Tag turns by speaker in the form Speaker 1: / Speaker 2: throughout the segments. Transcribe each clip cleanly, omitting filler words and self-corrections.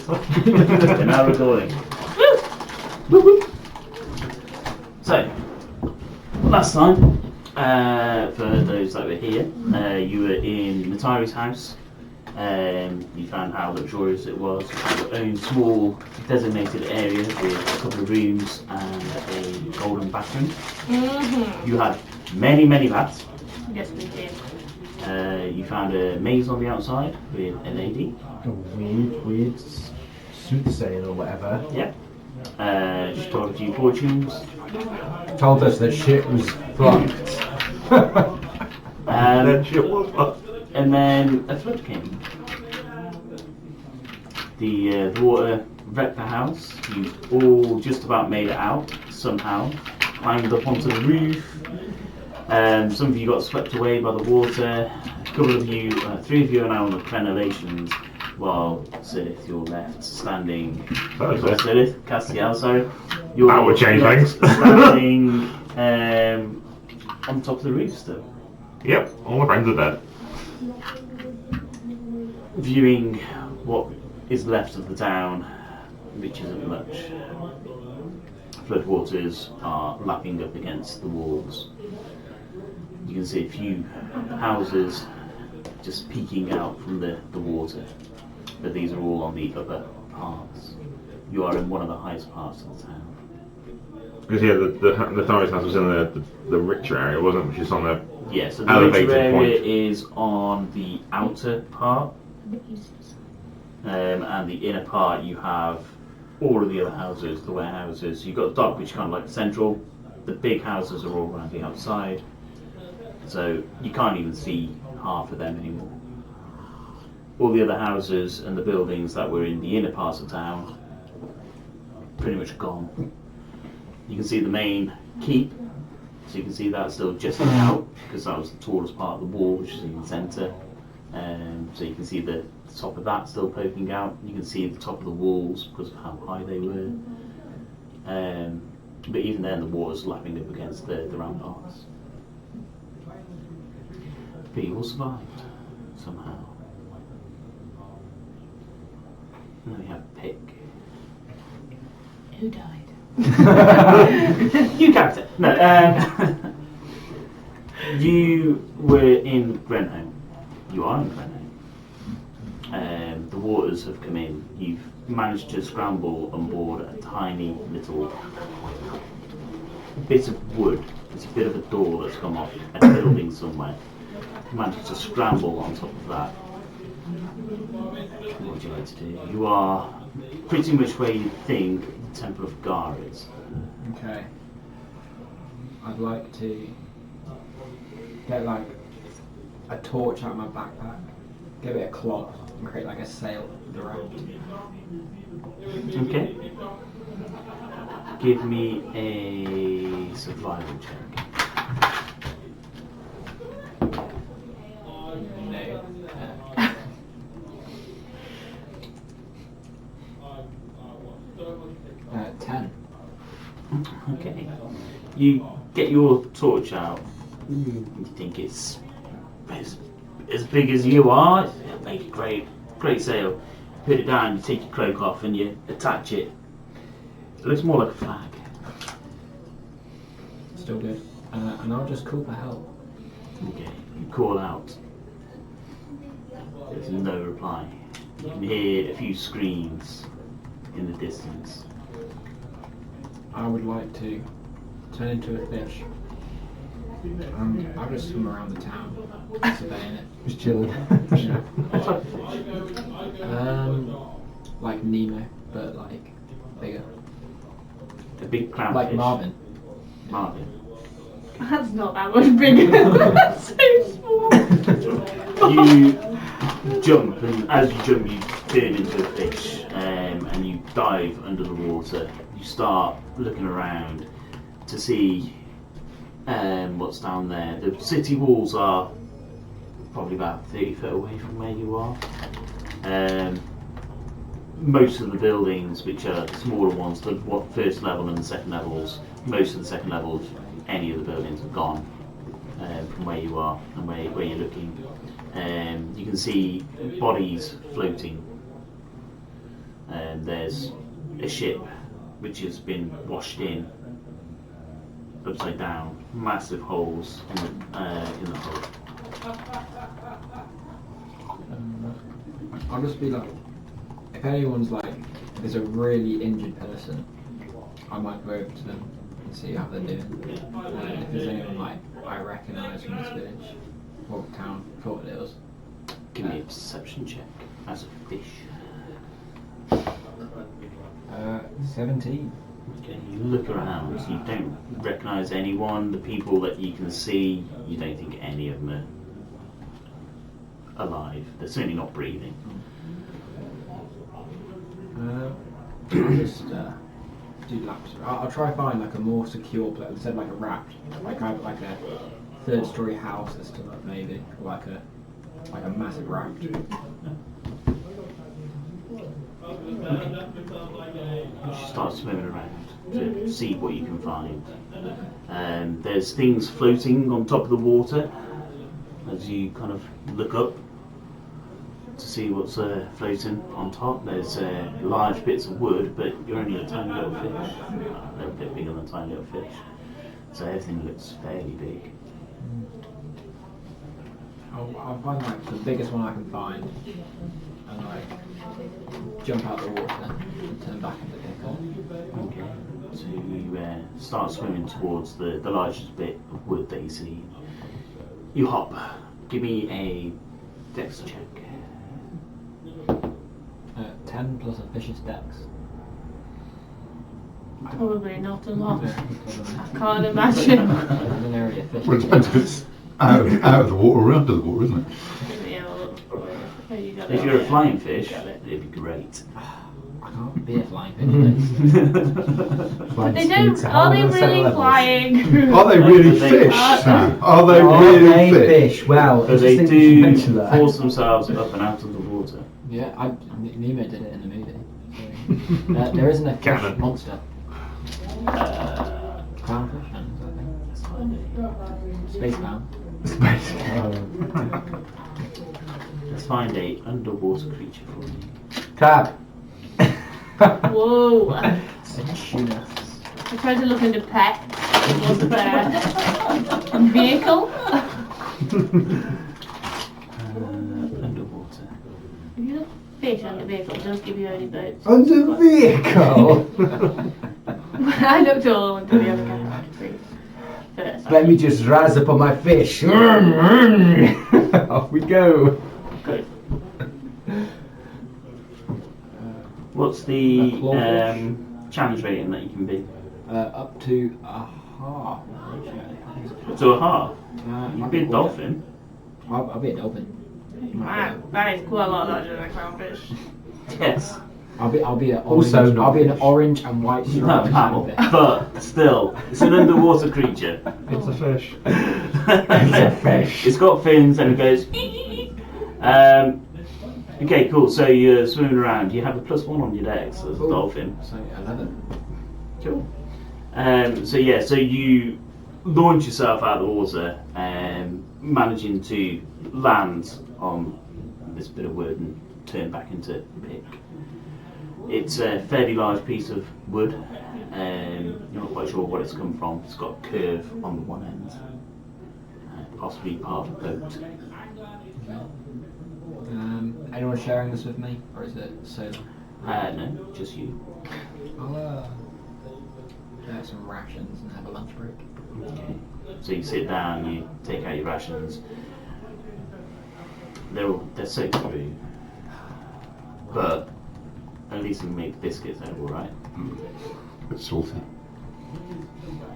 Speaker 1: We're now recording. So, last time, for those that were here, you were in Natari's house. You found how luxurious it was. You had your own small designated area with a couple of rooms and a golden bathroom. You had many, many baths.
Speaker 2: Yes, we did.
Speaker 1: You found a maze on the outside with a lady.
Speaker 3: A weird soothsayer or whatever.
Speaker 1: Yeah. She told a few fortunes.
Speaker 3: Told us that shit was fucked.
Speaker 1: That shit was fucked. And then a flood came. The water wrecked the house. You all just about made it out somehow. Climbed up onto the roof. Some of you got swept away by the water. A couple of you, three of you are now on the crenellations, while Silith, you're left standing. Silith, Castiel, sorry.
Speaker 4: That would change things.
Speaker 1: Standing on top of the roof still.
Speaker 4: Yep, all my friends are dead.
Speaker 1: Viewing what is left of the town, which isn't much. Floodwaters are lapping up against the walls. You can see a few houses just peeking out from the water, but these are all on the upper parts. You are in one of the highest parts of the town.
Speaker 4: Because the Thar's house was in the richer area, wasn't it? Which is on the
Speaker 1: so the
Speaker 4: elevated
Speaker 1: richer area
Speaker 4: point.
Speaker 1: is on the outer part, and the inner part you have all of the other houses, the warehouses. You've got the dock, which is kind of like the central. The big houses are all around the outside, so you can't even see half of them anymore. All the other houses and the buildings that were in the inner parts of town, pretty much gone. You can see the main keep, so you can see that still just out, because that was the tallest part of the wall, which is in the centre. So you can see the top of that still poking out. You can see the top of the walls because of how high they were. But even then, the water's lapping up against the ramparts. But you all survived somehow. And then we have Pick.
Speaker 2: Who died?
Speaker 1: You character. No. You were in Grenholm. You are in Grenholm. The waters have come in. You've managed to scramble on board a tiny little bit of wood. There's a bit of a door that's come off a building somewhere. You managed to scramble on top of that. What would you like to do? You are pretty much where you think the Temple of Gar is.
Speaker 3: Okay. I'd like to get like a torch out of my backpack, get a bit of cloth, and create like a sail around.
Speaker 1: Okay. Give me a survival check.
Speaker 3: No. 10.
Speaker 1: Okay. You get your torch out. You think it's as big as you are. It'll make a great sail. Put it down, you take your cloak off and you attach it. It looks more like a flag.
Speaker 3: Still good. And I'll just call for help.
Speaker 1: Okay. You call out. There's no reply. You can hear a few screams in the distance.
Speaker 3: I would like to turn into a fish. I'll just swim around the town, surveying it. Just chilling.
Speaker 1: What type of fish?
Speaker 3: Like Nemo, but like bigger.
Speaker 1: A big clownfish.
Speaker 3: Like Marvin.
Speaker 1: Marvin.
Speaker 2: That's not that much bigger. That's so small.
Speaker 1: You jump, and as you jump, you turn into a fish, and you dive under the water. You start looking around to see what's down there. The city walls are probably about 30 foot away from where you are. Most of the buildings, which are the smaller ones, the first level and the second levels, most of the second levels, any of the buildings have gone from where you are and where you're looking. You can see bodies floating there's a ship which has been washed in upside down, massive holes in the hull.
Speaker 3: I'll just be like, if anyone's like, if there's a really injured person, I might go over to them and see how they're doing. And if there's anyone like I recognise from this village or town, thought it was.
Speaker 1: Give me a perception check as a fish.
Speaker 3: 17.
Speaker 1: Okay, you look around, you don't recognise anyone. The people that you can see, you don't think any of them are alive. They're certainly not breathing.
Speaker 3: I'll just do laps. I'll try to find like a more secure place instead of like a raft, like either like a third-story house that's still up maybe, or like a massive raft.
Speaker 1: You should start swimming around to see what you can find. There's things floating on top of the water as you kind of look up to see what's floating on top. There's large bits of wood, but you're only a tiny little fish. They're a bit bigger than a tiny little fish. So everything looks fairly big.
Speaker 3: I'll find like the biggest one I can find and like jump out the water and turn back into pickle.
Speaker 1: Okay. So you start swimming towards the largest bit of wood that you see. You hop. Give me a dex check.
Speaker 3: 10 plus a fish's dex.
Speaker 2: Probably not a lot. I can't imagine.
Speaker 3: There's an area of fish.
Speaker 5: Well, it depends if it's out of the water or under the water, isn't it?
Speaker 1: If you're a flying fish, it'd be great.
Speaker 3: I can't be a flying fish.
Speaker 2: They don't. Are they really flying?
Speaker 5: Are they really fish, Sam? Are they really fish?
Speaker 3: Well,
Speaker 1: But they do force themselves up and out of the water.
Speaker 3: Yeah, Nemo did it in the movie. So, there isn't a fish
Speaker 4: Cannon.
Speaker 3: monster. Clownfish, I think. Space clown.
Speaker 1: Let's find a underwater creature for you.
Speaker 3: Crab.
Speaker 2: Whoa.
Speaker 3: A tuna.
Speaker 2: I tried to look into pets. It wasn't there. Vehicle?
Speaker 1: Underwater.
Speaker 2: If you look fish under vehicle, it does give you only boats.
Speaker 3: Under vehicle.
Speaker 2: I looked all into the other category first.
Speaker 3: Let me just rise up on my fish. Off we go.
Speaker 2: Good.
Speaker 1: What's the
Speaker 3: A clawfish.
Speaker 1: challenge rating that you can be?
Speaker 3: Up to a half.
Speaker 1: To a half.
Speaker 3: Might
Speaker 1: Be a
Speaker 3: quarter.
Speaker 1: dolphin.
Speaker 3: I'll be a dolphin.
Speaker 2: Wow, that is quite a lot larger than a clownfish.
Speaker 1: Yes.
Speaker 3: I'll be an
Speaker 5: Also
Speaker 3: orange.
Speaker 5: not
Speaker 3: I'll be an
Speaker 5: fish.
Speaker 3: orange and white
Speaker 1: Not
Speaker 3: striped
Speaker 1: mammal,
Speaker 3: clownfish.
Speaker 1: but still, it's an underwater creature.
Speaker 5: It's a fish.
Speaker 1: It's
Speaker 3: a fish.
Speaker 1: It's got fins and it goes. Okay, cool. So you're swimming around. You have a +1 on your dex as a
Speaker 3: Ooh.
Speaker 1: dolphin.
Speaker 3: So 11.
Speaker 1: Cool. So you launch yourself out of the water, managing to land on this bit of wood and turn back into pick. It's a fairly large piece of wood. You're not quite sure what it's come from. It's got a curve on the one end, possibly part of a boat.
Speaker 3: Anyone sharing this with me, or is it solo?
Speaker 1: No, just you.
Speaker 3: I'll get some rations and have a lunch break.
Speaker 1: Okay. So you sit down, you take out your rations. They're soaked through, but at least you can make biscuits out, all right.
Speaker 5: It's salty.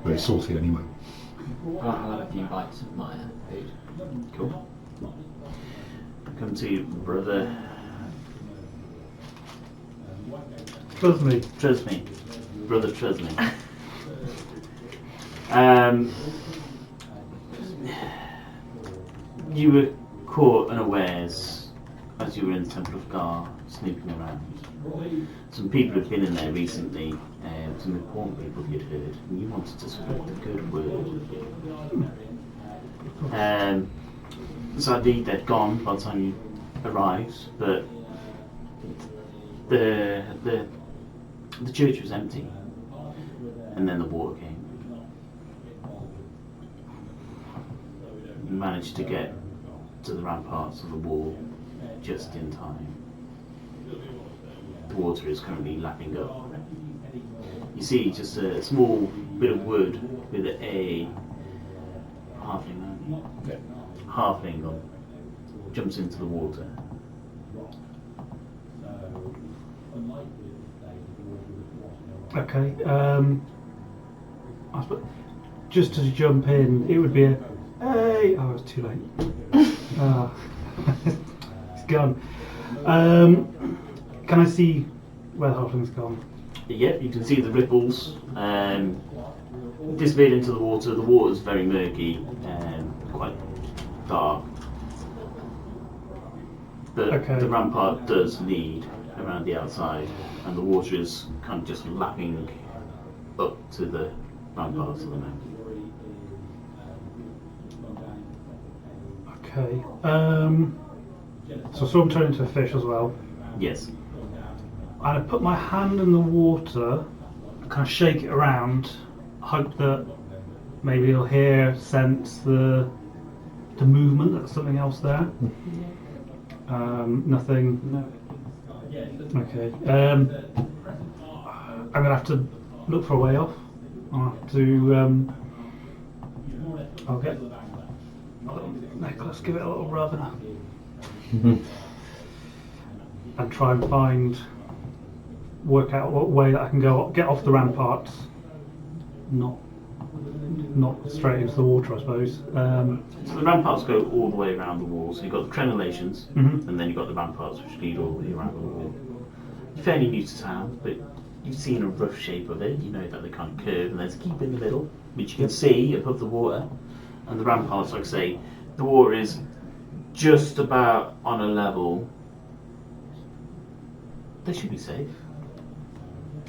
Speaker 5: Very salty anyway.
Speaker 3: I'll have a few bites of my food.
Speaker 1: Cool. Come to you, brother.
Speaker 5: Trust me.
Speaker 1: Trust me, brother. Trust me. You were caught unawares as you were in the Temple of Gar, snooping around. Some people had been in there recently, some important people you'd heard, and you wanted to spread the good word. Sadly, they'd gone by the time you arrived, but the The church was empty, and then the water came. You managed to get to the ramparts of the wall just in time. The water is currently lapping up. You see just a small bit of wood with a halfling on, jumps into the water.
Speaker 6: Okay. I suppose just to jump in, it would be a hey. Oh, it's too late. It's gone. Can I see where the halfling's gone?
Speaker 1: Yep, you can see the ripples disappeared into the water. The water's very murky and quite dark. But
Speaker 6: Okay.
Speaker 1: the rampart does lead around the outside, and the water is kind of just lapping up to the ramparts at the moment.
Speaker 6: Okay. So I'm turning into a fish as well.
Speaker 1: Yes.
Speaker 6: And I put my hand in the water, kind of shake it around, hope that maybe you'll hear, sense the movement, that there's something else there. Nothing.
Speaker 1: No.
Speaker 6: Okay. I'm gonna have to look for a way off. I'll have to. I'll get a little necklace, give it a little rub, and try and work out what way that I can get off the ramparts, not straight into the water, I suppose.
Speaker 1: So the ramparts go all the way around the wall. So you've got the crenellations,
Speaker 6: Mhm.
Speaker 1: and then you've got the ramparts which lead all the way around the wall. You're fairly new to town, but you've seen a rough shape of it. You know that they kind of curve, and there's a keep in the middle, which you can see above the water. And the ramparts, like I say, the water is just about on a level. They should be safe.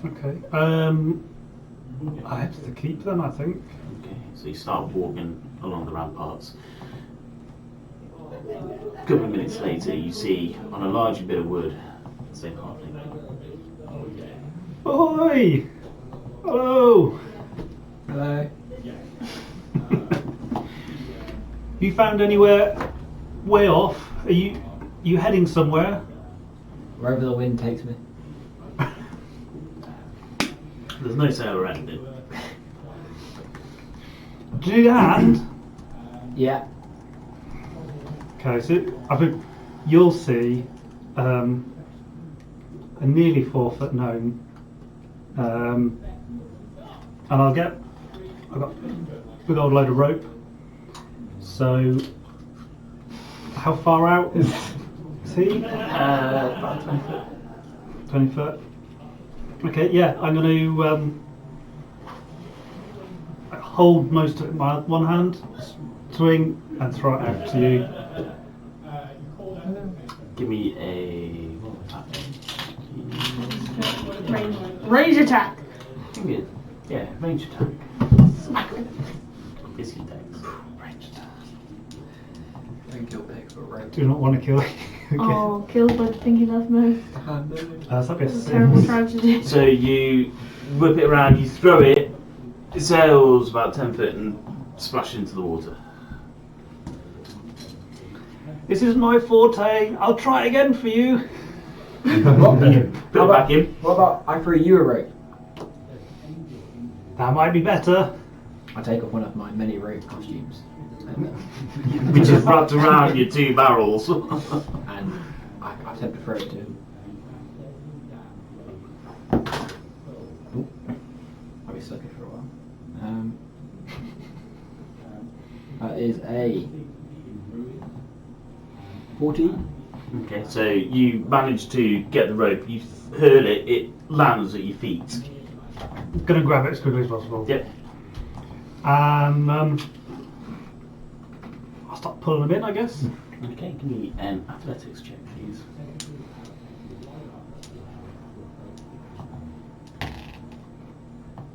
Speaker 6: Okay. I head to the keep then, I think.
Speaker 1: Okay, so you start walking along the ramparts. A couple of minutes later, you see on a larger bit of wood the same halfling.
Speaker 6: Oi! Hello!
Speaker 3: Hello.
Speaker 6: You found anywhere way off? Are you heading somewhere?
Speaker 3: Wherever the wind takes me.
Speaker 1: There's no sail around it.
Speaker 6: Do you need a hand?
Speaker 3: Yeah.
Speaker 6: Okay, so I think you'll see a nearly 4-foot gnome, and I've got a big old load of rope. So, how far out is he?
Speaker 1: About 20 foot.
Speaker 6: 20 foot. Okay, yeah, I'm going to hold most of it in my one hand, swing, and throw it out to you.
Speaker 1: Give me a
Speaker 2: Range attack.
Speaker 1: Give me a range attack. Is he dex? Range attack.
Speaker 3: Don't kill pigs, but right.
Speaker 6: Do not want to kill you.
Speaker 2: Oh, killed by the thinking that's most.
Speaker 6: That'd be a
Speaker 2: Terrible
Speaker 6: 6.
Speaker 2: tragedy.
Speaker 1: So you whip it around, you throw it, it sails about 10 foot and splashes into the water.
Speaker 6: This is my forte. I'll try again for you.
Speaker 3: What?
Speaker 1: Put it back in.
Speaker 3: What about I throw you a rope?
Speaker 6: That might be better.
Speaker 3: I take off one of my many rope costumes.
Speaker 1: Which is wrapped around your 2 barrels.
Speaker 3: And I attempt to throw it to him. Ooh. I'll be stuck here for a while. That is a 14.
Speaker 1: Okay, so you manage to get the rope, you hurl it, it lands at your feet.
Speaker 6: Gonna grab it as quickly as possible.
Speaker 1: Yep.
Speaker 6: And I'll start pulling them in, I guess.
Speaker 1: Okay, give me an athletics check, please.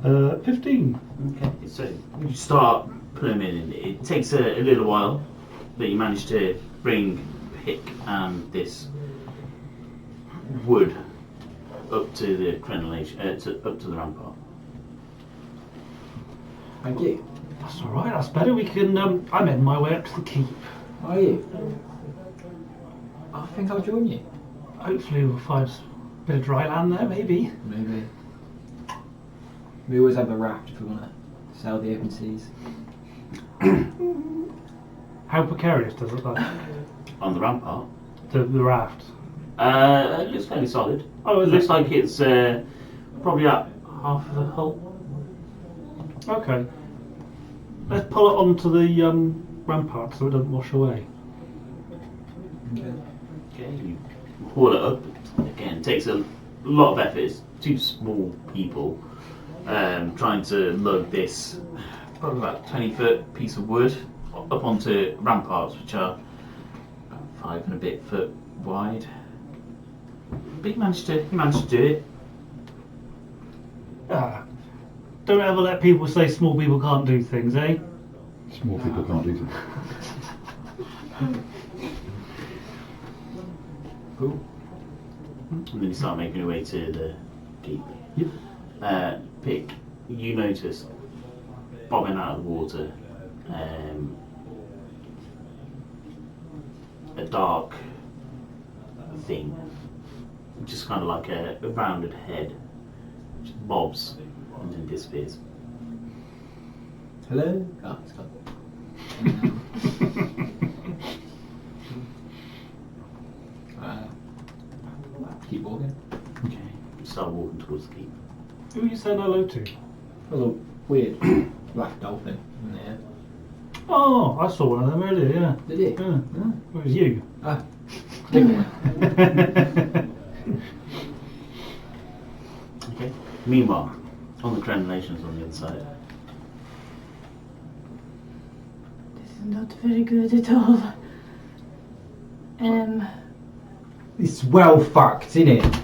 Speaker 6: Uh, 15.
Speaker 1: Okay, so you start pulling them in, and it takes a little while, but you manage to bring pick and this wood up to the crenellation, up to the rampart.
Speaker 3: Thank you.
Speaker 6: That's all right. That's better. We can. I'm heading my way up to the keep.
Speaker 3: Are you? I think I'll join you.
Speaker 6: Hopefully, we'll find a bit of dry land there. Maybe.
Speaker 3: Maybe. We always have a raft if we want to sail the open seas.
Speaker 6: How precarious does it look?
Speaker 1: On the rampart.
Speaker 6: The raft.
Speaker 1: It looks fairly solid.
Speaker 6: Oh,
Speaker 1: It
Speaker 6: is
Speaker 1: looks
Speaker 6: it?
Speaker 1: like it's probably at half of the hull.
Speaker 6: Okay. Let's pull it onto the rampart so it doesn't wash away.
Speaker 3: Okay.
Speaker 1: Okay, you haul it up. Again, it takes a lot of effort. It's two small people trying to lug this probably about 20-foot piece of wood up onto ramparts, which are about 5 and a bit foot wide. But you managed to do it.
Speaker 6: Ah. Don't ever let people say small people can't do things, eh?
Speaker 5: Small people can't do that.
Speaker 3: Cool.
Speaker 1: And then you start making your way to the keep.
Speaker 6: Yep.
Speaker 1: Pick, you notice bobbing out of the water a dark thing, just kind of like a rounded head, just bobs and then disappears.
Speaker 3: Hello? Oh, it's gone. Keep walking.
Speaker 1: Okay, you start walking towards the keep.
Speaker 6: Who are you saying hello to?
Speaker 3: There's a weird black dolphin in there.
Speaker 6: Oh, I saw one of them earlier, yeah.
Speaker 3: Did you?
Speaker 6: Yeah. It was you.
Speaker 3: Ah, big one.
Speaker 1: Okay. Meanwhile, on the crenellations on the other side.
Speaker 2: This is not very good at all.
Speaker 3: It's well fucked, isn't it?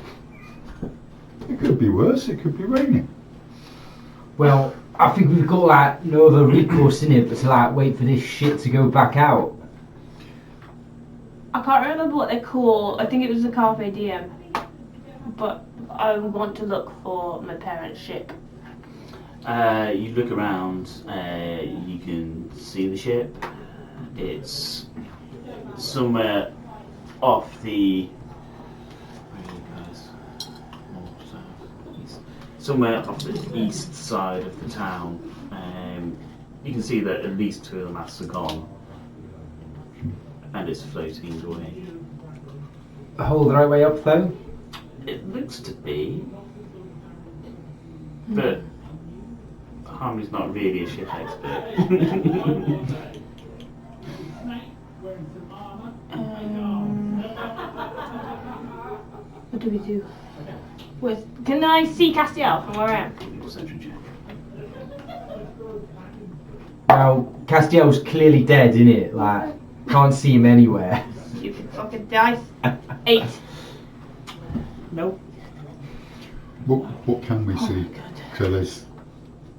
Speaker 5: It could be worse. It could be raining.
Speaker 3: Well, I think we've got like no other recourse in it but to like wait for this shit to go back out.
Speaker 2: I can't remember what they're called. I think it was the Carpe Diem. But I want to look for my parents' ship.
Speaker 1: You look around, you can see the ship. It's somewhere off the... Where are you guys? North, south, east. Somewhere off the east side of the town. You can see that at least 2 of the masts are gone. And it's floating away.
Speaker 3: The hole the right way up though?
Speaker 1: It looks to be. But Harmony's not really a ship expert.
Speaker 2: What do we do? Can I see Castiel from where I am?
Speaker 1: Perception check.
Speaker 3: Now, Castiel's clearly dead, isn't it? Like, can't see him anywhere.
Speaker 2: Stupid fucking dice. 8.
Speaker 1: Nope.
Speaker 5: What can we see? So there's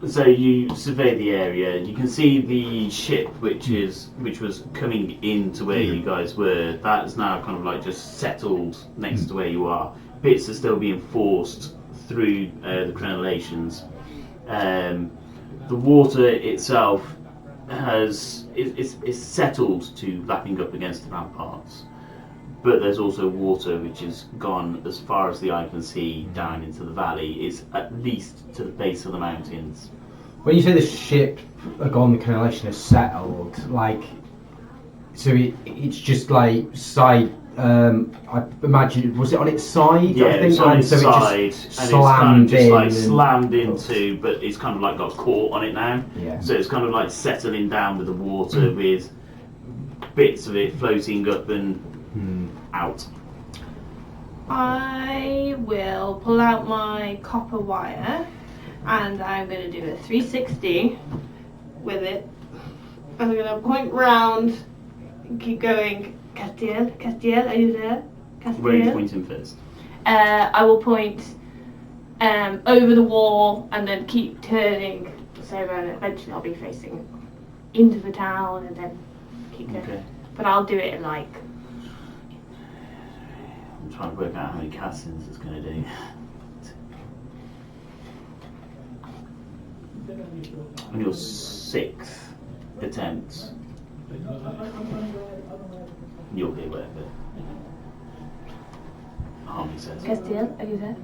Speaker 1: So you survey the area. You can see the ship, which was coming into where you guys were. That is now kind of like just settled next to where you are. Bits are still being forced through the crenellations. The water itself is settled to lapping up against the ramparts. But there's also water which has gone as far as the eye can see down into the valley. It's at least to the base of the mountains.
Speaker 3: When you say the ship on the crenellation is settled, like, so it's just like side. I imagine, was it on its side?
Speaker 1: Yeah,
Speaker 3: I think,
Speaker 1: it's on its
Speaker 3: so
Speaker 1: side,
Speaker 3: it just
Speaker 1: and it's kind of just like
Speaker 3: and-
Speaker 1: slammed into, but it's kind of like got caught on it now.
Speaker 3: Yeah.
Speaker 1: So it's kind of like settling down with the water, with bits of it floating up and out.
Speaker 2: I will pull out my copper wire and I'm going to do a 360 with it. I'm going to point round and keep going. Castiel, are you there? Castiel?
Speaker 1: Where are you pointing first?
Speaker 2: I will point over the wall and then keep turning so eventually I'll be facing into the town and then keep going.
Speaker 1: Okay.
Speaker 2: But I'll do it in like...
Speaker 1: I'm trying to work out how many castings it's going to do. on your 6th attempt, you'll hear whatever Harmony says.
Speaker 2: Castiel, are you there?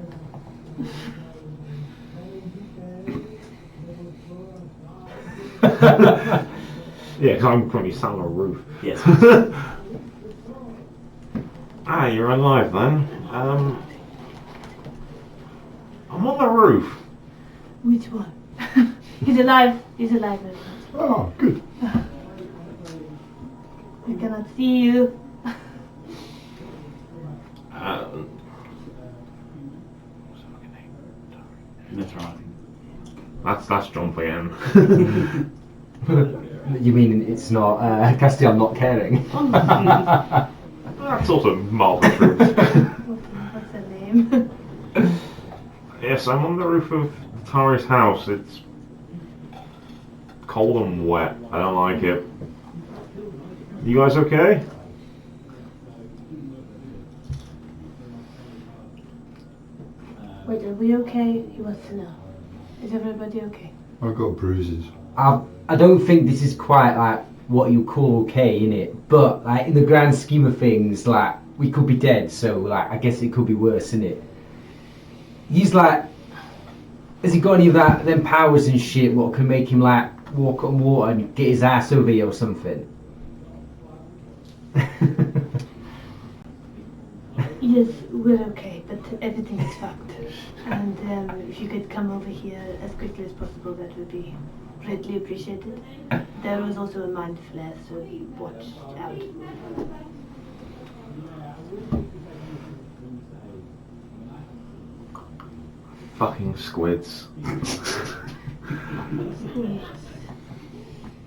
Speaker 4: Yeah, because I'm currently sat on a roof.
Speaker 1: Yes.
Speaker 4: Ah, you're alive then. I'm on the roof.
Speaker 2: Which one? He's alive. He's alive.
Speaker 5: Oh, good.
Speaker 2: I cannot see you.
Speaker 1: That's right.
Speaker 4: That's John again.
Speaker 7: You mean it's not Castiel not caring?
Speaker 4: That's also marvelous truth.
Speaker 2: What's her name?
Speaker 4: Yes, I'm on the roof of Tari's house. It's cold and wet. I don't like it. You guys okay?
Speaker 2: Wait, are we okay? He wants to know. Is everybody okay?
Speaker 5: I've got bruises.
Speaker 7: I don't think this is quite like what you call okay, innit? But like in the grand scheme of things, like we could be dead, so like I guess it could be worse, innit? He's like, has he got any of them powers and shit what can make him like walk on water and get his ass over you or something?
Speaker 2: Yes, we're okay, but everything is fucked. And if you could come over here as quickly as possible, that would be greatly appreciated. There was also a mind flare, so watch out.
Speaker 4: Fucking squids.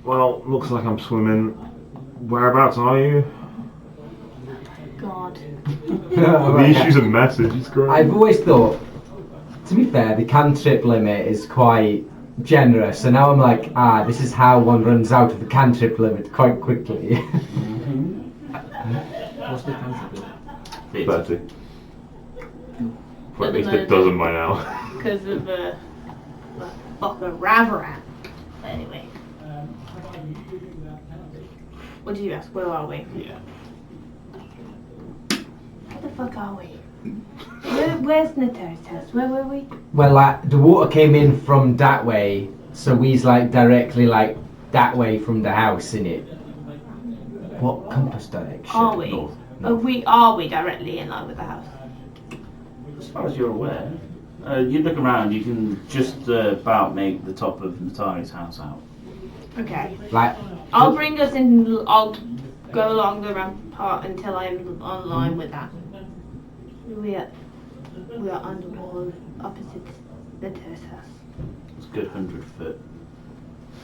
Speaker 4: Well, looks like I'm swimming. Whereabouts are you?
Speaker 2: God.
Speaker 4: The issue's a message. It's great.
Speaker 7: I've always thought, to be fair, the cantrip limit is quite generous, so now I'm like, this is how one runs out of the cantrip limit quite quickly.
Speaker 3: What's the cantrip?
Speaker 4: 30. For at least a dozen by now.
Speaker 2: Because of the fucker Ravaran. Anyway. What did you ask? Where are we?
Speaker 1: Yeah.
Speaker 2: Where the fuck are we? Where's Natara's house? Where were we?
Speaker 7: Well, like the water came in from that way, so we's like directly like that way from the house, innit? What compass direction?
Speaker 2: Are we?
Speaker 1: North.
Speaker 2: Are we directly in line with the house?
Speaker 1: As far as you're aware, you look around, you can just about make the top of Natari's house out.
Speaker 2: Okay.
Speaker 7: Like,
Speaker 2: I'll bring us in. I'll go along the rampart until I'm on line with that. We are on the wall opposite the terrace house.
Speaker 1: It's a good 100 foot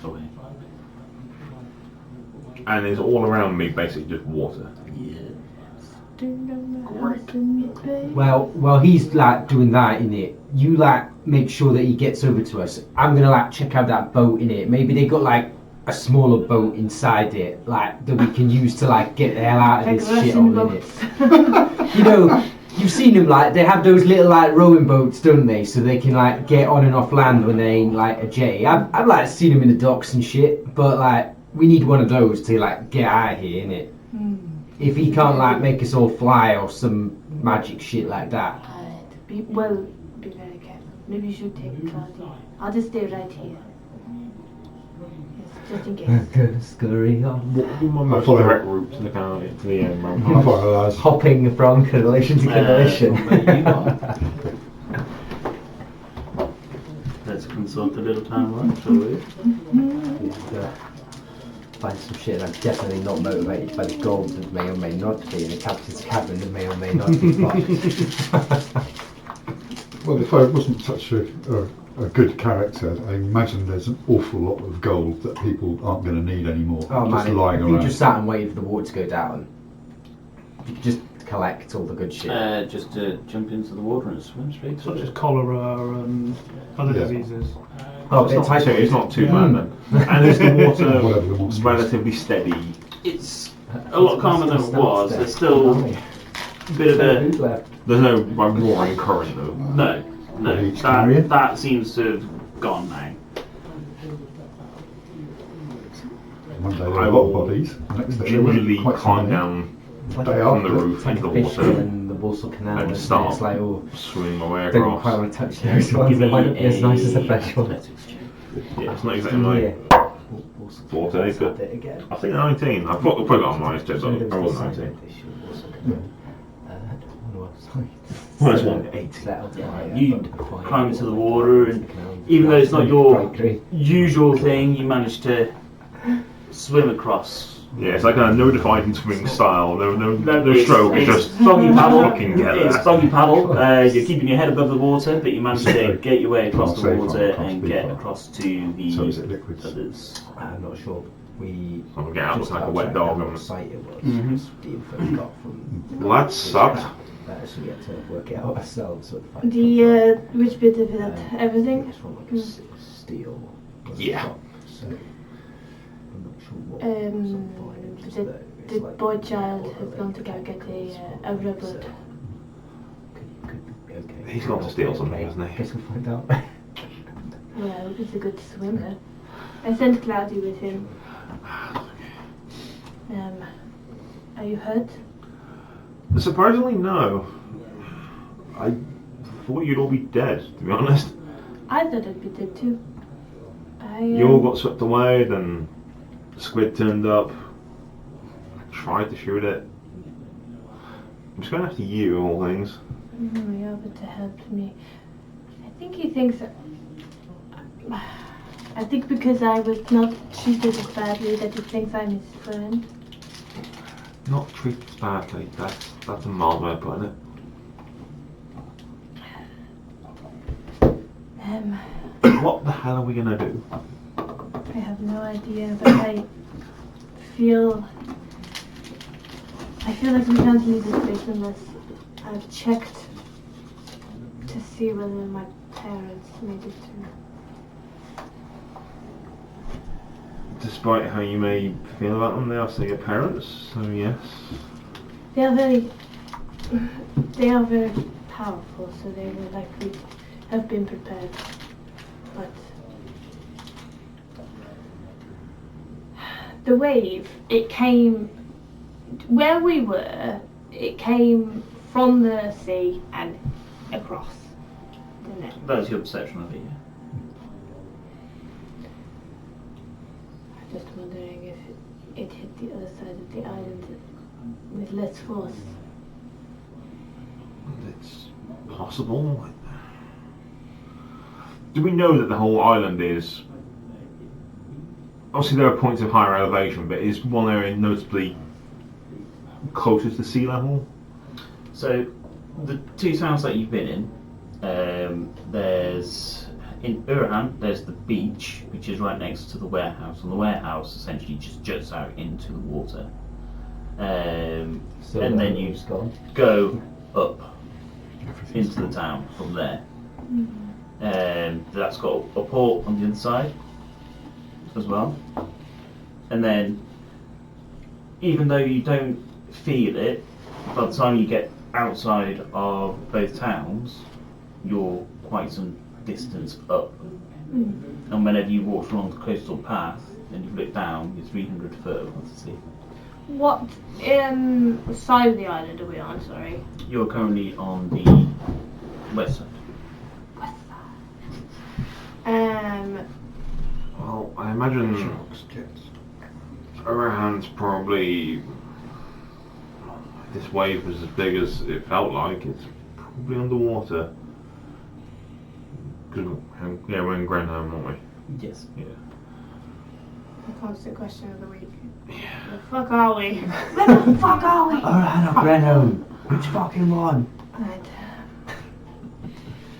Speaker 1: away.
Speaker 4: And it's all around me, basically just water.
Speaker 1: Yeah.
Speaker 7: well, he's like doing that, innit? You like make sure that he gets over to us. I'm gonna like check out that boat, innit? Maybe they got like a smaller boat inside it, like that we can use to like get the hell out of
Speaker 2: Like
Speaker 7: this
Speaker 2: Russian
Speaker 7: shithole, innit? You know, you've seen them like they have those little like rowing boats, don't they? So they can like get on and off land when they ain't like a jetty. I've like seen them in the docks and shit, but like we need one of those to like get out of here, innit? If he can't like make us all fly or some magic shit like that.
Speaker 2: Alright. Be very careful. Maybe you should take Claudia. I'll just stay right here. Yes, just in case.
Speaker 7: Scurry on.
Speaker 4: What would be my most
Speaker 5: follow.
Speaker 4: direct route to the canal, to the
Speaker 5: I
Speaker 4: rampart?
Speaker 5: follow lads.
Speaker 7: Hopping from correlation to correlation.
Speaker 1: You are. Let's consult the little timeline, shall we?
Speaker 7: Find some shit. I'm definitely not motivated by the gold that may or may not be in the captain's cabin that may or may not be locked.
Speaker 5: Well, if I wasn't such a good character, I imagine there's an awful lot of gold that people aren't going to need anymore.
Speaker 7: Oh
Speaker 5: just
Speaker 7: man,
Speaker 5: lying
Speaker 7: if you
Speaker 5: around.
Speaker 7: just sat and waited for the water to go down, you could just collect all the good shit.
Speaker 1: Just to jump into the water and swim straight
Speaker 6: Such
Speaker 1: through.
Speaker 6: as cholera and other
Speaker 5: Yeah.
Speaker 6: diseases.
Speaker 7: Oh,
Speaker 4: It's not too bad then. And is the
Speaker 5: Whatever the
Speaker 4: water
Speaker 5: monster is.
Speaker 4: relatively steady?
Speaker 1: It's a lot calmer than it was. There's still a bit of a...
Speaker 7: left.
Speaker 4: There's no like roaring current though.
Speaker 1: No,
Speaker 5: What, each Carrion?
Speaker 1: that seems to have gone now.
Speaker 5: One day there
Speaker 4: I
Speaker 5: were a lot of
Speaker 4: will
Speaker 5: bodies. The next day there
Speaker 4: gingerly
Speaker 5: weren't quite so
Speaker 4: climb
Speaker 5: many.
Speaker 4: down
Speaker 5: Day
Speaker 4: from the
Speaker 5: after.
Speaker 4: roof
Speaker 7: Like
Speaker 4: into
Speaker 7: a
Speaker 4: the
Speaker 7: fish
Speaker 4: water
Speaker 7: in the Walsall Canal.
Speaker 4: and
Speaker 7: isn't it?
Speaker 4: start
Speaker 7: It's like, oh,
Speaker 4: swimming my way
Speaker 7: don't quite
Speaker 4: across.
Speaker 7: want to touch those ones.
Speaker 1: Give
Speaker 7: They
Speaker 1: me
Speaker 7: might not be as nice as the fresh ones.
Speaker 1: athletics check.
Speaker 4: Yeah, it's not exactly like
Speaker 7: Yeah.
Speaker 4: 40, but
Speaker 7: it again.
Speaker 4: I think 19. I've put it on my tip, but I was 19. Minus 1.
Speaker 1: 8. You climb into the water, and even though it's not your usual thing, you manage to swim across.
Speaker 4: Yeah, it's like a no dividing swimming style. No stroke. It's just
Speaker 1: froggy paddle.
Speaker 4: fucking get there.
Speaker 1: It's froggy paddle. You're keeping your head above the water, but you manage to get your way across the water and get across to the
Speaker 5: So is it liquids?
Speaker 1: others.
Speaker 7: I'm not sure. We
Speaker 4: I'm get out
Speaker 7: just
Speaker 4: like a
Speaker 7: about
Speaker 4: wet
Speaker 7: checked
Speaker 4: dog.
Speaker 7: out what
Speaker 4: And
Speaker 7: site it was.
Speaker 1: Mhm.
Speaker 7: The info we got from.
Speaker 4: well, that sucked.
Speaker 7: So we had to work it out ourselves. What
Speaker 2: Which bit of it? Everything?
Speaker 7: It's from like steel.
Speaker 4: Yeah.
Speaker 7: So I'm not sure what.
Speaker 2: The boy child has gone to go get a rubber.
Speaker 7: Could be okay.
Speaker 4: He's gone to steal something, hasn't he?
Speaker 7: Guess we'll find out.
Speaker 2: Well, he's a good swimmer. I sent Cloudy with him. Are you hurt?
Speaker 4: Surprisingly, no. I thought you'd all be dead, to be honest.
Speaker 2: I thought I'd be dead too.
Speaker 4: You all got swept away, then the squid turned up. I tried to shoot it. I'm just going after you, of all things.
Speaker 2: Oh, yeah, but to help me. I think he thinks. I think because I was not treated as badly that he thinks I'm his friend.
Speaker 4: Not treated badly, that's a mild way of putting it. What the hell are we gonna do?
Speaker 2: I have no idea, but I feel like we can't leave this place unless I've checked to see whether my parents made it through.
Speaker 4: Despite how you may feel about them, they are still your parents, so yes.
Speaker 2: They are very powerful, so they will likely have been prepared. But the wave, it came where we were. It came from the sea and across, didn't it?
Speaker 1: That was your perception of it, yeah.
Speaker 2: I'm just wondering if it hit the other side of the island with less force.
Speaker 4: It's possible. Do we know that the whole island is... Obviously there are points of higher elevation, but is one area notably closest to sea level?
Speaker 1: So, the two towns that you've been in, there's in Urahan, there's the beach, which is right next to the warehouse, and the warehouse essentially just juts out into the water. And then you go up into the town from there. That's got a port on the other side as well. And then, even though you don't feel it, by the time you get outside of both towns, you're quite some distance up. And whenever you walk along the coastal path and you look down, you're 300 foot above the sea.
Speaker 2: What side of the island are we on? Sorry.
Speaker 1: You're currently on the west side.
Speaker 2: West side.
Speaker 4: Well, I imagine Urahan's probably... This wave was as big as it felt like. It's probably underwater. Cause, yeah, we're in Grenham, aren't we?
Speaker 1: Yes.
Speaker 4: Yeah.
Speaker 2: The constant question of the week.
Speaker 4: Yeah.
Speaker 2: Where the fuck are we? Where the fuck are we?
Speaker 7: Alright, Brenham. Which fucking one?
Speaker 2: Right.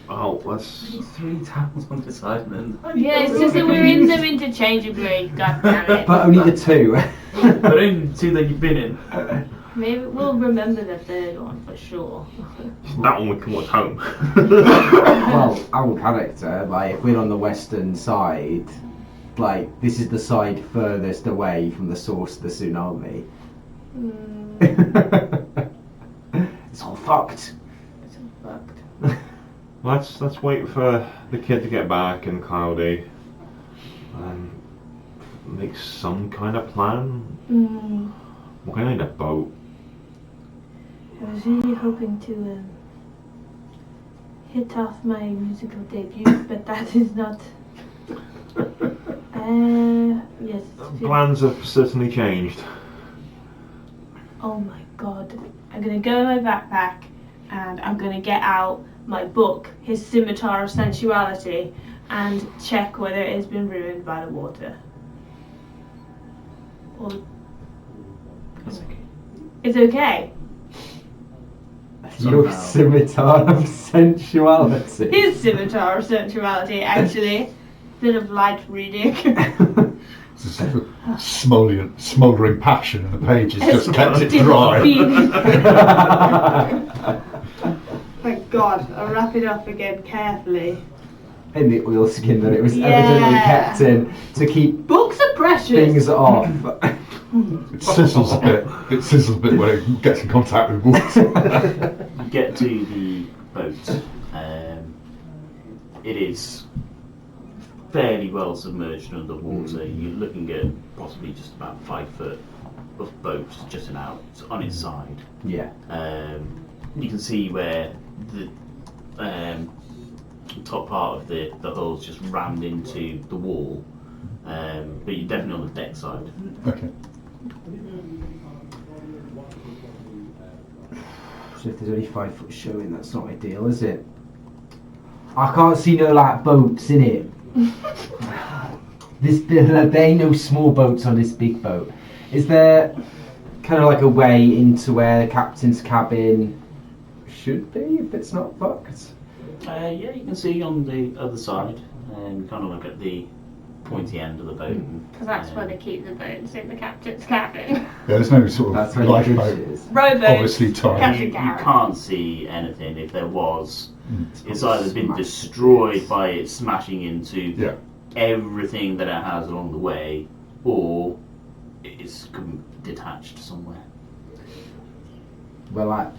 Speaker 4: Oh, let's...
Speaker 1: There's 3 towns on this island.
Speaker 2: Yeah, it's just that we're in them interchangeably. God damn it.
Speaker 7: But only the two.
Speaker 1: But only the 2 that you've been in.
Speaker 2: Maybe we'll remember the third one for sure.
Speaker 4: That one would come us home.
Speaker 7: Well, our character, like, if we're on the western side, like, this is the side furthest away from the source of the tsunami. It's all fucked.
Speaker 2: It's all fucked.
Speaker 4: Let's wait for the kid to get back and Cloudy. make some kind of plan. We're gonna need a boat.
Speaker 2: I was really hoping to hit off my musical debut, but that is not. Yes.
Speaker 4: Plans have certainly changed.
Speaker 2: Oh my god. I'm gonna go in my backpack and I'm gonna get out my book, His Scimitar of Sensuality, and check whether it has been ruined by the water. Or
Speaker 1: That's okay.
Speaker 2: it's okay.
Speaker 7: Your scimitar of sensuality.
Speaker 2: His Scimitar of Sensuality, actually. Bit of light reading.
Speaker 5: It's a sort of smouldering passion, and the pages just kept it dry.
Speaker 2: Thank God. I'll wrap it up again carefully.
Speaker 7: In the oilskin that it was
Speaker 2: Yeah.
Speaker 7: evidently kept in to keep
Speaker 2: Books are precious.
Speaker 7: things off.
Speaker 5: It sizzles a bit. It sizzles a bit when it gets in contact with water.
Speaker 1: You get to the boat. It is fairly well submerged under water. You're looking at possibly just about 5 foot of boat just on its side.
Speaker 7: Yeah.
Speaker 1: You can see where the top part of the hull's just rammed into the wall, but you're definitely on the deck side.
Speaker 5: Okay.
Speaker 7: So if there's only 5 foot showing, that's not ideal, is it? I can't see no like boats in it. There ain't no small boats on this big boat. Is there kind of like a way into where the captain's cabin should be if it's not fucked?
Speaker 1: Yeah, you can see on the other side, kind of look at the pointy end of the boat.
Speaker 2: Because that's where they keep the boats, in the captain's cabin.
Speaker 5: Yeah, there's no sort
Speaker 7: That's
Speaker 5: of
Speaker 7: where the
Speaker 5: lifeboat.
Speaker 7: good shit is.
Speaker 2: Rowboats.
Speaker 5: Obviously tied.
Speaker 2: Captain
Speaker 1: You
Speaker 2: Carrion.
Speaker 1: can't see anything. If there was, it's either been
Speaker 7: Smashed.
Speaker 1: destroyed by it smashing into
Speaker 5: Yeah.
Speaker 1: everything that it has along the way, or it's detached somewhere.
Speaker 7: Well, like,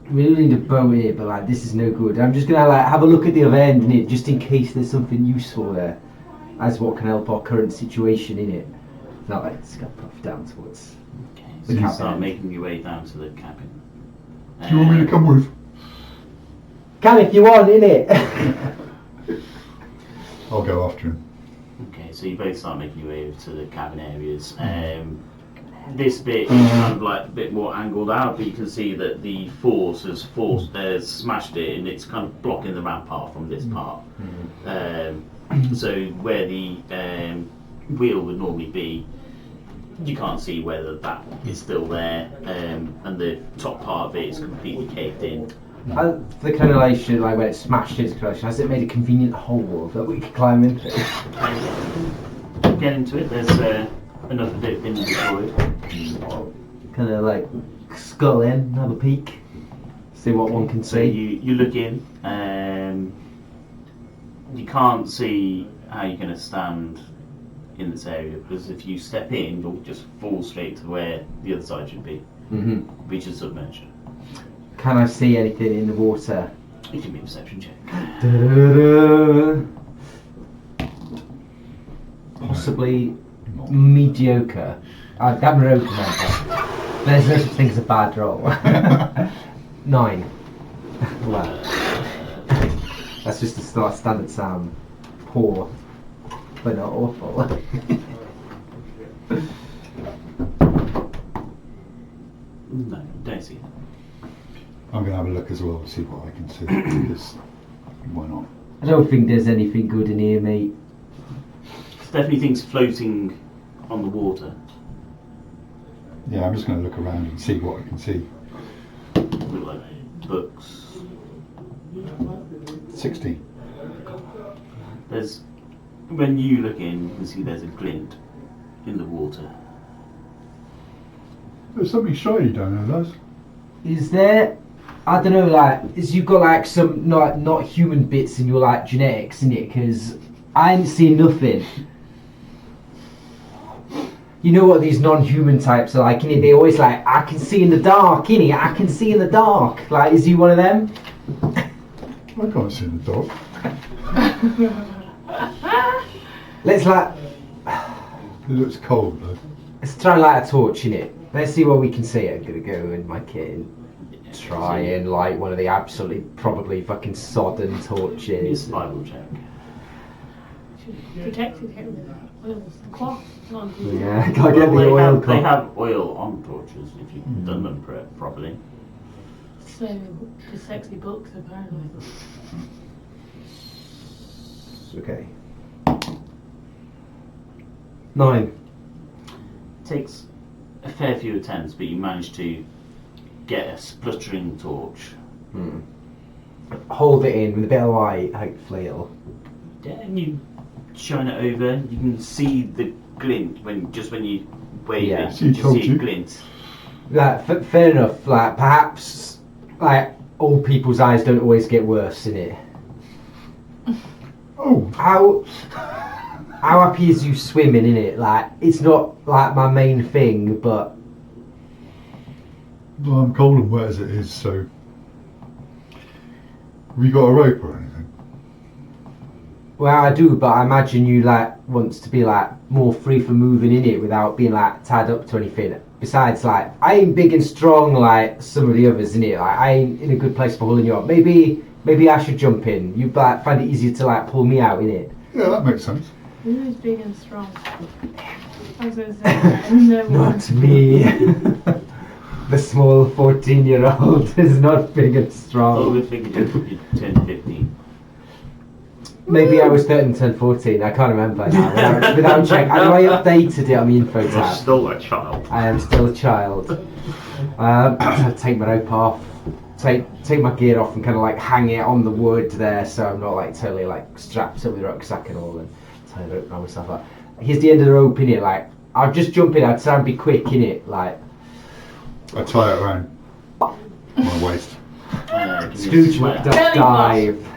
Speaker 7: we really need a boat here, but like, this is no good. I'm just gonna like have a look at the other end in it, just in case there's something useful there, as what can help our current situation in it. Not like it's gonna puff down towards.
Speaker 1: Okay,
Speaker 7: The
Speaker 1: so you
Speaker 7: cabin.
Speaker 1: start making your way down to the cabin.
Speaker 5: Do you want me to come with?
Speaker 7: Can if you want, in it.
Speaker 5: I'll go after him.
Speaker 1: Okay, so you both start making your way to the cabin areas. This bit is kind of like a bit more angled out, but you can see that the force has smashed it, and it's kind of blocking the rampart from this part. So where the wheel would normally be, you can't see whether that is still there, and the top part of it is completely caved in.
Speaker 7: The cannellation, like when it smashed its cannellation, has it made a convenient hole that we could climb into?
Speaker 1: Get into it. There's enough of it been destroyed.
Speaker 7: Kind of like scuttle in, have a peek, see what one can
Speaker 1: So
Speaker 7: see.
Speaker 1: you look in. You can't see how you're going to stand in this area, because if you step in, you'll just fall straight to where the other side should be, which is submerged.
Speaker 7: Can I see anything in the water?
Speaker 1: You can make a perception check.
Speaker 7: Da-da-da. Possibly mediocre. I can't remember. There's no such thing as a bad roll. 9. Well, that's just a standard sound. Poor, but not awful.
Speaker 1: No, don't see it.
Speaker 5: I'm going to have a look as well to see what I can see. Because why not?
Speaker 7: I don't think there's anything good in here, mate.
Speaker 1: There's definitely things floating on the water.
Speaker 5: Yeah, I'm just going to look around and see what I can see.
Speaker 1: Look like books.
Speaker 5: 16.
Speaker 1: When you look in, you can see there's a glint in the water.
Speaker 5: There's something shiny down there, lads.
Speaker 7: Is there? I don't know. Like, is you got like some not human bits in your like genetics in it? Because I ain't seen nothing. You know what these non-human types are like, innit? They always like, I can see in the dark, innit? I can see in the dark. Like, is he one of them?
Speaker 5: I can't see in the dark.
Speaker 7: Let's like,
Speaker 5: looks cold though.
Speaker 7: Let's try and light a torch in it. Let's see what we can see. I'm gonna go in my kit and try and light one of the absolutely probably fucking sodden
Speaker 1: Give me a
Speaker 7: torches.
Speaker 1: survival check.
Speaker 2: Protected him with oils and cloth.
Speaker 7: Yeah, gotta get the
Speaker 1: Well,
Speaker 7: oil
Speaker 1: they
Speaker 7: cut.
Speaker 1: have oil on torches if you've done them properly.
Speaker 2: So the sexy books apparently.
Speaker 7: Okay. 9.
Speaker 1: Takes a fair few attempts, but you manage to get a spluttering torch.
Speaker 7: Hold it in with a bit of light, hopefully it'll.
Speaker 1: Yeah, and you shine it over. You can see the glint when you wave
Speaker 7: Yeah.
Speaker 1: it.
Speaker 5: She
Speaker 1: You just
Speaker 5: told
Speaker 1: see
Speaker 5: you.
Speaker 1: a glint.
Speaker 7: Like, fair enough. Like, perhaps, like, old people's eyes don't always get worse in it.
Speaker 5: Oh,
Speaker 7: How happy is you swimming in it? Like, it's not like my main thing, but
Speaker 5: well, I'm cold and wet as it is, so. Have you got a rope or anything?
Speaker 7: well, I do. But I imagine you like wants to be like more free for moving in it without being like tied up to anything. Besides, like, I ain't big and strong like some of the others in it. Like, I ain't in a good place for holding you up. Maybe I should jump in. You like find it easier to like pull me out in it.
Speaker 5: Yeah, that makes sense.
Speaker 2: Who is big and strong? I was going to say that. No one.
Speaker 7: Not me. The small 14-year-old is not big and
Speaker 1: Oh,
Speaker 7: strong.
Speaker 1: we figured you turned 15.
Speaker 7: Maybe I was 13, turned 14. I can't remember now. Without check. I know I updated it on the info
Speaker 4: You're
Speaker 7: tab.
Speaker 4: still a child.
Speaker 7: I am still a child. Take my rope off. Take my gear off and kind of like hang it on the wood there, so I'm not like totally like strapped up with a rucksack and all, and tie the rope around myself. Like, here's the end of the rope in it. Like, I'll just jump in. I'd try and be quick in it. Like,
Speaker 5: I tie it around my waist.
Speaker 1: Give me a
Speaker 7: Scrooge
Speaker 1: swear.
Speaker 7: McDuck
Speaker 2: Belly
Speaker 7: dive.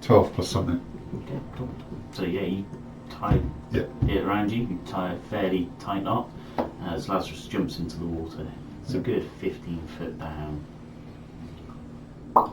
Speaker 5: 12 plus something.
Speaker 1: Okay, cool. So yeah, you tie
Speaker 5: Yeah.
Speaker 1: it around you. You tie a fairly tight knot as Lazarus jumps into the water. It's a good 15 foot down. Okay,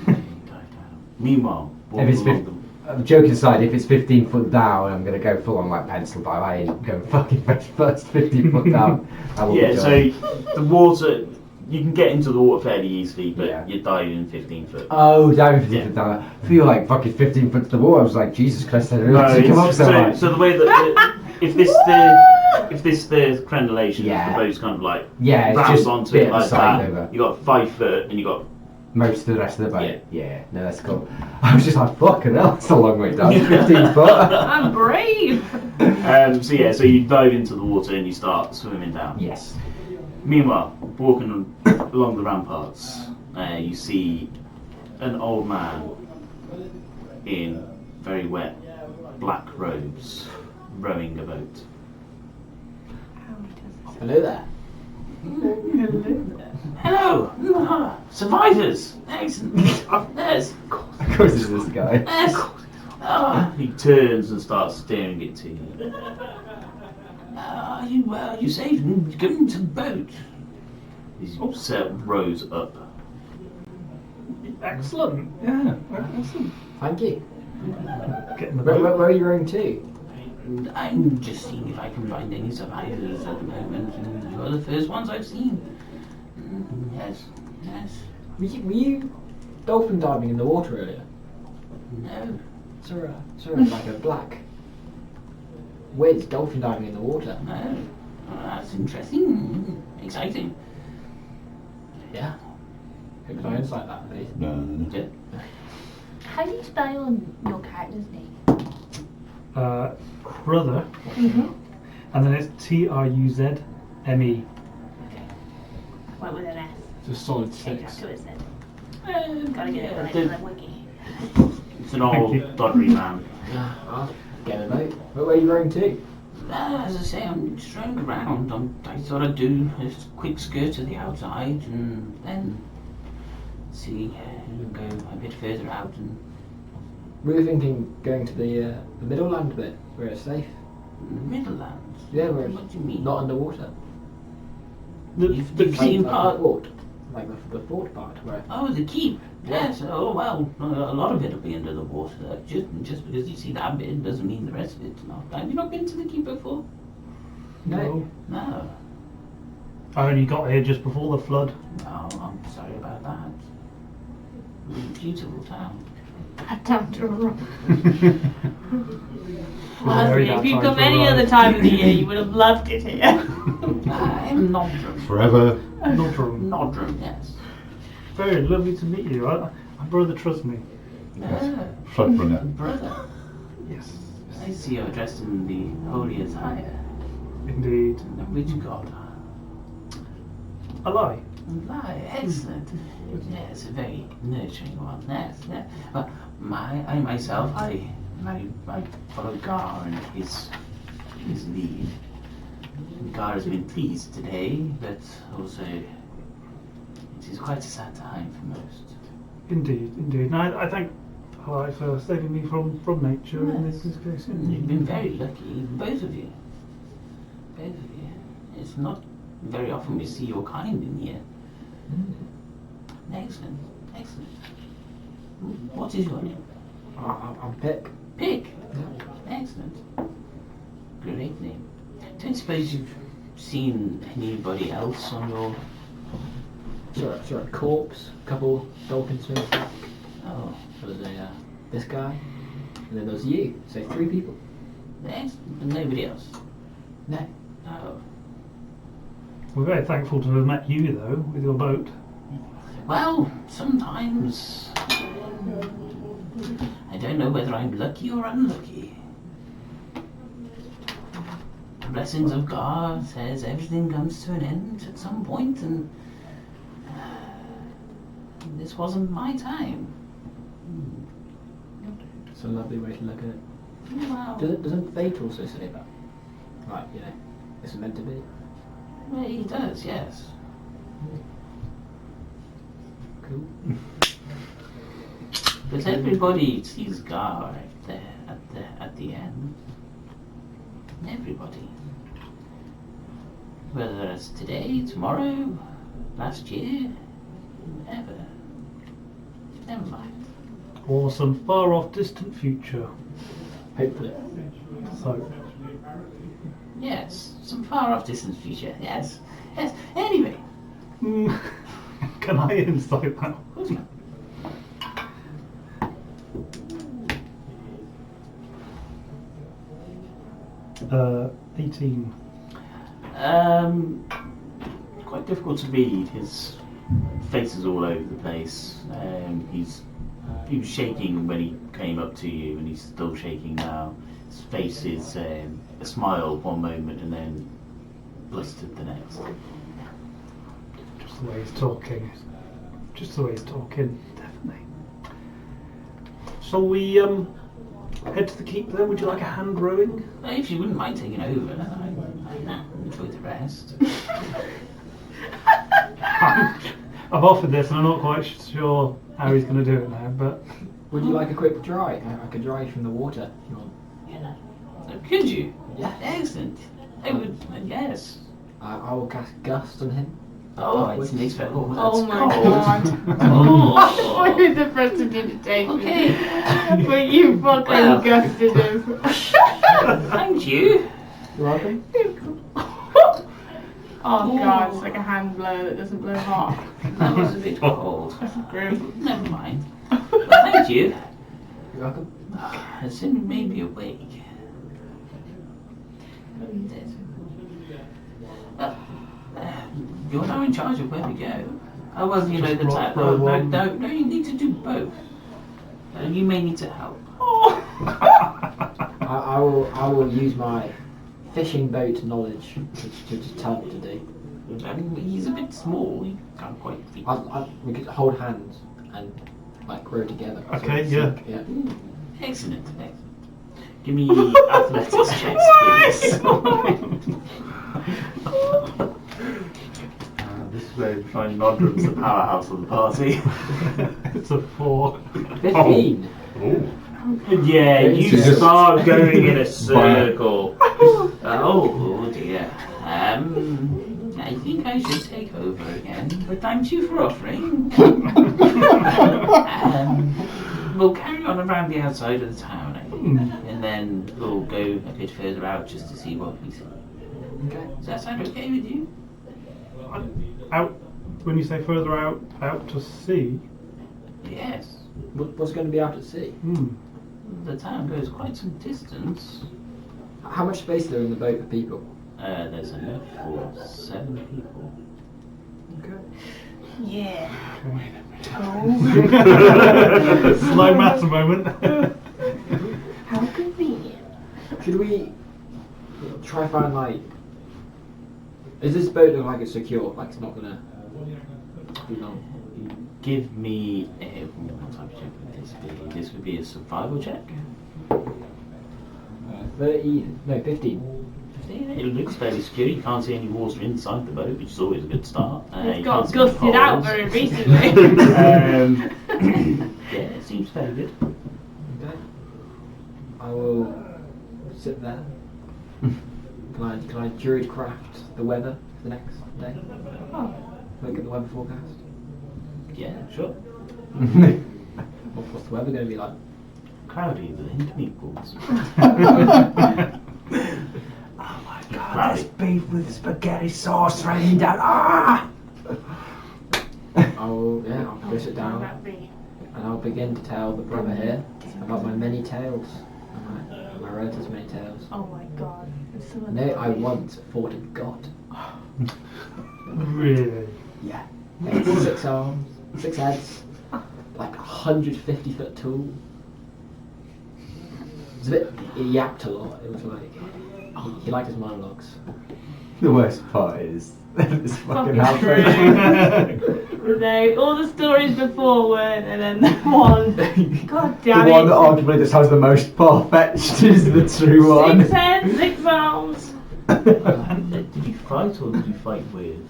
Speaker 1: dive down. Meanwhile,
Speaker 7: If it's
Speaker 1: walking along
Speaker 7: Joking aside, if it's 15 foot down, I'm gonna go full on like pencil dive. I ain't going fucking first 15 foot down. I will
Speaker 1: yeah,
Speaker 7: be
Speaker 1: so
Speaker 7: done.
Speaker 1: the water, you can get into the water fairly easily, but
Speaker 7: Yeah.
Speaker 1: you're diving 15 foot.
Speaker 7: Oh, diving 15
Speaker 1: Yeah.
Speaker 7: foot down. I feel like fucking 15 foot to the water. I was like, Jesus Christ, I didn't
Speaker 1: No,
Speaker 7: realize it come up so much.
Speaker 1: so the way that if this the crenellation,
Speaker 7: Yeah.
Speaker 1: the boat's kind of like
Speaker 7: Yeah, it's
Speaker 1: rounds
Speaker 7: just
Speaker 1: onto
Speaker 7: bit
Speaker 1: it
Speaker 7: of the
Speaker 1: like
Speaker 7: side
Speaker 1: that.
Speaker 7: over.
Speaker 1: You got 5 foot and you got
Speaker 7: Most of the rest of the boat. Yeah, no, that's cool. I was just like, fucking hell, that's a long way down. 15 foot.
Speaker 2: I'm brave.
Speaker 1: so you dive into the water and you start swimming down.
Speaker 7: Yes.
Speaker 1: Meanwhile, walking along the ramparts, you see an old man in very wet black robes rowing a boat.
Speaker 3: Hello there.
Speaker 1: Hello! Survivors! Excellent! There's...
Speaker 7: Of course it's this guy.
Speaker 1: He turns and starts staring at you. You saved him. Get him to the boat. He rows up.
Speaker 6: Excellent. Yeah, excellent.
Speaker 3: Thank you.
Speaker 6: Get in the
Speaker 3: Where
Speaker 6: boat.
Speaker 3: are you going to?
Speaker 1: I'm just seeing if I can find any survivors at the moment. You are the first ones I've seen. Yes.
Speaker 3: Were you dolphin diving in the water earlier?
Speaker 1: No.
Speaker 3: Saw like a black wedge dolphin diving in the water.
Speaker 1: No. That's interesting. Exciting.
Speaker 3: Yeah. Who could I insight that, please?
Speaker 1: Yeah.
Speaker 2: How do you spell your character's name?
Speaker 6: Cruther, and then it's Truzme.
Speaker 2: Went with an S.
Speaker 3: It's a solid
Speaker 2: Change that
Speaker 3: 6.
Speaker 2: to a Z. Gotta get it on it
Speaker 1: the-
Speaker 2: for the wiki.
Speaker 1: It's an old, doddery man.
Speaker 3: Yeah, I'll get a boat. Where are you going to?
Speaker 1: As I say, I'm just roaming around. I thought I'd do a quick skirt to the outside and then see, go a bit further out and
Speaker 3: We were thinking going to the middle land bit, where it's safe.
Speaker 1: Midlands.
Speaker 3: Yeah, where
Speaker 1: What
Speaker 3: it's
Speaker 1: do you mean?
Speaker 3: not underwater.
Speaker 1: You've seen
Speaker 3: Like
Speaker 1: part.
Speaker 3: the port. like the fort part where.
Speaker 8: Oh, the keep. Yes. Oh well, a lot of it will be under the water. Just because you see that bit doesn't mean the rest of it's not. Have you not been to the keep before?
Speaker 3: No.
Speaker 8: No.
Speaker 6: I only got here just before the flood.
Speaker 8: Oh, I'm sorry about that. Beautiful town.
Speaker 2: That time to run.
Speaker 6: Very
Speaker 2: If you'd
Speaker 6: that time
Speaker 2: come
Speaker 6: to
Speaker 2: any
Speaker 6: arrive.
Speaker 2: other time of the year, you would have loved it here.
Speaker 8: I'm Nodrum.
Speaker 5: Forever.
Speaker 6: Not wrong.
Speaker 8: Nodrum, yes.
Speaker 6: Very lovely to meet you. My brother trusts me.
Speaker 5: Flood brunette.
Speaker 8: Brother,
Speaker 6: Yes.
Speaker 8: I see you're dressed in the holy attire.
Speaker 6: Indeed.
Speaker 8: Which god?
Speaker 6: A lie.
Speaker 8: Lie, excellent. Yes, a very nurturing one. Yes, yes. Well, I myself, I follow Gar and his lead. Gar has been pleased today, but also it is quite a sad time for most.
Speaker 6: Indeed, indeed. And I thank Allah for saving me from nature in this case.
Speaker 8: You've been very lucky, both of you. Both of you. It's not very often we see your kind in here. Excellent, excellent. What is your name?
Speaker 3: I'm Pick.
Speaker 8: Pig. Excellent. Great name. Don't suppose you've seen anybody else on your...
Speaker 3: Saw a corpse, a couple dolphin swims back.
Speaker 8: Oh,
Speaker 3: There was this guy, and then there was you. So 3 people.
Speaker 8: excellent. And nobody else?
Speaker 3: No.
Speaker 8: Oh.
Speaker 6: We're very thankful to have met you, though, with your boat.
Speaker 8: Well, sometimes... I don't know whether I'm lucky or unlucky. The blessings of God says everything comes to an end at some point, and this wasn't my time.
Speaker 3: It's a lovely way to look at it.
Speaker 8: Well,
Speaker 3: Doesn't fate also say that? Like, it's meant to be.
Speaker 8: well, he does, yes.
Speaker 3: Cool.
Speaker 8: But everybody sees Gar there at the end. Everybody. Whether it's today, tomorrow, last year, ever. Never mind.
Speaker 6: Or some far off distant future.
Speaker 3: Hopefully.
Speaker 6: So,
Speaker 8: Yes, some far off distant future. Yes, yes. Anyway,
Speaker 6: can I insight that?
Speaker 8: of course not.
Speaker 6: 18.
Speaker 1: Quite difficult to read. His face is all over the place. He was shaking when he came up to you, and he's still shaking now. His face is a smile one moment and then blistered the next.
Speaker 6: Just the way he's talking. Just the way he's talking, definitely. Shall we head to the keep then? Would you like a hand rowing?
Speaker 8: Well, if you wouldn't mind taking over, I enjoy the rest.
Speaker 6: I've offered this and I'm not quite sure how he's going to do it now, but
Speaker 3: Would you like a quick dry? I could dry you from the water if you want.
Speaker 8: Could you?
Speaker 3: Yeah.
Speaker 8: Excellent. I would. Yes.
Speaker 3: I will cast Gust on him.
Speaker 8: Oh, it's an expert. Oh, that's
Speaker 2: Oh my
Speaker 8: cold.
Speaker 2: god.
Speaker 8: Oh.
Speaker 2: What is the prestidigitation?
Speaker 8: Okay.
Speaker 2: But you fucking
Speaker 8: Well.
Speaker 2: gusted him.
Speaker 8: Thank you.
Speaker 3: You're welcome.
Speaker 2: Oh god, it's like a hand blow that doesn't blow hot.
Speaker 8: That was a bit cold.
Speaker 2: That's grim.
Speaker 8: Never mind. Well, thank you.
Speaker 3: You're welcome.
Speaker 8: It seemed made me awake. You're now in charge of where we go. Oh, well, you know,
Speaker 6: Just
Speaker 8: the
Speaker 6: rock,
Speaker 8: time.
Speaker 6: roll
Speaker 8: No,
Speaker 6: one.
Speaker 8: no, you need to do both. You may need to help.
Speaker 3: I will use my fishing boat knowledge to tell him what to do.
Speaker 8: He's a bit small. He can't quite reach.
Speaker 3: We could hold hands and like row together.
Speaker 6: Okay,
Speaker 3: So
Speaker 6: yeah.
Speaker 3: yeah.
Speaker 8: Excellent, excellent. Give me athletics checks, please.
Speaker 1: This is where we find Nodrum's the powerhouse of the party.
Speaker 6: it's a 4.
Speaker 3: 15.
Speaker 1: Yeah, you
Speaker 3: Jesus.
Speaker 1: start going in a circle. Oh dear. I think
Speaker 8: I should take over again, but thank you for offering. We'll carry on around the outside of the town, I think, and then we'll go a bit further out just to see what we see.
Speaker 3: Okay.
Speaker 8: Does that sound okay with you?
Speaker 6: Out, when you say further out to sea?
Speaker 8: Yes.
Speaker 3: What's going to be out at sea?
Speaker 8: The town goes quite some distance.
Speaker 3: How much space is there in the boat for people?
Speaker 8: There's enough for 7 people.
Speaker 3: Okay.
Speaker 2: Yeah.
Speaker 6: Slow maths moment.
Speaker 2: How convenient.
Speaker 3: Should we try find like? Is this boat look like it's secure? Like it's not gonna be long?
Speaker 8: Give me a... What type of check would this be? This would be a survival check.
Speaker 3: 15.
Speaker 8: 15. It looks fairly secure. You can't see any water inside the boat, which is always a good start.
Speaker 2: It's
Speaker 8: You
Speaker 2: got
Speaker 8: can't see any
Speaker 2: gusted out
Speaker 8: holes.
Speaker 2: very recently.
Speaker 8: Yeah, it seems fairly good.
Speaker 3: Okay. I will sit there. Can I druid craft the weather for the next day?
Speaker 2: Oh.
Speaker 3: Look at the weather forecast.
Speaker 8: Yeah, sure.
Speaker 3: What's the weather going to be like?
Speaker 8: Cloudy with a hint of meatballs.
Speaker 7: Oh my god,
Speaker 8: Right.
Speaker 7: there's beef with spaghetti sauce raining down. Ah!
Speaker 3: I'll go sit down
Speaker 2: That'd be-
Speaker 3: and I'll begin to tell the brother here about my many tales. And my relatives' many tales.
Speaker 2: Oh my god. It's so
Speaker 3: No, I
Speaker 2: annoying.
Speaker 3: once fought a god.
Speaker 6: Really?
Speaker 3: Yeah. He had 6 arms, 6 heads, like 150 foot tall. It was a bit, he yapped a lot. It was like, he liked his monologues.
Speaker 7: The worst part is this fucking
Speaker 2: Fucking
Speaker 7: happened.
Speaker 2: No, all the stories before weren't, and then the one. God
Speaker 7: The
Speaker 2: damn
Speaker 7: one
Speaker 2: it.
Speaker 7: that arguably just has the most far-fetched is the true one.
Speaker 2: 6 heads, 6 arms.
Speaker 8: Did you fight or did you fight with?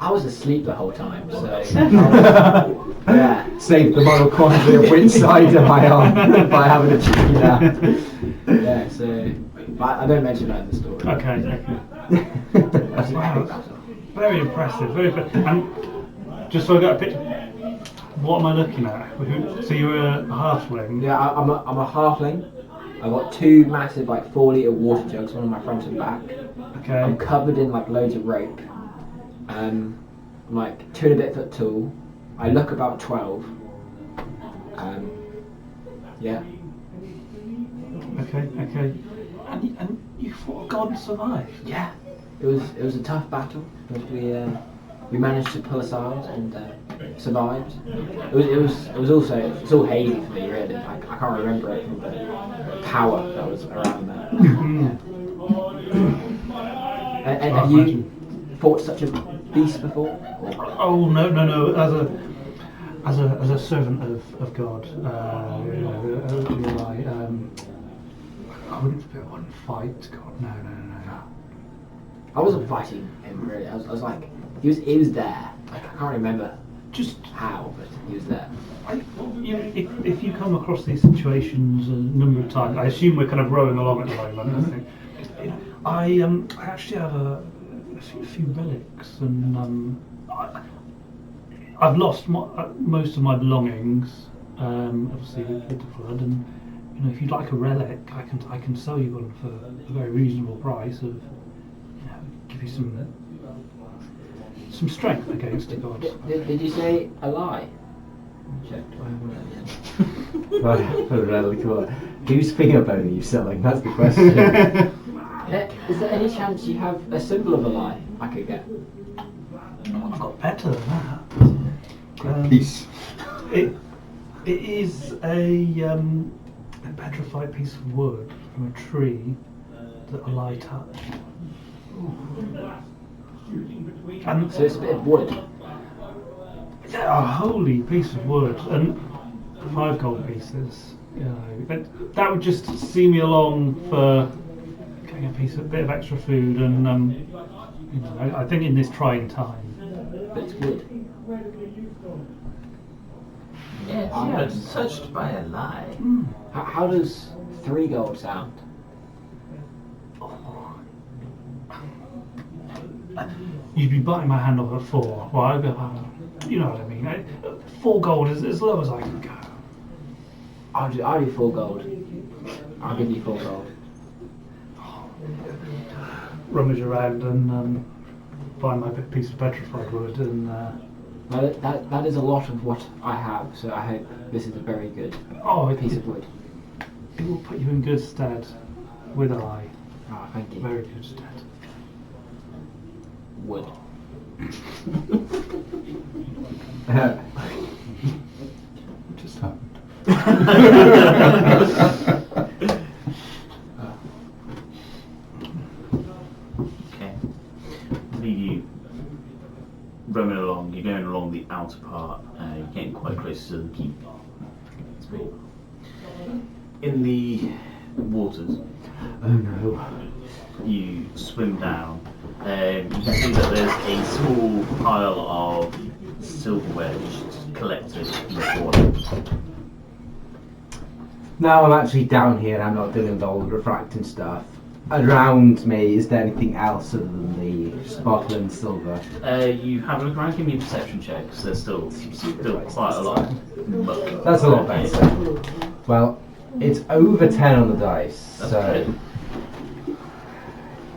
Speaker 3: I was asleep the whole time, so yeah.
Speaker 7: Saved the moral quandary of which side am I on by having a cheeky nap.
Speaker 3: Yeah, so I don't mention that in the story.
Speaker 6: Okay.
Speaker 3: That's an
Speaker 6: Wow.
Speaker 3: epic battle.
Speaker 6: Very impressive. Very impressive. And just so I got a picture, what am I looking at? So you were a halfling.
Speaker 3: Yeah, I'm a halfling. I've got 2 massive like 4-litre water jugs, one on my front and back.
Speaker 6: Okay.
Speaker 3: I'm covered in like loads of rope. I'm like 2 and a bit foot tall. I look about 12. Yeah.
Speaker 6: Okay. And you fought a god and survived.
Speaker 3: Yeah. It was a tough battle, but we managed to pull aside and survived. It's all hazy for me really. I can't remember it from the power that was around there. And have you fought such a beast before?
Speaker 6: Oh no! As a servant of God, I wouldn't fight God. No.
Speaker 3: I wasn't fighting him really. I was like, he was there. Like, I can't remember
Speaker 6: Just
Speaker 3: how, but he was there.
Speaker 6: if you come across these situations a number of times, I assume we're kind of rowing along at the moment. I think I actually have a few relics, and I've lost most of my belongings, obviously with the flood. And if you'd like a relic, I can sell you one for a very reasonable price of, give you some strength against the gods.
Speaker 3: Did you say a lie? Check. Do I have one there?
Speaker 7: Whose finger bone are you selling? That's the question.
Speaker 3: Is there any chance you have a symbol of a lie I could get?
Speaker 6: I've got better than that.
Speaker 5: Peace.
Speaker 6: It is a petrified piece of wood from a tree that a lie touched. And
Speaker 3: So it's a bit of wood.
Speaker 6: yeah, a holy piece of wood, and 5 gold pieces. That would just see me along for getting a bit of extra food, and I think in this trying time.
Speaker 3: But it's wood.
Speaker 8: Yes, you are touched by a lie.
Speaker 3: How does 3 gold sound?
Speaker 6: you'd be biting my hand off at 4. Well, I'd be you know what I mean. 4 gold is as low as I can go.
Speaker 7: I'll do 4 gold. I'll give you 4 gold.
Speaker 6: Rummage around and find my piece of petrified wood and.
Speaker 7: That is a lot of what I have, so I hope this is a very good piece of wood.
Speaker 6: It will put you in good stead with I.
Speaker 7: Oh, thank you.
Speaker 6: Very good stead.
Speaker 7: Wood.
Speaker 5: Just happened.
Speaker 1: Okay. Leave you roaming along. You're going along the outer part. You're getting quite close to the keep. In the waters,
Speaker 7: Oh no.
Speaker 1: you swim down. You can see that there's a small pile of silverware just collected in the corner.
Speaker 7: Now I'm actually down here, I'm not doing all the refracting stuff. Around me, is there anything else other than the sparkling silver?
Speaker 1: You have a look around. Give me a perception check, because there's still quite a lot.
Speaker 7: That's a lot better. Well, it's over 10 on the dice,
Speaker 1: That's
Speaker 7: so...
Speaker 1: good.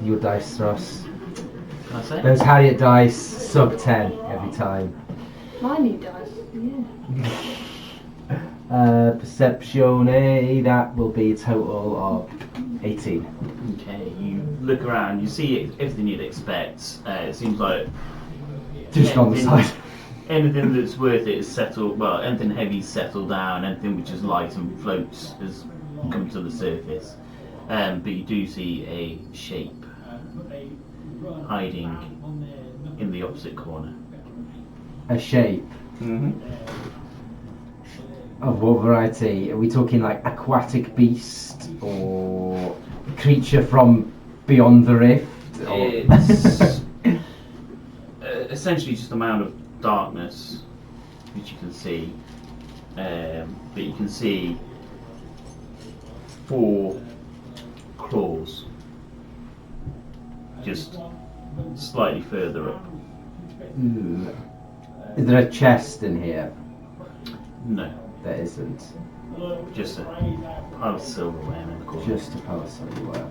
Speaker 7: Your dice, Ross.
Speaker 1: Can I say?
Speaker 7: Those Harriet dice, sub 10 every time.
Speaker 2: My new dice, yeah.
Speaker 7: Perception, that will be a total of 18.
Speaker 1: Okay, you look around, you see everything you'd expect. It seems like
Speaker 7: Just on the side.
Speaker 1: anything that's worth it is settled, well, anything heavy is settled down, anything which is light and floats has come to the surface. But you do see a shape hiding in the opposite corner.
Speaker 7: A shape.
Speaker 1: Mm-hmm.
Speaker 7: Of what variety? Are we talking like aquatic beast or creature from beyond the rift? Or
Speaker 1: It's essentially just a mound of darkness, which you can see. But you can see 4 claws just slightly further up.
Speaker 7: Is there a chest in here?
Speaker 1: No,
Speaker 7: There isn't.
Speaker 1: just a pile of silverware in the corner.
Speaker 7: Just a pile of silverware.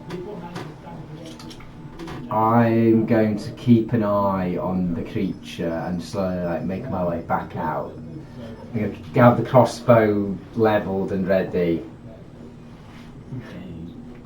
Speaker 7: I'm going to keep an eye on the creature and slowly make my way back out. I'm going to have the crossbow levelled and ready.
Speaker 1: Okay,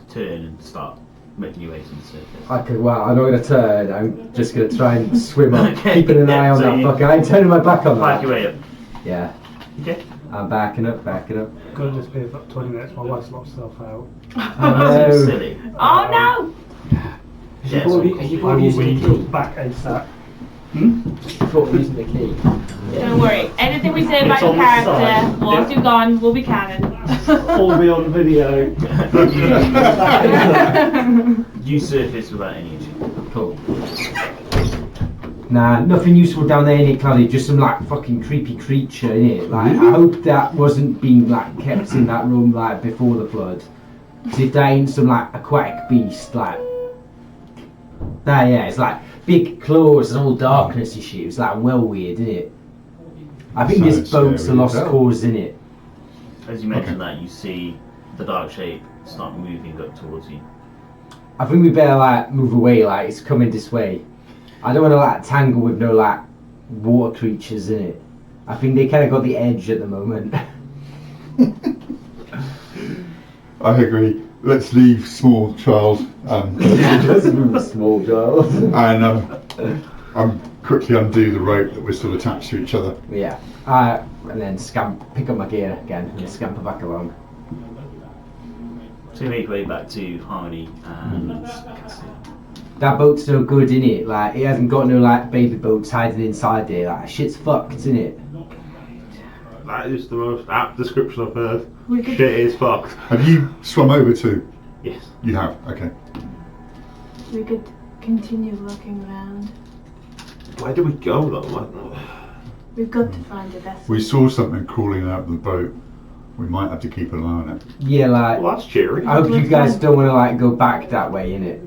Speaker 1: turn and start making your way to the surface.
Speaker 7: I'm not going to turn. I'm just going to try and swim up,
Speaker 1: Okay,
Speaker 7: keeping an eye on
Speaker 1: so
Speaker 7: that
Speaker 1: you-
Speaker 7: fucker. I ain't turning my back on
Speaker 1: Back
Speaker 7: that.
Speaker 1: your way up.
Speaker 7: Yeah,
Speaker 1: Okay.
Speaker 7: I'm backing up.
Speaker 6: Gonna disappear for 20 minutes. My wife's locked herself out.
Speaker 1: That
Speaker 7: No.
Speaker 1: seems silly.
Speaker 2: Oh no!
Speaker 1: Yes,
Speaker 7: Have you
Speaker 6: I
Speaker 7: thought of
Speaker 6: will
Speaker 7: using
Speaker 6: be
Speaker 7: the key?
Speaker 6: back ASAP.
Speaker 7: Thought of using the key?
Speaker 2: Don't worry. Anything we say about
Speaker 6: It's
Speaker 2: your
Speaker 6: on the
Speaker 2: character,
Speaker 6: side.
Speaker 2: once you're gone, will be canon.
Speaker 6: All be on video.
Speaker 1: You surface without any issue.
Speaker 7: Cool. Nah, nothing useful down there in it, Claddy. Just some fucking creepy creature in it. I hope that wasn't being kept in that room before the flood. 'Cause if that ain't some aquatic beast, it's big claws and all darkness and shit. It's well weird, isn't it? I think this
Speaker 5: Sounds
Speaker 7: boat's a
Speaker 5: scary
Speaker 7: lost
Speaker 5: as hell.
Speaker 7: cause, in it.
Speaker 1: As you mentioned that, you see the dark shape start moving up towards you.
Speaker 7: I think we better move away. It's coming this way. I don't want to tangle with no water creatures in it. I think they kind of got the edge at the moment.
Speaker 5: I agree. Let's leave small child.
Speaker 7: Just move small child.
Speaker 5: And quickly undo the rope that we're still attached to each other.
Speaker 7: Yeah. And then pick up my gear again and scamper back along.
Speaker 1: So you make your way back to Harmony and Cassie.
Speaker 7: That boat's no good, innit? It hasn't got no baby boats hiding inside there. Shit's fucked, innit?
Speaker 4: That is the most apt description I've heard.
Speaker 2: We could-
Speaker 4: Shit is fucked.
Speaker 5: Have you swum over too?
Speaker 1: Yes.
Speaker 5: You have, okay.
Speaker 2: We could continue looking around.
Speaker 4: Where do we go though?
Speaker 2: We've got to find a vessel.
Speaker 5: We saw something crawling out of the boat. We might have to keep an eye on it.
Speaker 7: Yeah,
Speaker 4: Well, that's cheery.
Speaker 7: I hope you guys don't want to go back that way, innit?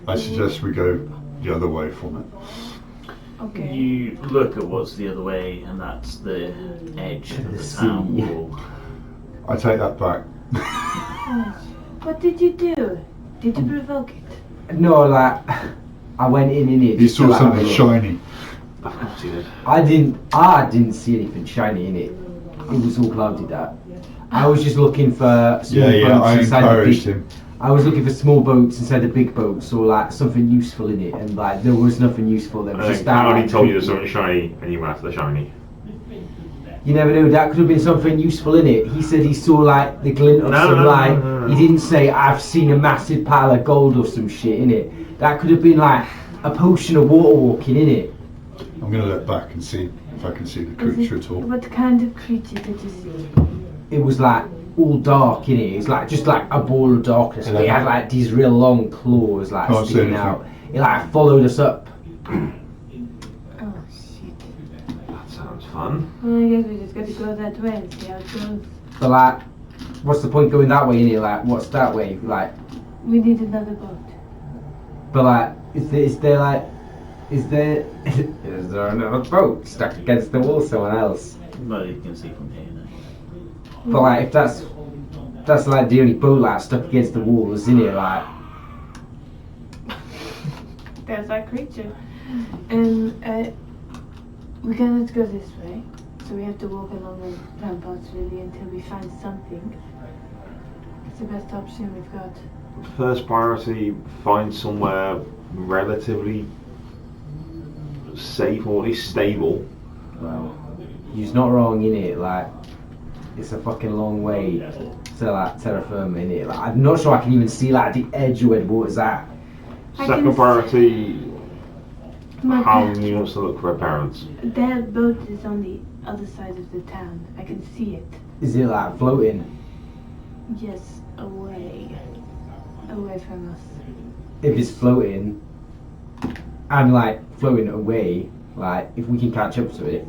Speaker 5: I suggest we go the other way from it.
Speaker 2: Okay.
Speaker 1: You look at what's the other way, and that's the edge of the town
Speaker 7: sea.
Speaker 1: wall.
Speaker 5: I take that back.
Speaker 2: What did you do? Did you provoke it?
Speaker 7: No, like I went in it.
Speaker 5: You
Speaker 7: just
Speaker 5: saw
Speaker 7: to, like, have a
Speaker 5: something
Speaker 7: look.
Speaker 5: shiny.
Speaker 4: Of course you did.
Speaker 7: I didn't see anything shiny in it. It was all clouded out. I was just looking for small boats
Speaker 5: I
Speaker 7: inside the
Speaker 5: encouraged
Speaker 7: big.
Speaker 5: him.
Speaker 7: I was looking for small boats inside the big boats, or like something useful in it, and like there was nothing useful. There was
Speaker 4: I
Speaker 7: just
Speaker 4: think
Speaker 7: that.
Speaker 4: I only
Speaker 7: like,
Speaker 4: told you there's something shiny, and you went after the shiny.
Speaker 7: You never know. That could have been something useful in it. He said he saw like the glint of
Speaker 4: No,
Speaker 7: some
Speaker 4: no, no,
Speaker 7: light.
Speaker 4: no, no.
Speaker 7: He didn't say I've seen a massive pile of gold or some shit in it. That could have been like a potion of water walking in it.
Speaker 5: I'm going to look back and see if I can see the creature at all.
Speaker 2: What kind of creature did you see?
Speaker 7: It was like all dark in it. It's like just like a ball of darkness. But it had like these real long claws like
Speaker 5: Can't see
Speaker 7: sticking
Speaker 5: anything.
Speaker 7: out. It like followed us up.
Speaker 2: Oh shit.
Speaker 4: That sounds fun.
Speaker 2: Well, I guess we just got to go that way and see how it goes.
Speaker 7: But like, what's the point going that way in it? Like, what's that way? Like,
Speaker 2: We need another boat.
Speaker 7: but like, is there another boat stuck against the wall? Someone else.
Speaker 1: Well, you can see from here now.
Speaker 7: But like, if that's like the only boat like stuck against the wall, isn't it? Like,
Speaker 2: There's that creature. We're gonna go this way. So we have to walk along the ramparts really until we find something. It's the best option we've got.
Speaker 4: First priority, find somewhere relatively safe or at least stable.
Speaker 7: well, he's not wrong in it. Like, it's a fucking long way to like terra firma in it. Like, I'm not sure I can even see like the edge of where the water's at.
Speaker 2: I
Speaker 4: Second
Speaker 2: can
Speaker 4: priority,
Speaker 2: My
Speaker 4: how
Speaker 2: pa-
Speaker 4: he wants to look for her parents.
Speaker 2: Their boat is on the other side of the town. I can see it.
Speaker 7: Is it like floating?
Speaker 2: Yes, away. Away from us.
Speaker 7: If it's floating and like floating away, like if we can catch up to it,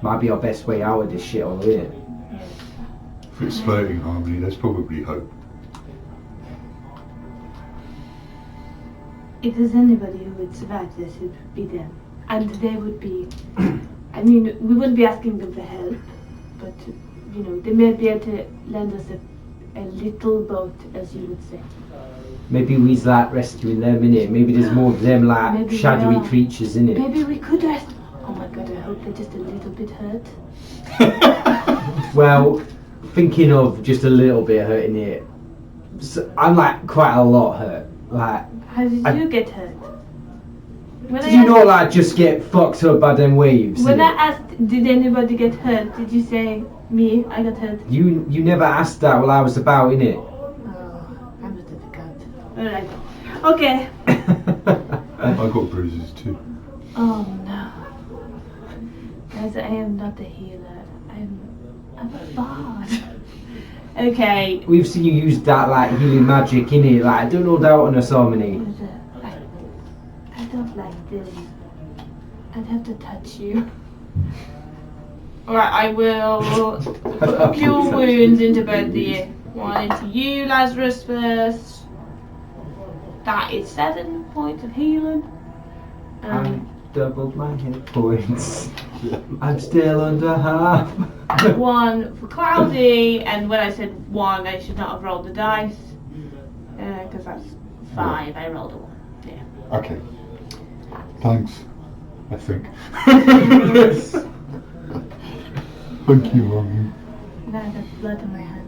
Speaker 7: might be our best way out of this shit all in it.
Speaker 5: If it's floating harmony, there's probably hope.
Speaker 2: If there's anybody who would survive this, it would be them. And they would be... I mean, we wouldn't be asking them for help, but, you know, they may be able to lend us a little boat, as you would say.
Speaker 7: Maybe we's like rescuing them in it. Maybe there's more of them like
Speaker 2: Maybe we
Speaker 7: shadowy
Speaker 2: are.
Speaker 7: creatures in it.
Speaker 2: Maybe we could rest... Oh my god, I hope they're just a little bit hurt.
Speaker 7: Well, thinking of just a little bit hurting it, so I'm like quite a lot hurt. Like,
Speaker 2: How did
Speaker 7: I-
Speaker 2: you get hurt? When
Speaker 7: did you not like just get fucked up by them waves?
Speaker 2: When I
Speaker 7: innit?
Speaker 2: asked, did anybody get hurt, did you say, me, I got hurt?
Speaker 7: You never asked that while I was about in it.
Speaker 2: Oh, I'm a difficult. Alright. Okay.
Speaker 5: I got bruises too.
Speaker 2: Oh no. Guys, I am not a healer. I'm a bard. Okay.
Speaker 7: We've seen you use that like healing magic in it. Like, don't no doubt on us, Harmony.
Speaker 2: I don't like this. I'd have to touch you. Alright, I will put a few wounds into both of you. One into you, Lazarus, first. That is 7 points of healing.
Speaker 7: I doubled my hit points. I'm still under half.
Speaker 2: One for Cloudy, and when I said 1, I should not have rolled the dice. Because that's 5, I rolled a 1. Yeah.
Speaker 5: Okay. Thanks, I think. Thank you, Romy.
Speaker 2: Now I got blood in my hand.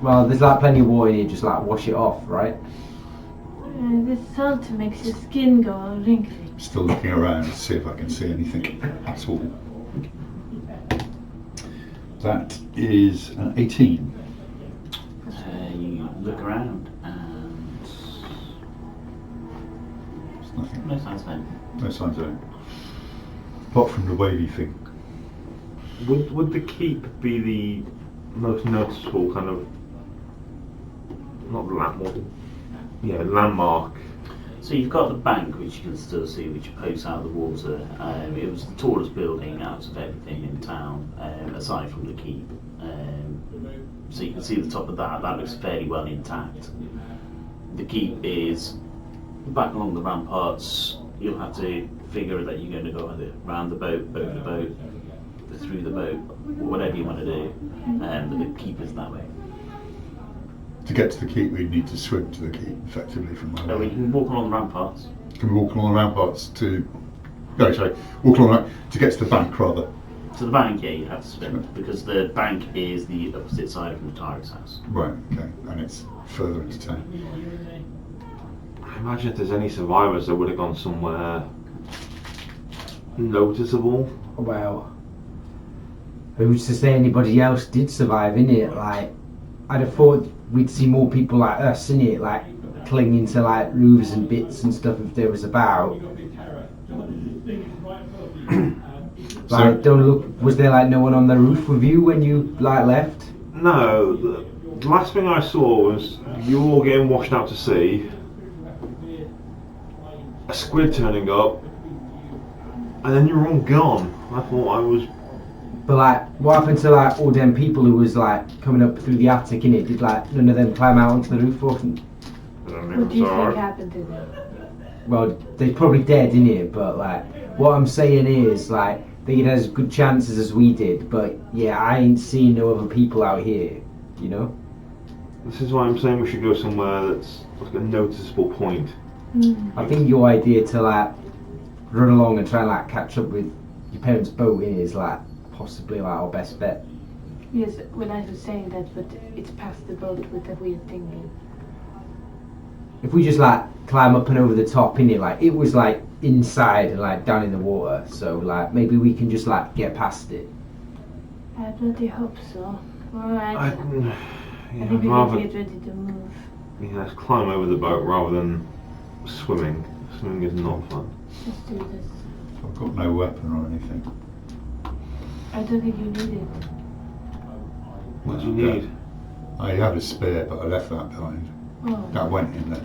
Speaker 7: Well, there's like plenty of water in it, just like wash it off, right?
Speaker 2: This salt makes your skin go all wrinkly.
Speaker 5: Still looking around to see if I can see anything at all. That is an 18.
Speaker 1: You look around and
Speaker 5: There's nothing.
Speaker 1: no signs of anything.
Speaker 5: No signs of it. Apart from the wavy thing.
Speaker 4: Would the keep be the most noticeable kind of, not landmark?
Speaker 1: So you've got the bank, which you can still see, which pokes out of the water. It was the tallest building out of everything in town, aside from the keep. So you can see the top of that. That looks fairly well intact. The keep is back along the ramparts, you'll have to figure that you're going to go either around the boat, over the boat, through the boat, or whatever you want to do. But the keep is that way.
Speaker 5: To get to the keep, we need to swim to the keep effectively from
Speaker 1: So
Speaker 5: where
Speaker 1: we
Speaker 5: we
Speaker 1: can walk along the ramparts.
Speaker 5: can we walk along the ramparts to. No, sorry, walk along to get to the bank rather.
Speaker 1: To the bank, yeah, you have to swim because the bank is the opposite side from the Tyrant's house.
Speaker 5: Right, okay, and it's further into town.
Speaker 4: I imagine if there's any survivors that would have gone somewhere noticeable.
Speaker 7: Well, who's to say anybody else did survive, innit? Like, I'd have thought we'd see more people like us, innit? Like, clinging to like roofs and bits and stuff if there was about. Like, don't look. Was there like no one on the roof with you when you like left?
Speaker 4: No, the last thing I saw was you all getting washed out to sea, a squid turning up, and then you were all gone. I thought I was.
Speaker 7: But like, what happened to like all them people who was like coming up through the attic, innit? Did like none of them climb out onto the roof or something?
Speaker 2: What do you think happened to them?
Speaker 7: Well, they're probably dead, innit? But like, what I'm saying is like, they had as good chances as we did. But yeah, I ain't seen no other people out here, you know?
Speaker 4: This is why I'm saying we should go somewhere that's like a noticeable point.
Speaker 7: I think your idea to like run along and try and like catch up with your parents' boat is like possibly like our best bet.
Speaker 2: Yes, when I was saying that, but it's past the boat with the weird thing.
Speaker 7: If we just like climb up and over the top, innit? Like it was like inside and like down in the water, so like maybe we can just like get past it.
Speaker 2: I bloody hope so. Alright. I think
Speaker 4: I'd
Speaker 2: we
Speaker 4: rather
Speaker 2: need to get ready to move.
Speaker 4: let's climb over the boat rather than swimming. Swimming is not fun.
Speaker 2: Let's do this.
Speaker 5: I've got no weapon or anything.
Speaker 2: I don't think you need it.
Speaker 4: What do you need?
Speaker 5: I had a spear, but I left that behind.
Speaker 2: Oh.
Speaker 5: That went in there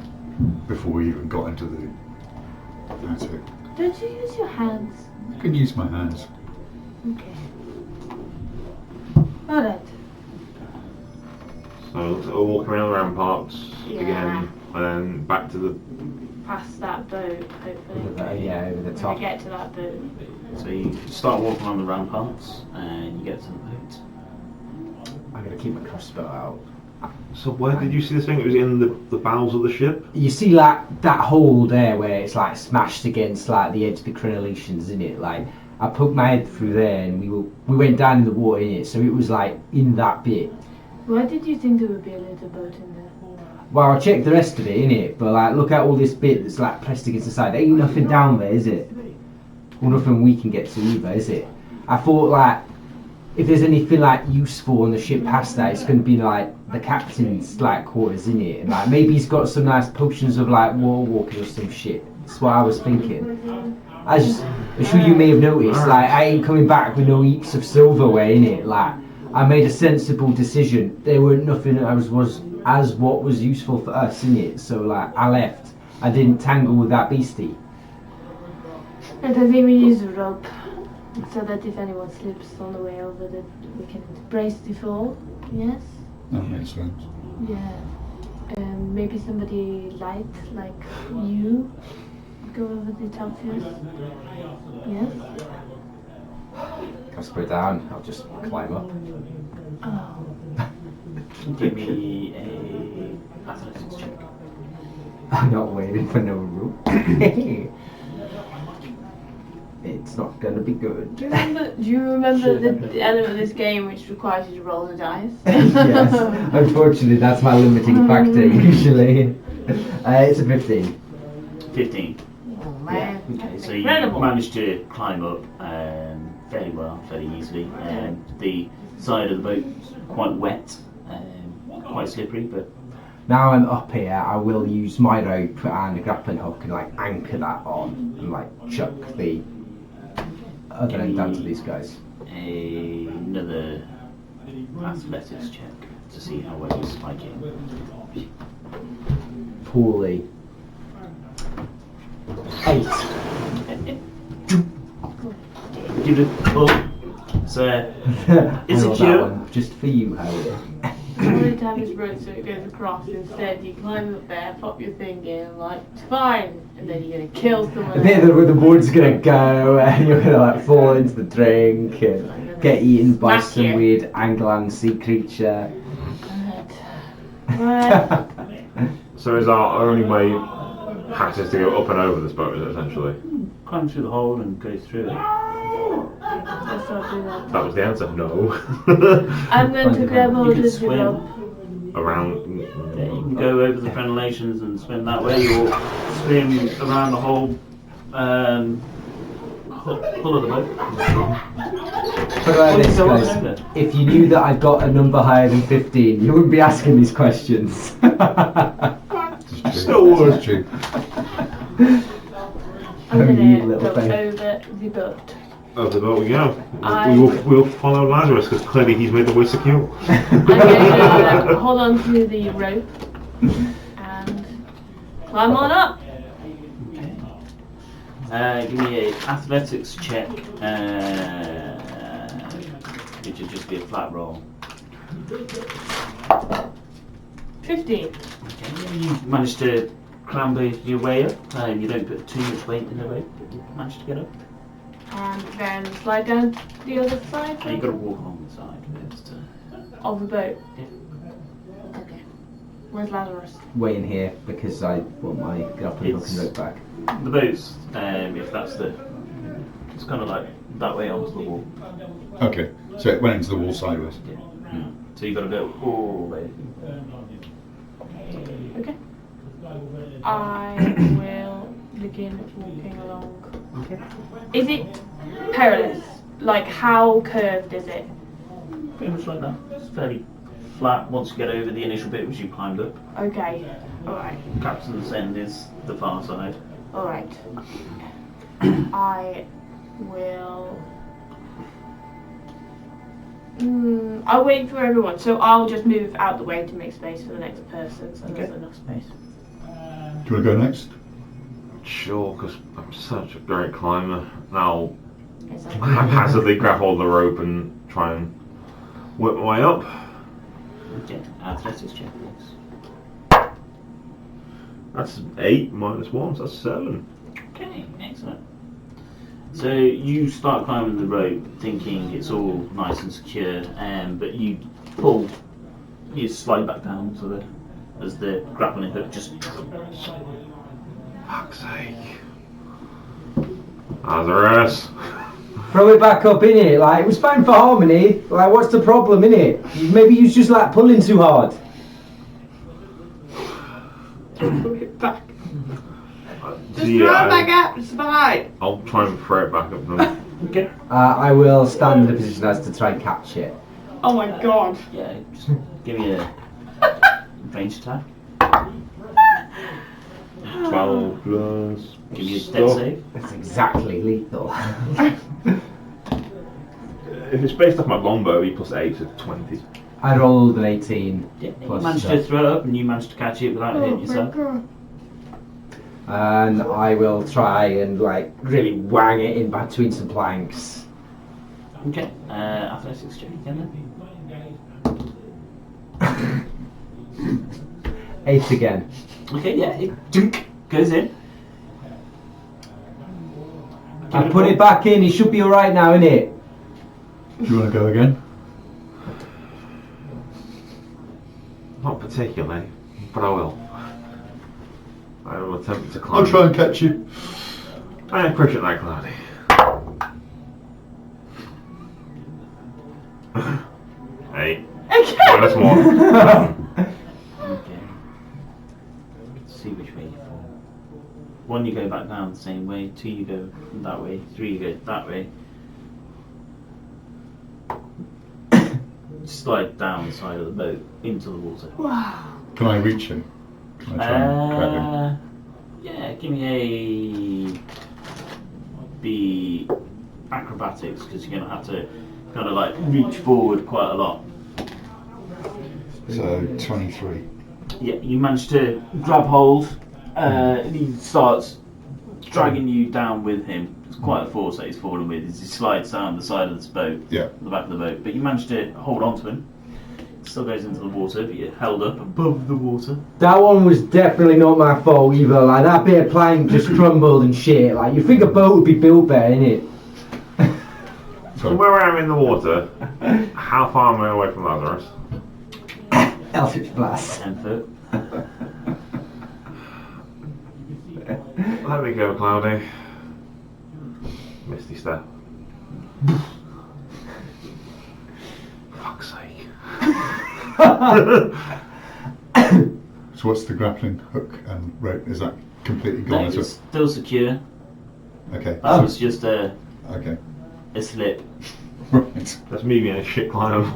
Speaker 5: before we even got into the attic.
Speaker 2: Don't you use your hands?
Speaker 5: I can use my hands.
Speaker 2: Okay. Alright.
Speaker 4: So we'll walk around the ramparts
Speaker 2: Yeah.
Speaker 4: again, and then back to the.
Speaker 2: Past that boat, hopefully.
Speaker 7: Yeah, over the
Speaker 2: When
Speaker 7: top.
Speaker 2: we get to that boat.
Speaker 1: So you start walking along the ramparts and you get to the boat.
Speaker 7: I'm gonna keep my crossbow out.
Speaker 4: So where did you see this thing? It was in the bowels of the ship.
Speaker 7: You see like that hole there where it's like smashed against like the edge of the crenellations, isn't it? Like I poked my head through there and we went down in the water in it, so it was like in that bit.
Speaker 2: Why did you think there would be a little boat in there?
Speaker 7: Well, I checked the rest of it, innit? But like, look at all this bit that's like pressed against the side. There ain't nothing down there, is it? Well, nothing we can get to either, is it? I thought like, if there's anything like useful on the ship past that, it's going to be like the captain's like quarters, isn't it? And like maybe he's got some nice potions of like water walking or some shit. That's what I was thinking. I'm sure you may have noticed, like I ain't coming back with no heaps of silverware in it. Like I made a sensible decision. There weren't nothing as what was useful for us in it. So like I left. I didn't tangle with that beastie.
Speaker 2: And I think we use a rope so that if anyone slips on the way over, that we can brace the fall. Yes.
Speaker 5: That makes sense.
Speaker 2: Yeah. Maybe somebody light like you go over the top first. Yes.
Speaker 7: I'll spread down. I'll just climb up.
Speaker 2: Oh.
Speaker 1: Give me a athletics check.
Speaker 7: I'm not waiting for no rope. It's not gonna be good.
Speaker 2: Do you remember the element of this game which requires you to roll the dice?
Speaker 7: Yes. Unfortunately, that's my limiting factor usually. It's a 15.
Speaker 1: 15.
Speaker 2: Oh man.
Speaker 1: Okay, so
Speaker 2: Incredible.
Speaker 1: you managed to climb up fairly well, fairly easily. The side of the boat's quite wet, quite slippery, but
Speaker 7: Now I'm up here, I will use my rope and a grappling hook and like anchor that on and like chuck the other end down to these guys.
Speaker 1: another athletics check to see how well you spike it.
Speaker 7: Poorly. 8.
Speaker 1: Give it a pull. So
Speaker 7: I
Speaker 1: is
Speaker 7: rolled
Speaker 1: it
Speaker 7: that
Speaker 1: you?
Speaker 7: one just for you, Howard.
Speaker 2: What did to have this road so it goes across. Instead, you climb up there, pop your thing in, like, it's fine. And then you're going to kill someone.
Speaker 7: And then the wood's gonna go, and you're gonna like fall into the drink and get eaten by
Speaker 2: Smack
Speaker 7: some
Speaker 2: you.
Speaker 7: weird Anglan sea creature.
Speaker 2: Right.
Speaker 4: So is our only way access to go up and over this boat, is it, essentially?
Speaker 1: Climb through the hole and go through it.
Speaker 2: Let's not do that.
Speaker 4: That was the answer. No.
Speaker 2: I'm going to grab hold
Speaker 1: can
Speaker 2: of the
Speaker 1: swim.
Speaker 2: rope.
Speaker 4: Around.
Speaker 1: Yeah, you can go over the crenellations and swim that way, or swim around the whole hull of the boat.
Speaker 7: Put it like
Speaker 1: Or
Speaker 7: this,
Speaker 1: you go on
Speaker 7: guys.
Speaker 1: over.
Speaker 7: If you knew that I got a number higher than 15, you wouldn't be asking these questions.
Speaker 4: Still would.
Speaker 5: It's true.
Speaker 2: I'm
Speaker 7: Oh, you
Speaker 2: going to
Speaker 7: little
Speaker 2: go
Speaker 7: thing.
Speaker 2: over the boat.
Speaker 4: Over the boat we go.
Speaker 2: I-
Speaker 4: We'll follow Lazarus because clearly he's made the way secure.
Speaker 2: I'm going to hold on to the rope and climb on up.
Speaker 1: Give me an athletics check, which would just be a flat roll.
Speaker 2: 15.
Speaker 1: Okay, you managed to clamber your way up. You don't put too much weight in the rope. You managed to get up.
Speaker 2: And then slide down the other side
Speaker 1: And you've got to walk along the side first.
Speaker 2: of the boat.
Speaker 1: Yeah.
Speaker 2: Okay. Where's Lazarus?
Speaker 7: Waiting here because I want my grappling hook and rope back.
Speaker 1: The boat's, if that's it's kind of like that way onto the wall.
Speaker 5: Okay, so it went into the wall sideways.
Speaker 1: Yeah. So you've got to go all the way.
Speaker 2: Okay. I will begin walking along.
Speaker 1: Okay.
Speaker 2: Is it perilous? Like, how curved is it?
Speaker 1: Pretty much like that. It's fairly flat once you get over the initial bit which you climbed up.
Speaker 2: Okay. Alright.
Speaker 1: Captain's End is the far side.
Speaker 2: Alright. I will... I'll wait for everyone, so I'll just move out the way to make space for the next person, so there's
Speaker 1: Okay.
Speaker 2: enough space.
Speaker 5: Do you want to go next?
Speaker 4: Sure, because I'm such a great climber. Now
Speaker 2: Is
Speaker 4: I
Speaker 2: that-
Speaker 4: haphazardly grab hold of the rope and try and work my way up.
Speaker 1: Okay. Athletics check, please.
Speaker 4: That's 8 minus 1, so that's 7.
Speaker 1: Okay, excellent. So you start climbing the rope thinking it's all nice and secure, but you slide back down to the as the grappling hook just
Speaker 4: Fuck's sake. Lazarus.
Speaker 7: Throw it back up, innit? Like, it was fine for harmony. Like, what's the problem, innit? Maybe you just like pulling too hard.
Speaker 2: Throw it back. Just
Speaker 4: Yeah,
Speaker 2: throw it back up, it's fine.
Speaker 4: I'll try and throw it back up then.
Speaker 1: okay.
Speaker 7: I will stand in a position as to try and catch it.
Speaker 2: Oh my god.
Speaker 1: Yeah, just give me a range attack.
Speaker 4: 12 plus.
Speaker 1: Give me a death
Speaker 4: stuff.
Speaker 1: save.
Speaker 7: It's exactly lethal.
Speaker 4: If it's based off my longbow, E plus 8 is 20.
Speaker 7: I rolled an 18.
Speaker 1: Yeah, you
Speaker 7: Plus
Speaker 1: managed to
Speaker 7: stuff.
Speaker 1: throw it up and you managed to catch it without hitting yourself.
Speaker 7: And I will try and like really wang it in between some planks.
Speaker 1: Okay, athletics check again then.
Speaker 7: 8 again.
Speaker 1: Okay, yeah, it junk goes in.
Speaker 7: I put it back in. He should be all right now, innit?
Speaker 5: Do you want to go again?
Speaker 4: Not particularly, but I will. I will attempt to climb.
Speaker 5: I'll try and catch you.
Speaker 4: I appreciate that, Cloudy. Hey. Minus 1.
Speaker 1: Okay. Let's see which way you fall. 1, you go back down the same way. 2, you go that way. 3, you go that way. Slide down the side of the boat into the water.
Speaker 2: Wow.
Speaker 5: Can I reach him? Can I try and grab him?
Speaker 1: Yeah, give me the acrobatics because you're gonna have to kind of like reach forward quite a lot.
Speaker 5: So 23.
Speaker 1: Yeah, you manage to grab hold. He starts dragging you down with him. It's quite a force that he's falling with as he slides down the side of this boat,
Speaker 5: Yeah.
Speaker 1: the back of the boat. But you manage to hold on to him. Still goes into the water, but you're held up above the water.
Speaker 7: That one was definitely not my fault either. Like that bit of plank just crumbled and shit. Like you think a boat would be built there, innit?
Speaker 4: From where I am in the water, how far am I away from Lazarus?
Speaker 7: Eldritch blast.
Speaker 1: 10 foot.
Speaker 4: Let me go, Cloudy. Misty step. Fuck's sake.
Speaker 5: So what's the grappling hook and rope? Is that completely gone?
Speaker 1: No,
Speaker 5: Is
Speaker 1: it's
Speaker 5: it?
Speaker 1: still secure.
Speaker 5: Okay.
Speaker 1: That was just a
Speaker 5: Okay.
Speaker 1: slip.
Speaker 5: Right.
Speaker 4: That's me being a shit climber.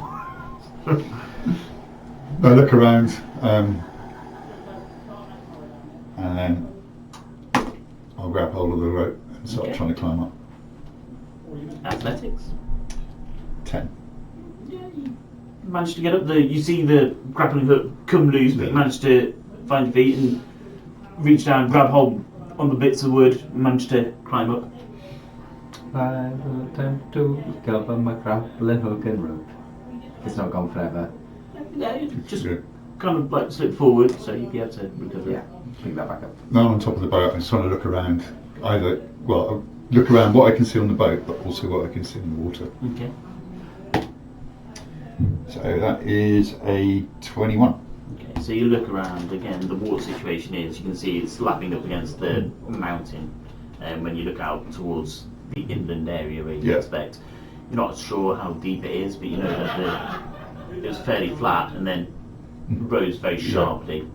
Speaker 5: I look around, and then I'll grab hold of the rope and start
Speaker 1: Okay.
Speaker 5: trying to climb up.
Speaker 1: Athletics.
Speaker 5: 10.
Speaker 1: Yeah, you managed to get up. You see the grappling hook come loose, but you managed to find your feet and reach down, grab hold on the bits of wood, and managed to climb up.
Speaker 7: I will attempt to recover my grappling hook and rope. It's not gone forever.
Speaker 1: Yeah, you just
Speaker 5: Yeah.
Speaker 1: kind of like slip forward, so you'd be able to recover.
Speaker 7: Yeah, pick that back up.
Speaker 5: Now I'm on top of the boat, I'm just trying to look around. I'll look around what I can see on the boat, but also what I can see in the water.
Speaker 1: Okay.
Speaker 5: So that is a 21.
Speaker 1: Okay, so you look around again. The water situation is you can see it's lapping up against the mountain, and when you look out towards the inland area where you
Speaker 5: Yeah.
Speaker 1: expect, you're not sure how deep it is, but you know that it was fairly flat and then rose very sharply.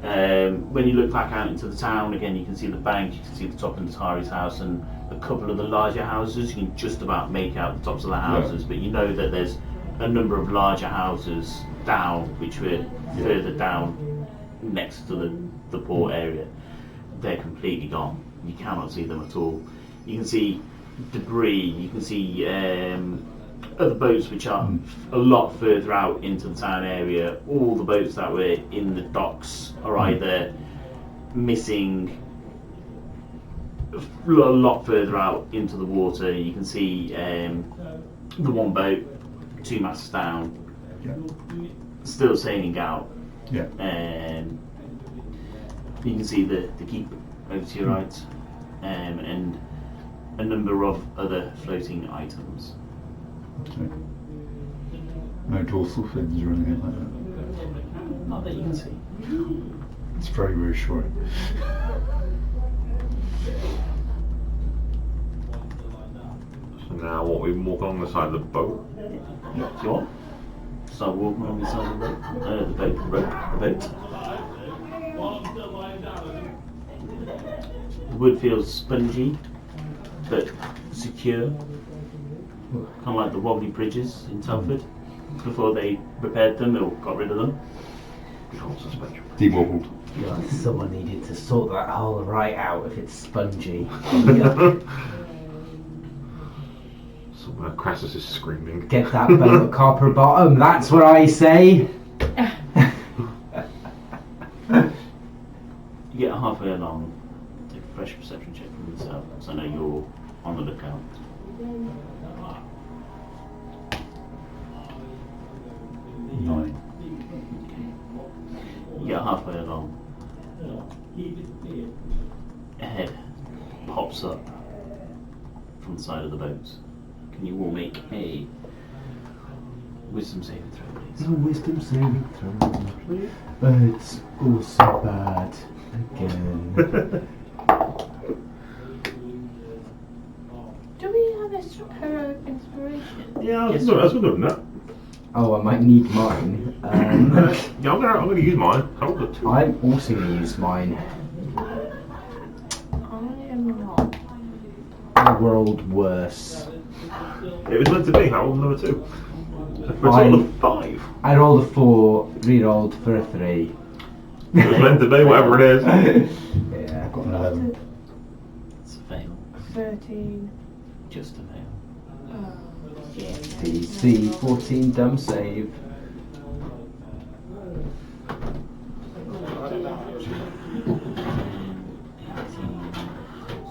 Speaker 1: When you look back out into the town again, you can see the bank, you can see the top of Natari's house and a couple of the larger houses. You can just about make out the tops of the houses, but you know that there's a number of larger houses down, which were further down next to the port area. They're completely gone. You cannot see them at all. You can see debris, you can see other boats which are a lot further out into the town area. All the boats that were in the docks are either missing a lot further out into the water. You can see the one boat, 2 masts down,
Speaker 5: Yeah.
Speaker 1: still sailing out.
Speaker 5: Yeah.
Speaker 1: You can see the keep over to your right, and a number of other floating items.
Speaker 5: Okay. No dorsal fins or anything like that.
Speaker 1: Not that you can see.
Speaker 5: It's very reassuring.
Speaker 4: So now what, we walk along the side of the boat?
Speaker 1: If you want, start walking along the side of the boat. The boat. The wood feels spongy, but secure. Kind of like the wobbly bridges in Telford. Before they repaired them or got rid of them.
Speaker 4: Control suspension.
Speaker 5: Dewobbled.
Speaker 7: Yeah, someone needed to sort that hole right out if it's spongy.
Speaker 4: Somewhere Crassus is screaming.
Speaker 7: Get that boat a copper bottom, that's what I say.
Speaker 1: You get halfway along, take a fresh perception check from yourself, so I know you're on the lookout.
Speaker 5: Nine.
Speaker 1: You get halfway along. A head pops up from the side of the boat. Can you all make a wisdom saving throw, please?
Speaker 7: Wisdom saving throw. It's also bad again.
Speaker 2: Do we have a heroic inspiration?
Speaker 4: Yeah,
Speaker 1: Yes.
Speaker 4: that's good enough, that.
Speaker 7: Oh, I might need mine.
Speaker 4: Yeah, I'm gonna use mine. I've got 2.
Speaker 7: I'm also going to use mine.
Speaker 2: I am not.
Speaker 7: I rolled worse.
Speaker 4: It was meant to be. I rolled number 2. It's all a 5.
Speaker 7: I rolled a 4, re-rolled for a 3.
Speaker 4: It was meant to be, whatever it is.
Speaker 7: Yeah.
Speaker 5: I've got an 11.
Speaker 1: It's a fail.
Speaker 2: 13.
Speaker 1: Just a fail.
Speaker 2: Yeah.
Speaker 7: DC 14 dumb save.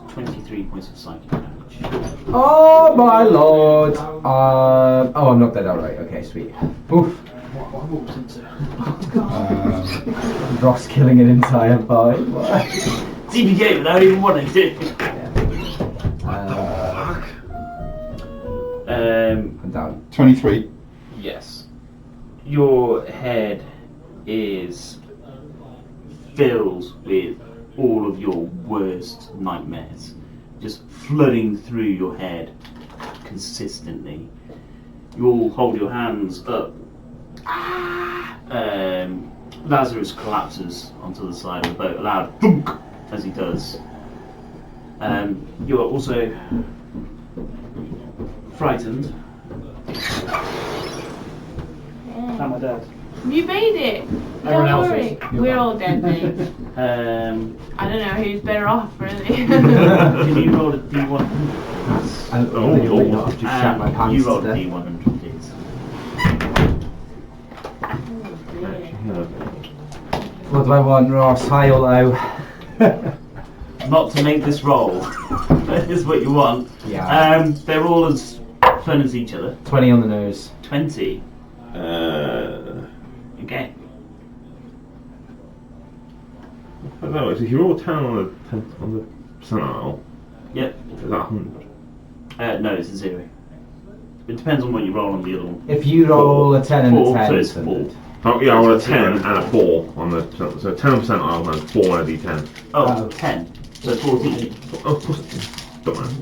Speaker 1: 23 points of psychic damage.
Speaker 7: Oh my lord! Oh, I'm not dead outright. Okay, sweet. Oof.
Speaker 6: I've walked into.
Speaker 7: Ross killing an entire party.
Speaker 1: TPK without even wanting to.
Speaker 7: I'm down.
Speaker 5: 23.
Speaker 1: Yes. Your head is filled with all of your worst nightmares, just flooding through your head consistently. You all hold your hands up. Lazarus collapses onto the side of the boat, a loud thunk as he does. You are also frightened.
Speaker 6: Am I dead?
Speaker 2: You made it.
Speaker 6: Everyone
Speaker 2: Don't
Speaker 6: else
Speaker 2: worry.
Speaker 6: is.
Speaker 2: We're all dead, mate.
Speaker 1: Um,
Speaker 2: I don't know who's better off, really.
Speaker 1: Can you roll a D100?
Speaker 7: I may not have just shat my pants
Speaker 1: You roll a
Speaker 7: to death.
Speaker 1: D100, please.
Speaker 7: What do I want, Ross? High or low?
Speaker 1: Not to make this roll. That is what you want.
Speaker 7: Yeah.
Speaker 1: They're all as fun as each other.
Speaker 7: 20 on the nose.
Speaker 1: 20. Okay.
Speaker 4: I don't know, so if you roll a 10 on the percentile,
Speaker 1: Yep.
Speaker 4: is that 100?
Speaker 1: No, it's a 0. It depends on what you roll on the other one.
Speaker 7: If you roll a 10 and a
Speaker 1: 4,
Speaker 7: 10,
Speaker 1: so it's
Speaker 7: it's
Speaker 1: 4.
Speaker 7: 100.
Speaker 4: Oh, yeah, I roll a
Speaker 1: So
Speaker 4: 10
Speaker 1: it's
Speaker 4: and a 4 on the percentile. So 10 percentile and 4 on a d10.
Speaker 1: Oh,
Speaker 7: Oh.
Speaker 1: 10. So 14.
Speaker 4: Oh, of course. Don't mind.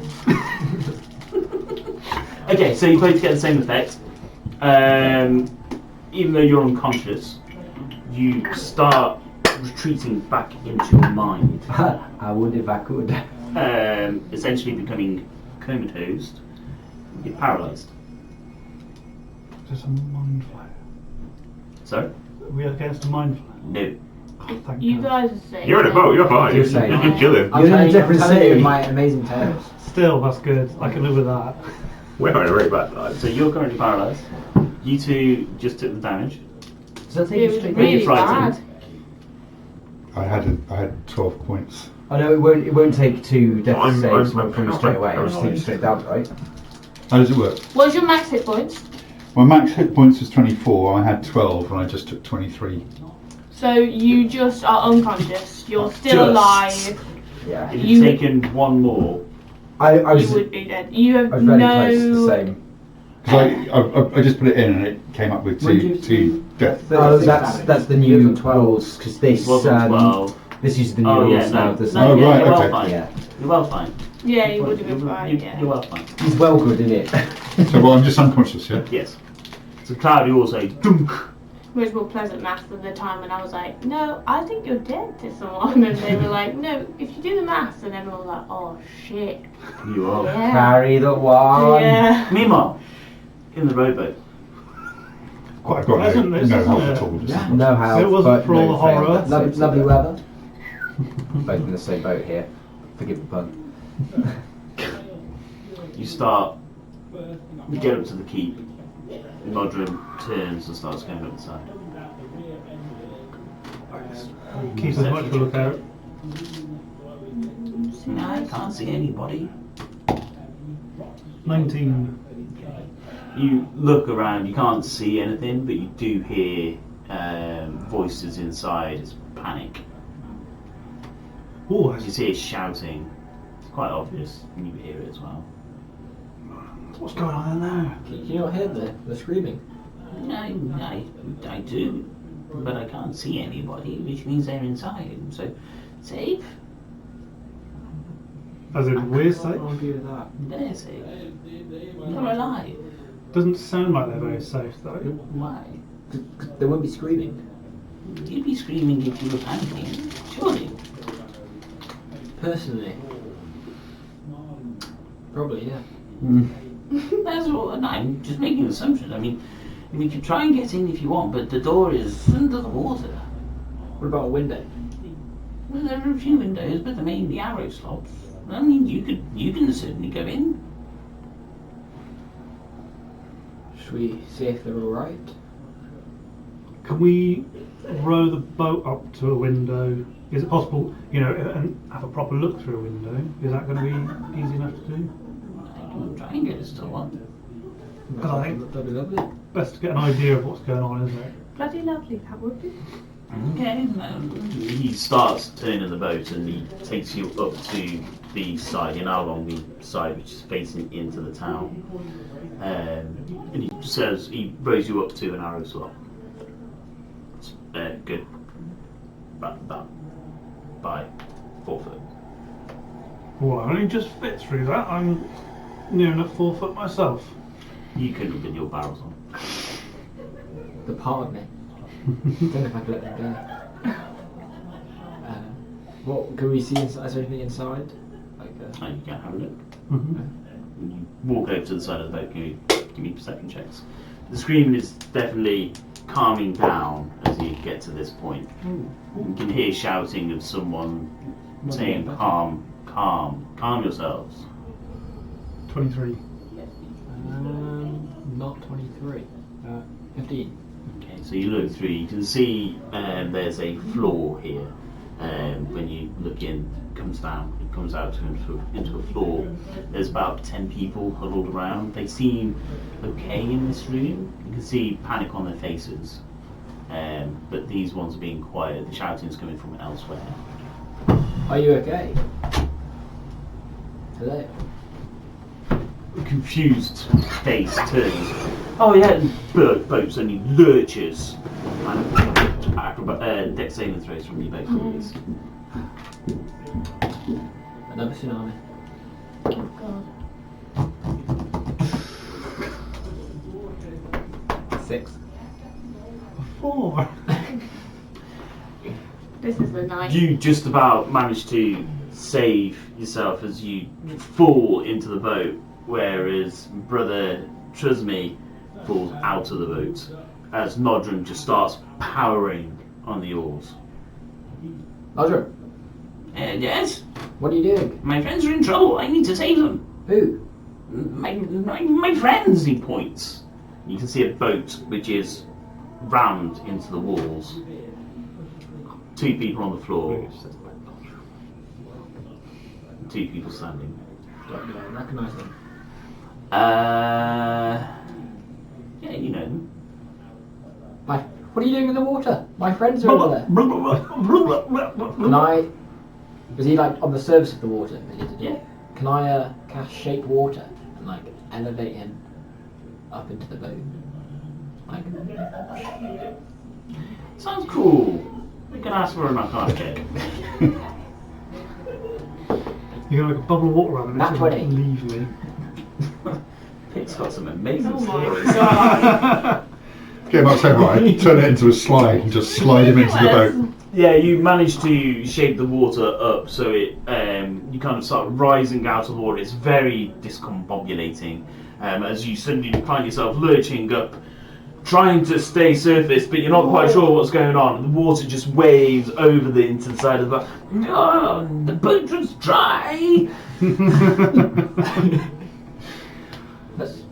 Speaker 1: Okay, so you both get the same effect. Even though you're unconscious, you start retreating back into your mind,
Speaker 7: I would if I could.
Speaker 1: essentially becoming comatose. You're paralysed.
Speaker 6: There's a mind flayer.
Speaker 1: Sorry?
Speaker 6: Are we against a mind flayer?
Speaker 1: No.
Speaker 6: Oh, thank
Speaker 2: You
Speaker 6: God.
Speaker 2: guys are safe.
Speaker 4: You're in a boat, you're fine.
Speaker 7: You're
Speaker 4: You're
Speaker 7: safe.
Speaker 4: chilling.
Speaker 7: You're in a different city.
Speaker 3: with my amazing tales.
Speaker 6: Still, that's good. I can live with that.
Speaker 4: We're having a very bad time.
Speaker 1: So you're currently paralysed. You two just took the damage.
Speaker 7: Does that take
Speaker 2: It
Speaker 7: you
Speaker 2: was
Speaker 7: straight
Speaker 1: Really
Speaker 2: really
Speaker 1: frightened.
Speaker 2: bad.
Speaker 5: I had 12 points.
Speaker 7: Oh no, it won't take 2 death
Speaker 4: I'm-
Speaker 7: saves
Speaker 4: I'm-
Speaker 7: from you
Speaker 4: I'm-
Speaker 7: straight away.
Speaker 4: I'm-
Speaker 7: It'll just take you straight down, right?
Speaker 5: How does it work?
Speaker 2: What's your max hit points?
Speaker 5: My max hit points was 24. I had 12 and I just took 23.
Speaker 2: So you just are unconscious. You're still
Speaker 7: Just.
Speaker 2: alive.
Speaker 7: Yeah.
Speaker 1: If
Speaker 2: You-
Speaker 1: you've taken one more,
Speaker 7: I
Speaker 2: You
Speaker 7: was
Speaker 2: would be dead. You have
Speaker 7: very close to the
Speaker 2: no.
Speaker 7: same.
Speaker 5: Because I just put it in and it came up with
Speaker 3: When do you
Speaker 5: two death.
Speaker 7: Oh,
Speaker 3: 36
Speaker 7: that's
Speaker 3: damage.
Speaker 7: the
Speaker 3: Yours
Speaker 7: new
Speaker 3: on 12.
Speaker 7: rules because this
Speaker 1: was on 12.
Speaker 7: this uses the new
Speaker 1: Oh
Speaker 7: rules
Speaker 1: yeah,
Speaker 7: now.
Speaker 1: no.
Speaker 7: This
Speaker 1: No,
Speaker 5: Oh,
Speaker 1: yeah,
Speaker 5: right,
Speaker 1: you're well
Speaker 5: okay.
Speaker 1: fine.
Speaker 7: Yeah.
Speaker 1: You're well fine.
Speaker 2: Yeah, you would have been
Speaker 1: You're-
Speaker 2: fine.
Speaker 1: you're-
Speaker 2: Yeah.
Speaker 1: You're well fine.
Speaker 7: He's well good in it.
Speaker 5: So well, I'm just unconscious, yeah?
Speaker 1: Yes. So Cloud, you also dunk.
Speaker 2: Much more pleasant maths than the time when I was like, no, I think you're dead to someone, and they were like, no, if you do the maths, and everyone was like, oh shit.
Speaker 1: You are.
Speaker 2: Yeah.
Speaker 7: Carry the one.
Speaker 2: Yeah.
Speaker 1: Meanwhile, in the rowboat,
Speaker 5: I've got
Speaker 6: Pleasant,
Speaker 5: no
Speaker 6: this,
Speaker 5: help
Speaker 6: isn't
Speaker 5: at
Speaker 6: it?
Speaker 5: all. Just
Speaker 3: Yeah.
Speaker 7: No help.
Speaker 6: It wasn't
Speaker 7: but
Speaker 6: for all
Speaker 7: no
Speaker 6: the horror.
Speaker 7: fail. That's
Speaker 3: Lovely weather.
Speaker 7: both in the same boat here. Forgive the pun.
Speaker 1: you start, you get up to the keep. Nodrim turns and starts going up the side.
Speaker 6: Keep as much of a lookout.
Speaker 8: No, I can't see anybody.
Speaker 6: 19.
Speaker 1: You look around, you can't see anything, but you do hear voices inside. It's panic.
Speaker 6: Oh,
Speaker 1: You see it shouting. It's quite obvious, and you hear it as well.
Speaker 6: what's going on in there?
Speaker 3: Can you not hear the screaming?
Speaker 8: I do, but I can't see anybody, which means they're inside. So, safe?
Speaker 6: As in, we're safe?
Speaker 3: argue with that.
Speaker 8: They're safe. They're alive.
Speaker 6: Doesn't sound like they're very safe though.
Speaker 8: Why?
Speaker 3: They won't be screaming.
Speaker 8: You'd be screaming if you were panicking, surely.
Speaker 3: Personally. Probably, yeah.
Speaker 8: That's all. And I'm just making assumptions. I mean, we could try and get in if you want, but the door is under the water.
Speaker 3: What about a window?
Speaker 8: Well, there are a few windows, but they're mainly arrow slots. I mean, you can certainly go in.
Speaker 3: Should we see if they're alright?
Speaker 6: Can we row the boat up to a window? Is it possible, and have a proper look through a window? Is that going to be easy enough to do?
Speaker 8: I can try and get us to one.
Speaker 6: Because I think
Speaker 3: That'd be lovely.
Speaker 6: best to get an idea of what's going on, isn't it?
Speaker 2: Bloody lovely, that would be.
Speaker 8: Okay.
Speaker 1: He starts turning the boat and he takes you up to the side, you're now along the side which is facing into the town. And he says, he rows you up to an arrow slot. Good. By 4 foot.
Speaker 6: Well, I only just fit through that. I'm near enough 4 foot myself.
Speaker 1: You couldn't have been your barrels on.
Speaker 3: The part of me. Don't know if I can let them go. What can we see? Is there anything inside?
Speaker 1: And you can have a look.
Speaker 6: Mm-hmm.
Speaker 1: When you walk over to the side of the boat, give me perception checks. The screaming is definitely calming down as you get to this point. You can hear shouting of someone saying, calm yourselves.
Speaker 6: 23.
Speaker 3: Not 23. 15.
Speaker 1: Okay, so you look through, you can see there's a floor here. When you look in, it comes out into a floor. There's about 10 people huddled around. They seem okay in this room. You can see panic on their faces. But these ones are being quiet. The shouting is coming from elsewhere.
Speaker 3: Are you okay? Hello?
Speaker 1: A confused face turns. Oh yeah, boat suddenly lurches. Dex saving throws from you both, please.
Speaker 3: Another tsunami.
Speaker 2: Oh god.
Speaker 3: 6.
Speaker 6: 4.
Speaker 2: This is the night.
Speaker 1: You just about manage to save yourself as you fall into the boat, whereas Brother Trusme falls out of the boat as Nodrin just starts powering on the oars.
Speaker 3: Nodrin,
Speaker 8: Yes?
Speaker 3: what are you doing?
Speaker 8: My friends are in trouble. I need to save them.
Speaker 3: Who?
Speaker 8: My friends.
Speaker 1: He points. You can see a boat which is rammed into the walls. 2 people on the floor. 2 people standing.
Speaker 3: Don't recognise them.
Speaker 1: Yeah, you know them.
Speaker 3: What are you doing in the water? My friends are over there. Can I... Was he like on the surface of the water?
Speaker 1: Yeah.
Speaker 3: Can I cast shape water and like elevate him up into the boat? Like...
Speaker 1: Sounds cool. We can ask for an arcana check.
Speaker 6: You're like a bubble of water around and
Speaker 3: That's
Speaker 6: it's
Speaker 3: what
Speaker 6: like,
Speaker 3: it-
Speaker 6: leave me.
Speaker 1: Pick's got some amazing
Speaker 2: Oh my
Speaker 1: stories.
Speaker 2: god.
Speaker 5: Get much over, I turn it into a slide and just slide him into the boat.
Speaker 1: Yeah, you manage to shape the water up so it you kind of start rising out of the water. It's very discombobulating as you suddenly find yourself lurching up, trying to stay surface, but you're not quite sure what's going on. The water just waves over into the side of the boat.
Speaker 8: Oh, the boat was dry.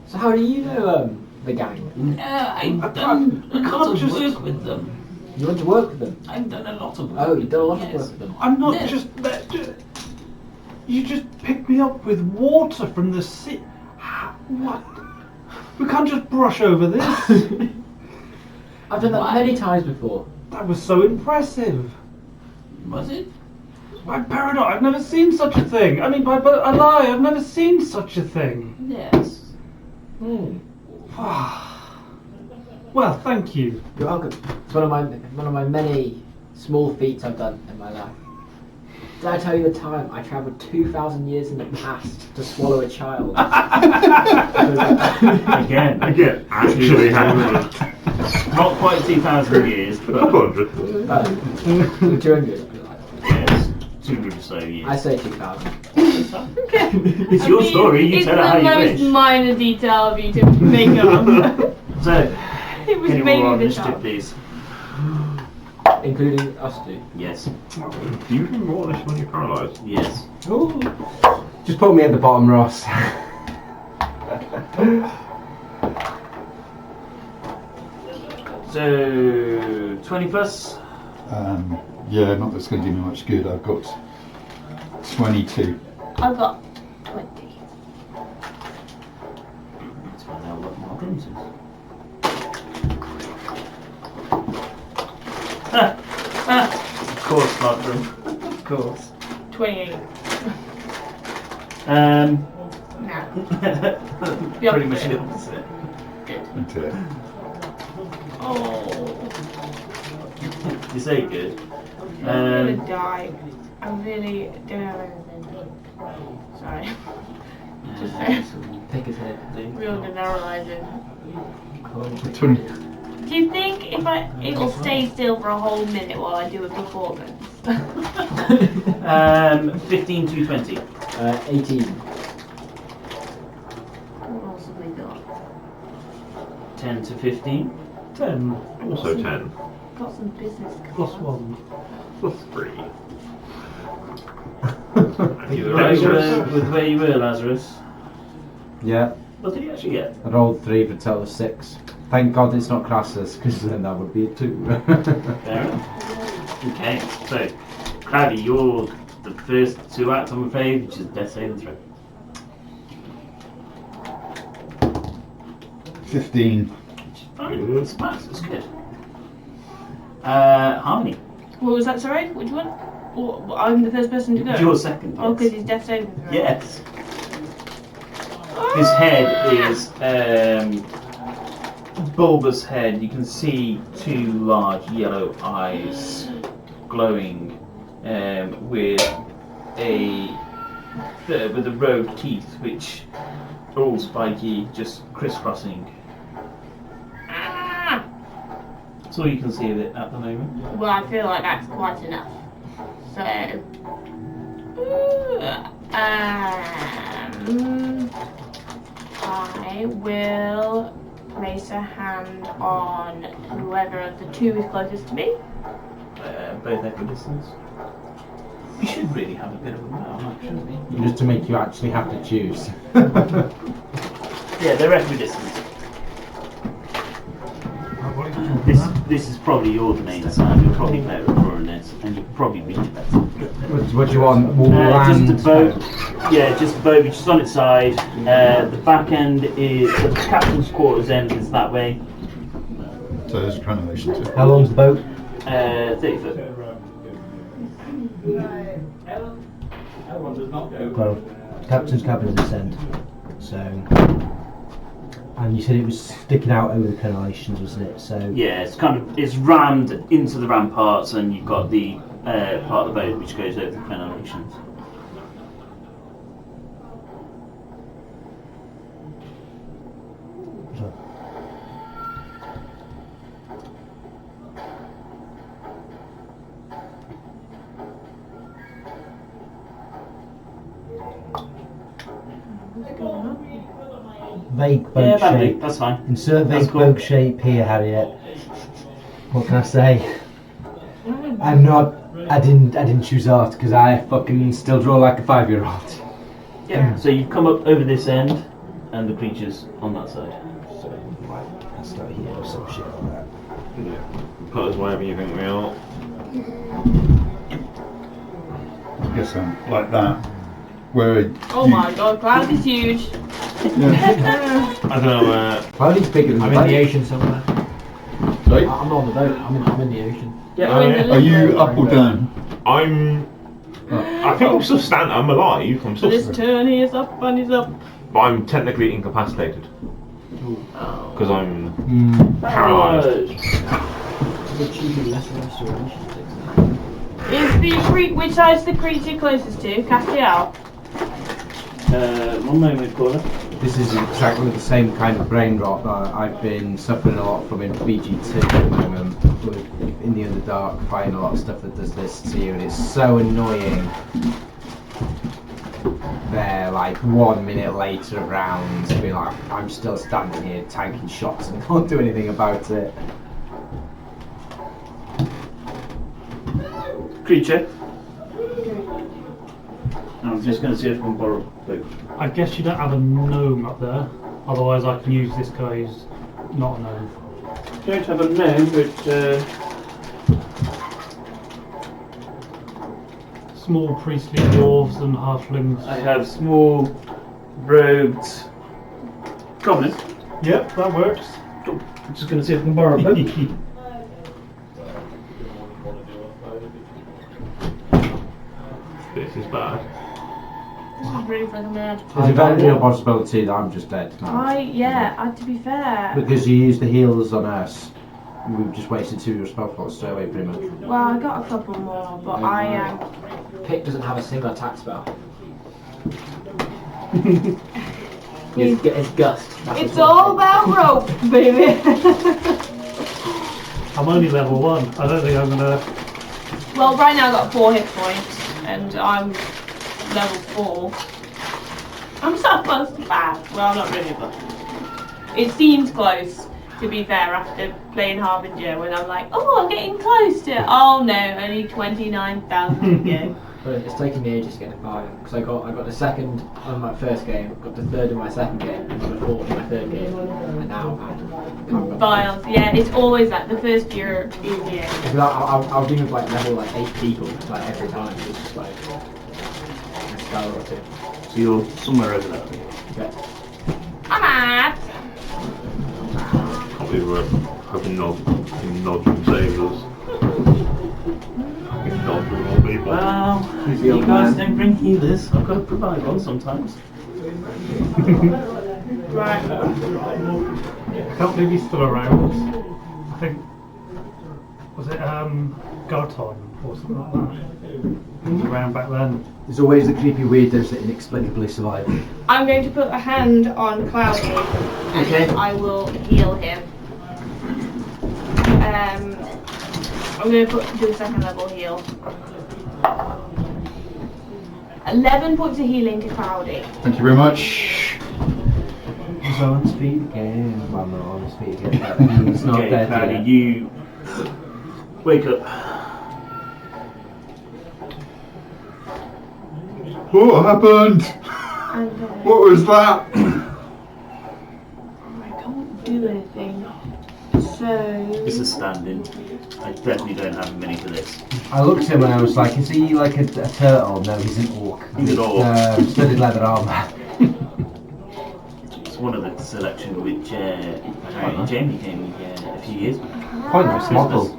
Speaker 3: So how do you know the gang?
Speaker 8: I've done a lot of
Speaker 6: just-
Speaker 8: work with them.
Speaker 3: You want to work with them?
Speaker 8: I've done a lot of work.
Speaker 3: Oh, you've done a lot of
Speaker 8: Yes.
Speaker 3: work with them.
Speaker 6: I'm not
Speaker 8: Yes.
Speaker 6: You just picked me up with water from the sea. What? We can't just brush over this.
Speaker 3: I've done that
Speaker 8: Why?
Speaker 3: many times before.
Speaker 6: That was so impressive.
Speaker 8: Was it?
Speaker 6: By paradox, I've never seen such a thing. I mean, by a lie, I've never seen such a thing.
Speaker 8: Yes.
Speaker 6: Well, thank you.
Speaker 3: You're welcome. It's one of my many small feats I've done in my life. Did I tell you the time I travelled 2,000 years in the past to swallow a child?
Speaker 1: Again,
Speaker 4: Actually happened.
Speaker 1: not quite 2,000 years, but
Speaker 4: 100.
Speaker 3: 200.
Speaker 1: yes, 200 or so years.
Speaker 3: I say 2,000.
Speaker 1: It's your story, you
Speaker 2: it's
Speaker 1: tell it how
Speaker 2: the
Speaker 1: you
Speaker 2: most
Speaker 1: wish.
Speaker 2: minor detail of you to make up.
Speaker 1: So,
Speaker 2: It was
Speaker 1: can you
Speaker 2: mainly
Speaker 1: roll
Speaker 2: the
Speaker 1: initiative,
Speaker 2: child.
Speaker 1: please?
Speaker 3: Including us two.
Speaker 1: Yes,
Speaker 4: Do you can roll this when you're paralysed?
Speaker 1: yes.
Speaker 7: Just put me at the bottom, Ross.
Speaker 1: So, 20 plus?
Speaker 5: Yeah, not that's going to do me much good. I've got 22.
Speaker 2: I've got 20.
Speaker 1: Let's find out what Nodrin's is. Of course, Markram. Of course.
Speaker 2: 28.
Speaker 1: No.
Speaker 2: The
Speaker 1: Pretty much
Speaker 2: opposite.
Speaker 1: the opposite.
Speaker 5: That's it.
Speaker 2: Oh.
Speaker 1: You say good.
Speaker 2: I'm gonna die. I really don't have anything. Sorry. Just saying.
Speaker 8: Take his head.
Speaker 2: Real demoralizing.
Speaker 5: 20.
Speaker 2: Do you think if it'll stay still for a whole minute while I do a performance?
Speaker 1: 15 to 20.
Speaker 7: 18.
Speaker 2: What else have we got?
Speaker 1: 10 to 15.
Speaker 6: 10
Speaker 4: Also 10.
Speaker 2: Got some business
Speaker 6: plus
Speaker 2: cards.
Speaker 6: 1.
Speaker 4: Plus 3.
Speaker 1: With where you were, Lazarus.
Speaker 7: Yeah,
Speaker 1: What did you actually get?
Speaker 7: I rolled 3 for a total of 6. Thank God it's not classes, because then that would be a 2.
Speaker 1: Fair enough. Okay, so Cloudy, you're the first to act, I'm afraid, which is death saving throw.
Speaker 5: 15.
Speaker 1: Which is fine. It's pass, it's good. Harmony.
Speaker 2: What was that, sorry? Which one? Oh, I'm the first person to go.
Speaker 1: You're second.
Speaker 2: Oh,
Speaker 1: yes.
Speaker 2: because he's death saving throw.
Speaker 1: Yes. His head is bulbous head. You can see 2 large yellow eyes glowing with a row of teeth which are all spiky, just crisscrossing.
Speaker 2: Ah!
Speaker 1: That's all you can see of it at the moment.
Speaker 2: Well, I feel like that's quite enough. So, I will place a hand on whoever of the 2 is closest to me.
Speaker 1: Both equidistance. We should really have a bit of a battle, shouldn't we?
Speaker 7: Just to make you actually have to choose.
Speaker 1: Yeah, they're equidistant. This is probably your domain, Sam. You're probably better at drawing this, and you'll probably reach better.
Speaker 7: What do you want? More land?
Speaker 1: Just a boat. Yeah, just a boat which is on its side. The back end is the captain's quarters end is that way.
Speaker 5: So there's translation too.
Speaker 7: How long's the boat?
Speaker 1: 30 foot.
Speaker 7: Well, captain's cabin is this end. So, and you said it was sticking out over the crenellations, wasn't it? So
Speaker 1: Yeah, it's rammed into the ramparts, and you've got the part of the boat which goes over the crenellations.
Speaker 7: vague boat
Speaker 1: Yeah, that'll do.
Speaker 7: shape.
Speaker 1: That's fine.
Speaker 7: Insert
Speaker 1: That's
Speaker 7: vague
Speaker 1: cool.
Speaker 7: boat shape here, Harriet. What can I say? I'm not. I didn't choose art because I fucking still draw like a 5-year-old.
Speaker 1: Yeah. So you come up over this end, and the creature's on that side.
Speaker 7: So right, I start here or some shit like that.
Speaker 4: Yeah. Put us wherever you think we are.
Speaker 5: I guess like that. Where
Speaker 2: Oh my god, Cloud is huge.
Speaker 4: I don't know where.
Speaker 7: Cloudy's bigger than
Speaker 6: I'm
Speaker 7: the
Speaker 6: in the
Speaker 7: boat.
Speaker 6: ocean somewhere.
Speaker 5: Sorry?
Speaker 6: I'm not on the boat. I'm in the ocean.
Speaker 2: You're in the
Speaker 5: Are you
Speaker 2: little
Speaker 5: up or down?
Speaker 4: I'm. I think I'm still standing. I'm alive. I'm still.
Speaker 2: This turn he is up and he's up.
Speaker 4: But I'm technically incapacitated
Speaker 2: Oh.
Speaker 4: because I'm
Speaker 7: Mm.
Speaker 4: paralysed.
Speaker 2: Which side's the creature closest to? Castiel.
Speaker 1: One moment, caller.
Speaker 7: This is exactly the same kind of brain rot that I've been suffering a lot from in BG2 at the moment. With in the Underdark, fighting a lot of stuff that does this to you, and it's so annoying. They're like 1 minute later around, being like, I'm still standing here tanking shots and can't do anything about it.
Speaker 1: Creature. I'm just going to see if I can borrow a boat.
Speaker 6: I guess you don't have a gnome up there. Otherwise, I can use this guy who's not a gnome.
Speaker 1: Don't have a gnome, but
Speaker 6: Small priestly dwarves and halflings.
Speaker 1: I have small robed commoners.
Speaker 6: Yep, that works.
Speaker 1: I'm just going to see if I can borrow a boat.
Speaker 4: this is bad.
Speaker 2: This is really fucking mad.
Speaker 7: There's a very real possibility that I'm just dead now.
Speaker 2: To be fair.
Speaker 7: Because you used the heals on us. We've just wasted 2 of your spell slots straight away, pretty much.
Speaker 2: Well, I got a couple more, but I am.
Speaker 3: Pick doesn't have a single attack spell.
Speaker 2: It's
Speaker 3: gust.
Speaker 2: It's all about rope, baby.
Speaker 6: I'm only level 1. I don't think I'm gonna.
Speaker 2: Well, right now I've got 4 hit points, and I'm level 4. I'm supposed to pass. Well, not really, but it seems close. To be fair, after playing Harbinger, when I'm like, oh, I'm getting close to it. Oh no, only 29,000 to go.
Speaker 3: But it's taken me ages to get to 5 because I got the second on my first game, got the third in my second game, and got the fourth in my third game, and now I'm
Speaker 2: Files, yeah, it's always that. The first year is yeah.
Speaker 3: Because I'll do with like level like 8 people like every time. It's just like a spell or 2.
Speaker 1: So you're somewhere over there.
Speaker 3: Okay.
Speaker 2: I'm at.
Speaker 4: Can't believe we're hoping Nodrum saves us. Fucking Nodrum all people.
Speaker 1: Well,
Speaker 3: the
Speaker 1: you
Speaker 3: old
Speaker 1: guys
Speaker 3: man.
Speaker 1: don't bring healers. I've got to provide one sometimes.
Speaker 2: Right.
Speaker 6: I can't believe he's still around. I think. Was it Garton or something like that? He was around back then.
Speaker 7: There's always the creepy weirdos that inexplicably survive.
Speaker 2: I'm going to put a hand on Cloudy.
Speaker 7: Okay.
Speaker 2: I will heal him. I'm going to do a second level heal. 11 points of healing to Cloudy.
Speaker 5: Thank you very much.
Speaker 7: He's on his feet again. Well, not on his feet again. He's not
Speaker 1: Okay,
Speaker 7: dead
Speaker 1: Cloudy,
Speaker 7: yet.
Speaker 1: you wake up.
Speaker 5: What happened?
Speaker 2: And
Speaker 5: What was that?
Speaker 2: I can't do anything.
Speaker 1: This
Speaker 2: So.
Speaker 1: is standing. I definitely don't have many for this.
Speaker 7: I looked at him and I was like, is he like a turtle? No, he's an orc.
Speaker 1: He's an orc.
Speaker 7: Studded leather armor.
Speaker 1: It's one of the selection which Jamie came a few years back.
Speaker 7: Quite nice model.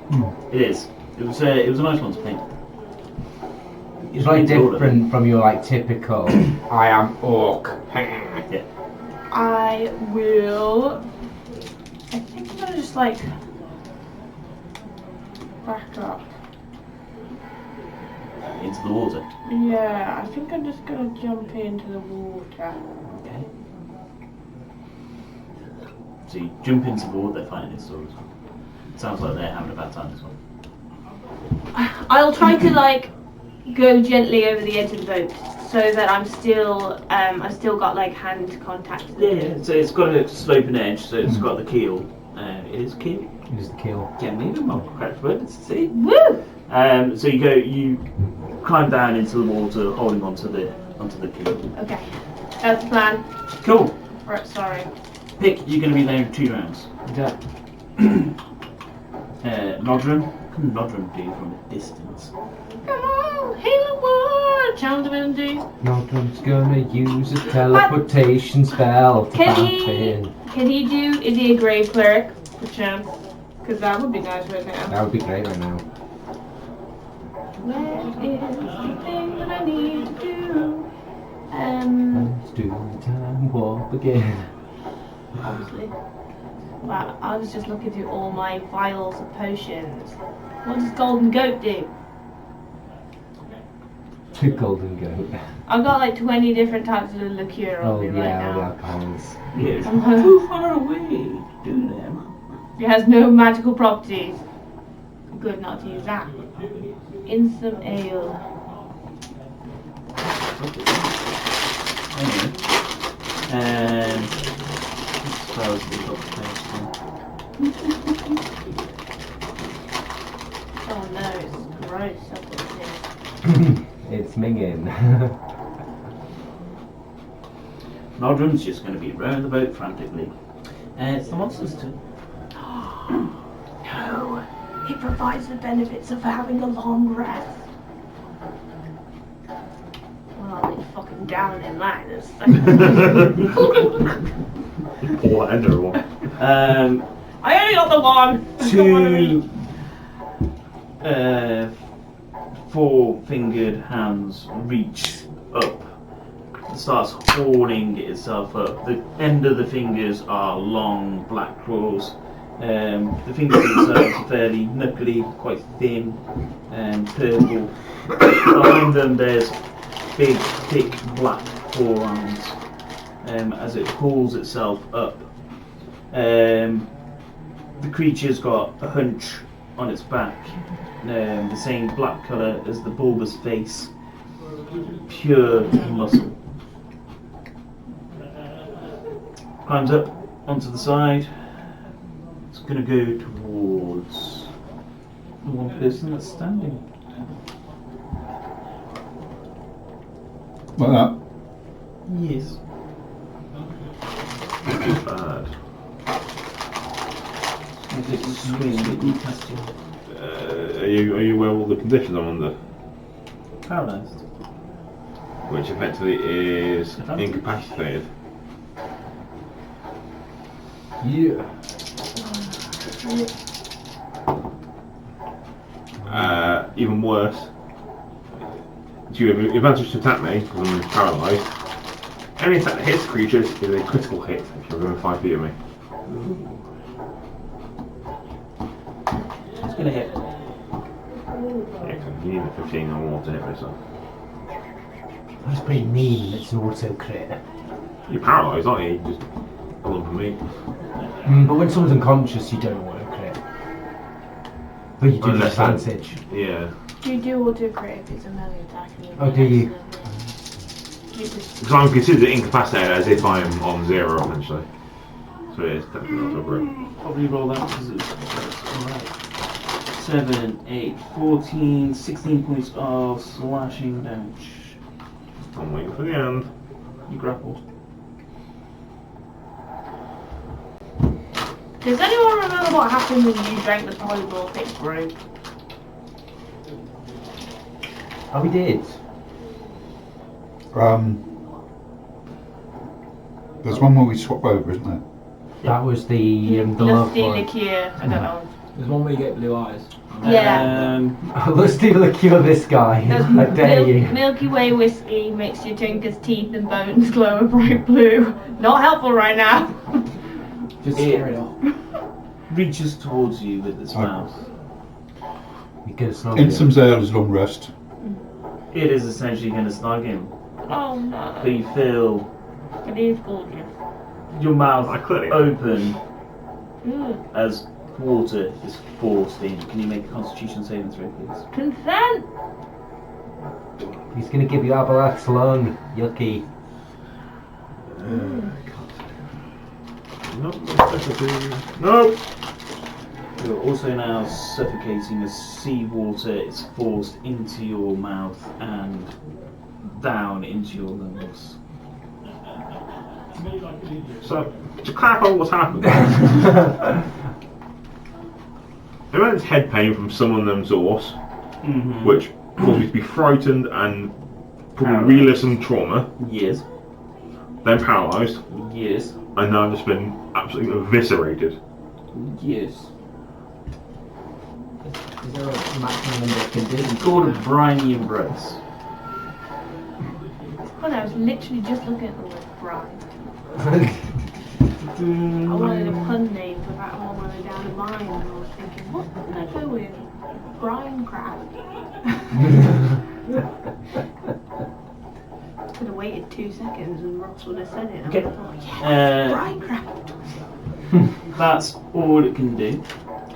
Speaker 1: It is. It was a nice one to paint.
Speaker 7: It's very different from your like typical I am orc.
Speaker 1: Yeah.
Speaker 2: I will. I think I'm gonna just like back up.
Speaker 1: Into the water.
Speaker 2: Yeah, I think I'm just gonna jump into the water.
Speaker 1: Okay. So you jump into the water, they're fighting his swords. Sounds like they're having a bad time as well.
Speaker 2: I'll try to like go gently over the edge of the boat so that I'm still I've still got like hand contact.
Speaker 1: Yeah, so it's got a sloping edge, so it's got the keel. It is keel.
Speaker 7: It is the kill.
Speaker 1: Yeah, maybe my correct word is see.
Speaker 2: Woo!
Speaker 1: So you climb down into the water, holding onto the keel.
Speaker 2: Okay, that's the plan.
Speaker 1: Cool.
Speaker 2: Right, sorry.
Speaker 1: Pick, you're going to be there in 2 rounds.
Speaker 7: Yeah.
Speaker 1: Nodrum. What can Nodrum do from a distance?
Speaker 2: Come on, healing word! Challenge divinity.
Speaker 7: Nodrum's gonna use a teleportation spell to
Speaker 2: Can
Speaker 7: bounce
Speaker 2: he?
Speaker 7: in.
Speaker 2: Can he do? Is he a grave cleric? For chance, because that would be nice right now.
Speaker 7: That would be great right now.
Speaker 2: Where is the thing that I need to do?
Speaker 7: Let's do the time warp again.
Speaker 2: Obviously. Wow, I was just looking through all my vials of potions. What does Golden Goat do?
Speaker 7: The golden goat.
Speaker 2: I've got like 20 different types of liqueur on
Speaker 7: Oh
Speaker 2: me right
Speaker 7: yeah, all the
Speaker 2: now.
Speaker 7: alcohols.
Speaker 1: Yes.
Speaker 2: I'm
Speaker 1: Too far away to do them.
Speaker 2: It has no magical properties. Good not to use that. In some ale.
Speaker 1: Anyway. Spells we got placed on.
Speaker 2: Oh no, it's gross. That's what it is.
Speaker 7: It's minging.
Speaker 1: Nodrum's just going to be rowing the boat frantically. It's the monster's turn.
Speaker 2: No, it provides the benefits of having a long rest. Well, I'll be fucking down in that in a second.
Speaker 4: All ender one.
Speaker 2: I only got the one.
Speaker 1: 4-fingered hands reach up. It starts hauling itself up. The end of the fingers are long black claws. The fingers themselves are fairly knuckly, quite thin and purple. Behind them there's big, thick black forearms as it hauls itself up. The creature's got a hunch on its back, the same black colour as the bulbous face, pure muscle. Climbs up onto the side. It's going to go towards the one person that's standing.
Speaker 5: Like that.
Speaker 1: Yes.
Speaker 4: Bad. Are you aware of all the conditions I'm under?
Speaker 1: Paralysed.
Speaker 4: Which effectively is
Speaker 1: Advantage?
Speaker 4: incapacitated.
Speaker 7: Yeah.
Speaker 4: Even worse, do you have the advantage to attack me because I'm paralysed? Any attack that hits creatures is a critical hit if you're within 5 feet of me.
Speaker 1: It's going to hit.
Speaker 4: Yeah, 'cause you need a 15 or more to hit me, so.
Speaker 7: That's pretty mean. It's an auto crit.
Speaker 4: You're paralysed, aren't you? You just a lump of meat.
Speaker 7: But when someone's unconscious, you don't auto crit. But you do have
Speaker 4: Unless
Speaker 7: advantage.
Speaker 4: Yeah.
Speaker 2: You do auto crit if it's a melee attack.
Speaker 7: Oh, do you?
Speaker 2: You just
Speaker 4: Because I'm considered incapacitated as if I'm on 0, essentially. So it is definitely not over it.
Speaker 1: Probably roll that because it's alright. 7, 8, 14, 16 points of slashing damage.
Speaker 4: I'm waiting for the end.
Speaker 1: You grappled.
Speaker 2: Does anyone remember what happened when you drank the polyball thick brew?
Speaker 7: Oh, we did.
Speaker 5: There's one more we swap over, isn't there?
Speaker 7: That was the love
Speaker 2: Lusty
Speaker 7: one.
Speaker 2: liqueur. I don't know.
Speaker 3: There's one where you get blue eyes.
Speaker 2: Yeah.
Speaker 7: Let's do the cure this guy.
Speaker 2: There's
Speaker 7: I dare you.
Speaker 2: Milky Way whiskey makes your drinker's teeth and bones glow a bright blue. Not helpful right now.
Speaker 3: Just scare it off.
Speaker 1: Reaches towards you with its
Speaker 5: Oh.
Speaker 1: mouth.
Speaker 7: You could have snubbed
Speaker 5: In
Speaker 7: him.
Speaker 5: some Zale's long rest.
Speaker 1: It is essentially going to snug him.
Speaker 2: Oh no.
Speaker 1: But you feel
Speaker 2: It is gorgeous.
Speaker 1: your mouth
Speaker 4: I clearly-
Speaker 1: open
Speaker 2: Mm.
Speaker 1: as water is forced in. Can you make a constitution saving throw, please?
Speaker 2: Consent.
Speaker 7: He's gonna give you Abalak's lung. Yucky.
Speaker 4: Nope, nope.
Speaker 1: You're also now suffocating as seawater is forced into your mouth and down into your lungs.
Speaker 4: So, to clarify what's happened, immense head pain from some of them source,
Speaker 1: Mm-hmm.
Speaker 4: which caused me to be frightened and probably
Speaker 1: Paralysed.
Speaker 4: relive some trauma,
Speaker 1: Yes.
Speaker 4: then paralysed,
Speaker 1: Yes.
Speaker 4: and now I've just been absolutely eviscerated.
Speaker 1: Yes.
Speaker 3: Is there a maximum number of
Speaker 1: It's
Speaker 3: conditions?
Speaker 1: called a briny embrace.
Speaker 2: Well, I was literally just looking at the word brine. I wanted a pun name for that one when I down in mine, and I was thinking, what can I go with? Brine crab. Could have waited 2 seconds and Ross would have said it. And
Speaker 1: Okay.
Speaker 2: I thought, yes, brine crab.
Speaker 1: That's all it can do.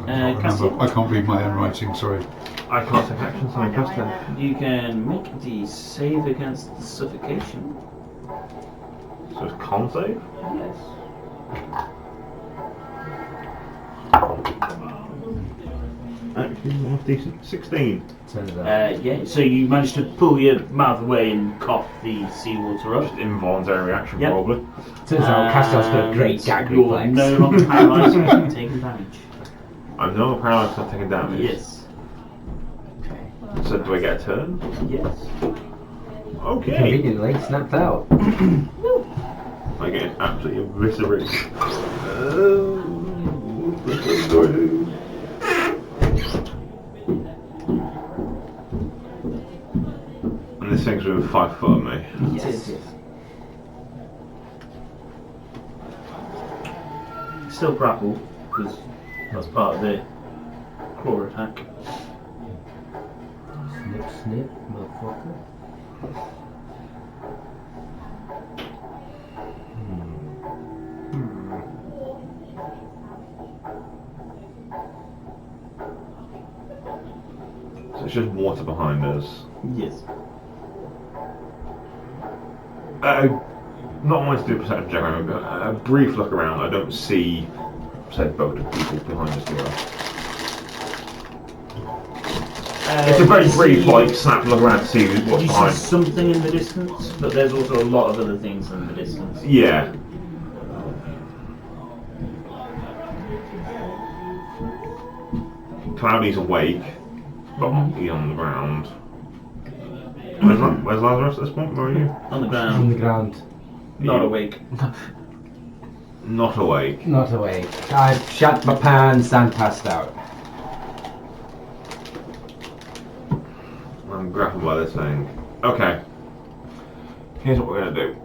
Speaker 1: Cassie,
Speaker 5: I can't read my own writing, sorry.
Speaker 4: I can't take action, so I cast it.
Speaker 1: you can make the save against the suffocation.
Speaker 4: So it's con save?
Speaker 1: Yes.
Speaker 4: Actually, half decent. 16.
Speaker 7: Turns out.
Speaker 1: Yeah, so you managed to pull your mouth away and cough the seawater up.
Speaker 4: Just involuntary reaction,
Speaker 1: Yep.
Speaker 4: probably.
Speaker 7: Turns out Castell's got a great gag
Speaker 1: You're
Speaker 7: reflex.
Speaker 1: no longer paralysed and taking damage.
Speaker 4: I'm no paralysed, I'm taking damage.
Speaker 1: Yes.
Speaker 7: Okay.
Speaker 4: So do I get a turn?
Speaker 1: Yes.
Speaker 4: Okay.
Speaker 7: Conveniently snapped out.
Speaker 4: I get absolutely eviscerated. What do I do? things within 5 foot of me.
Speaker 7: Yes.
Speaker 1: Still grapple, because that's part of the claw attack.
Speaker 7: Snip, snip, motherfucker.
Speaker 4: So it's just water behind us.
Speaker 1: Yes.
Speaker 4: Not wanting to do a perception check, a brief look around. I don't see said boat of people behind us here. It's a very brief, like, snap look around to see what's
Speaker 1: You see
Speaker 4: behind.
Speaker 1: something in the distance, but there's also a lot of other things in the distance.
Speaker 4: Yeah. Cloudy's awake, but he's on the ground. Where's Lazarus at this point? Where are you?
Speaker 1: On the
Speaker 7: On
Speaker 1: ground,
Speaker 7: the ground.
Speaker 1: not awake.
Speaker 4: Not awake.
Speaker 7: Not awake. I shat my pants and passed out.
Speaker 4: I'm grappled by this thing. Okay. Here's what we're gonna do.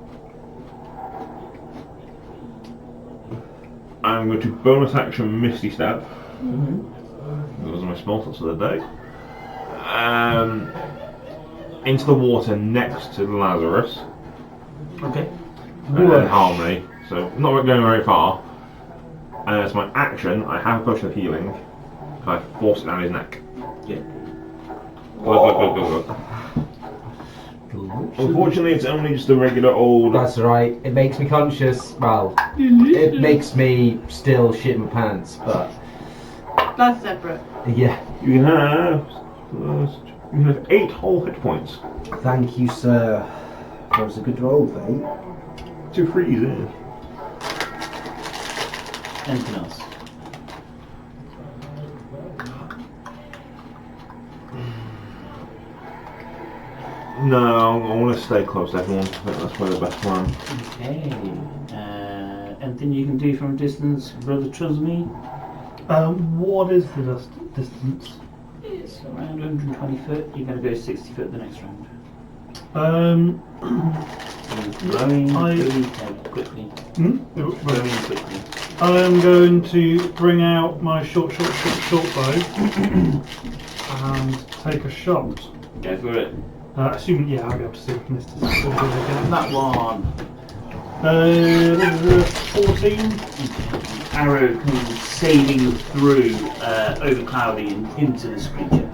Speaker 4: I'm going to bonus action Misty Step. Those are my spell slots of the day. Into the water next to Lazarus.
Speaker 1: Okay.
Speaker 4: And then Harmony. So not going very far. And as my action, I have a potion of healing. So I force it down his neck.
Speaker 1: Yeah.
Speaker 4: Glug. Unfortunately, it's only just a regular old.
Speaker 7: That's right. It makes me conscious. Well, it makes me still shit my pants, but
Speaker 2: That's separate.
Speaker 7: yeah.
Speaker 4: You have 8 whole hit points.
Speaker 7: Thank you, sir. That was a good roll, mate.
Speaker 4: 2 freeze, yeah.
Speaker 1: Anything else?
Speaker 4: No, I want to stay close to everyone. I think that's probably the best plan.
Speaker 1: Okay. Anything you can do from a distance, Brother Trusmy?
Speaker 6: What is the distance?
Speaker 1: It's around 120 foot. You're going to go 60 foot the next round. Rowing quickly. Rowing quickly.
Speaker 6: I am going to bring out my short bow and take a shot.
Speaker 1: Go for it.
Speaker 6: Assuming, yeah, I'll be able to see from this distance.
Speaker 1: That one.
Speaker 6: 14.
Speaker 1: Arrow comes sailing through over Cloudy and into this creature.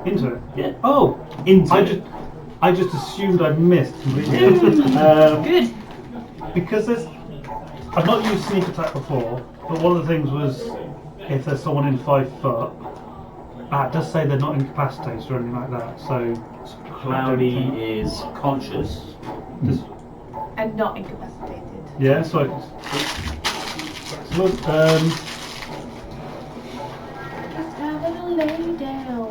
Speaker 6: Into it.
Speaker 1: Yeah.
Speaker 6: Oh,
Speaker 1: Into
Speaker 6: I just assumed I'd missed completely.
Speaker 2: Good.
Speaker 6: Because I've not used sneak attack before, but one of the things was if there's someone in 5 foot. It does say they're not incapacitated or anything like that, so...
Speaker 1: Cloudy is conscious.
Speaker 2: And not incapacitated.
Speaker 6: Yeah, so I can... Look,
Speaker 2: Let's have a little lay down.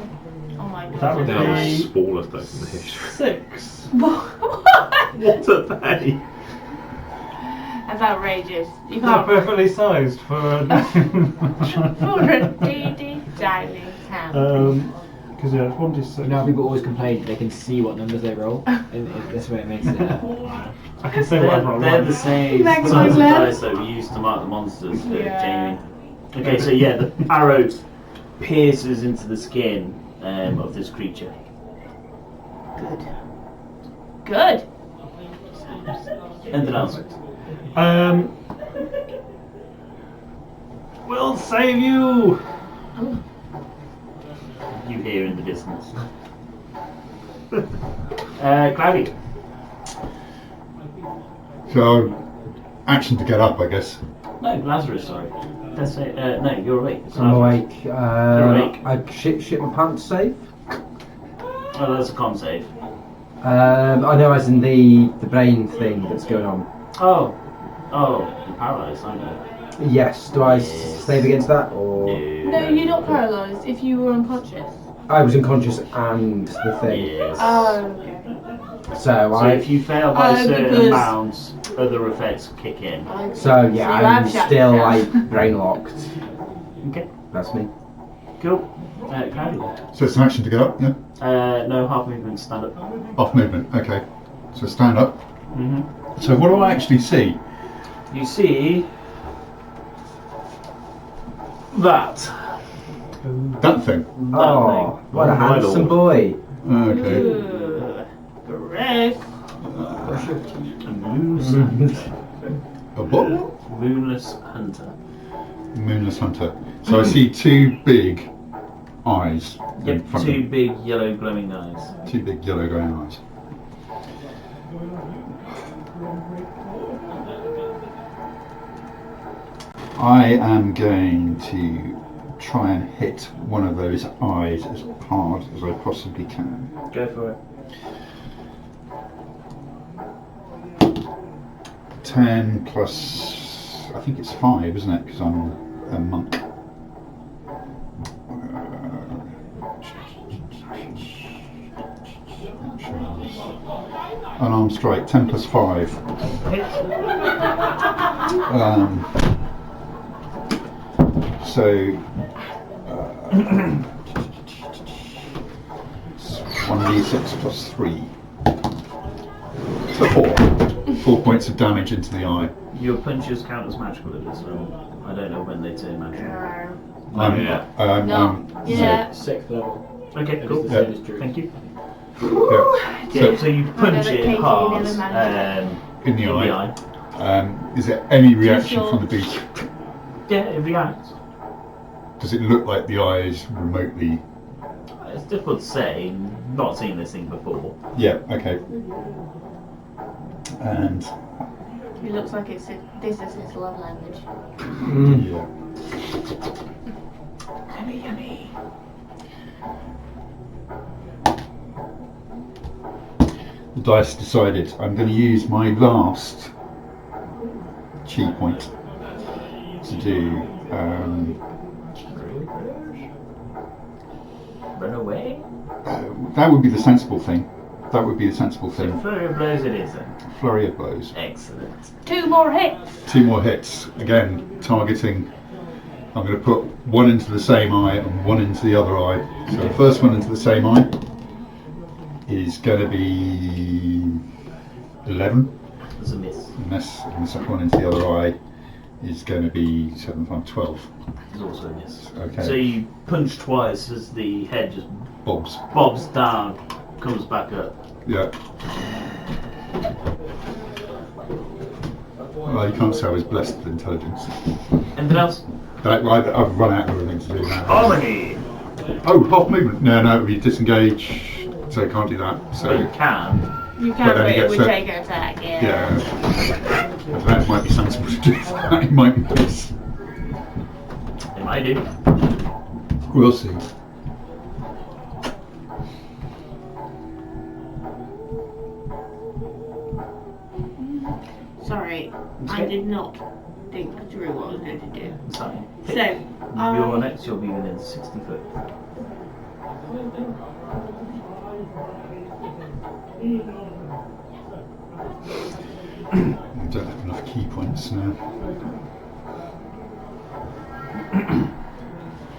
Speaker 2: Oh my god.
Speaker 6: That would
Speaker 4: They are the
Speaker 6: be-
Speaker 4: smallest thing in the history.
Speaker 6: 6.
Speaker 4: What are they?
Speaker 2: That's outrageous. You
Speaker 6: They're
Speaker 2: can't
Speaker 6: perfectly sized for a...
Speaker 2: for a teeny tiny town.
Speaker 6: Because yeah, it's 1d6.
Speaker 3: You know how people always complain they can see what numbers they roll? And that's what it makes it.
Speaker 6: I can say whatever I
Speaker 1: They're
Speaker 6: want.
Speaker 1: the same
Speaker 2: Thanks,
Speaker 1: size of
Speaker 2: Glenn.
Speaker 1: dice that we used to mark the monsters for
Speaker 2: Yeah.
Speaker 1: Jamie. Okay, so yeah, the arrow pierces into the skin of this creature.
Speaker 2: Good.
Speaker 1: Anything else?
Speaker 6: We'll save you!
Speaker 1: You hear in the distance. Cloudy.
Speaker 5: So, action to get up, I guess.
Speaker 1: No, Lazarus, sorry. That's it. No, you're awake. It's
Speaker 7: I'm
Speaker 1: Lazarus.
Speaker 7: awake.
Speaker 1: You're awake.
Speaker 7: I shit my pants safe.
Speaker 1: Oh, that's a con save.
Speaker 7: I know, as in the brain thing that's going on.
Speaker 1: Oh, you're paralysed, aren't you?
Speaker 7: Yes. Do I
Speaker 1: Yes.
Speaker 7: save against that, or
Speaker 2: No, you're not paralysed if you were unconscious.
Speaker 7: I was unconscious and the thing.
Speaker 1: Yes.
Speaker 2: Oh, okay.
Speaker 7: So
Speaker 1: So
Speaker 7: I.
Speaker 1: if you fail by a certain
Speaker 2: because-
Speaker 1: amount, other effects kick in.
Speaker 2: Okay.
Speaker 7: So yeah,
Speaker 2: you
Speaker 7: I'm
Speaker 2: have shut
Speaker 7: still
Speaker 2: yourself.
Speaker 7: like brain locked.
Speaker 1: Okay.
Speaker 7: That's me.
Speaker 1: Cool. Carrion.
Speaker 5: So it's an action to get up, yeah?
Speaker 1: No, half movement, stand up.
Speaker 5: Off movement, okay. So stand up.
Speaker 1: Mm-hmm.
Speaker 5: So what do I actually see?
Speaker 1: You see that.
Speaker 5: That thing.
Speaker 7: Oh, what a
Speaker 1: Oh, my
Speaker 7: handsome
Speaker 1: lord.
Speaker 7: boy.
Speaker 5: Okay.
Speaker 2: Ooh. Gross.
Speaker 5: A what?
Speaker 1: Moonless hunter.
Speaker 5: Moonless hunter. So I see two big eyes in
Speaker 1: Yep,
Speaker 5: front
Speaker 1: two
Speaker 5: of me.
Speaker 1: big yellow glowing eyes.
Speaker 5: Two big yellow glowing eyes. I am going to try and hit one of those eyes as hard as I possibly can.
Speaker 1: Go for it.
Speaker 5: 10 plus, I think it's 5, isn't it? Because I'm a monk. Unarmed strike, 10 plus 5. So, it's 1d6 plus 3. So 4 points of damage into the eye.
Speaker 1: Your punches count as magical at this level. I don't know when they turn magical.
Speaker 2: No. Yeah.
Speaker 3: 6th level.
Speaker 1: Okay,
Speaker 3: It
Speaker 1: cool.
Speaker 3: is the same as Druid.
Speaker 1: Thank you.
Speaker 5: Yeah.
Speaker 1: So you punch
Speaker 2: Another
Speaker 1: it
Speaker 2: case
Speaker 1: hard
Speaker 2: you never managed.
Speaker 5: In the eye. Is there any reaction from the beast?
Speaker 1: Yeah, it reacts.
Speaker 5: Does it look like the eye is remotely?
Speaker 1: It's difficult to say. Not seen this thing before.
Speaker 5: Yeah. Okay. And
Speaker 2: It looks like this is his love language.
Speaker 5: yeah.
Speaker 1: Yummy, yummy.
Speaker 5: The dice decided I'm going to use my last chi point to do.
Speaker 1: Run away?
Speaker 5: That would be the sensible thing. That would be the sensible
Speaker 1: So
Speaker 5: thing.
Speaker 1: flurry of blows it is then.
Speaker 5: Flurry of blows.
Speaker 1: Excellent.
Speaker 2: 2 more hits.
Speaker 5: 2 more hits. Again, targeting. I'm going to put one into the same eye and one into the other eye. So the first one into the same eye is going to be 11.
Speaker 1: There's a miss.
Speaker 5: And the second one into the other eye is going to be 7, 5, 12.
Speaker 1: There's also a miss.
Speaker 5: Okay.
Speaker 1: So you punch twice as the head just
Speaker 5: Bobs.
Speaker 1: bobs down, comes back up.
Speaker 5: Yeah. Well, you can't say I was blessed with intelligence.
Speaker 1: Anything else?
Speaker 5: I've run out of everything to do now.
Speaker 1: Harmony!
Speaker 5: Oh, half movement. No, it would be disengage. So I can't do that.
Speaker 1: So
Speaker 5: So
Speaker 1: you can.
Speaker 2: You
Speaker 5: But
Speaker 2: can,
Speaker 5: then
Speaker 2: but
Speaker 5: he
Speaker 2: it
Speaker 5: gets
Speaker 2: would
Speaker 5: a-
Speaker 2: take an attack, yeah.
Speaker 5: yeah, that might be sensible to do. That he might miss.
Speaker 1: It might do.
Speaker 5: We'll see.
Speaker 2: Sorry, I did not think through what I was going to do.
Speaker 1: Sorry.
Speaker 2: So,
Speaker 1: You're next, you'll be within 60 foot.
Speaker 5: I don't have enough key points now.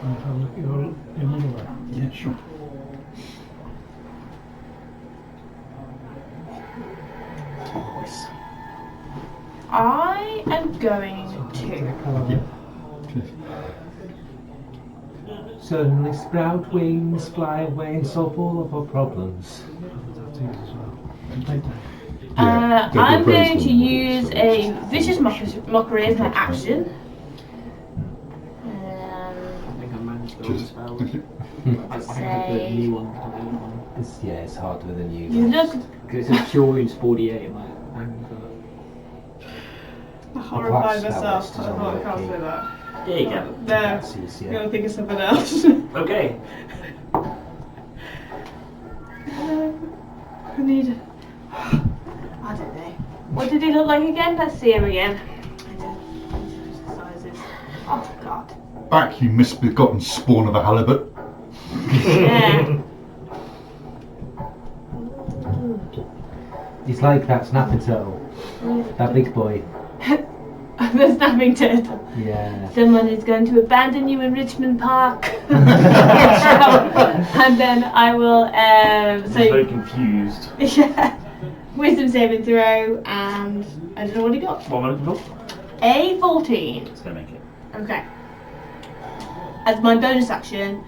Speaker 6: Have a look at your middle there.
Speaker 5: Yeah, sure.
Speaker 2: I am going to.
Speaker 7: Suddenly sprout wings, fly away and solve all of our problems.
Speaker 2: I'm going to use a vicious mockery as my action.
Speaker 3: I think I managed those
Speaker 5: Just-
Speaker 3: spells. I had the new one.
Speaker 7: It's harder than you.
Speaker 2: You look
Speaker 3: Because it says Cure Wounds 48. I'm like, hang on.
Speaker 2: horrified
Speaker 7: spell
Speaker 2: myself.
Speaker 7: list is
Speaker 2: I thought I
Speaker 7: unlucky.
Speaker 2: can't say that.
Speaker 1: There you go.
Speaker 2: No,
Speaker 7: That's
Speaker 2: I'm
Speaker 7: easier.
Speaker 2: going to think of something else.
Speaker 1: Okay.
Speaker 2: I need. I don't know. What did he look like again? Let's see him again. Exercises. Oh God.
Speaker 5: Back, you misbegotten spawn of a halibut.
Speaker 2: Yeah.
Speaker 7: He's like that snapping turtle. That big boy.
Speaker 2: the snapping turtle.
Speaker 7: Yeah.
Speaker 2: Someone is going to abandon you in Richmond Park. And then I will.
Speaker 1: He's very confused.
Speaker 2: Yeah. Wisdom saving throw, and I don't know what he got.
Speaker 1: What am I looking for?
Speaker 2: A 14.
Speaker 1: It's gonna make it.
Speaker 2: Okay. As my bonus action,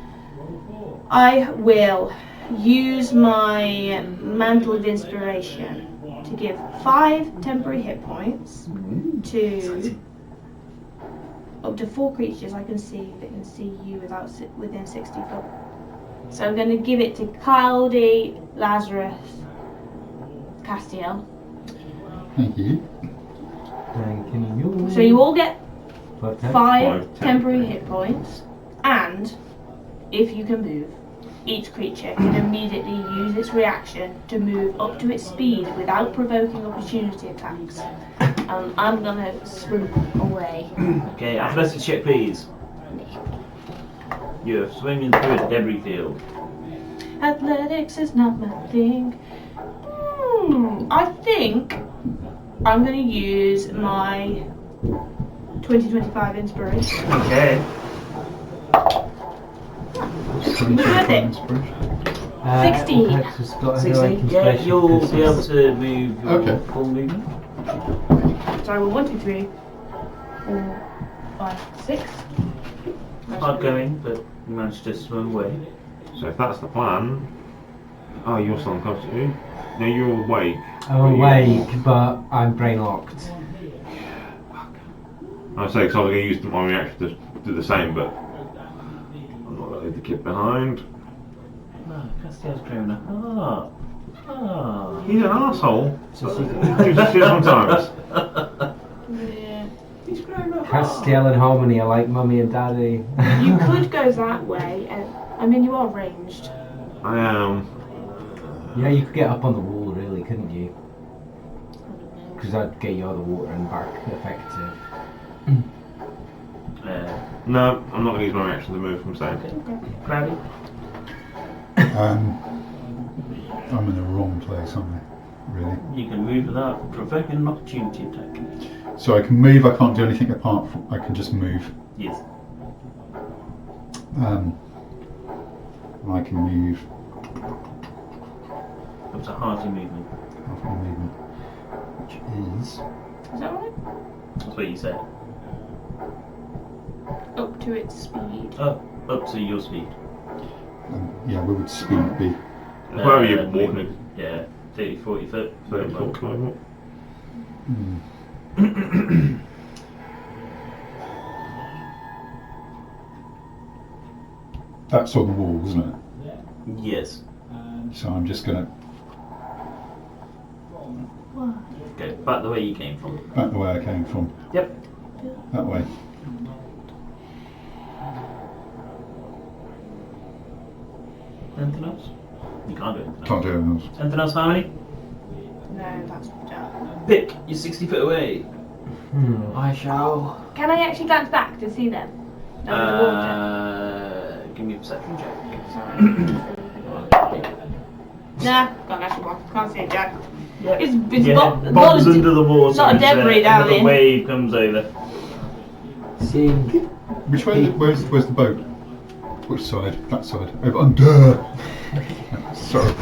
Speaker 2: I will use my Mantle of Inspiration to give 5 temporary hit points to up to 4 creatures I can see that can see you within 60 foot. So I'm going to give it to Cloudy, Lazarus, Castiel.
Speaker 5: Thank you.
Speaker 7: Thanking you.
Speaker 2: So you all get 5
Speaker 4: Five
Speaker 2: temporary hit points, and if you can move, each creature can immediately use its reaction to move up to its speed without provoking opportunity attacks. I'm gonna swoop away.
Speaker 1: Okay, athletics check, please. You're swimming through a debris field.
Speaker 2: Athletics is not my thing. I think I'm gonna use my 2025 inspiration.
Speaker 1: Okay.
Speaker 5: Inspiration.
Speaker 2: 16.
Speaker 7: Has got a
Speaker 1: 16.
Speaker 7: heroic
Speaker 1: Yeah,
Speaker 7: inspiration
Speaker 1: you'll
Speaker 7: because
Speaker 1: be able to move your
Speaker 5: Okay.
Speaker 1: full movement.
Speaker 2: So I will 1, 2, 3, 4, 5, 6.
Speaker 1: Hard going, but you managed to swim away.
Speaker 4: So if that's the plan, oh, you're still unconscious, are you? No, you're awake.
Speaker 7: I'm awake, but I'm brain locked.
Speaker 4: I say because I was going to use my reaction to do the same, but I'm not going to leave the kid behind.
Speaker 1: No, Castiel's grown up. Ah.
Speaker 4: He's an asshole.
Speaker 7: So she
Speaker 4: He does shit sometimes.
Speaker 2: Yeah.
Speaker 1: He's grown up.
Speaker 7: Castiel and Harmony are like mummy and daddy.
Speaker 2: You could go that way, and I mean you are ranged.
Speaker 4: I am.
Speaker 7: Yeah, you could get up on the wall, really, couldn't you? Because I'd get you out of the water and back effective.
Speaker 4: No, I'm not going to use my reaction to move from staying.
Speaker 1: Cloudy.
Speaker 5: I'm in the wrong place, aren't I? Really?
Speaker 1: You can move without provoking an opportunity attack.
Speaker 5: So I can move, I can't do anything apart from, I can just move.
Speaker 1: Yes.
Speaker 5: I can move
Speaker 1: Up to hearty movement.
Speaker 5: half my movement, which is,
Speaker 2: Is that right?
Speaker 1: That's what you said.
Speaker 2: Up to its speed.
Speaker 1: Up to your speed.
Speaker 5: yeah, where would speed be?
Speaker 4: Wherever you're walking.
Speaker 1: movement. Yeah, 30, 40 foot.
Speaker 4: 30, 40, 40.
Speaker 5: That's on the wall, isn't it?
Speaker 1: Yes.
Speaker 5: So I'm just going to
Speaker 1: Go back the way you came from.
Speaker 5: back the way I came from.
Speaker 1: Yep.
Speaker 5: That way.
Speaker 1: Anything else? You can't do anything else.
Speaker 5: Can't do anything else.
Speaker 1: Anything else, Harmony?
Speaker 2: No, that's done.
Speaker 1: Pick. You're 60 foot away.
Speaker 8: I shall.
Speaker 2: Can I actually glance back to see them? Down in the water.
Speaker 1: Give me a perception check.
Speaker 2: Sorry. Nah, can't actually walk. Can't see it, Jack. It's
Speaker 1: Bob's under the water.
Speaker 2: Not a debris down
Speaker 1: another
Speaker 2: here.
Speaker 1: wave comes over.
Speaker 7: Seeing
Speaker 5: Which way? Where's the boat? Which side? That side. Over under. Sorry.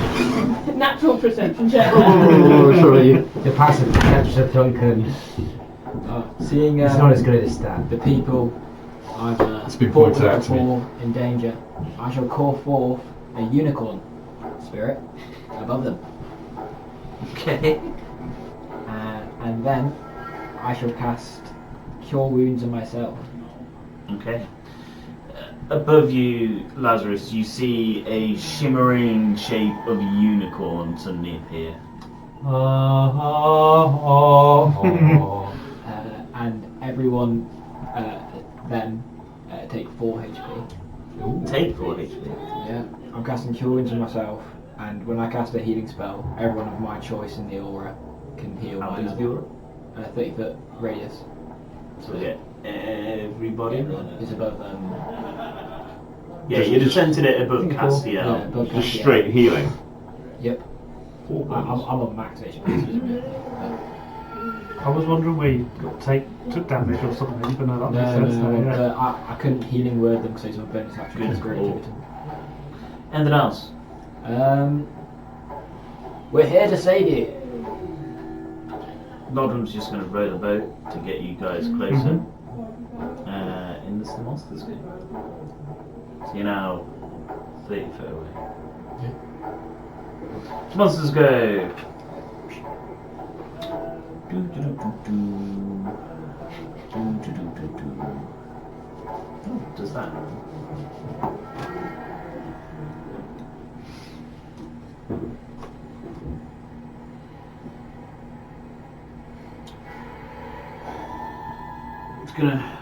Speaker 2: Natural perception check.
Speaker 7: oh, sorry, the passive perception Duncan.
Speaker 8: Seeing
Speaker 7: It's not as good as that.
Speaker 8: the people I've
Speaker 5: It's been
Speaker 8: fought
Speaker 5: pointed
Speaker 8: with
Speaker 5: out to me.
Speaker 8: before in danger, I shall call forth a unicorn spirit above them.
Speaker 1: Okay.
Speaker 8: And then I shall cast Cure Wounds on myself.
Speaker 1: Okay. Above you, Lazarus, you see a shimmering shape of a unicorn suddenly appear.
Speaker 8: And everyone then take 4 HP.
Speaker 1: Take 4 HP.
Speaker 8: Yeah, I'm casting Cure Wounds on myself, and when I cast a healing spell, everyone of my choice in the aura can heal
Speaker 1: How
Speaker 8: my
Speaker 1: big is the aura?
Speaker 8: 30 foot radius.
Speaker 1: So yeah, everybody.
Speaker 8: Is above
Speaker 1: Yeah, you're centered it above
Speaker 8: Yeah,
Speaker 1: Castiel.
Speaker 8: above
Speaker 4: Just
Speaker 8: Castiel.
Speaker 4: straight healing.
Speaker 8: Yep. I'm on max HP.
Speaker 6: I was wondering where you took damage or something, but no, that makes sense now. Yeah.
Speaker 3: but I couldn't healing word them because it's a bonus action.
Speaker 1: Good
Speaker 3: It's great.
Speaker 1: call. Anything else?
Speaker 3: We're here to save you.
Speaker 1: Nodrum's just going to row the boat to get you guys closer. In this the monsters go. So you're now 30 foot away. Monsters go. What does that? It's gonna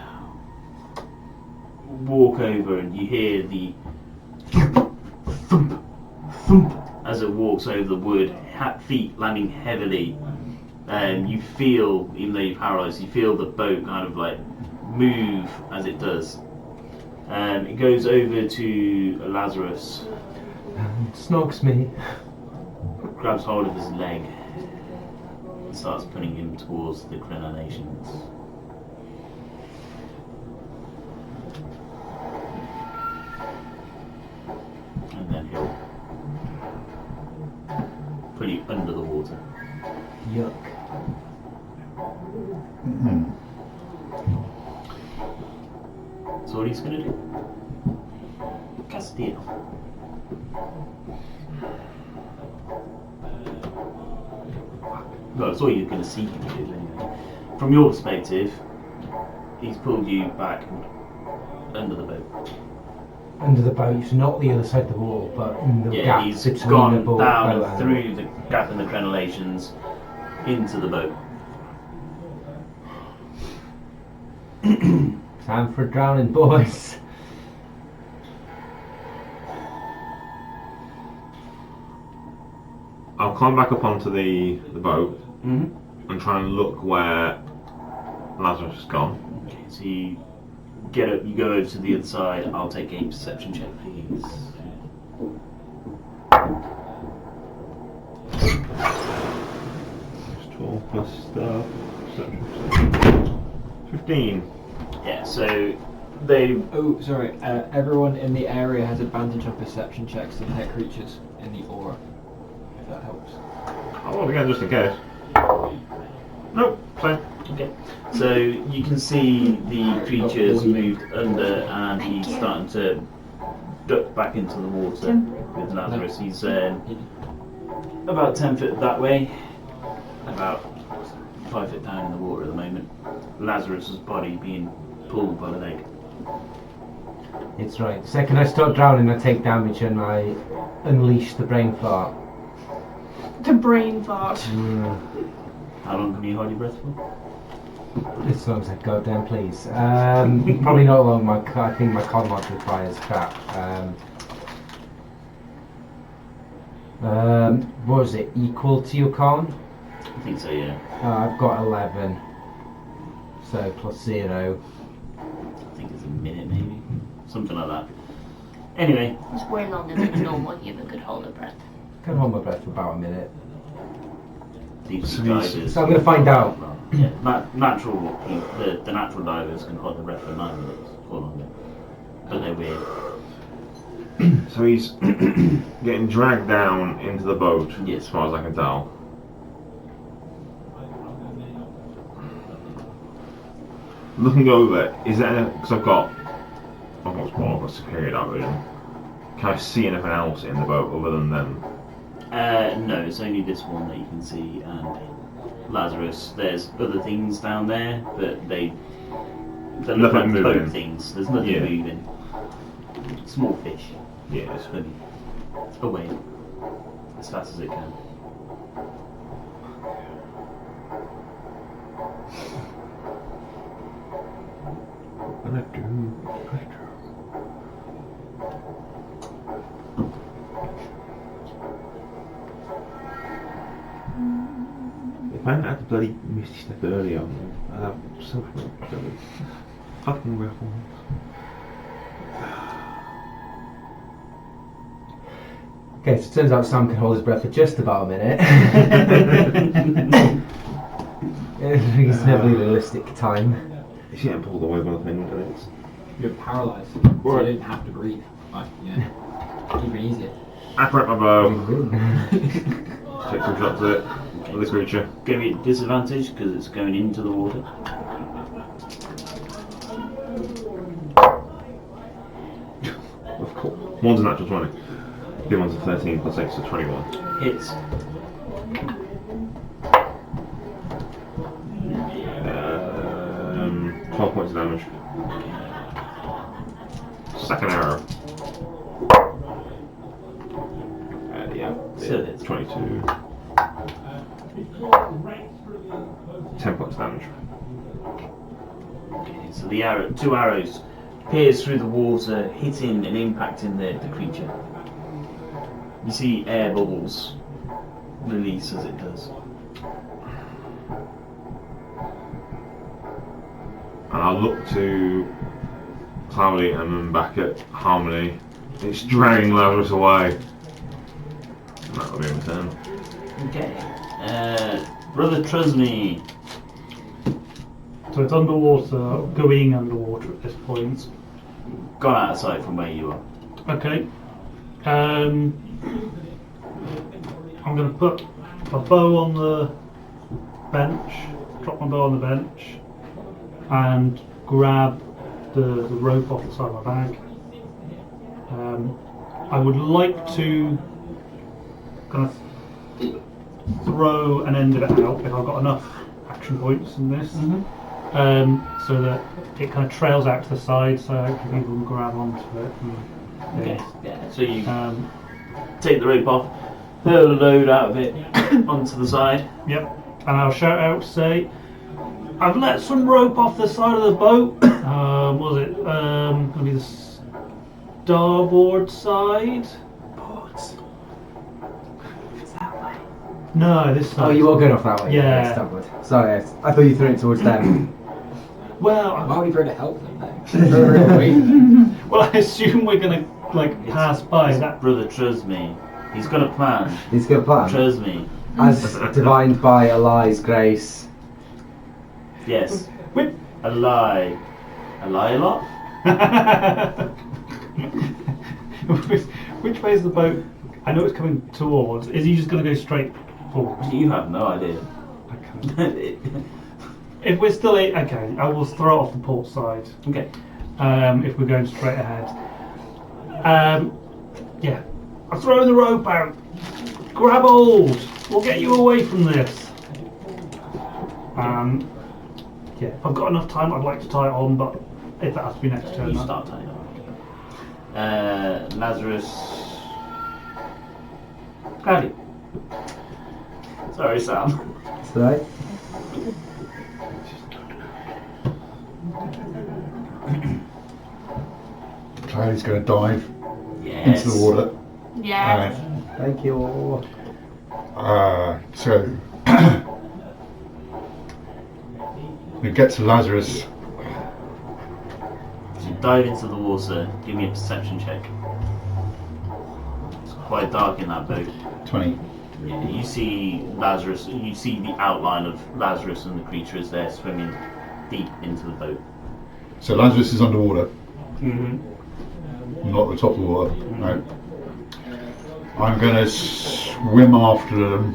Speaker 1: walk over and you hear the thump, thump as it walks over the wood, feet landing heavily. You feel, even though you're paralysed, you feel the boat kind of like move as it does. It goes over to Lazarus,
Speaker 7: Snogs me.
Speaker 1: grabs hold of his leg, and starts putting him towards the crenellations. And then he'll put you under the water.
Speaker 7: Yuck.
Speaker 1: So what he's going to do? Castillo. Well, that's all you're going to see him do anyway. From your perspective, he's pulled you back under the boat.
Speaker 7: Under the boat, so not the other side of the wall, but in the
Speaker 1: Yeah,
Speaker 7: gap
Speaker 1: he's
Speaker 7: between the
Speaker 1: gone
Speaker 7: boat
Speaker 1: down
Speaker 7: boat
Speaker 1: and through the gap in the crenellations into the boat.
Speaker 7: Time for drowning, boys.
Speaker 4: I'll climb back up onto the boat
Speaker 1: Mm-hmm.
Speaker 4: and try and look where Lazarus has gone.
Speaker 1: Okay, so you get up, you go over to the other side. I'll take a perception check, please.
Speaker 4: It's 12 plus perception. 15.
Speaker 1: Yeah, so they.
Speaker 3: Oh, sorry. Everyone in the area has advantage on perception checks to detect creatures in the aura. If that helps.
Speaker 4: I'll roll again just in case. Nope, same.
Speaker 1: Okay, so you can see the creature's moved under and he's starting to duck back into the water with Lazarus. He's about 10 foot that way, about 5 foot down in the water at the moment. Lazarus's body being pulled by the leg.
Speaker 7: It's right. The second I start drowning, I take damage and I unleash the brain fart.
Speaker 2: The brain fart.
Speaker 1: How long can you hold your breath for?
Speaker 7: As long as I goddamn please. Probably not long. I think my con mod requires crap. What was it? Equal to your con?
Speaker 1: I think so, yeah.
Speaker 7: I've got 11. So plus 0.
Speaker 1: I think it's a minute maybe. Something like that. Anyway.
Speaker 9: It's way longer than normal. You have a good hold of breath.
Speaker 7: I can hold my breath for about a minute.
Speaker 1: These divers.
Speaker 7: So I'm going to find out.
Speaker 1: Yeah, the natural divers can hold their breath for 9 minutes or longer. But they're weird.
Speaker 4: So he's getting dragged down into the boat,
Speaker 1: Yes.
Speaker 4: as far as I can tell. Looking over, is there because I've got superior dark vision. Can I see anything else in the boat other than them?
Speaker 1: No, it's only this one that you can see, and Lazarus. There's other things down there, but they're
Speaker 4: Nothing
Speaker 1: like boat
Speaker 4: moving.
Speaker 1: things. There's nothing
Speaker 4: Yeah.
Speaker 1: moving. Small fish.
Speaker 4: Yeah.
Speaker 1: Swimming away as fast as it can.
Speaker 4: If I hadn't had the bloody Misty Step earlier, I'd have so fucking weapons.
Speaker 7: Okay, so it turns out Sam can hold his breath for just about a minute. It's never realistic time.
Speaker 4: He's getting pulled away by the thing, and it's.
Speaker 3: You're paralysed, so
Speaker 4: Right.
Speaker 3: you didn't have to breathe. Like, yeah. Keep it easier.
Speaker 4: Apparate my bow. Take some shots at it. With this creature.
Speaker 1: Going to be at disadvantage because it's going into the water.
Speaker 4: Of course. One's a natural 20. The other one's a 13 plus 6 to 21.
Speaker 1: Hits.
Speaker 4: 12 points of damage. Second arrow. Yeah.
Speaker 1: Still hits.
Speaker 4: 22. 10 points of damage.
Speaker 1: Okay, so the arrow, 2 arrows pierce through the water, hitting and impacting the creature. You see air bubbles release as it does.
Speaker 4: And I'll look to Cloudy and then back at Harmony. It's dragging Lazarus away. And that'll be my turn.
Speaker 1: Okay. Brother Trusney.
Speaker 6: So it's underwater, going underwater at this point.
Speaker 1: Gone out of sight from where you are.
Speaker 6: Okay. I'm going to put my bow on the bench, drop my bow on the bench, and grab the rope off the side of my bag. I would like to kind of throw an end of it out if I've got enough action points in this, so that it kind of trails out to the side, so people can grab onto it.
Speaker 1: Okay. Yeah. So you take the rope off, hurl a load out of it onto the side.
Speaker 6: Yep. And I'll shout out to say, I've let some rope off the side of the boat. What was it? Going to be the starboard side.
Speaker 7: Ports. It's that way.
Speaker 6: No, this side.
Speaker 7: Oh, you are going off that way.
Speaker 6: Yeah.
Speaker 7: Starboard. Sorry, I thought you threw it towards them.
Speaker 6: Well,
Speaker 3: Why would you try to help them then? Throw it away from them.
Speaker 6: well, I assume we're going to pass by that.
Speaker 1: Brother Trusney. He's got a plan.
Speaker 7: He's got a plan.
Speaker 1: Trusney.
Speaker 7: As divined by Eli's grace.
Speaker 1: Yes.
Speaker 6: Which,
Speaker 1: A lie. A lie a lot?
Speaker 6: which way is the boat? I know it's coming towards. Is he just going to go straight forward?
Speaker 1: You have no idea.
Speaker 6: Okay. If we're still okay, I will throw it off the port side.
Speaker 1: Okay.
Speaker 6: If we're going straight ahead. Yeah. I'm throwing the rope out. Grab hold. We'll get you away from this. Yeah, if I've got enough time, I'd like to tie it on, but if that has to be next turn.
Speaker 1: You
Speaker 6: then-
Speaker 1: start tying on. Lazarus. Cloudy. Sorry, Sam.
Speaker 7: That's right.
Speaker 5: Cloudy's going to dive
Speaker 1: Yes.
Speaker 5: into the water.
Speaker 9: Yeah.
Speaker 7: Thank you.
Speaker 5: So we get to Lazarus.
Speaker 1: So you dive into the water. Give me a perception check. It's quite dark in that boat.
Speaker 5: 20.
Speaker 1: Yeah, you see Lazarus. You see the outline of Lazarus and the creature as they're swimming deep into the boat.
Speaker 5: So Lazarus is underwater,
Speaker 1: Mm-hmm.
Speaker 5: not at the top of the water. No. I'm going to swim after them.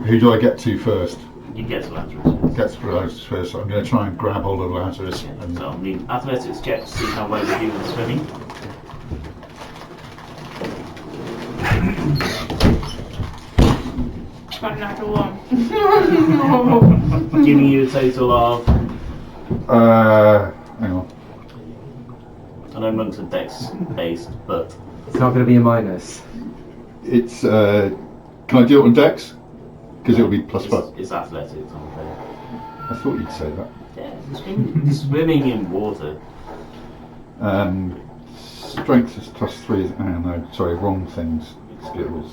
Speaker 5: Who do I get to first?
Speaker 1: You get to Lazarus.
Speaker 5: Get to Lazarus first. I'm going to try and grab hold of Lazarus.
Speaker 1: Yeah,
Speaker 5: And
Speaker 1: so I'll need athletics check to see how well you do with swimming.
Speaker 2: Got another one.
Speaker 1: Giving you a total of.
Speaker 5: hang on.
Speaker 1: I know monks are dex based, but
Speaker 7: It's not going to be a minus.
Speaker 5: It's can I do it on Dex? Because it'll be plus 5.
Speaker 1: it's athletics, I'm afraid.
Speaker 5: I thought you'd say that.
Speaker 1: Yeah, swimming in water.
Speaker 5: Strength is plus 3. No, sorry, wrong things. Skills.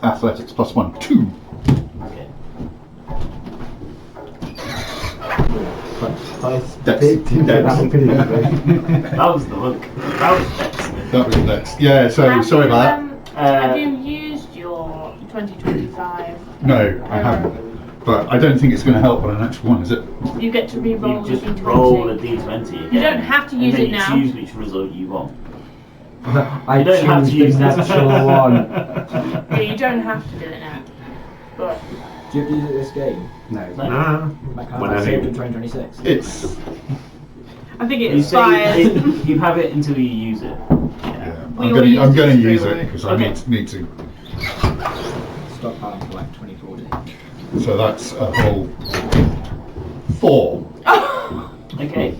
Speaker 5: Athletics plus 1. 2.
Speaker 1: Okay.
Speaker 5: Dex.
Speaker 1: That was the monk. That was dex.
Speaker 5: That was Dex. Yeah, so sorry about that.
Speaker 9: Have you used your
Speaker 2: 2025.
Speaker 5: No, I haven't. But I don't think it's going to help on the next one, is it?
Speaker 2: You get to re-roll
Speaker 1: You just
Speaker 2: the D20.
Speaker 1: roll a d20 again.
Speaker 2: You don't have to use
Speaker 1: and
Speaker 2: it
Speaker 1: then
Speaker 2: now.
Speaker 1: you choose which result you want.
Speaker 7: I
Speaker 1: You don't have
Speaker 7: choose
Speaker 1: to
Speaker 7: the
Speaker 1: use this.
Speaker 7: natural one.
Speaker 2: Yeah, you don't have to do it now. But
Speaker 3: Do you have to use it this game?
Speaker 7: No.
Speaker 4: Nah.
Speaker 3: Like, can I
Speaker 4: Whenever
Speaker 3: save
Speaker 4: you-
Speaker 3: in 2026?
Speaker 5: It's
Speaker 2: I think it
Speaker 1: You say
Speaker 2: expires.
Speaker 1: you have it until you use it.
Speaker 5: yeah.
Speaker 2: We
Speaker 5: I'm
Speaker 2: all
Speaker 5: going
Speaker 2: use
Speaker 5: to
Speaker 2: it
Speaker 5: use
Speaker 2: straight
Speaker 5: it
Speaker 2: away.
Speaker 5: because
Speaker 1: Okay.
Speaker 5: I need to.
Speaker 3: Stockpile for like 2040.
Speaker 5: So that's a whole 4.
Speaker 1: Okay.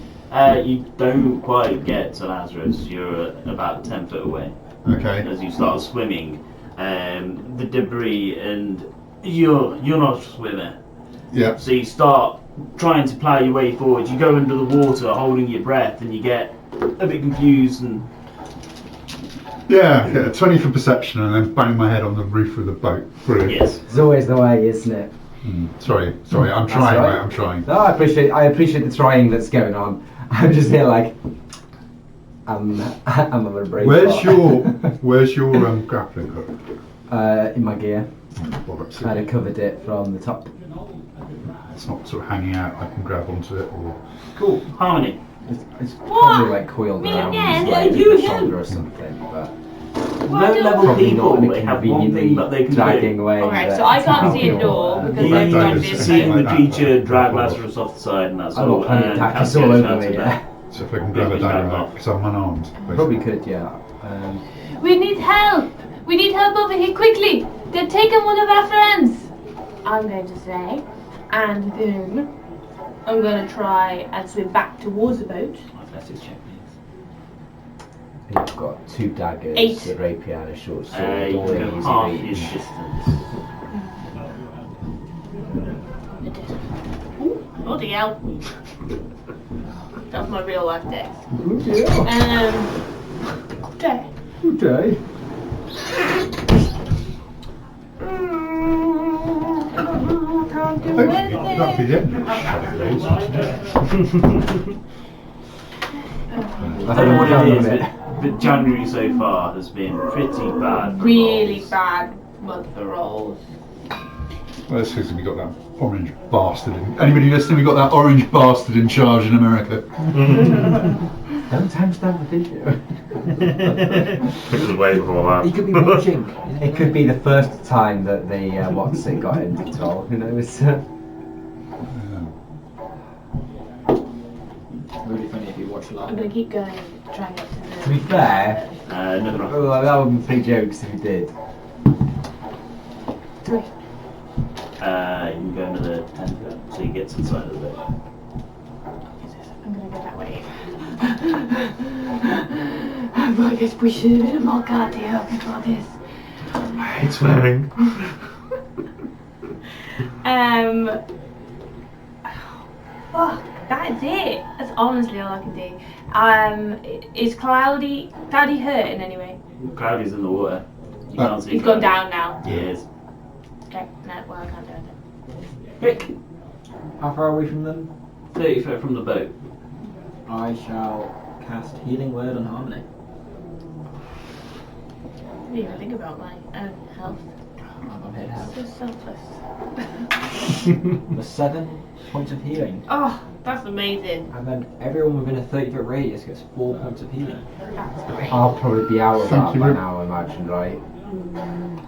Speaker 1: You don't quite get to Lazarus. You're about 10 foot away.
Speaker 5: Okay.
Speaker 1: As you start swimming, the debris, and you're not a swimmer.
Speaker 5: Yeah.
Speaker 1: So you start trying to plough your way forward. You go under the water, holding your breath, and you get a bit confused. And
Speaker 5: Yeah. Yeah. 20 for perception, and then bang my head on the roof of the boat. Brilliant.
Speaker 1: yes,
Speaker 7: It's always the way, isn't it?
Speaker 5: Sorry. I'm
Speaker 7: That's
Speaker 5: trying,
Speaker 7: right.
Speaker 5: mate. I'm trying.
Speaker 7: No, I appreciate the trying that's going on. I'm just here like, I'm on a break.
Speaker 5: Where's your grappling hook?
Speaker 7: In my gear.
Speaker 5: Bollocks.
Speaker 7: I'd have covered it from the top.
Speaker 5: It's not sort of hanging out. I can grab onto it or.
Speaker 1: cool. Harmony.
Speaker 7: It's probably like coiled
Speaker 9: Me
Speaker 7: around
Speaker 9: again?
Speaker 7: like,
Speaker 1: Yeah, you
Speaker 7: the
Speaker 1: again.
Speaker 7: shoulder or something, but
Speaker 1: Low-level
Speaker 7: probably
Speaker 1: people,
Speaker 7: not
Speaker 1: they have one thing that they can
Speaker 7: dragging
Speaker 1: do.
Speaker 7: away.
Speaker 2: Alright,
Speaker 7: that
Speaker 2: so I
Speaker 7: it's
Speaker 2: can't
Speaker 7: not
Speaker 2: see a
Speaker 7: your,
Speaker 2: door because
Speaker 5: Yeah,
Speaker 2: I'm
Speaker 5: that
Speaker 2: trying
Speaker 5: is
Speaker 2: to
Speaker 5: the
Speaker 2: be
Speaker 5: same.
Speaker 1: Seeing
Speaker 2: like,
Speaker 1: the creature drag Lazarus off the side, and that's
Speaker 7: I've
Speaker 1: all.
Speaker 7: got plenty of
Speaker 1: and
Speaker 7: tactics
Speaker 1: Cassio
Speaker 7: all
Speaker 1: is
Speaker 7: over
Speaker 1: down
Speaker 7: me,
Speaker 1: to
Speaker 7: yeah.
Speaker 1: that.
Speaker 5: So if I can grab a dagger back because I'm unarmed.
Speaker 7: Probably could, yeah.
Speaker 9: We need help! We need help over here quickly! They've taken one of our friends! I'm going to say.
Speaker 2: and then I'm going to try and swim back towards the boat.
Speaker 1: Athletics check, please.
Speaker 7: You've got 2 daggers,
Speaker 2: 8.
Speaker 7: a rapier, and a short sword.
Speaker 1: You
Speaker 7: All
Speaker 1: can go
Speaker 7: easy
Speaker 1: half your
Speaker 7: reach.
Speaker 1: distance.
Speaker 2: Ooh, bloody hell. That's my real life dex.
Speaker 7: Yeah.
Speaker 2: Okay.
Speaker 7: Okay.
Speaker 2: Can't do
Speaker 5: Hopefully
Speaker 2: anything.
Speaker 5: that'll be the end.
Speaker 1: I don't know what it is, but January so far has been pretty bad. For
Speaker 2: Really
Speaker 1: rolls.
Speaker 2: bad month for rolls.
Speaker 5: Well, that's because we got that orange bastard in. Anybody listening? We got that orange bastard in charge in America.
Speaker 7: Don't timestamp the video.
Speaker 4: It was way before that.
Speaker 3: He could be watching.
Speaker 7: It could be the first time that the what's it got into toll. Who knows?
Speaker 3: Really funny if you watch
Speaker 2: I'm
Speaker 3: live.
Speaker 2: going to keep going, try and get to
Speaker 7: To be fair,
Speaker 1: Nothing wrong.
Speaker 7: well, that would be 3 jokes if you did.
Speaker 2: the 3.
Speaker 1: You can go another 10 foot, so you get to the side of the boat.
Speaker 2: I'm going to go that way. Well, I guess we should have been more cardio before this.
Speaker 4: It's swearing.
Speaker 2: Oh, that's it. That's honestly all I can do. Is Cloudy hurt in any way?
Speaker 1: Cloudy's in the water. You
Speaker 5: Oh.
Speaker 1: can't see
Speaker 2: He's gone
Speaker 1: Cloudy.
Speaker 2: down now.
Speaker 1: He is.
Speaker 2: Okay, no, well I can't do anything.
Speaker 1: Quick!
Speaker 3: How far away from them?
Speaker 1: 30 foot from the boat.
Speaker 3: I shall cast Healing Word on Harmony.
Speaker 2: I didn't even think about my own health.
Speaker 3: I'm here to help.
Speaker 2: So selfless.
Speaker 3: For 7 points of healing.
Speaker 2: Oh, that's amazing.
Speaker 3: And then everyone within a 30-foot radius gets 4 points of healing.
Speaker 2: That's great.
Speaker 7: I'll probably be out of
Speaker 5: Thank
Speaker 7: that
Speaker 5: you
Speaker 7: by
Speaker 5: very-
Speaker 7: now, I imagine, right?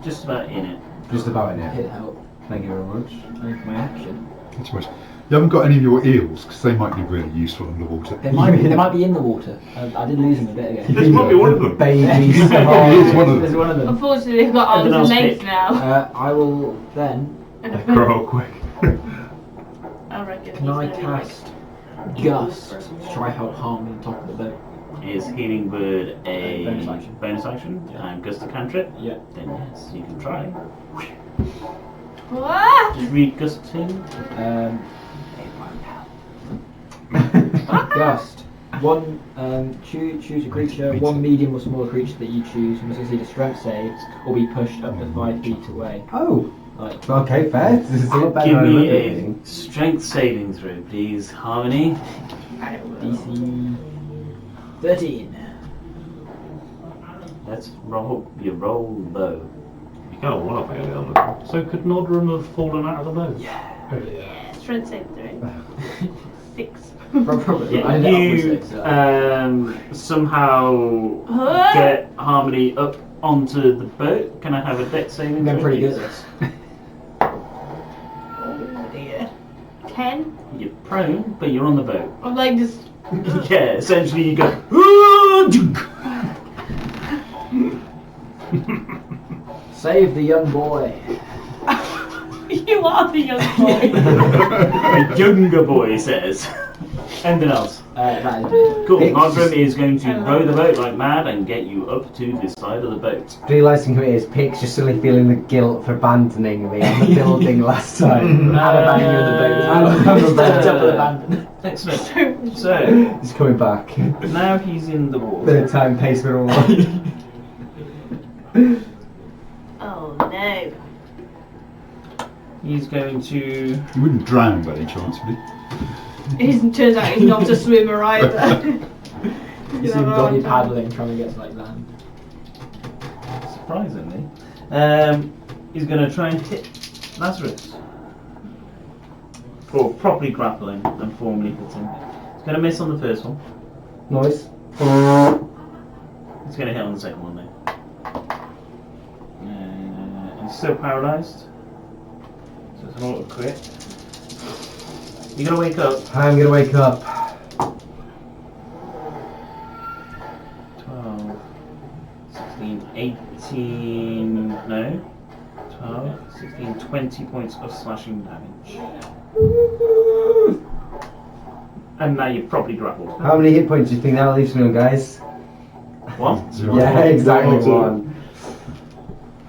Speaker 1: Just about in it.
Speaker 7: Just about in
Speaker 3: Hit
Speaker 7: it.
Speaker 3: help.
Speaker 7: Thank you very much.
Speaker 3: And for my action.
Speaker 5: That's worse. You haven't got any of your eels because they might be really useful underwater.
Speaker 3: They might be in the water. I did lose them a bit ago.
Speaker 4: This might be one of them.
Speaker 7: Babies.
Speaker 5: It probably is one of
Speaker 3: There's
Speaker 5: them.
Speaker 3: one of them.
Speaker 2: Unfortunately, they've got arms
Speaker 1: Everyone
Speaker 2: and
Speaker 1: else
Speaker 2: legs
Speaker 1: pick.
Speaker 2: now.
Speaker 3: I will then.
Speaker 4: Grow quick.
Speaker 2: I reckon
Speaker 3: Can I
Speaker 2: he's gonna be like-
Speaker 3: cast Gust to try help Harmony on top of the boat?
Speaker 1: Is Healing Word a
Speaker 3: Bonus action.
Speaker 1: bonus action? And Gust a cantrip?
Speaker 3: Yeah.
Speaker 1: Then yes, you can try.
Speaker 2: Ah!
Speaker 1: Just read Gusting.
Speaker 3: Gust. One. Choose a creature. One medium or smaller creature that you choose must succeed a strength save or be pushed up to 5 feet away.
Speaker 7: Oh,
Speaker 3: Like,
Speaker 7: okay, fair. This is a lot better
Speaker 1: Give
Speaker 7: than I
Speaker 1: me
Speaker 7: remember
Speaker 1: a
Speaker 7: it being.
Speaker 1: strength saving throw, please, Harmony.
Speaker 2: I will.
Speaker 3: DC 13.
Speaker 1: Let's roll. You roll low.
Speaker 4: You kind of want to fail it on the
Speaker 6: So could Nordrum have fallen out of the boat?
Speaker 2: Yeah, strength save 3. 6.
Speaker 3: Probably.
Speaker 1: Yeah,
Speaker 3: I did it
Speaker 1: you
Speaker 3: upwards, so.
Speaker 1: somehow get Harmony up onto the boat. Can I have a deck saving?
Speaker 3: I'm
Speaker 1: throw,
Speaker 3: pretty good
Speaker 1: please?
Speaker 3: at this.
Speaker 2: Oh dear. 10?
Speaker 1: You're prone, but you're on the boat.
Speaker 2: I'm like just.
Speaker 1: Yeah, essentially you go.
Speaker 3: Save the young boy.
Speaker 2: You are the young boy.
Speaker 1: A younger boy says. Anything else?
Speaker 3: That is me.
Speaker 1: Cool.
Speaker 7: Picks.
Speaker 1: Margrim is going to row the boat like mad and get you up to the side of the boat.
Speaker 7: Realising who it is, Pix just suddenly feeling the guilt for abandoning me on the building last time.
Speaker 3: And abandoning you on the boat.
Speaker 7: I'm
Speaker 3: Double abandoned.
Speaker 1: Excellent. So
Speaker 7: He's coming back.
Speaker 1: now he's in the water.
Speaker 7: Third time pace for all.
Speaker 2: Oh no.
Speaker 1: He's going to.
Speaker 5: You wouldn't drown by any chance, would you?
Speaker 2: Turns out he's not a swimmer either.
Speaker 3: You see him doggy paddling, trying to get to like land.
Speaker 1: Surprisingly, he's going to try and hit Lazarus for properly grappling and formally hitting. He's going to miss on the first one.
Speaker 7: Noise.
Speaker 1: He's going to hit on the second one though. He's still paralysed, so it's an auto crit. You're going to wake up.
Speaker 7: I'm gonna wake up.
Speaker 1: 12, 16, 18, no. 12, 16, 20 points of slashing damage. And now you're properly grappled.
Speaker 7: How many hit points do you think that leaves me on, guys?
Speaker 1: One.
Speaker 5: Zero.
Speaker 7: Yeah, exactly
Speaker 4: Zero.
Speaker 7: one.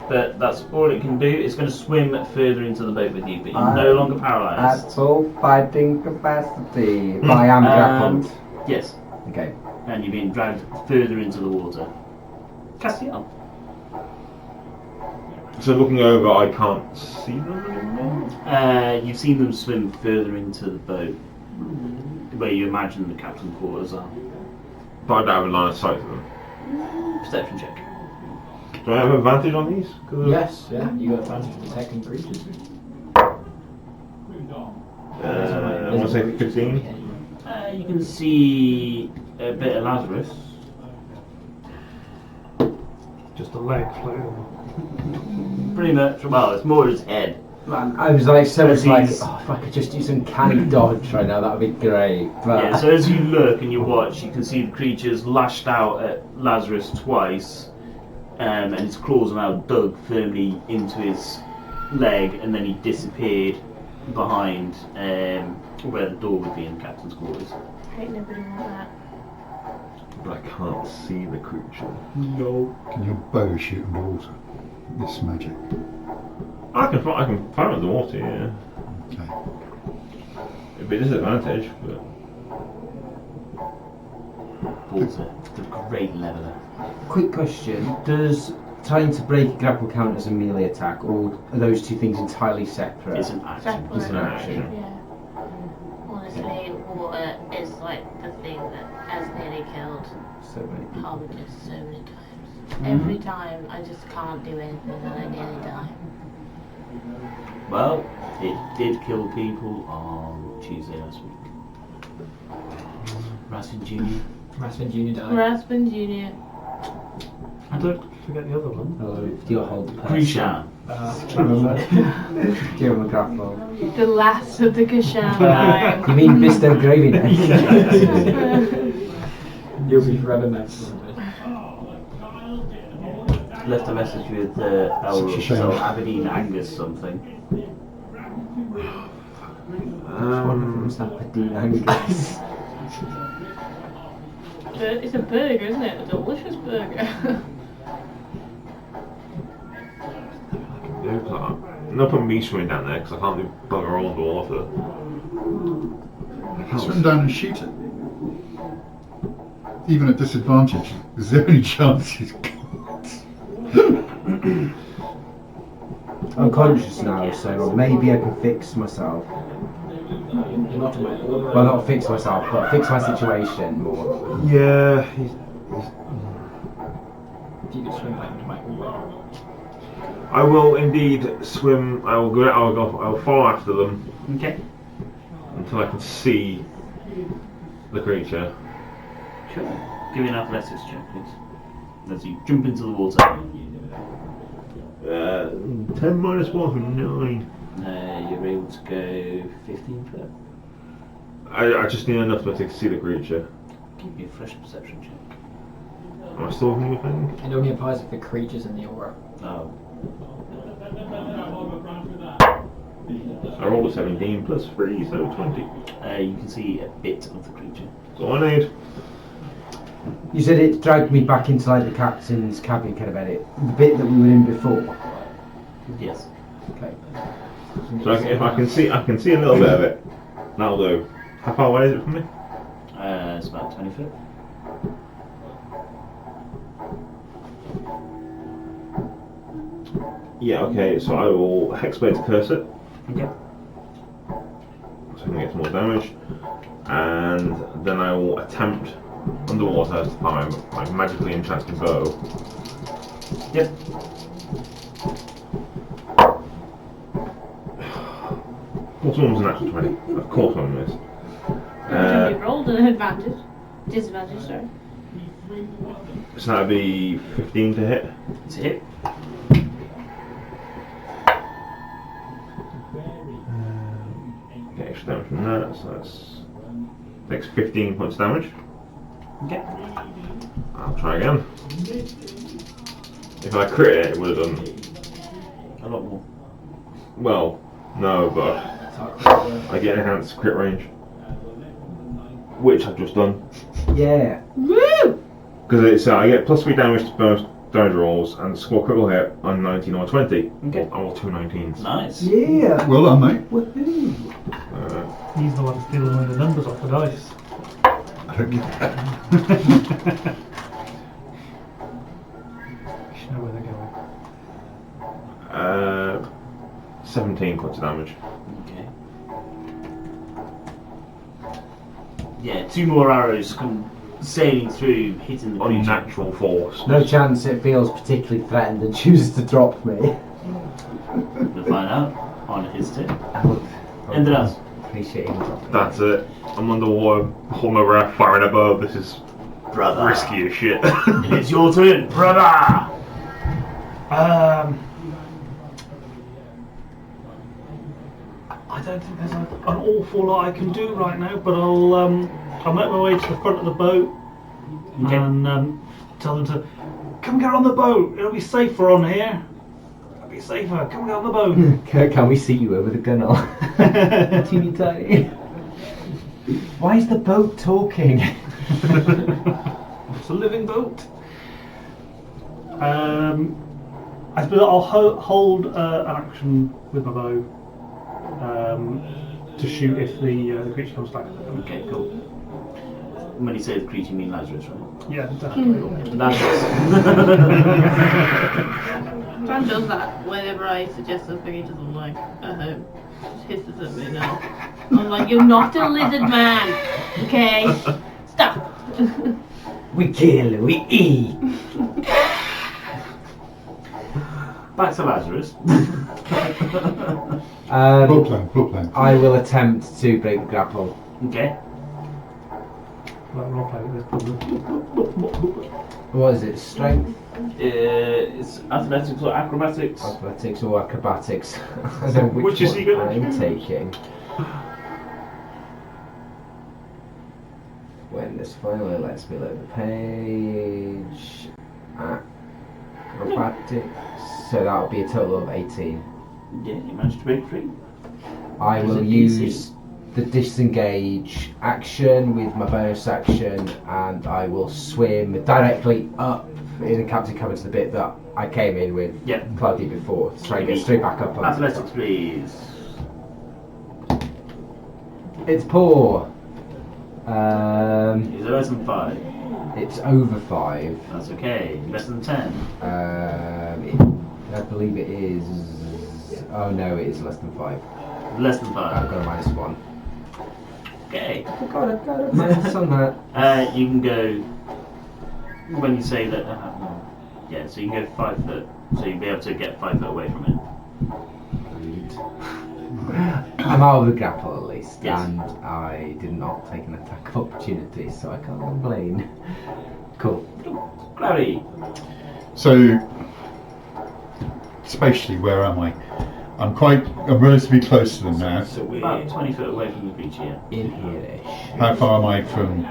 Speaker 1: But that's all it can do. It's going to swim further into the boat with you, but you're
Speaker 7: I-
Speaker 1: no longer paralysed.
Speaker 7: At full fighting capacity. But I am grappled.
Speaker 1: Yes,
Speaker 7: Okay.
Speaker 1: and you're being dragged further into the water. Castiel.
Speaker 4: So looking over, I can't see them anymore.
Speaker 1: You've seen them swim further into the boat, where you imagine the captain's quarters are.
Speaker 4: But I don't have a line of sight to them.
Speaker 1: Perception check.
Speaker 4: Do I have advantage on these? 'Cause of-
Speaker 3: Yes, yeah, you got advantage of detecting creatures.
Speaker 4: I want to say 15.
Speaker 1: You can see a bit of Lazarus.
Speaker 6: Just a leg floating.
Speaker 1: Pretty much. Well, it's more his head.
Speaker 7: Man, I was like so much like,
Speaker 1: He's-
Speaker 7: oh, if I could just do some canny dodge right now, that would be great. But
Speaker 1: Yeah, so as you look and you watch, you can see the creature's lashed out at Lazarus twice, and his claws are now dug firmly into his leg, and then he disappeared behind where the door would be in the captain's quarters.
Speaker 2: Ain't nobody want that.
Speaker 4: But I can't see the creature.
Speaker 1: No.
Speaker 5: Can your bow shoot underwater? This magic.
Speaker 4: I can fire at the water, yeah.
Speaker 5: Okay.
Speaker 4: It'd be a disadvantage, but
Speaker 1: Water, the great leveler.
Speaker 7: quick question: does trying to break a grapple count as a melee attack, or are those two things entirely separate?
Speaker 1: It's an action.
Speaker 2: Separate.
Speaker 7: It's an action.
Speaker 9: Yeah. Honestly, water is like the thing that has nearly killed
Speaker 7: So many people.
Speaker 9: Harmonious so many times. Every time I just can't do anything and I nearly die.
Speaker 1: Well, it did kill people on Tuesday last week. Raskin Jr.
Speaker 3: Rasmus Jr. died.
Speaker 2: Raspin Jr.
Speaker 6: And don't forget the other one.
Speaker 7: Hello, do a hold person.
Speaker 1: Krishan.
Speaker 7: Give him a grapple.
Speaker 2: The last of the Kashan line.
Speaker 7: You mean Mr. Gravy Neck?
Speaker 3: You'll be forever next.
Speaker 1: Left a message with
Speaker 5: Such a shame.
Speaker 1: so Aberdeen Angus something.
Speaker 7: Angus.
Speaker 2: It's a burger, isn't it? A delicious burger.
Speaker 4: not put me swimming down there because I can't do bugger all underwater.
Speaker 5: Swim down and shoot it. Even at disadvantage, is there any chance he's got?
Speaker 7: I'm conscious now, so maybe I can fix myself.
Speaker 3: You're not in my order.
Speaker 7: Well, not fix myself, but fix my situation more.
Speaker 4: Yeah,
Speaker 3: If you could swim back into my order.
Speaker 4: I will indeed swim. I will go. I'll follow after them
Speaker 1: Okay.
Speaker 4: until I can see the creature.
Speaker 1: Sure. Give me an athletics check, please. As you jump into the water.
Speaker 4: 10 minus 1, 9.
Speaker 1: You're able to go 15 foot.
Speaker 4: I just need enough to see the creature.
Speaker 1: Give me a fresh perception check.
Speaker 4: Am I still moving?
Speaker 3: It only applies if the creature's in the aura.
Speaker 1: Oh.
Speaker 4: I rolled a 17 plus 3, so 20.
Speaker 1: You can see a bit of the creature.
Speaker 4: That's all I need.
Speaker 7: You said it dragged me back into like the captain's cabin kind of edit. The bit that we were in before.
Speaker 1: Yes.
Speaker 7: Okay.
Speaker 4: So if I can see a little bit of it. That'll do. How far away is it from me?
Speaker 1: It's about 20 foot.
Speaker 4: Yeah, okay, so I will Hexblade to curse it.
Speaker 1: Okay.
Speaker 4: So I can get some more damage. And then I will attempt underwater to find my magically enchanted bow.
Speaker 1: Yep.
Speaker 4: Of course one was a natural 20. Of course one missed.
Speaker 2: You rolled an advantage. Disadvantage, sorry.
Speaker 4: So that'd be 15 to hit.
Speaker 1: It's a hit.
Speaker 4: Get extra damage from that, so that's takes 15 points of damage.
Speaker 1: Okay.
Speaker 4: I'll try again. If I crit it, it would have done.
Speaker 1: A lot more.
Speaker 4: Well, no, but I get enhanced crit range, which I've just done.
Speaker 7: Yeah.
Speaker 2: Woo!
Speaker 4: Because it's I get plus 3 damage to bonus damage rolls and score critical hit on 19 or 20.
Speaker 1: Okay.
Speaker 4: I roll 2 19s.
Speaker 1: Nice.
Speaker 7: Yeah.
Speaker 5: Well done, mate.
Speaker 7: Woohoo.
Speaker 6: He's the one stealing all the numbers off the dice.
Speaker 5: I don't get that.
Speaker 6: You should know where they're going.
Speaker 4: 17 points of damage.
Speaker 1: Okay. Yeah, 2 more arrows come sailing through, hitting the creature.
Speaker 4: Unnatural force.
Speaker 7: No chance it feels particularly threatened and chooses to drop me.
Speaker 1: We'll find out on his turn.
Speaker 7: Oh,
Speaker 1: Anything else?
Speaker 7: Appreciate him dropping.
Speaker 4: That's it. I'm underwater, holding my breath, firing above. This is
Speaker 1: Brother.
Speaker 4: risky as shit.
Speaker 1: It's your turn, brother!
Speaker 6: I don't think there's an awful lot I can do right now, but I'll make my way to the front of the boat
Speaker 1: Okay.
Speaker 6: and tell them to come get on the boat. It'll be safer on here. It'll be safer. Come get on the boat.
Speaker 7: Can we see you with a gun on? Teeny tiny. Why is the boat talking?
Speaker 6: It's a living boat. I suppose I'll hold an action with my bow to shoot if the creature comes back.
Speaker 1: Okay, cool. When you say the creature, you mean Lazarus, right?
Speaker 6: Yeah, definitely.
Speaker 1: Lazarus.
Speaker 2: John does that whenever I suggest something. He doesn't like. Hisses at me now. I'm like, you're not a lizard man, okay? Stop.
Speaker 7: We kill, we eat.
Speaker 1: Back to Lazarus.
Speaker 5: Floor plan.
Speaker 7: I will attempt to break the grapple.
Speaker 1: Okay.
Speaker 6: Well, I'll play with this problem.
Speaker 7: What is it? Strength,
Speaker 1: It's athletics or acrobatics.
Speaker 7: athletics, or acrobatics? I don't know
Speaker 4: Which is
Speaker 7: one
Speaker 4: he gonna
Speaker 7: I'm
Speaker 4: choose?
Speaker 7: taking. When this finally lets me load the page. Acrobatics. So that'll be a total of 18.
Speaker 1: Yeah, you managed to break free.
Speaker 7: I
Speaker 1: There's
Speaker 7: will
Speaker 1: a
Speaker 7: use
Speaker 1: DC.
Speaker 7: the disengage action with my bonus action, and I will swim directly up in the captain cabin to the bit that I came in with
Speaker 1: Yeah.
Speaker 7: Cloudy before to try and get straight back up. On
Speaker 1: Athletics, please.
Speaker 7: It's poor.
Speaker 1: Is it less than 5?
Speaker 7: It's over 5.
Speaker 1: That's okay. Less than 10.
Speaker 7: I believe it is. Oh no, it is less than 5.
Speaker 1: Less than
Speaker 7: I've
Speaker 1: 5.
Speaker 7: got a -1.
Speaker 1: Okay.
Speaker 7: I've got a maths on that.
Speaker 1: You can go when you say that. No. Yeah, so you can go 5 foot. So you'll be able to get 5 foot away from it.
Speaker 7: I'm out of the grapple at least,
Speaker 1: Yes.
Speaker 7: and I did not take an attack of opportunity, so I can't complain. Cool.
Speaker 1: Gravity.
Speaker 5: So, spatially, where am I? I'm relatively close to them now.
Speaker 7: So
Speaker 1: About
Speaker 7: we're
Speaker 1: 20 foot away from the creature, yeah.
Speaker 7: in here-ish.
Speaker 5: How far am I from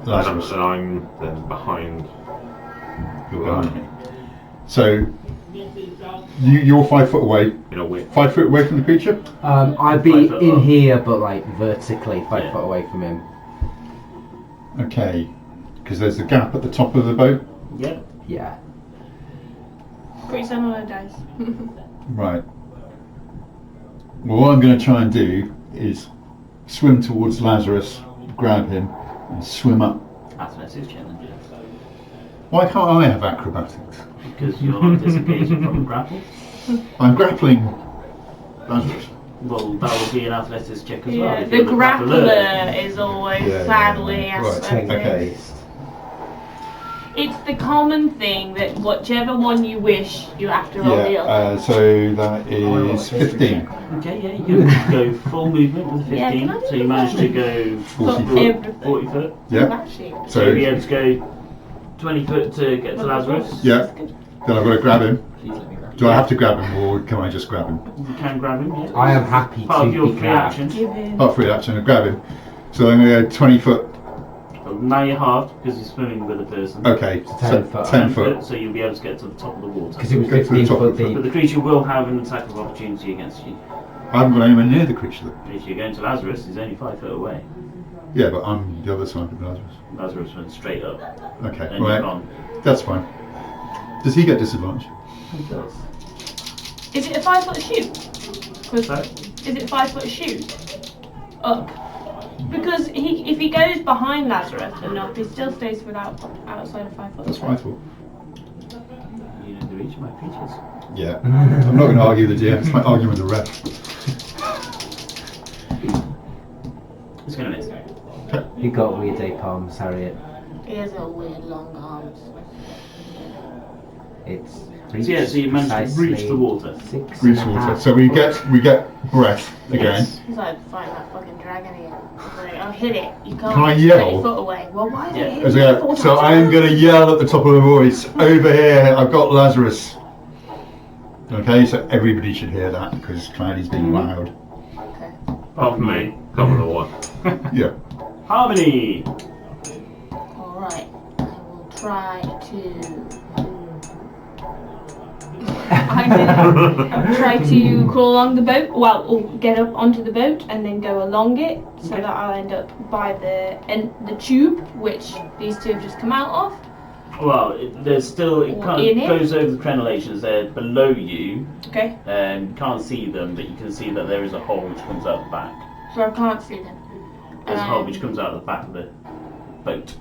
Speaker 5: Lazarus?
Speaker 4: And I'm then behind.
Speaker 5: You're behind me. So, you're 5 foot away.
Speaker 4: In a way.
Speaker 5: 5 foot away from the creature?
Speaker 7: I'd be
Speaker 1: 5 foot
Speaker 7: in
Speaker 1: up.
Speaker 7: here, but like vertically 5
Speaker 1: Yeah.
Speaker 7: foot away from him.
Speaker 5: Okay. Because there's a gap at the top of the boat.
Speaker 1: Yeah.
Speaker 7: Yeah.
Speaker 2: Put your on a dice.
Speaker 5: Right. Well, what I'm going to try and do is swim towards Lazarus, grab him, and swim up.
Speaker 1: Athletics challenge.
Speaker 5: Why can't I have acrobatics?
Speaker 1: Because you're not disengaging from grapple.
Speaker 5: I'm grappling Lazarus.
Speaker 1: Well, that will be an athletics check as well.
Speaker 2: Yeah,
Speaker 1: if
Speaker 2: the
Speaker 1: you're the
Speaker 2: grappler is always
Speaker 5: Yeah,
Speaker 2: sadly
Speaker 5: yeah, right,
Speaker 2: aspected.
Speaker 5: okay.
Speaker 2: It's the common thing that whichever one you wish, you have to roll the
Speaker 5: Yeah,
Speaker 2: other.
Speaker 5: so that is 15.
Speaker 1: Okay, yeah, you can go full movement with 15.
Speaker 2: Yeah, can I do
Speaker 1: so you managed to go
Speaker 5: 40
Speaker 2: For
Speaker 5: foot.
Speaker 2: everything.
Speaker 1: 40 foot.
Speaker 5: Yeah.
Speaker 2: Actually,
Speaker 1: So you'll be
Speaker 5: So,
Speaker 1: able to go 20 foot to get to Lazarus.
Speaker 5: yeah. Then I've got to grab him.
Speaker 7: Please let me grab
Speaker 5: Do I have to grab him, or can I just grab him?
Speaker 1: You can grab him, yeah.
Speaker 7: I am happy
Speaker 1: Part
Speaker 7: to
Speaker 1: of your
Speaker 7: be
Speaker 1: free
Speaker 7: grabbed.
Speaker 1: action.
Speaker 2: give him.
Speaker 5: Oh, free action and grab him. So I'm going to go 20 foot.
Speaker 1: Well, now you're halved because you're swimming with a person.
Speaker 5: Okay,
Speaker 7: 10 foot.
Speaker 5: 10 foot.
Speaker 1: So you'll be able to get to the top of the water.
Speaker 7: Because it was
Speaker 5: Go to the
Speaker 7: 15
Speaker 5: top
Speaker 7: foot
Speaker 5: of the-
Speaker 7: deep.
Speaker 1: But the creature will have an attack of opportunity against you.
Speaker 5: I haven't got anywhere near the creature though.
Speaker 1: But if you're going to Lazarus, he's only 5 foot away.
Speaker 5: Yeah, but I'm the other side of Lazarus.
Speaker 1: Lazarus went straight up.
Speaker 5: Okay,
Speaker 1: And you're
Speaker 5: right.
Speaker 1: gone.
Speaker 5: That's fine. Does he get disadvantage?
Speaker 1: He does.
Speaker 2: Is it a 5 foot shoot?
Speaker 1: Sorry?
Speaker 2: Is it 5 foot shoot? Up. Because if he goes behind Lazarus and up, he still stays outside of 5 foot.
Speaker 5: That's what I thought.
Speaker 1: You know the reach of my creatures.
Speaker 5: Yeah. I'm not going to argue with the DM. It's like arguing with the ref.
Speaker 1: It's going to miss.
Speaker 7: You got weird day palms, Harriet.
Speaker 9: He has a weird long arms.
Speaker 7: It's
Speaker 1: So yeah, so you managed to reach the water.
Speaker 5: Reach water. So we get breath again.
Speaker 1: Yes.
Speaker 9: He's like, fight that fucking dragon again. It's like, I'll hit it. You can't.
Speaker 5: Can I
Speaker 9: It's
Speaker 5: yell?
Speaker 9: 20 foot away. Well, why did
Speaker 1: Yeah.
Speaker 9: it hit
Speaker 5: As
Speaker 9: me
Speaker 5: I go,
Speaker 9: 4
Speaker 5: so
Speaker 9: times?
Speaker 5: I am going to yell at the top of my voice, over here, I've got Lazarus. Okay, so everybody should hear that because Cloudy's being loud.
Speaker 9: Okay.
Speaker 4: Apart from me, cover the water.
Speaker 5: Yeah.
Speaker 1: Harmony!
Speaker 9: Alright. I will try to.
Speaker 2: I'm gonna try to crawl along the boat, well, or get up onto the boat and then go along it, so that I'll end up by the tube, which these two have just come out of.
Speaker 1: Well, there's still, it
Speaker 2: Or
Speaker 1: kind
Speaker 2: in
Speaker 1: of
Speaker 2: it?
Speaker 1: goes over the crenellations. They're below you.
Speaker 2: Okay,
Speaker 1: You can't see them, but you can see that there is a hole which comes out the back.
Speaker 2: so I can't see them.
Speaker 1: There's a hole which comes out the back of the boat.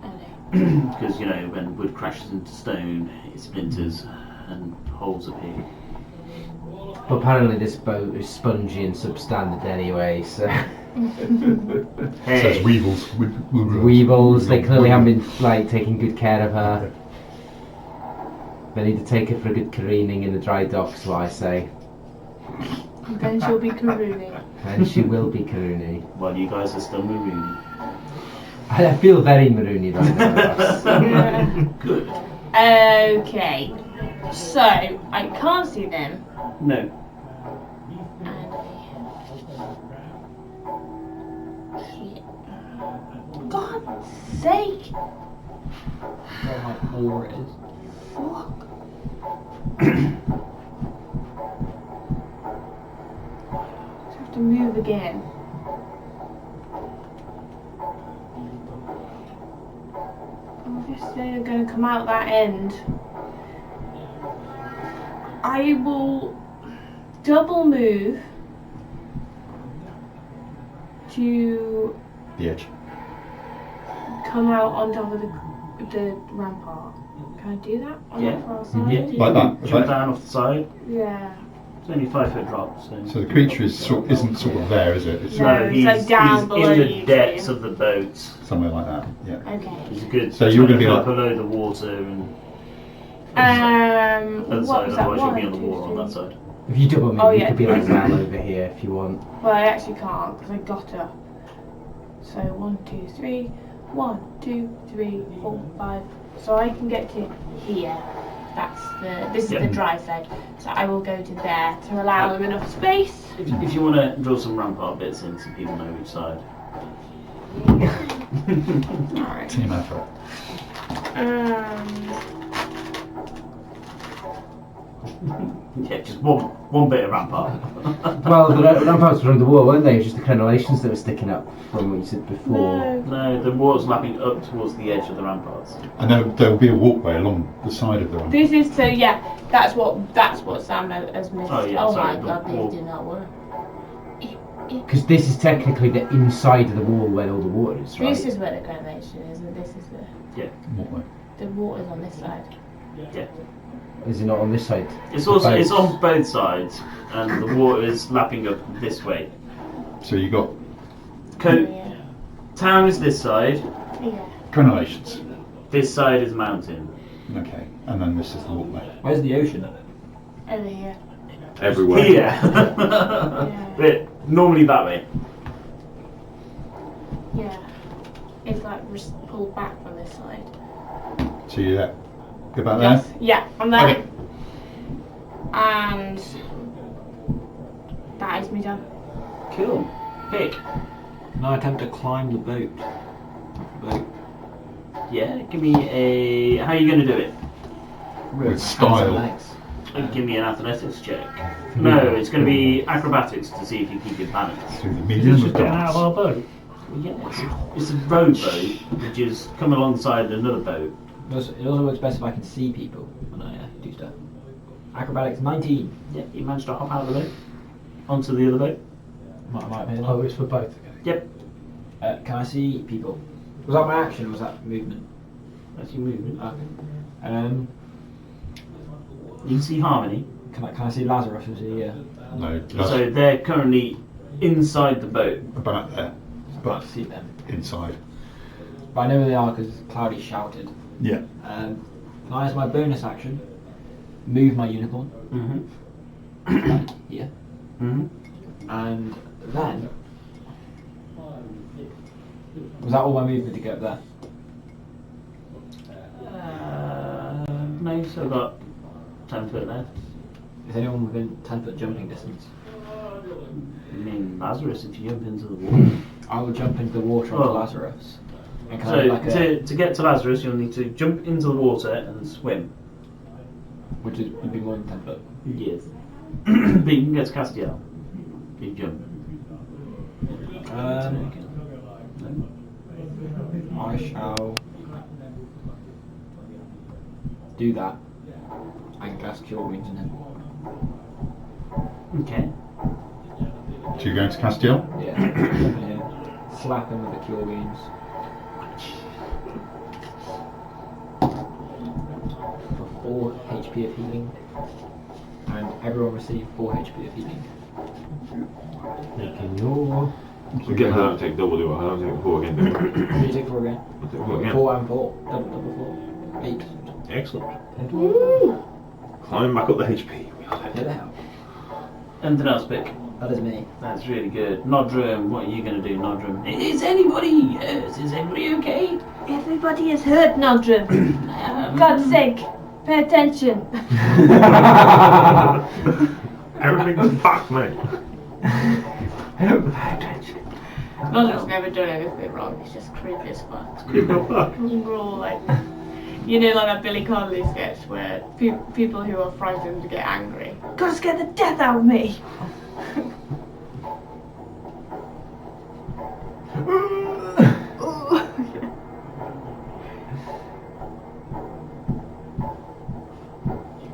Speaker 9: Okay.
Speaker 1: Because, you know, when wood crashes into stone, it splinters and holes appear.
Speaker 7: But apparently this boat is spongy and substandard anyway, so...
Speaker 5: It says weevils.
Speaker 7: Weevils, they clearly haven't been like taking good care of her. They need to take her for a good careening in the dry docks, what I say.
Speaker 2: Then she'll be carooning.
Speaker 7: And she will be carooning.
Speaker 1: While you guys are still maroon.
Speaker 7: I feel very maroony right now, Ross.
Speaker 1: Good.
Speaker 2: Okay, so I can't see them.
Speaker 1: No.
Speaker 2: God's sake!
Speaker 3: Or is.
Speaker 2: Fuck. Just have to move again. Obviously they're going to come out that end. I will double move to
Speaker 5: The edge.
Speaker 2: come out on top of the rampart. Can I do that? On
Speaker 1: Yeah.
Speaker 2: the far side?
Speaker 1: Yeah.
Speaker 5: Like that.
Speaker 1: Jump
Speaker 5: Okay.
Speaker 1: down off the side.
Speaker 2: Yeah.
Speaker 1: It's only a 5 foot drop.
Speaker 5: So the creature isn't sort of there, is it? It's
Speaker 2: No, it's like down below
Speaker 1: in the
Speaker 2: you
Speaker 1: depths
Speaker 2: two.
Speaker 1: of the boat.
Speaker 5: somewhere like that. Yeah.
Speaker 9: Okay.
Speaker 1: It's a good.
Speaker 5: So you're gonna be
Speaker 1: 20
Speaker 5: like-
Speaker 1: foot below the water and other
Speaker 2: What
Speaker 1: side.
Speaker 2: was that?
Speaker 1: Otherwise, you'll be on the
Speaker 2: 1, 2,
Speaker 1: wall on
Speaker 2: 3.
Speaker 1: that side.
Speaker 7: If you double move,
Speaker 2: Oh,
Speaker 7: you
Speaker 2: yeah.
Speaker 7: could be like well over here if you want.
Speaker 2: Well, I actually can't because I got her. So 1, 2, 3. 1, 2, 3, 4, 5. So I can get to here. This is the dry side. So I will go to there to allow them enough space.
Speaker 1: If you want to draw some rampart bits in so people know which side.
Speaker 2: Alright.
Speaker 5: Team effort.
Speaker 1: Yeah, just one bit of rampart.
Speaker 7: Well, the ramparts were on the wall, weren't they? It was just the crenellations that were sticking up from what you said before.
Speaker 2: No.
Speaker 1: No, the water's lapping up towards the edge of the ramparts.
Speaker 5: And there'll be a walkway along the side of the ramp.
Speaker 2: This is that's what Sam has missed.
Speaker 1: Oh, yeah,
Speaker 9: Oh
Speaker 1: sorry.
Speaker 9: my god,
Speaker 1: wall.
Speaker 9: these do not work.
Speaker 7: Because this is technically the inside of the wall where all the water is, right?
Speaker 9: This is where the granulation is, and this is
Speaker 5: Walkway.
Speaker 9: the water's on this side.
Speaker 1: Yeah.
Speaker 7: Is it not on this side?
Speaker 1: It's also
Speaker 7: The
Speaker 1: it's
Speaker 7: boats.
Speaker 1: on both sides, and the water is lapping up this way.
Speaker 5: So you got
Speaker 9: Yeah.
Speaker 1: Town is this side.
Speaker 9: Yeah.
Speaker 5: crenellations.
Speaker 1: This side is mountain.
Speaker 5: Okay. And then this is the walkway.
Speaker 3: Where's the ocean?
Speaker 9: Over here.
Speaker 4: Everywhere.
Speaker 1: Here. But normally that way.
Speaker 9: Yeah. It's like pulled back from this side.
Speaker 5: So you're there. Go back
Speaker 2: Yes.
Speaker 5: there.
Speaker 2: Yeah, I'm there.
Speaker 5: Okay.
Speaker 2: And that is me done.
Speaker 1: Cool. Pick.
Speaker 3: Can I attempt to climb the boat?
Speaker 1: Yeah. Give me a. How are you going to do it?
Speaker 5: With style.
Speaker 3: Legs.
Speaker 1: Give me an athletics check. No, it's going to be acrobatics to see if you keep your balance.
Speaker 5: Through the
Speaker 6: Is
Speaker 5: medium
Speaker 6: this
Speaker 5: of
Speaker 6: just getting out of
Speaker 5: grass.
Speaker 6: our boat?
Speaker 1: Yeah, it's a rowboat which is come alongside another boat.
Speaker 3: It also works best if I can see people when I do stuff. Acrobatics 19.
Speaker 1: Yeah, you managed to hop out of the boat onto the other boat.
Speaker 3: Might have made
Speaker 6: Oh,
Speaker 3: it.
Speaker 6: it's for both. Okay.
Speaker 1: Yep,
Speaker 3: Can I see people? Was that my action or was that movement?
Speaker 1: that's your movement.
Speaker 3: Okay.
Speaker 1: You can see Harmony.
Speaker 3: Can I see Lazarus? Is he?
Speaker 5: No, that's
Speaker 1: So they're currently inside the boat.
Speaker 5: about there.
Speaker 3: But I see them.
Speaker 5: Inside.
Speaker 3: But I know where they are because Cloudy shouted.
Speaker 5: Yeah.
Speaker 3: Can I, as my bonus action, move my unicorn
Speaker 1: Mm-hmm.
Speaker 3: like here,
Speaker 1: Mm-hmm.
Speaker 3: and then was that all my movement to get up there?
Speaker 1: No, you've still got 10 foot left.
Speaker 3: Is anyone within 10-foot jumping distance?
Speaker 1: I mean, Lazarus, if you jump into the water.
Speaker 3: I will jump into the water onto
Speaker 1: Oh.
Speaker 3: Lazarus. And can I
Speaker 1: So
Speaker 3: have like
Speaker 1: to get to Lazarus, you'll need to jump into the water and swim.
Speaker 3: which would be more than 10 foot.
Speaker 1: Yes. But you can get to Castiel. You jump.
Speaker 3: I shall do that and cast Cure Wounds on him.
Speaker 1: Okay.
Speaker 5: So you're going to Castiel?
Speaker 3: Yeah. Yeah. Slap him with the Cure Wounds. For 4 HP of healing. And everyone receive 4 HP of healing.
Speaker 7: Making your...
Speaker 4: So get her out, take double, do it. I don't take 4 again, do it.
Speaker 3: What do you take 4 again?
Speaker 4: I'll take 4 again.
Speaker 3: 4 and 4. Double 4. 8.
Speaker 4: Excellent. Climb back up the HP.
Speaker 3: Hit the hell.
Speaker 1: Anything else, Pick?
Speaker 3: That is me.
Speaker 1: That's really good. Nodrum, what are you going to do, Nodrum? Is anybody? Yes, is everybody okay?
Speaker 9: Everybody is hurt, Nodrum. God's sake, pay attention.
Speaker 4: Everything's fucked, mate.
Speaker 2: Nodrum's never done anything wrong. He's just creepy as fuck. We're all like, you know, like that Billy Connolly sketch where people who are frightened get angry. Gotta scare the death out of me.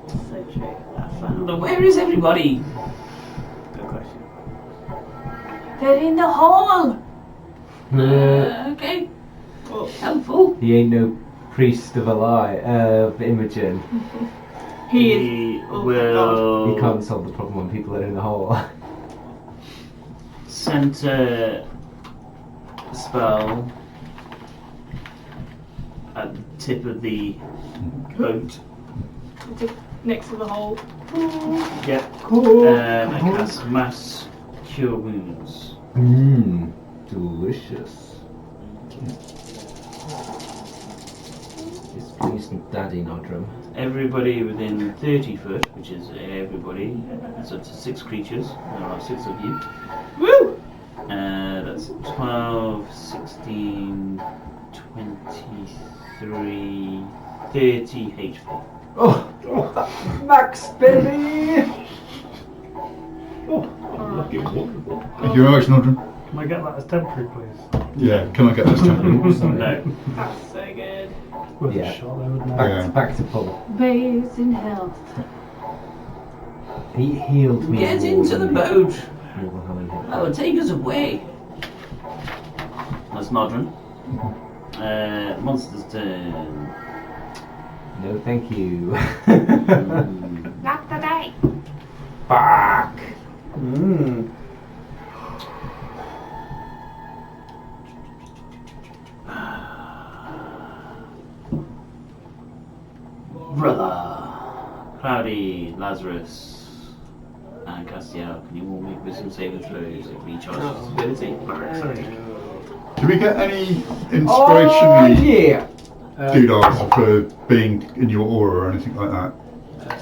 Speaker 2: So true. That's
Speaker 1: But where is everybody? Good question.
Speaker 9: They're in the hall.
Speaker 1: Okay. Helpful.
Speaker 7: He ain't no priest of of Imogen.
Speaker 2: He is.
Speaker 1: He
Speaker 2: Oh my God.
Speaker 1: will
Speaker 7: You can't solve the problem when people are in the hole.
Speaker 1: center spell at the tip of the boat.
Speaker 2: Next to the hole.
Speaker 1: Yep. And cast mass cure wounds.
Speaker 7: Mmm, delicious. It's pleased Daddy Nodrum.
Speaker 1: Everybody within 30 foot, which is everybody, it's up to 6 creatures. There are 6 of you.
Speaker 2: Woo!
Speaker 1: That's 12, 16, 23, 30 HP.
Speaker 7: Oh, Max, baby!
Speaker 4: Lucky wonderful.
Speaker 5: Thank you very much, Nodrin.
Speaker 6: Can I get that as temporary, please?
Speaker 5: Yeah, can I get this temporary?
Speaker 1: No.
Speaker 2: That's so good.
Speaker 6: Worth
Speaker 7: Yeah.
Speaker 6: a shot there, wouldn't it?
Speaker 5: Yeah.
Speaker 7: Back to full.
Speaker 9: Bathes in health.
Speaker 7: He healed me.
Speaker 8: Get
Speaker 7: more
Speaker 8: into the
Speaker 7: than-
Speaker 8: boat.
Speaker 7: more than how he hit.
Speaker 8: Oh, take us away.
Speaker 1: That's Nodrin. Monster's turn.
Speaker 7: No, thank you.
Speaker 9: Not today.
Speaker 7: Fuck.
Speaker 1: Brother. Cloudy, Lazarus, and Castiel, can you all make wisdom saving throws? It recharges ability.
Speaker 5: Do we get any
Speaker 7: Oh,
Speaker 5: inspiration
Speaker 7: yeah.
Speaker 5: doodads for being in your aura or anything like that?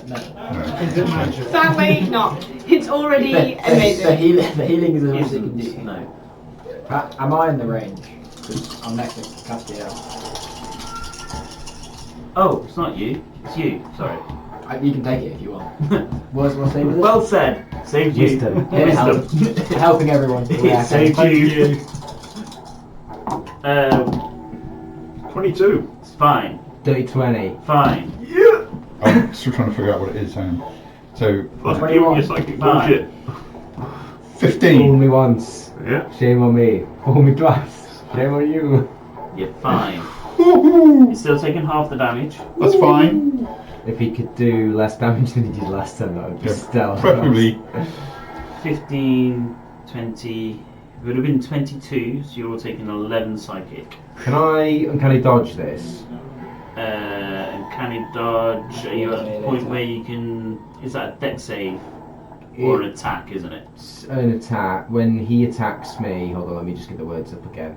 Speaker 3: No.
Speaker 5: No.
Speaker 6: Is it magic?
Speaker 2: Sadly, not. It's already
Speaker 3: The
Speaker 2: amazing.
Speaker 3: healing is as much as it can do.
Speaker 1: No.
Speaker 3: Am I in the range? Because I'm next to Castiel.
Speaker 1: Oh, it's not you. It's you. Sorry.
Speaker 3: You can take it if you want. What's name is it?
Speaker 1: Well said. Saved you.
Speaker 7: Wisdom.
Speaker 3: Yeah,
Speaker 1: Wisdom.
Speaker 3: helping everyone. Yeah,
Speaker 1: Saved you.
Speaker 4: 22.
Speaker 1: It's fine.
Speaker 7: Dirty 20.
Speaker 1: Fine.
Speaker 5: I'm still trying to figure out what it is. So,
Speaker 4: That's
Speaker 3: 21.
Speaker 4: giving you psychic bullshit.
Speaker 5: 15.
Speaker 7: Fool me once.
Speaker 4: Yeah.
Speaker 7: Shame on me. Fool me twice. Shame on you.
Speaker 1: You're fine.
Speaker 5: Woohoo!
Speaker 1: You're still taking half the damage.
Speaker 5: That's fine.
Speaker 7: If he could do less damage than he did last time, that would be
Speaker 5: Yeah,
Speaker 7: stellar.
Speaker 5: preferably.
Speaker 1: 15, 20. It would have been 22, so you're all taking 11 psychic.
Speaker 7: Can I uncanny dodge this?
Speaker 1: And can you dodge? Are you at the point where you can? Is that a dex save or an attack? Isn't it?
Speaker 7: It's an attack. When he attacks me, hold on, let me just get the words up again.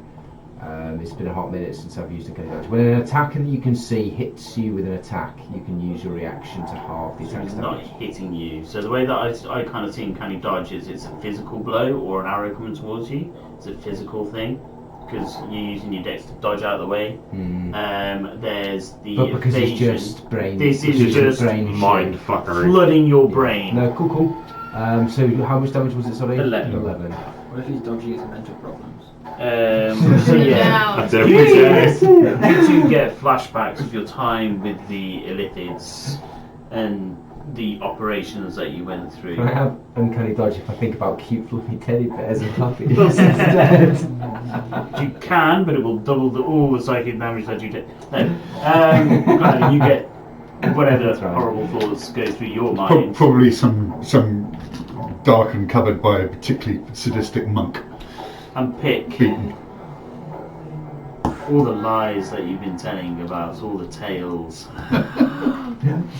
Speaker 7: It's been a hot minute since I've used uncanny dodge. When an attacker that you can see hits you with an attack, you can use your reaction to halve the
Speaker 1: So
Speaker 7: attack's
Speaker 1: it's not
Speaker 7: damage.
Speaker 1: hitting you. So the way that I kind of see uncanny dodge is it's a physical blow or an arrow coming towards you. It's a physical thing because you're using your dex to dodge out of the way. There's the
Speaker 7: But because it's
Speaker 1: evasion.
Speaker 7: just brain.
Speaker 1: This
Speaker 7: because
Speaker 1: is
Speaker 7: it's
Speaker 1: just
Speaker 7: brain shit.
Speaker 4: Mind fuckery.
Speaker 1: flooding your brain.
Speaker 7: No, cool. So how much damage was it? Sorry,
Speaker 1: 11.
Speaker 7: 11.
Speaker 3: What if he's dodgy his mental problems?
Speaker 1: So yeah.
Speaker 2: Down.
Speaker 4: That's every day.
Speaker 1: You two get flashbacks of your time with the Illithids and the operations that you went through.
Speaker 7: Can I have uncanny dodge if I think about cute fluffy teddy bears and puppies instead?
Speaker 1: You can, but it will double all the psychic damage that you did. No. Glad you get whatever
Speaker 7: That's right.
Speaker 1: horrible thoughts go through your
Speaker 5: Pro-
Speaker 1: mind.
Speaker 5: probably some dark and covered by a particularly sadistic monk
Speaker 1: And pick
Speaker 5: beaten.
Speaker 1: all the lies that you've been telling about all the tales.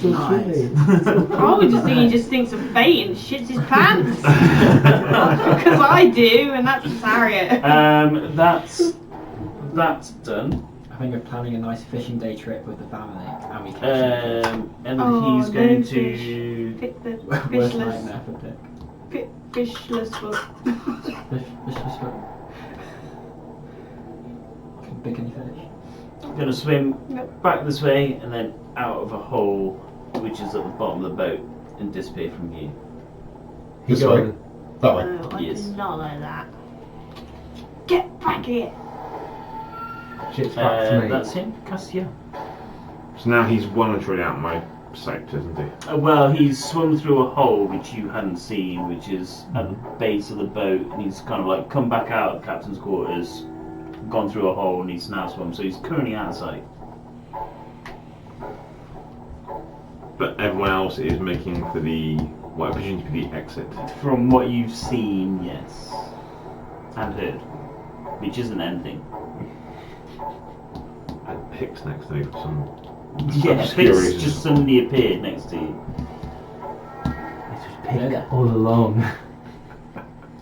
Speaker 7: So funny.
Speaker 2: I would just think he just thinks of bait and shits his pants. Because I do, and that's Harriet.
Speaker 1: That's done.
Speaker 3: I think we're planning a nice fishing day trip with the family, and we can.
Speaker 1: And
Speaker 2: Oh,
Speaker 1: he's going
Speaker 2: no
Speaker 1: to.
Speaker 2: Pick the
Speaker 3: Worst
Speaker 2: fishless.
Speaker 3: nightmare for Pick.
Speaker 2: Fishless book.
Speaker 3: Fishless book. Can pick any fish.
Speaker 1: Going to swim
Speaker 2: Nope.
Speaker 1: back this way and then out of a hole which is at the bottom of the boat and disappear from view.
Speaker 5: This
Speaker 7: He
Speaker 5: way?
Speaker 7: gone.
Speaker 5: That way.
Speaker 2: No, I
Speaker 1: Yes.
Speaker 2: did not like that. Get back here.
Speaker 7: Shit's back to me.
Speaker 1: That's him, Cassia.
Speaker 4: So now he's voluntarily out of my sight, isn't he?
Speaker 1: Well, he's swum through a hole which you hadn't seen, which is at the base of the boat, and he's kind of like come back out of the captain's quarters, gone through a hole, and he's now swum. So he's currently out of sight.
Speaker 4: But everyone else is making for the what I presume to be the exit.
Speaker 1: From what you've seen, yes. And heard. Which isn't anything.
Speaker 4: And Pick's next to me for some
Speaker 1: Yeah,
Speaker 4: obscure
Speaker 1: Fitz
Speaker 4: reason.
Speaker 1: just suddenly appeared next to you.
Speaker 7: Pick all along.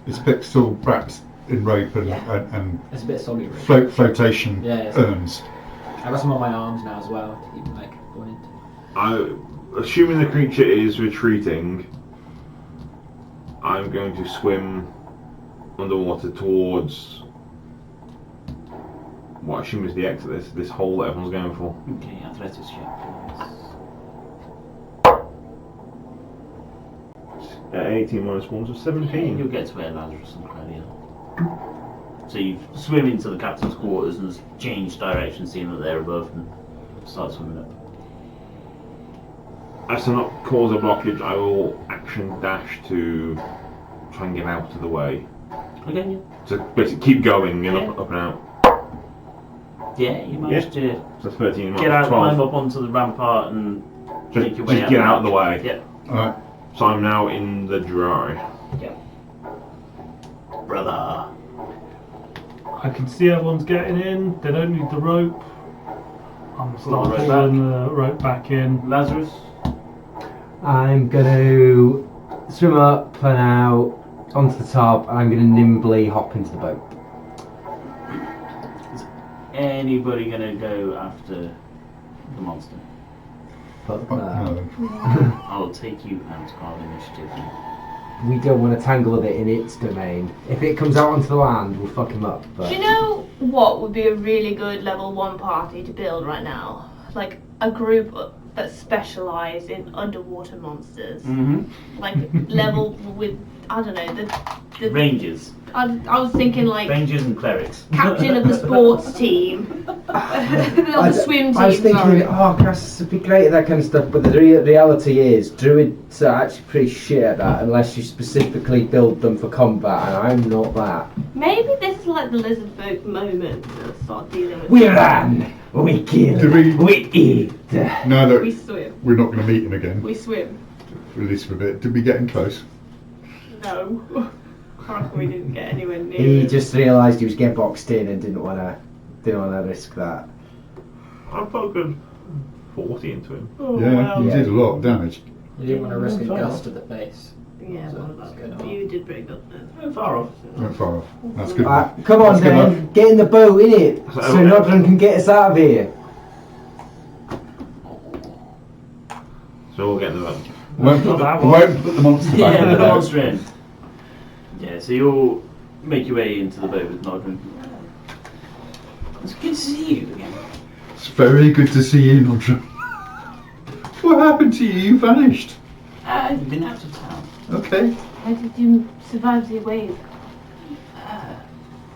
Speaker 5: Is Pick still wrapped in rope and,
Speaker 3: Yeah.
Speaker 5: and
Speaker 3: It's a bit solid. Really.
Speaker 5: flotation
Speaker 3: Yeah, yeah.
Speaker 5: urns?
Speaker 3: I got some on my arms now as well to keep like buoyant.
Speaker 4: Assuming the creature is retreating, I'm going to swim underwater towards what I assume is the exit, this hole that everyone's going for.
Speaker 1: Okay, athletics check, please.
Speaker 4: 18 minus 1, so 17.
Speaker 1: You'll get to where Lazarus and Carrion. So you swim into the captain's quarters and change direction, seeing that they're above, and start swimming up.
Speaker 4: As to not cause a blockage, I will action dash to try and get out of the way.
Speaker 1: Okay, yeah.
Speaker 4: So basically keep going and up and out.
Speaker 1: Yeah, you managed to
Speaker 4: So 13 minus
Speaker 1: get out,
Speaker 4: 12.
Speaker 1: climb up onto the rampart, and make your way
Speaker 4: Just
Speaker 1: out.
Speaker 4: get out of the way.
Speaker 1: Yeah.
Speaker 5: Alright.
Speaker 4: So I'm now in the dry.
Speaker 1: Yeah. Brother.
Speaker 6: I can see everyone's getting in. They don't need the rope. I'm
Speaker 1: Pull the rope
Speaker 6: pulling the rope back in.
Speaker 1: Lazarus.
Speaker 7: I'm gonna swim up and out onto the top, and I'm gonna nimbly hop into the boat.
Speaker 1: Is anybody gonna go after the monster?
Speaker 7: Fuck
Speaker 5: Oh,
Speaker 7: that.
Speaker 5: no.
Speaker 1: I'll take you out of initiative.
Speaker 7: We don't want to tangle with it in its domain. If it comes out onto the land, we'll fuck him up. But
Speaker 2: Do you know what would be a really good level 1 party to build right now? Like a group that specialise in underwater monsters.
Speaker 1: Mm-hmm.
Speaker 2: Like level with, I don't know, the
Speaker 1: Rangers.
Speaker 2: I was thinking like
Speaker 1: Rangers and clerics.
Speaker 2: captain of the sports team. Of the swim team,
Speaker 7: I was thinking,
Speaker 2: sorry.
Speaker 7: oh, Cass would be great at that kind of stuff, but the reality is, druids are actually pretty shit at that unless you specifically build them for combat, and I'm not that.
Speaker 2: Maybe this is like the lizard folk moment to start dealing with.
Speaker 7: We run, we kill,
Speaker 5: Do we-
Speaker 7: eat.
Speaker 5: Now that
Speaker 2: We swim.
Speaker 5: we're not going to meet him again,
Speaker 2: We swim.
Speaker 5: at least for a bit, did we get him close?
Speaker 2: No. I reckon we didn't get anywhere near
Speaker 7: He
Speaker 2: it.
Speaker 7: just realised he was getting boxed in and didn't want to risk that.
Speaker 4: I put a good 40 into him.
Speaker 2: Oh,
Speaker 5: Yeah,
Speaker 2: well.
Speaker 5: he did a lot of damage.
Speaker 3: You didn't want to risk a gust at the face.
Speaker 2: Yeah,
Speaker 3: So
Speaker 2: well,
Speaker 3: that's good.
Speaker 2: you did pretty good then.
Speaker 1: Far off.
Speaker 5: Went far off. That's good.
Speaker 7: Right, come on
Speaker 5: That's good
Speaker 7: then,
Speaker 5: enough.
Speaker 7: get in the boat, innit?
Speaker 4: So-
Speaker 7: So Nodran can get us out of here.
Speaker 4: So we'll get in the boat.
Speaker 5: Won't put the monster back
Speaker 1: Yeah,
Speaker 5: in
Speaker 1: the
Speaker 5: the boat.
Speaker 1: monster in. Yeah, so you'll make your way into the boat with Nodrin. It's good to see you again.
Speaker 5: It's very good to see you, Nodra. What happened to you? You vanished.
Speaker 1: I've been out of town.
Speaker 5: Okay.
Speaker 9: How did you survive the wave?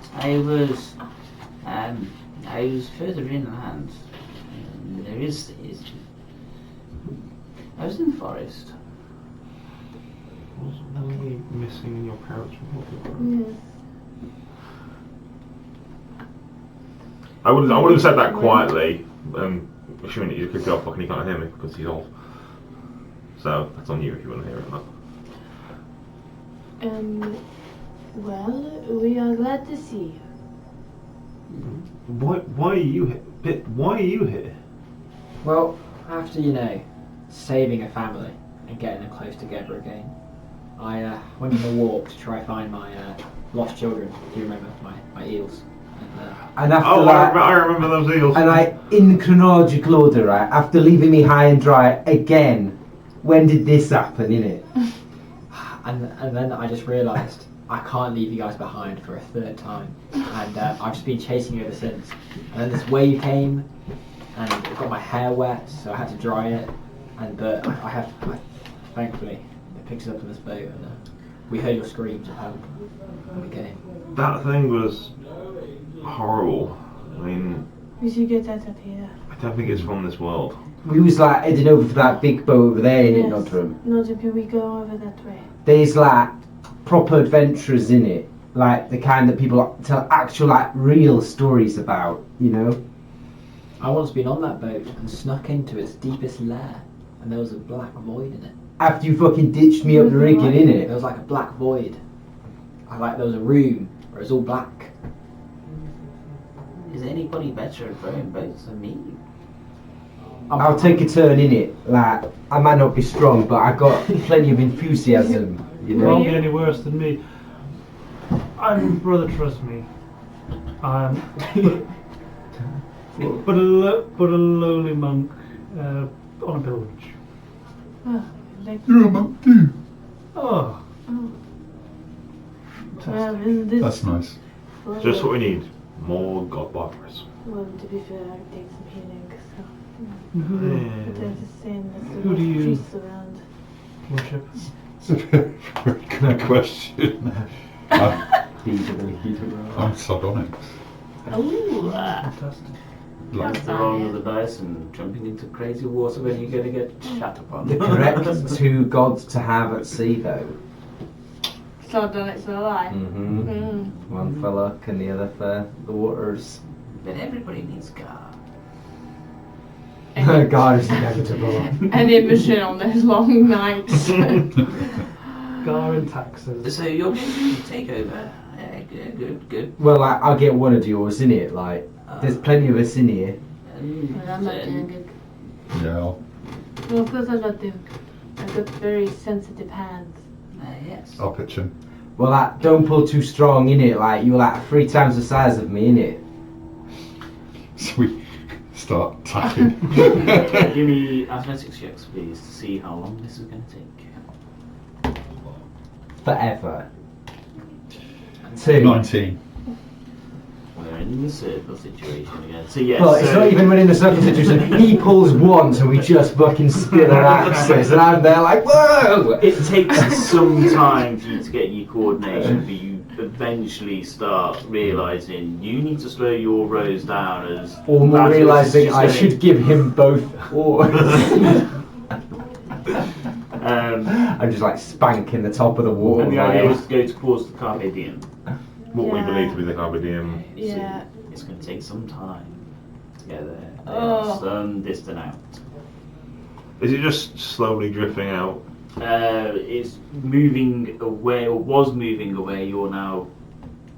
Speaker 8: I was further inland. I was in the forest.
Speaker 4: Was only missing in your parents' report?
Speaker 2: Yes.
Speaker 4: I would have said that quietly, assuming that you could go off and he can't hear me because he's off. So that's on you if you want to hear it or not.
Speaker 9: Well, we are glad to see you.
Speaker 4: Why are you here? Why are you here?
Speaker 3: Well, after, saving a family and getting them close together again, I went on a walk to try and find my lost children. Do you remember my eels?
Speaker 7: And after
Speaker 4: Oh,
Speaker 7: that,
Speaker 4: I remember those eels.
Speaker 7: and in chronological order, right, after leaving me high and dry again, when did this happen, innit?
Speaker 3: And then I just realised I can't leave you guys behind for a third time, and I've just been chasing you ever since. And then this wave came, and it got my hair wet, so I had to dry it. And thankfully, it picks us up in this boat, and we heard your screams of help, and we came.
Speaker 4: That thing was horrible. I mean,
Speaker 9: We should get out of here.
Speaker 4: I don't think it's from this world.
Speaker 7: We was like heading over for that big boat over there, innit, Nodram?
Speaker 9: Not if we go over that way.
Speaker 7: There's like proper adventurers in it, like the kind that people tell actual like real stories about,
Speaker 3: I once been on that boat and snuck into its deepest lair,
Speaker 10: And there was a black void in it.
Speaker 7: After you fucking ditched me up the rigging, innit?
Speaker 10: There was like a black void. There was a room where it was all black.
Speaker 8: Is anybody better at throwing boats than me?
Speaker 7: I'll take a turn in it. Like, I might not be strong, but I got plenty of enthusiasm. You
Speaker 6: You
Speaker 7: know.
Speaker 6: won't be any worse than me. I'm brother, trust me. But a lowly monk on a pilgrimage.
Speaker 2: Oh, like,
Speaker 5: You're a monk too.
Speaker 6: Oh,
Speaker 2: well, isn't this
Speaker 5: That's nice.
Speaker 4: Just what we need. More god barbers.
Speaker 2: Well, to be fair, I take some healing, so.
Speaker 6: who
Speaker 2: But there's a sin, there's a
Speaker 6: Who
Speaker 2: lot
Speaker 6: do
Speaker 2: of
Speaker 6: you-
Speaker 2: priests around.
Speaker 6: worship?
Speaker 5: It's a very, very good question. I'm sardonic.
Speaker 2: Ooh,
Speaker 6: Fantastic.
Speaker 5: Like,
Speaker 8: That's the roll of the dice and jumping into crazy water when you're going to get shut upon.
Speaker 7: The correct two gods to have at sea, though.
Speaker 2: Sardonyx are alive.
Speaker 7: Mm-hmm. One for luck and the other for the waters.
Speaker 8: But everybody needs God.
Speaker 7: God is inevitable.
Speaker 2: And immersion on those long nights.
Speaker 6: Gar and taxes.
Speaker 8: So you're going to take over. Good.
Speaker 7: Well, I'll get one of yours, innit? Like, there's plenty of us in here.
Speaker 2: Well, I'm not doing good.
Speaker 5: yeah.
Speaker 2: Well, of course I'm not doing good. I've got very sensitive hands.
Speaker 8: Yes.
Speaker 5: I'll pitch in.
Speaker 7: Well, like, don't pull too strong, innit? Like, you're like 3 times the size of me, innit?
Speaker 5: So we start tacking.
Speaker 1: Give me athletics checks, please, to see how long this is going to take.
Speaker 7: Forever. 2.
Speaker 5: 19.
Speaker 1: We're in the circle situation again. So yes.
Speaker 7: But it's not even when in the circle situation. He pulls once and we just fucking spin our axes, and I'm there like, whoa!
Speaker 1: It takes some time for you to get your coordination, but you eventually start realising you need to slow your rows down as.
Speaker 7: Or more
Speaker 1: Lazarus is
Speaker 7: realising
Speaker 1: just
Speaker 7: I
Speaker 1: gonna-
Speaker 7: should give him both oars. I'm just like spanking the top of the water.
Speaker 1: And the idea is to go towards the Carpe Diem.
Speaker 4: What we
Speaker 2: Yeah.
Speaker 4: believe to be the Carpe Diem.
Speaker 2: Yeah.
Speaker 1: It's going to take some time to get there. They
Speaker 2: Oh.
Speaker 1: are some distance out.
Speaker 4: Is it just slowly drifting out?
Speaker 1: It's moving away, or was moving away. You're now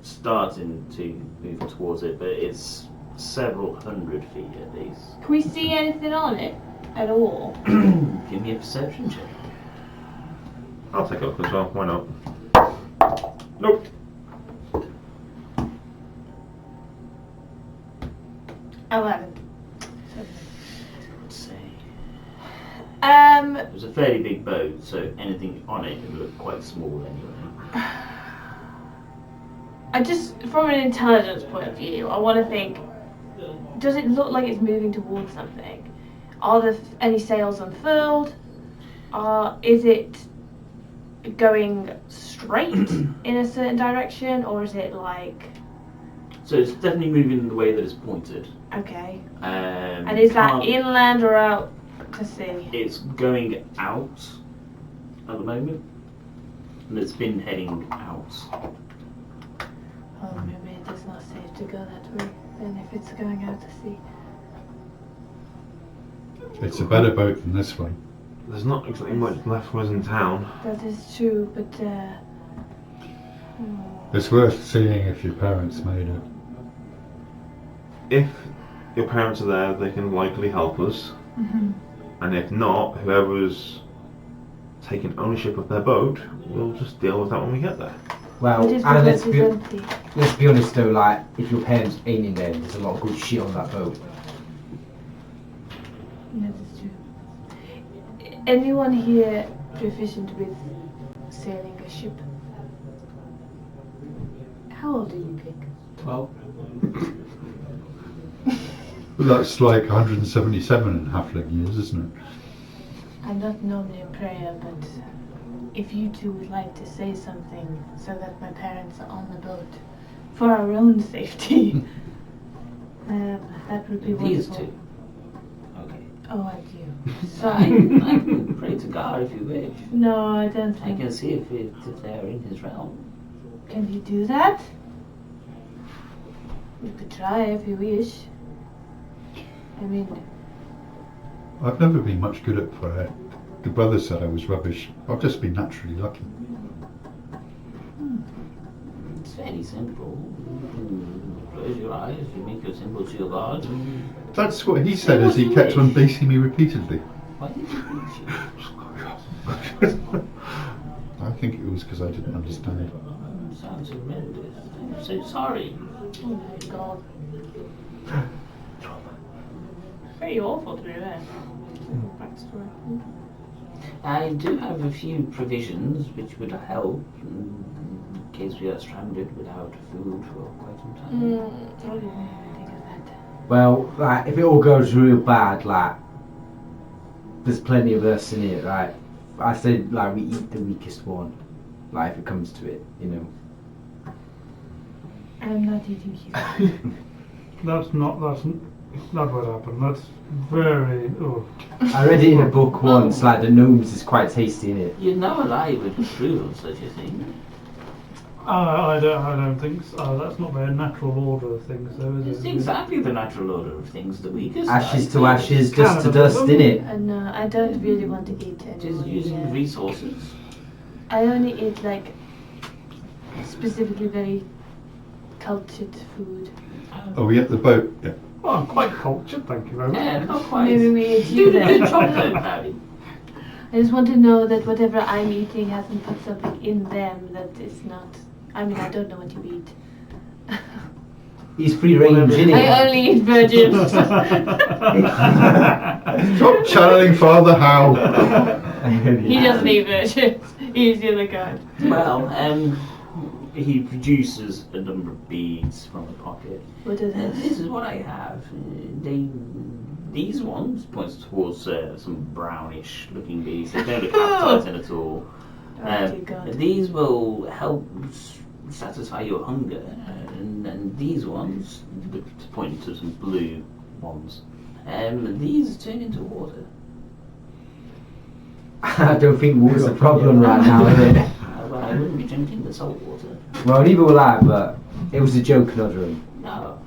Speaker 1: starting to move towards it, but it's several hundred feet at least.
Speaker 2: Can we see anything on it at all?
Speaker 1: Give me a perception check.
Speaker 4: I'll take a look as well. Why not? Nope.
Speaker 2: $11.
Speaker 1: Let's see.
Speaker 2: Um,
Speaker 1: It was a fairly big boat, so anything on it would look quite small anyway.
Speaker 2: I just, from an intelligence point of view, I want to think, does it look like it's moving towards something? Are there any sails unfurled? Is it going straight in a certain direction, or is it like,
Speaker 1: So it's definitely moving in the way that it's pointed.
Speaker 2: okay.
Speaker 1: And
Speaker 2: And is that inland or out to sea?
Speaker 1: It's going out at the moment, and it's been heading out.
Speaker 2: Oh, maybe it is not safe to go that way, then if it's going out to sea.
Speaker 5: It's a better boat than this one.
Speaker 4: There's not exactly much left for us in town.
Speaker 2: That is true, but
Speaker 5: It's worth seeing if your parents made it.
Speaker 4: If your parents are there, they can likely help us. And if not, whoever's taking ownership of their boat, we'll just deal with that when we get there.
Speaker 7: Well,
Speaker 2: it is
Speaker 7: and
Speaker 2: because it's empty.
Speaker 7: let's be honest though, like, if your parents ain't in there, there's a lot of good shit on that boat.
Speaker 2: That is true. Anyone here proficient with sailing a ship? How old are you, Pig?
Speaker 10: 12.
Speaker 5: That's like 177 in halfling years, isn't it?
Speaker 2: I'm not normally a prayer, but if you two would like to say something so that my parents are on the boat for our own safety, that would be
Speaker 8: These
Speaker 2: wonderful.
Speaker 8: two. Okay.
Speaker 2: Oh, and you.
Speaker 8: I
Speaker 2: Sorry.
Speaker 8: can pray to God if you wish.
Speaker 2: No, I don't
Speaker 8: I
Speaker 2: think.
Speaker 8: can see if they are in his realm.
Speaker 2: Can you do that? You could try if you wish. I mean,
Speaker 5: I've never been much good at prayer. The brother said I was rubbish. I've just been naturally lucky.
Speaker 8: It's fairly simple. Close your eyes, you make your symbol to your god.
Speaker 5: That's what he said as he kept on beating me repeatedly.
Speaker 8: Why did you beat you?
Speaker 5: I think it was because I didn't understand.
Speaker 8: Sounds horrendous. I'm so sorry.
Speaker 2: Oh my god. Pretty awful to be there. Backstory.
Speaker 8: I do have a few provisions which would help in case we are stranded without food for quite some time.
Speaker 2: I didn't even think of that.
Speaker 7: Well, like, if it all goes real bad, like, there's plenty of us in it, like, I said, like, we eat the weakest one, like, if it comes to it, you know.
Speaker 2: I'm not eating you.
Speaker 6: That's not what happened. That's very. Oh.
Speaker 7: I read it in a book once, like, the gnomes is quite tasty in it.
Speaker 8: You know a lie would approve of such a thing.
Speaker 6: I don't think so. That's not very natural order of things, though, is
Speaker 8: It's
Speaker 6: it?
Speaker 8: exactly the natural order of things, the weakest.
Speaker 7: Ashes to ashes, dust to dust, innit?
Speaker 2: No, I don't really want to eat
Speaker 8: Just
Speaker 2: anymore.
Speaker 8: using resources.
Speaker 2: I only eat like specifically very cultured food.
Speaker 5: Are we at the boat? Yeah.
Speaker 6: Well, I'm quite cultured, thank you very much.
Speaker 8: Yeah, not quite.
Speaker 2: Maybe we eat you then.
Speaker 8: Chocolate, Harry.
Speaker 2: I just want to know that whatever I'm eating hasn't put something in them that is not. I mean, I don't know what you eat.
Speaker 7: He's free range, innit?
Speaker 2: I only eat virgins.
Speaker 5: Stop channeling Father Howe.
Speaker 2: He doesn't eat virgins. He's the other guy.
Speaker 8: Well, he produces a number of beads from a pocket.
Speaker 2: What is
Speaker 8: This
Speaker 2: this?
Speaker 8: is what I have. These ones points towards some brownish looking beads. They don't look appetizing at all.
Speaker 2: Oh dear God.
Speaker 8: These will help satisfy your hunger, and these ones, pointing to some blue ones, these turn into water.
Speaker 7: I don't think water's a problem right now, is it?
Speaker 8: Well, I wouldn't be drinking the salt water.
Speaker 7: Well, neither will I, but it was a joke, Nodrum.
Speaker 8: No.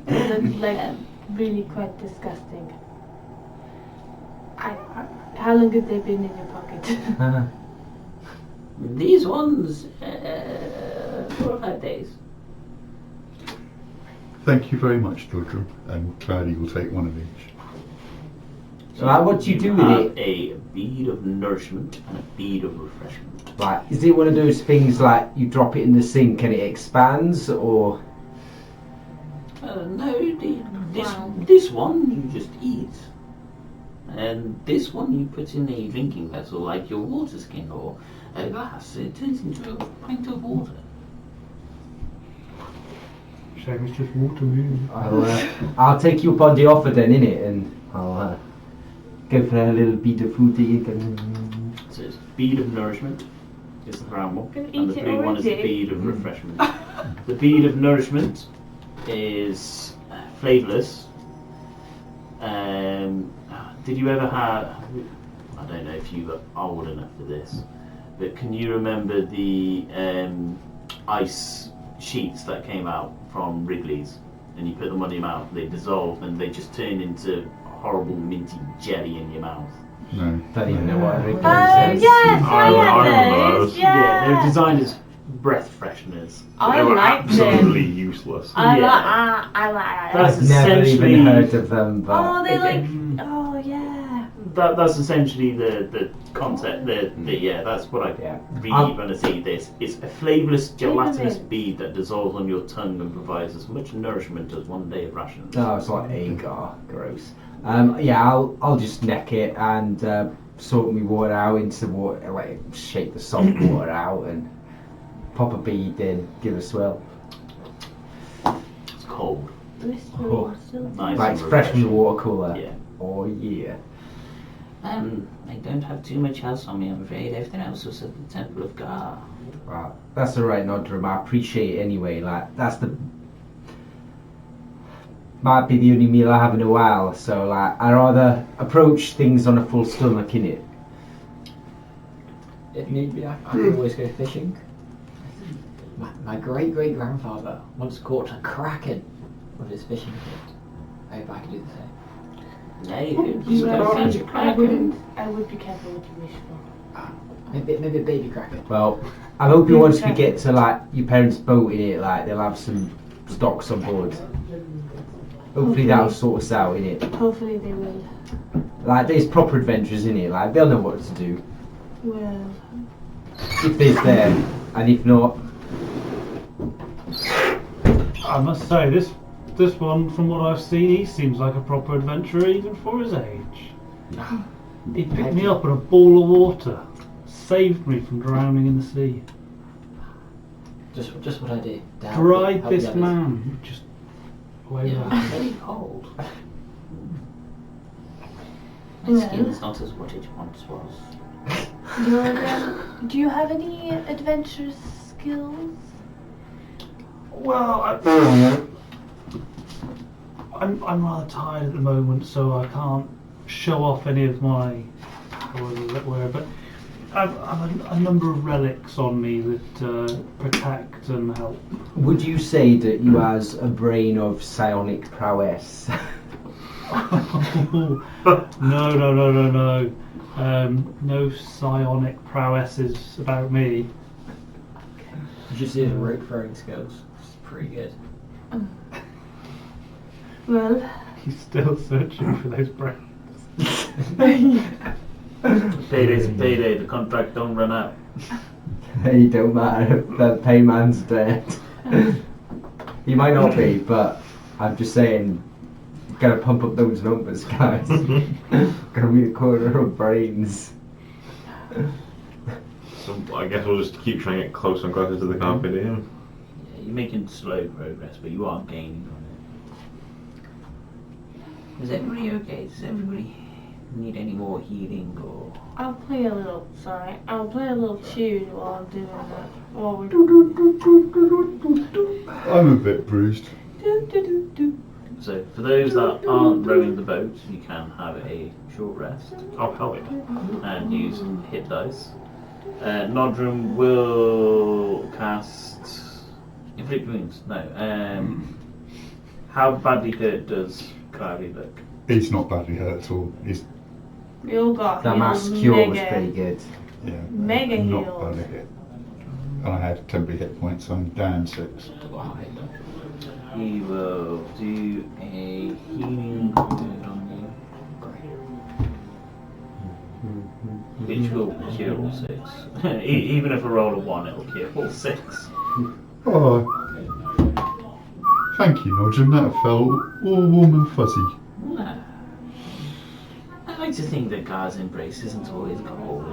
Speaker 2: They look like really quite disgusting. How long have they been in your pocket?
Speaker 8: These ones, 4 or 5 days.
Speaker 5: Thank you very much, Dodrum. And Cloudy will take one of each.
Speaker 7: So, like, what do you do with
Speaker 8: have
Speaker 7: it?
Speaker 8: a bead of nourishment and a bead of refreshment.
Speaker 7: Like, is it one of those things like you drop it in the sink and it expands, or?
Speaker 8: No, this one you just eat. And this one you put in a drinking vessel like your water skin or a glass. It turns into a pint of water.
Speaker 6: Shame it's just water, really.
Speaker 7: I'll take you up on the offer then, innit? And I'll go for a little bit of food that you can.
Speaker 8: So it's bead of nourishment is the brown one,
Speaker 2: Can
Speaker 8: and the
Speaker 2: eat it
Speaker 8: blue one is the
Speaker 2: already.
Speaker 8: bead of refreshment. The bead of nourishment is flavourless. Did you ever have? I don't know if you are old enough for this, but can you remember the ice sheets that came out from Wrigley's? And you put them on your mouth, they dissolve, and they just turn into horrible minty jelly in your mouth.
Speaker 5: No.
Speaker 7: Don't even know what a Wrigley's
Speaker 2: Oh
Speaker 7: is.
Speaker 2: yes, I
Speaker 4: I remember
Speaker 2: had
Speaker 4: those.
Speaker 2: those.
Speaker 8: Yeah,
Speaker 2: Yeah.
Speaker 8: they're designed as breath fresheners.
Speaker 2: I
Speaker 4: They were
Speaker 2: like
Speaker 4: absolutely
Speaker 2: them.
Speaker 4: useless.
Speaker 2: I
Speaker 8: Yeah.
Speaker 2: like.
Speaker 8: That's
Speaker 7: I've never
Speaker 8: essentially-
Speaker 7: even heard of them, but
Speaker 2: Oh, they like.
Speaker 8: Okay.
Speaker 2: Oh yeah.
Speaker 8: That's essentially the concept. That's what I
Speaker 7: Yeah.
Speaker 8: read when I see this. It's a flavourless gelatinous
Speaker 2: Flavourless.
Speaker 8: bead that dissolves on your tongue and provides as much nourishment as one day of rations.
Speaker 7: oh, it's like agar, gross. Yeah, I'll just neck it and sort my water out into water, like shake the salt water out and pop a bead in, give it a swirl.
Speaker 8: It's cold.
Speaker 7: Oh.
Speaker 8: Nice
Speaker 7: Like
Speaker 8: and
Speaker 7: it's fresh from the
Speaker 8: refreshing.
Speaker 7: water cooler.
Speaker 8: Yeah.
Speaker 7: Oh yeah.
Speaker 8: I don't have too much else on me, I'm afraid. Everything else was at the Temple of Gar.
Speaker 7: Right. That's alright, Nodrum. I appreciate it anyway. Like that's the might be the only meal I have in a while, so like I rather approach things on a full stomach, innit?
Speaker 10: If need be, I can always go fishing. My great great grandfather once caught a kraken with his fishing pole. I hope I can do the same.
Speaker 8: No, you
Speaker 2: Well,
Speaker 8: got magic
Speaker 2: I
Speaker 8: cracker.
Speaker 2: would be careful what you wish for.
Speaker 10: Maybe a baby cracker.
Speaker 7: Well, I'm hoping once we get to like your parents' boat in it, like they'll have some stocks on board. Hopefully that'll sort us out in it.
Speaker 2: Hopefully they will.
Speaker 7: Like there's proper adventures in it. Like they'll know what to do
Speaker 2: Well,
Speaker 7: if there's there, and if not,
Speaker 6: I must say, this one, from what I've seen, he seems like a proper adventurer even for his age. He picked me up in a ball of water, saved me from drowning in the sea,
Speaker 10: Just what I do. to help
Speaker 6: dried
Speaker 10: the
Speaker 6: this
Speaker 10: others.
Speaker 6: man just away
Speaker 10: Yeah.
Speaker 6: with
Speaker 8: Very cold. My
Speaker 2: Well.
Speaker 8: skin's not as what it once was.
Speaker 9: Do you have any adventure skills?
Speaker 6: Well, I'm rather tired at the moment, so I can't show off any of my powers, as it were. But I've a number of relics on me that protect and help.
Speaker 7: would you say that you has a brain of psionic prowess?
Speaker 6: No. No psionic prowesses about me.
Speaker 10: You should see his rope throwing skills. It's pretty good.
Speaker 2: well,
Speaker 6: He's still searching for those brains.
Speaker 1: Payday's a payday, the contract don't run out.
Speaker 7: It don't matter if the payman's dead. He might not be, but I'm just saying, gotta pump up those numbers, guys. Gotta be the corner of brains.
Speaker 4: So I guess we'll just keep trying to get closer and closer to the Carpe Diem.
Speaker 1: Yeah, you're making slow progress, but you are gaining on
Speaker 8: Is everybody okay? Does everybody need any more healing or?
Speaker 2: I'll play a little tune while I'm doing that. While we're
Speaker 5: I'm a bit bruised.
Speaker 1: it. So for those that aren't rowing the boat, you can have a short rest
Speaker 4: Oh, hell yeah.
Speaker 1: and use hit dice. Nodrum will cast inflict wounds. No. How badly hurt does Clary look?
Speaker 5: He's not badly hurt at all. He's
Speaker 2: we all got
Speaker 7: That mass
Speaker 2: heals,
Speaker 7: cure was
Speaker 2: mega-
Speaker 7: pretty good.
Speaker 2: Mega
Speaker 5: not
Speaker 2: heals.
Speaker 5: badly hit. And I had temporary hit points. So I'm down 6.
Speaker 1: He will do a healing word on you, which will cure all 6. Even if a roll of 1, it'll cure all 6.
Speaker 5: Oh, thank you, Nodrum. That felt all warm and fuzzy.
Speaker 8: I like to think that God's embrace isn't always cold.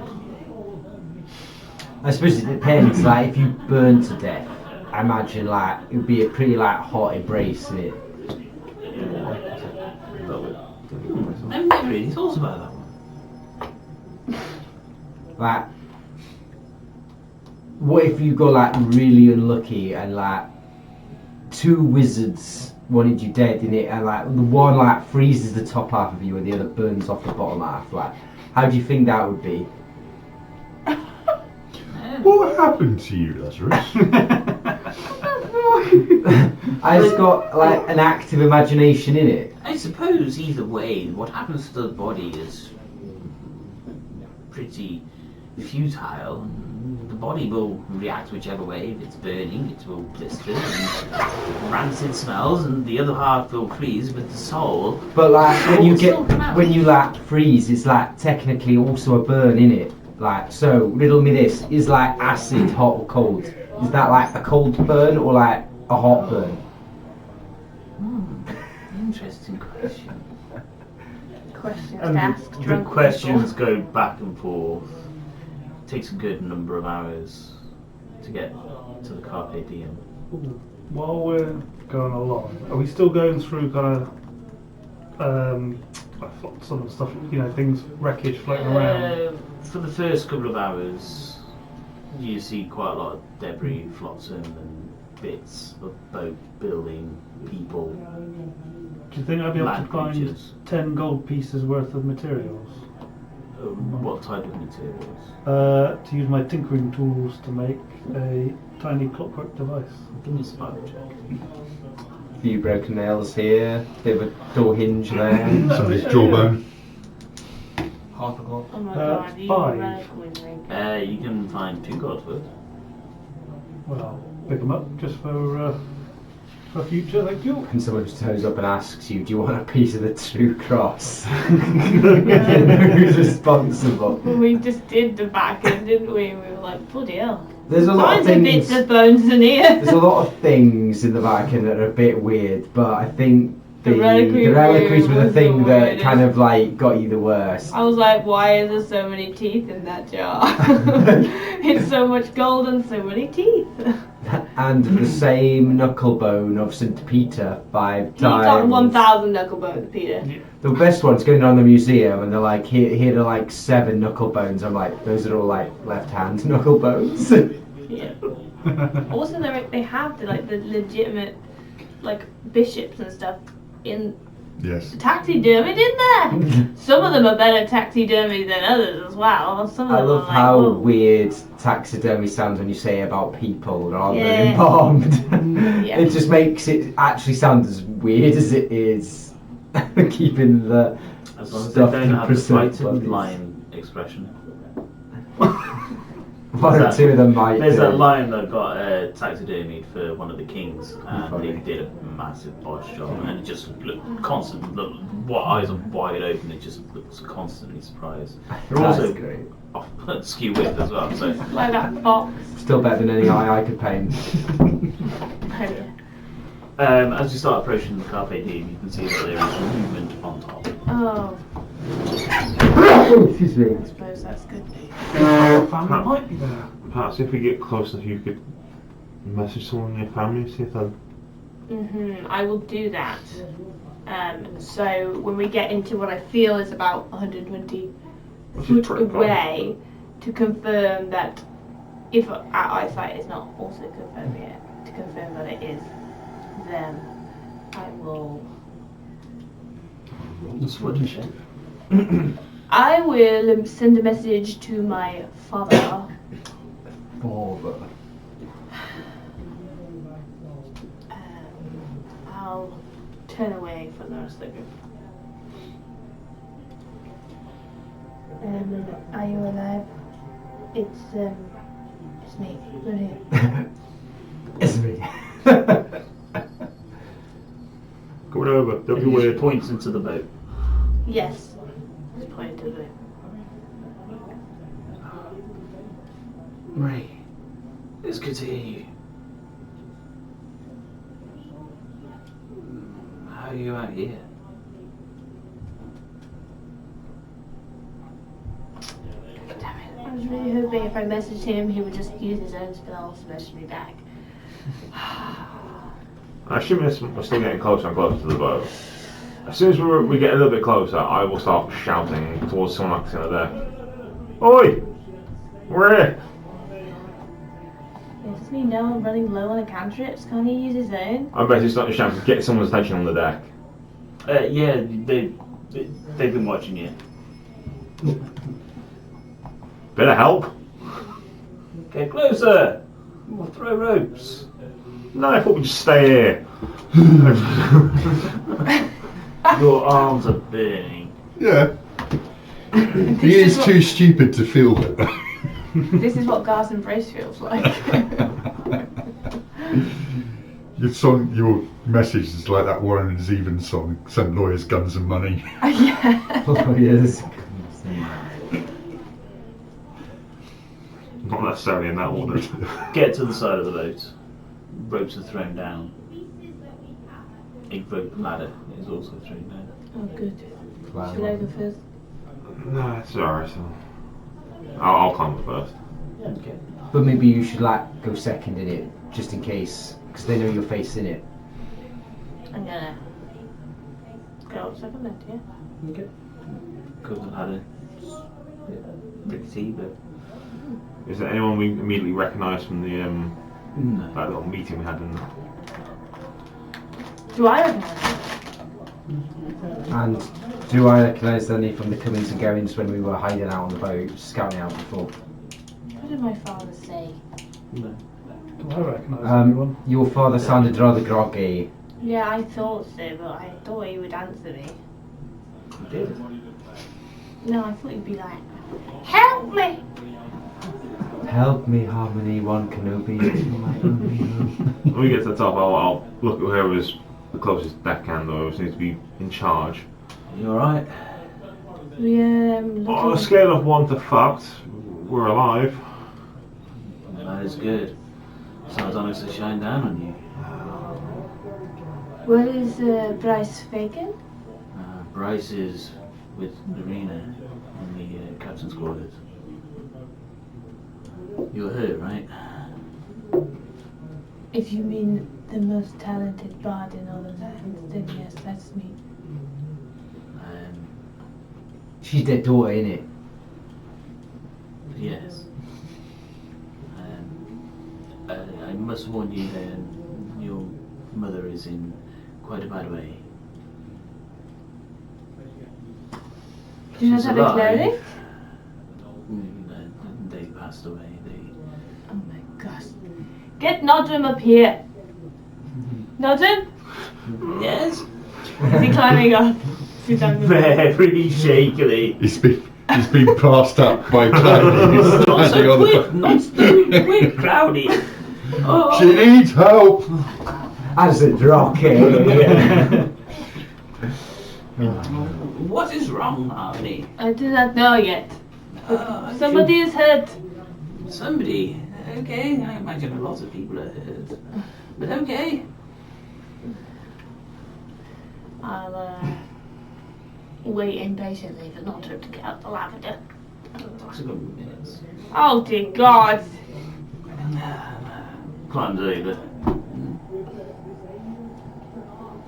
Speaker 7: I suppose it depends, like if you burn to death, I imagine like it would be a pretty like hot embrace in it.
Speaker 8: I've never really thought about that one.
Speaker 7: Like, what if you got like really unlucky and like 2 wizards wanted you dead in it, and like the one like freezes the top half of you and the other burns off the bottom half? Like, how do you think that would be?
Speaker 5: What happened to you, Lazarus?
Speaker 7: I just got like an active imagination in it.
Speaker 8: I suppose either way, what happens to the body is pretty futile. The body will react whichever way. If it's burning, it will blister and rancid smells, and the other half will freeze. But the soul,
Speaker 7: But like when you
Speaker 8: Still come out.
Speaker 7: when you like freeze, it's like technically also a burn in it. Like, so riddle me this: is like acid hot or cold? Is that like a cold burn or like a hot burn?
Speaker 8: interesting question.
Speaker 2: Questions
Speaker 1: And
Speaker 2: to ask
Speaker 1: the
Speaker 2: drunk
Speaker 1: questions go back and forth. It takes a good number of hours to get to the Carpe Diem.
Speaker 6: While we're going along, are we still going through kind of some of the stuff, things, wreckage floating around?
Speaker 1: For the first couple of hours, you see quite a lot of debris, flotsam and bits of boat, building, people.
Speaker 6: Do you think I'd be able to
Speaker 1: land
Speaker 6: find
Speaker 1: creatures.
Speaker 6: 10 gold pieces worth of materials?
Speaker 1: What type of materials?
Speaker 6: To use my tinkering tools to make a tiny clockwork device.
Speaker 1: Give me a spot check.
Speaker 7: few broken nails here, bit of a door hinge there.
Speaker 5: Somebody's jawbone.
Speaker 3: Half a clock.
Speaker 2: Oh my
Speaker 6: Uh,
Speaker 2: god, you
Speaker 6: five.
Speaker 2: radically drink.
Speaker 1: You can find 2 gods worth.
Speaker 6: Well, I'll pick them up just for future, thank you.
Speaker 7: And someone just turns up and asks you, do you want a piece of the true cross? Who's responsible?
Speaker 2: Well, we just did the back end, didn't we? We were like, bloody hell.
Speaker 7: There's a lot of
Speaker 2: Tons of
Speaker 7: things.
Speaker 2: bits of bones in here.
Speaker 7: There's a lot of things in the Vatican that are a bit weird, but I think
Speaker 2: The reliquary
Speaker 7: reliquaries were the
Speaker 2: was
Speaker 7: thing
Speaker 2: the
Speaker 7: that
Speaker 2: weirdest.
Speaker 7: kind of like got you the worst.
Speaker 2: I was like, why is there so many teeth in that jar? It's so much gold and so many teeth.
Speaker 7: And the same knuckle bone of St. Peter 5
Speaker 2: He got
Speaker 7: times.
Speaker 2: 1,000 knuckle bones, Peter.
Speaker 7: The best one's going around the museum and they're like, here are like 7 knuckle bones. I'm like, those are all like left hand knuckle bones.
Speaker 2: Yeah. Also, they have the legitimate bishops and stuff in
Speaker 5: Yes.
Speaker 2: taxidermied in there. Some of them are better taxidermy than others as well. Some of
Speaker 7: I
Speaker 2: them
Speaker 7: love
Speaker 2: are like,
Speaker 7: how
Speaker 2: whoa.
Speaker 7: weird taxidermy sounds when you say about people rather
Speaker 2: Yeah.
Speaker 7: than embalmed.
Speaker 2: Yeah.
Speaker 7: It just makes it actually sound as weird as it is. Keeping the
Speaker 1: As long as they
Speaker 7: stuff
Speaker 1: don't
Speaker 7: in
Speaker 1: have a
Speaker 7: preserved
Speaker 1: frightened
Speaker 7: bodies.
Speaker 1: lion expression.
Speaker 7: One or two of them might
Speaker 1: There's
Speaker 7: do.
Speaker 1: that lion that got taxidermied for one of the kings, and
Speaker 7: Funny.
Speaker 1: they did a massive bodge job, and it just looked constant. What eyes are wide open, it just looks constantly surprised. They're
Speaker 7: That's
Speaker 1: also
Speaker 7: great.
Speaker 1: off skew whipped as well. So
Speaker 2: Like that fox.
Speaker 7: Still better than any eye I could paint.
Speaker 2: Oh, yeah.
Speaker 1: as you start approaching the Carpe Diem, you can see that there is movement on top.
Speaker 2: Oh,
Speaker 7: Excuse me.
Speaker 2: I suppose that's good.
Speaker 6: Family might be there.
Speaker 4: Perhaps if we get close enough, you could message someone in your family, see if they'll.
Speaker 2: I will do that. So when we get into what I feel is about 120
Speaker 4: Which is
Speaker 2: foot
Speaker 4: pretty far.
Speaker 2: away, to confirm that if our eyesight is not also confirmed yet, to confirm that it is them, I will.
Speaker 1: That's what you should.
Speaker 2: I will send a message to my father. I'll turn away from the rest of the group. Are you alive? It's me. We're here.
Speaker 7: It's me.
Speaker 4: Coming over, don't be
Speaker 1: He
Speaker 4: weird.
Speaker 1: points into the boat.
Speaker 2: Yes. Just point to the.
Speaker 1: Ray, it's good to hear you. How are you out here?
Speaker 2: Damn it. I was really hoping if I messaged him, he would just use his own spells to message me back.
Speaker 4: I assume we're still getting closer and closer to the boat. As soon as we get a little bit closer, I will start shouting towards someone that's in there. Oi! We're here!
Speaker 2: Does he know I'm running low on the cantrips? Can't he use his own?
Speaker 4: I'm basically starting to shout to get someone's attention on the deck.
Speaker 1: Yeah, they've been watching you.
Speaker 4: Bit of help?
Speaker 1: Get closer! We'll throw ropes.
Speaker 4: No, I thought we'd just stay here.
Speaker 1: Your arms are burning.
Speaker 5: Yeah. He is too stupid to feel it.
Speaker 2: This is what Gar's Embrace feels like.
Speaker 5: Your message is like that Warren and Zevon song, send lawyers guns and money.
Speaker 2: Yeah.
Speaker 7: Lawyers.
Speaker 4: Not necessarily in that order.
Speaker 1: Get to the side of the boat. Ropes are thrown down. A rope ladder is also thrown down.
Speaker 2: Oh, good. Should I go first?
Speaker 4: No, it's alright. So I'll climb it first.
Speaker 1: Okay.
Speaker 7: But maybe you should like go second in it, just in case, because they know you're facing it.
Speaker 2: I'm gonna go up second then, yeah?
Speaker 1: Okay. Go to the ladder. Pretty, but
Speaker 4: Is there anyone we immediately recognise from the that little meeting we had in?
Speaker 2: Do I recognise
Speaker 7: And do I recognise any from the comings and goings when we were hiding out on the boat, scouting out before?
Speaker 2: What did my father say?
Speaker 1: no.
Speaker 6: Do I recognise anyone?
Speaker 7: Your father sounded rather groggy,
Speaker 2: Yeah, I thought so, but I thought he would answer me.
Speaker 1: You did.
Speaker 2: No, I thought he'd be like, help me!
Speaker 7: Help me, Harmony, one Kenobi.
Speaker 4: When we get to the top, I'll look at whoever's the closest deckhand or who seems to be in charge.
Speaker 8: You alright?
Speaker 2: Yeah,
Speaker 4: On a scale of 1 to fucked, we're alive.
Speaker 8: That is good. Sounds honest to shine down on you.
Speaker 2: Where is Bryce Fagan?
Speaker 8: Bryce is with Marina in the captain's quarters. You're her, right?
Speaker 2: If you mean the most talented bard in all the lands, then yes, that's me.
Speaker 7: She's their daughter, innit?
Speaker 8: Yes. I must warn you that your mother is in quite a bad way.
Speaker 2: Do you not
Speaker 8: She's
Speaker 2: have a
Speaker 8: alive.
Speaker 2: cleric?
Speaker 8: They passed away.
Speaker 2: Oh my gosh. Get Nodrim up here. Nodrim?
Speaker 8: Yes?
Speaker 2: Is he climbing up? Sit down.
Speaker 1: Very shakily.
Speaker 5: He's been passed up by Cloudy. He's
Speaker 8: Not
Speaker 5: standing
Speaker 8: so
Speaker 5: on
Speaker 8: quick,
Speaker 5: the
Speaker 8: not so quick, Cloudy. Oh.
Speaker 5: She needs help.
Speaker 7: As a rocket.
Speaker 8: What is wrong, Harmony?
Speaker 2: I do not know yet. Somebody is hurt.
Speaker 8: Somebody. Okay, I imagine a lot of people are hurt. But okay.
Speaker 2: I'll wait impatiently for Nodrim to get out the lavender.
Speaker 8: Takes a couple of minutes.
Speaker 2: Oh dear God.
Speaker 8: Climbs over.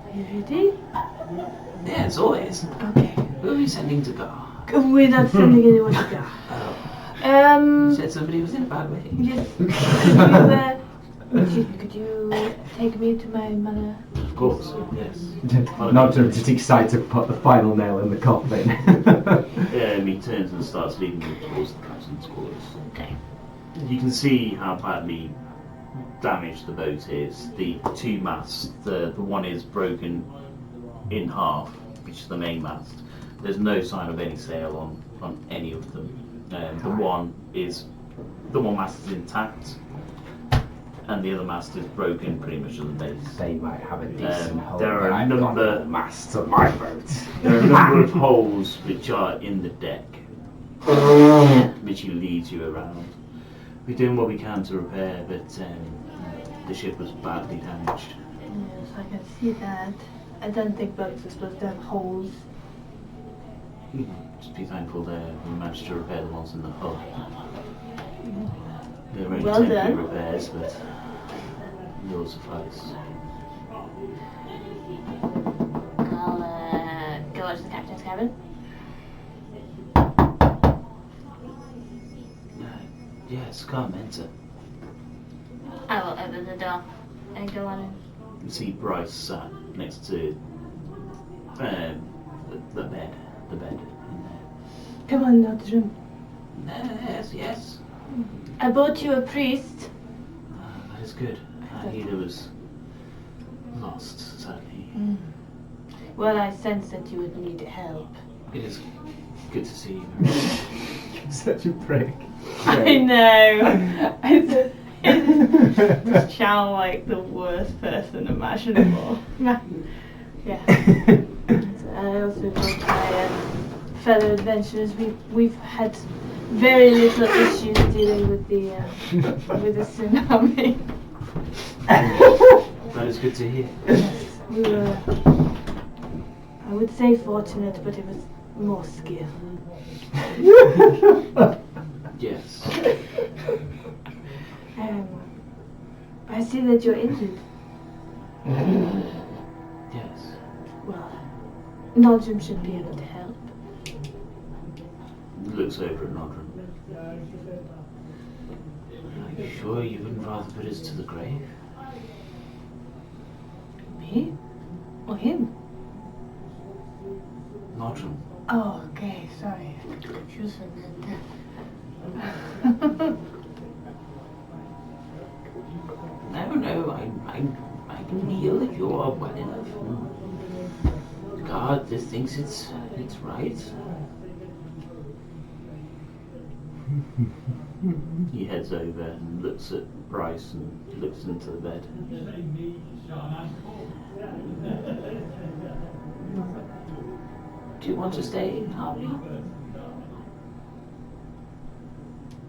Speaker 2: Are you ready?
Speaker 8: Yes, always.
Speaker 2: Okay.
Speaker 8: Who are we sending to Gar?
Speaker 2: We're not sending anyone to go.
Speaker 8: You said somebody was in a bad way.
Speaker 2: Yes. Could you take me to my mother?
Speaker 8: Of course, yes.
Speaker 7: Not just excited to put the final nail in the coffin.
Speaker 1: He turns and starts leading you towards the captain's quarters.
Speaker 2: Okay.
Speaker 1: You can see how badly damaged the boat is. The two masts, the one is broken in half, which is the main mast. There's no sign of any sail on any of them. The one mast is intact, and the other mast is broken pretty much at the base.
Speaker 7: They might have a decent hole.
Speaker 1: There are
Speaker 7: but
Speaker 1: a
Speaker 7: I've got
Speaker 1: number-
Speaker 7: no masts on my boat.
Speaker 1: There are a number of holes which are in the deck, which he leads you around. We're doing what we can to repair, but the ship was badly damaged.
Speaker 2: Yes, I can see that. I don't think boats are supposed to have holes.
Speaker 1: Just be thankful that we managed to repair the ones in the hull. They were only
Speaker 2: Well
Speaker 1: temporary
Speaker 2: done.
Speaker 1: repairs, but they'll suffice.
Speaker 9: I'll go up to the captain's cabin.
Speaker 8: Yes, come enter.
Speaker 9: I will open the door and go on in.
Speaker 1: You see Bryce sat next to the bed. In there.
Speaker 2: Come on, Nodrim.
Speaker 8: Yes, yes.
Speaker 2: I bought you a priest.
Speaker 1: That is good. He was lost, sadly.
Speaker 2: Well, I sensed that you would need help.
Speaker 1: It is good to see you.
Speaker 7: Such a prick.
Speaker 2: I know. It's sound like the worst person imaginable. Yeah. I also got my fellow adventurers. We've had very little issues dealing with the tsunami.
Speaker 1: That is good to hear.
Speaker 2: Yes, we were. I would say fortunate, but it was more skill.
Speaker 1: Yes.
Speaker 2: I see that you're injured.
Speaker 1: Yes.
Speaker 2: Well, Nodrim should be able to help.
Speaker 1: Looks over at Nodrim. Are you sure you wouldn't rather put us to the grave?
Speaker 2: Me? Or him?
Speaker 1: Nodrim.
Speaker 2: Oh, okay, sorry. Confused with
Speaker 8: No, I can heal if you are well enough. The guard just thinks it's right.
Speaker 1: He heads over and looks at Bryce and looks into the bed.
Speaker 8: Do you want to stay, Harvey?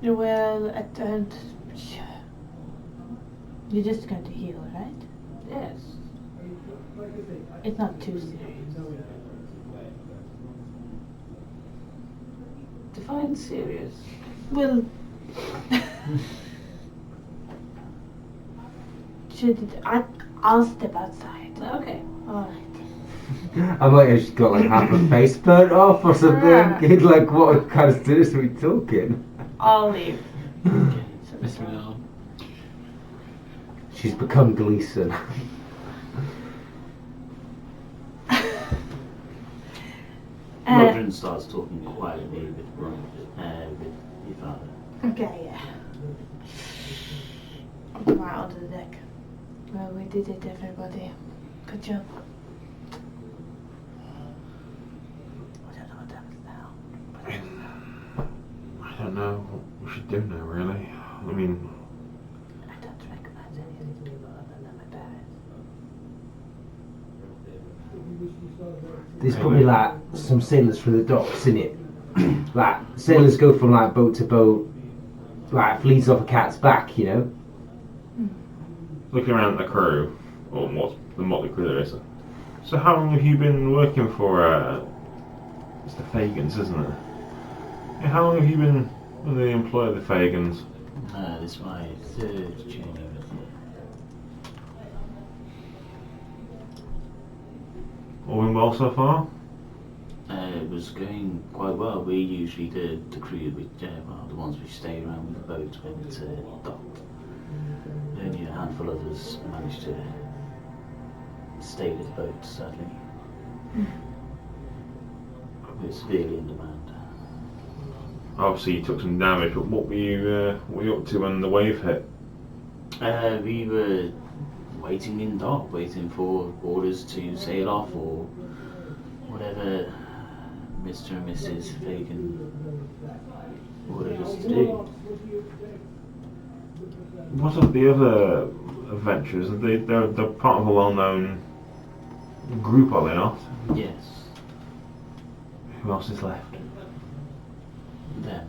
Speaker 2: Well, I don't. You're just going to heal, right?
Speaker 8: Yes.
Speaker 2: It's not too serious.
Speaker 8: Define serious.
Speaker 2: Well, I'll step outside.
Speaker 8: Okay.
Speaker 2: All right.
Speaker 7: I might have just got like half a face burnt off or something.
Speaker 2: Yeah.
Speaker 7: Like, what kind of serious are we talking?
Speaker 2: I'll leave.
Speaker 3: Messing around.
Speaker 7: She's become Gleason.
Speaker 1: Rodrin starts talking quietly with your father.
Speaker 2: Okay, yeah. I'll come out onto the deck. Well, we did it, everybody. Good job. I don't know what happens now.
Speaker 4: I don't know what we should do now, really. I mean,
Speaker 2: I don't recognize any of these people other than my parents.
Speaker 7: There's probably like some sailors from the docks, innit? Like sailors go from like boat to boat, like fleas off a cat's back, you know.
Speaker 4: looking around at the crew, or what's the motley crew there is. So how long have you been working for, it's the Fagans, isn't it? Yeah, how long have you been in the employ of the Fagans?
Speaker 1: This is my third journey with them.
Speaker 4: All been well so far?
Speaker 1: It was going quite well. We usually did the crew, the ones which stay around with the boat when it's docked. Only a handful of us managed to stay with the boat, sadly. We're severely in demand.
Speaker 4: Obviously you took some damage, but what were you up to when the wave hit?
Speaker 1: We were waiting in dock, waiting for orders to sail off or whatever Mr. and Mrs. Fagan ordered us to do.
Speaker 4: What are the other adventurers? They're part of a well-known group, are they not?
Speaker 1: Yes,
Speaker 4: Who else is left?
Speaker 1: them.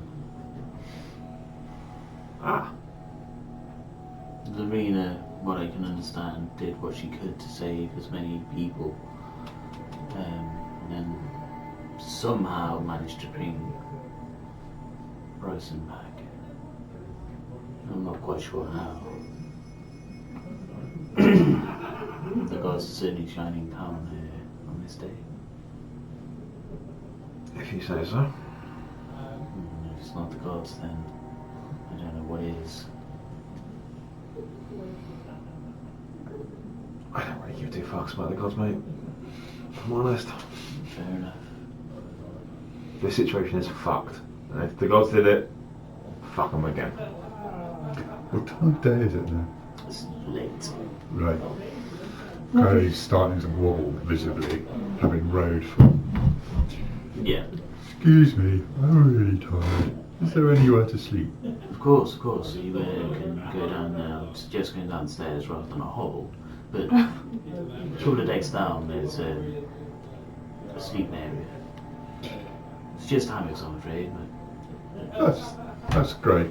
Speaker 4: Ah,
Speaker 1: Lorena, what I can understand, did what she could to save as many people, and then somehow managed to bring Bryson back. I'm not quite sure how. The gods are certainly shining down on her on this day.
Speaker 4: if you say so.
Speaker 1: If it's not the gods, then I don't know what is.
Speaker 4: I don't really give two fucks about the gods, mate. If I'm honest.
Speaker 1: Fair enough.
Speaker 4: This situation is fucked. And if the gods did it, fuck them again.
Speaker 5: What time of day is it now?
Speaker 1: It's late.
Speaker 5: Right. Carrion's starting to wobble visibly, having rowed for.
Speaker 1: Yeah.
Speaker 5: Excuse me, I'm really tired. Is there anywhere to sleep?
Speaker 1: Of course. You can go down now. Just going downstairs rather than a hole. But a couple of decks down, there's a sleeping area. It's just hammocks, I'm afraid. But
Speaker 5: That's great.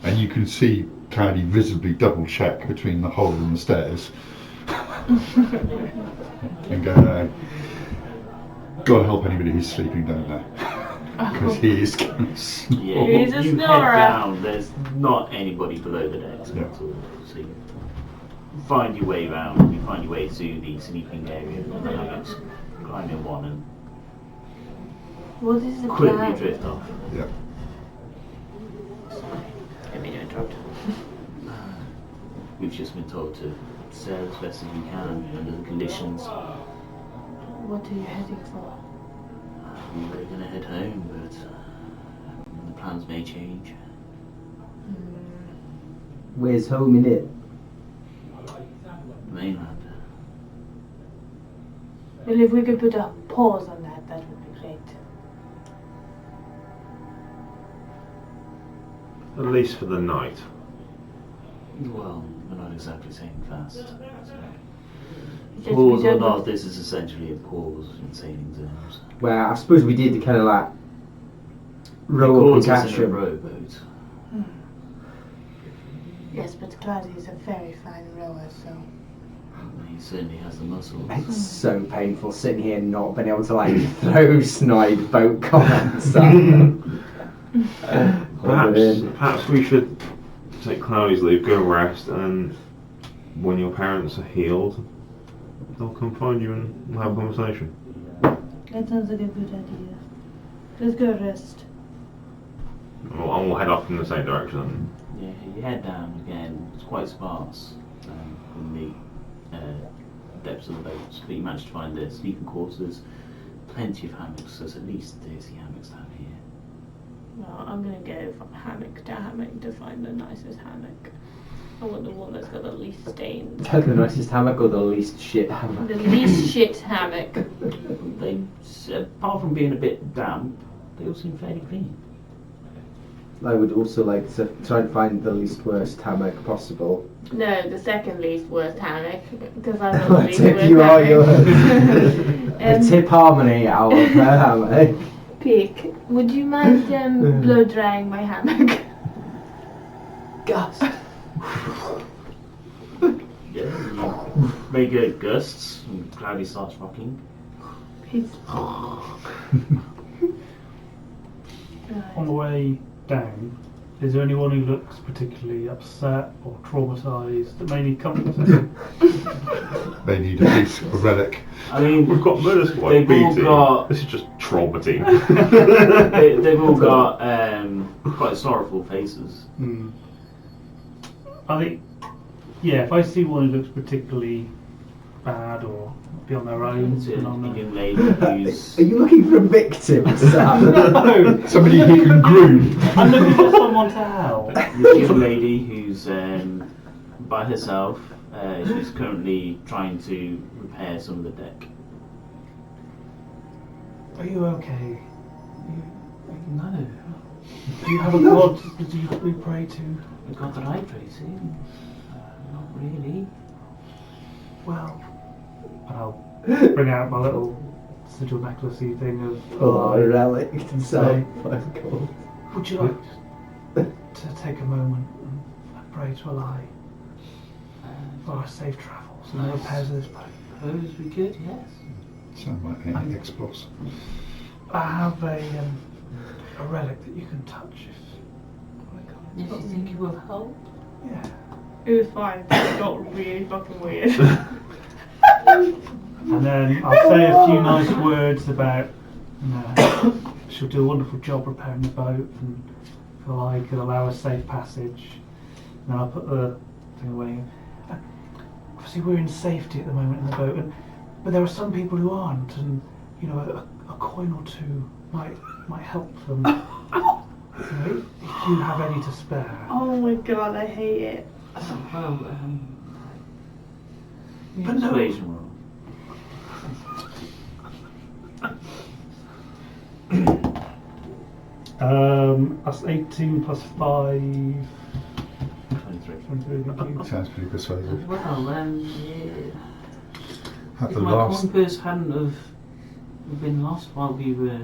Speaker 5: And you can see Carrion visibly double check between the hole and the stairs. And go, God help anybody who's sleeping down there. Because he is going to snore.
Speaker 1: yeah,
Speaker 2: He's a
Speaker 1: you head
Speaker 2: snorer.
Speaker 1: down. There's not anybody below the decks
Speaker 5: Yeah.
Speaker 1: at all. So you find your way round. You find your way to the sleeping area and the hammocks. Climb in one and
Speaker 2: What is the
Speaker 1: quickly
Speaker 2: plan?
Speaker 1: drift off.
Speaker 5: Yeah.
Speaker 2: Let me interrupt.
Speaker 1: We've just been told to sail as best as we can under the conditions.
Speaker 2: What are you heading for?
Speaker 1: We were going to head home, but the plans may change.
Speaker 7: Where's home in it?
Speaker 1: The mainland.
Speaker 9: Well, if we could put a pause on that, that would be great.
Speaker 4: At least for the night.
Speaker 8: Well, we're not exactly saying fast.
Speaker 9: Just
Speaker 8: Pause or
Speaker 9: don't-
Speaker 8: not, this is essentially a pause in sailing terms.
Speaker 7: Well, I suppose we did kind of like row up and
Speaker 8: Pause
Speaker 7: catch
Speaker 8: is in a
Speaker 7: him.
Speaker 8: rowboat.
Speaker 2: Yes, but Cloudy is a very fine rower, so.
Speaker 8: He certainly has the muscles.
Speaker 7: It's so painful sitting here and not being able to like throw snide boat comments at them.
Speaker 4: Perhaps we should take Cloudy's leave, go rest, and when your parents are healed, they'll come find you and we'll have a conversation.
Speaker 2: That sounds like a good idea. Let's go rest.
Speaker 4: We'll head off in the same direction.
Speaker 8: Yeah, you head down again. It's quite sparse in the depths of the boats, but you managed to find the sleeping quarters. Plenty of hammocks. There's at least 30 hammocks down here.
Speaker 2: Well, I'm gonna go from hammock to hammock to find the nicest hammock. I want the one that's got the least stains.
Speaker 7: The nicest hammock or the least shit hammock?
Speaker 2: The least shit hammock.
Speaker 8: They, apart from being a bit damp, they all seem fairly clean.
Speaker 7: I would also like to try and find the least worst hammock possible.
Speaker 2: No, the second least worst hammock. Because I want the least
Speaker 7: Tip
Speaker 2: worst
Speaker 7: you are
Speaker 2: hammock.
Speaker 7: yours. Tip harmony out of her hammock.
Speaker 2: Pick, would you mind blow drying my hammock?
Speaker 7: Gust.
Speaker 8: Yeah, you make good gusts, and Cloudy starts rocking.
Speaker 2: Peace.
Speaker 6: On the way down, is there anyone who looks particularly upset or traumatised that may need comforting?
Speaker 5: They need a piece of a relic.
Speaker 8: I mean,
Speaker 4: We've got murder squad
Speaker 8: They've all
Speaker 4: BT.
Speaker 8: got-
Speaker 4: This is just trauma team.
Speaker 8: they've all got quite sorrowful faces.
Speaker 6: I think, yeah, if I see one who looks particularly bad or be on their own,
Speaker 8: It's a
Speaker 6: then I'm
Speaker 8: young lady who's
Speaker 7: Are you looking for a victim, Sam?
Speaker 6: No,
Speaker 5: Somebody who can groom.
Speaker 6: I'm looking for someone to help.
Speaker 8: this young lady who's by herself. She's currently trying to repair some of the deck.
Speaker 6: Are you okay?
Speaker 8: No,
Speaker 6: Do you have a god that you pray to?
Speaker 8: the god that I pray to. Not really.
Speaker 6: Well, and I'll bring out my little sigil necklacey thing of.
Speaker 7: Oh, a relic.
Speaker 6: And
Speaker 7: So
Speaker 6: say,
Speaker 7: fucking cool.
Speaker 6: would you like to take a moment and pray to Allah for our safe travels and the repairs of this boat?
Speaker 8: Suppose we could, yes.
Speaker 5: Sound like an X-Boss.
Speaker 6: I have a relic that you can touch
Speaker 8: If you think it will help.
Speaker 6: yeah.
Speaker 2: It was fine. It got really fucking weird.
Speaker 6: And then I'll say a few nice words about she'll do a wonderful job repairing the boat and feel I could allow a safe passage. And then I'll put the thing away. Obviously we're in safety at the moment in the boat, but there are some people who aren't, and you know a coin or two might help them. You know, if you have any to spare.
Speaker 2: Oh my god, I hate it.
Speaker 8: Well,
Speaker 6: But no.
Speaker 8: persuasion roll.
Speaker 6: That's 18 plus 5.
Speaker 8: 23.
Speaker 6: 23, thank you.
Speaker 5: Sounds pretty persuasive.
Speaker 8: Well, yeah.
Speaker 5: Have
Speaker 8: If
Speaker 5: the
Speaker 8: my
Speaker 5: last.
Speaker 8: compass hadn't have been lost while we were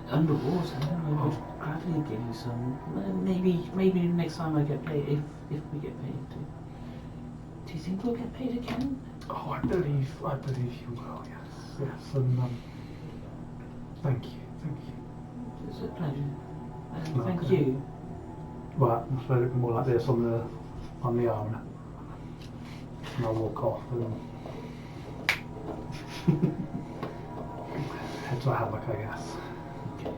Speaker 8: underwater, I would gladly give you some. Maybe next time I get paid, if we get paid. Do you think we'll get paid again?
Speaker 6: Oh, I believe you will. Yes, and thank you.
Speaker 8: It's a pleasure. And
Speaker 6: Okay.
Speaker 8: thank you.
Speaker 6: Well, I'm supposed to be more like this on the arm. And I'll walk off and head to a hammock, I guess.
Speaker 8: Okay.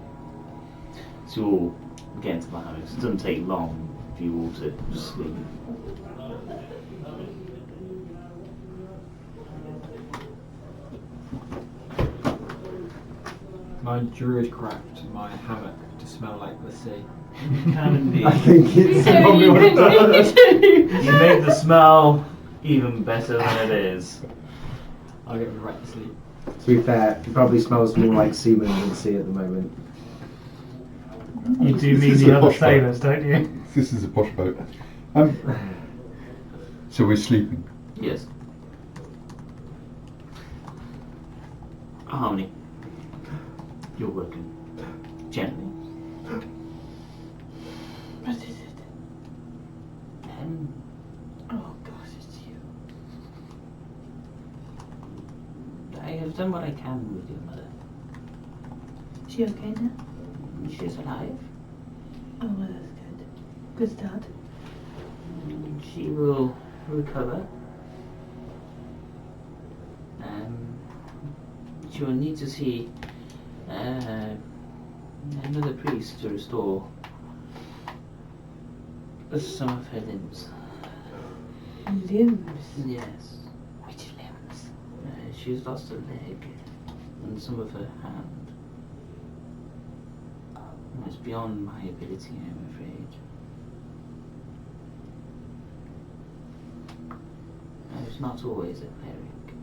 Speaker 8: So you all get into the house. It doesn't take long for you all to sleep.
Speaker 3: My druid craft my hammock to smell like the sea.
Speaker 8: Can indeed.
Speaker 7: I think it's
Speaker 2: So
Speaker 7: probably
Speaker 2: you
Speaker 7: what it does.
Speaker 2: continue
Speaker 8: You make the smell even better than it is.
Speaker 3: I'll get right to sleep.
Speaker 7: To be fair, it probably smells more like semen than sea at the moment.
Speaker 6: You do
Speaker 5: This
Speaker 6: mean
Speaker 5: is
Speaker 6: the
Speaker 5: a
Speaker 6: other
Speaker 5: posh boat.
Speaker 6: sailors, don't you?
Speaker 5: This is a posh boat. So we're sleeping.
Speaker 1: Yes. Harmony. You're working gently.
Speaker 2: What is it? Oh gosh, it's you.
Speaker 8: I have done what I can with your mother.
Speaker 2: Is she okay now?
Speaker 8: She's alive.
Speaker 2: Oh, well, that's good. Good start.
Speaker 8: She will recover. She will need to see another priest to restore some of her limbs.
Speaker 2: Limbs?
Speaker 8: Yes.
Speaker 2: Which limbs?
Speaker 8: She's lost a leg and some of her hand. It's beyond my ability, I'm afraid. I was not always a cleric.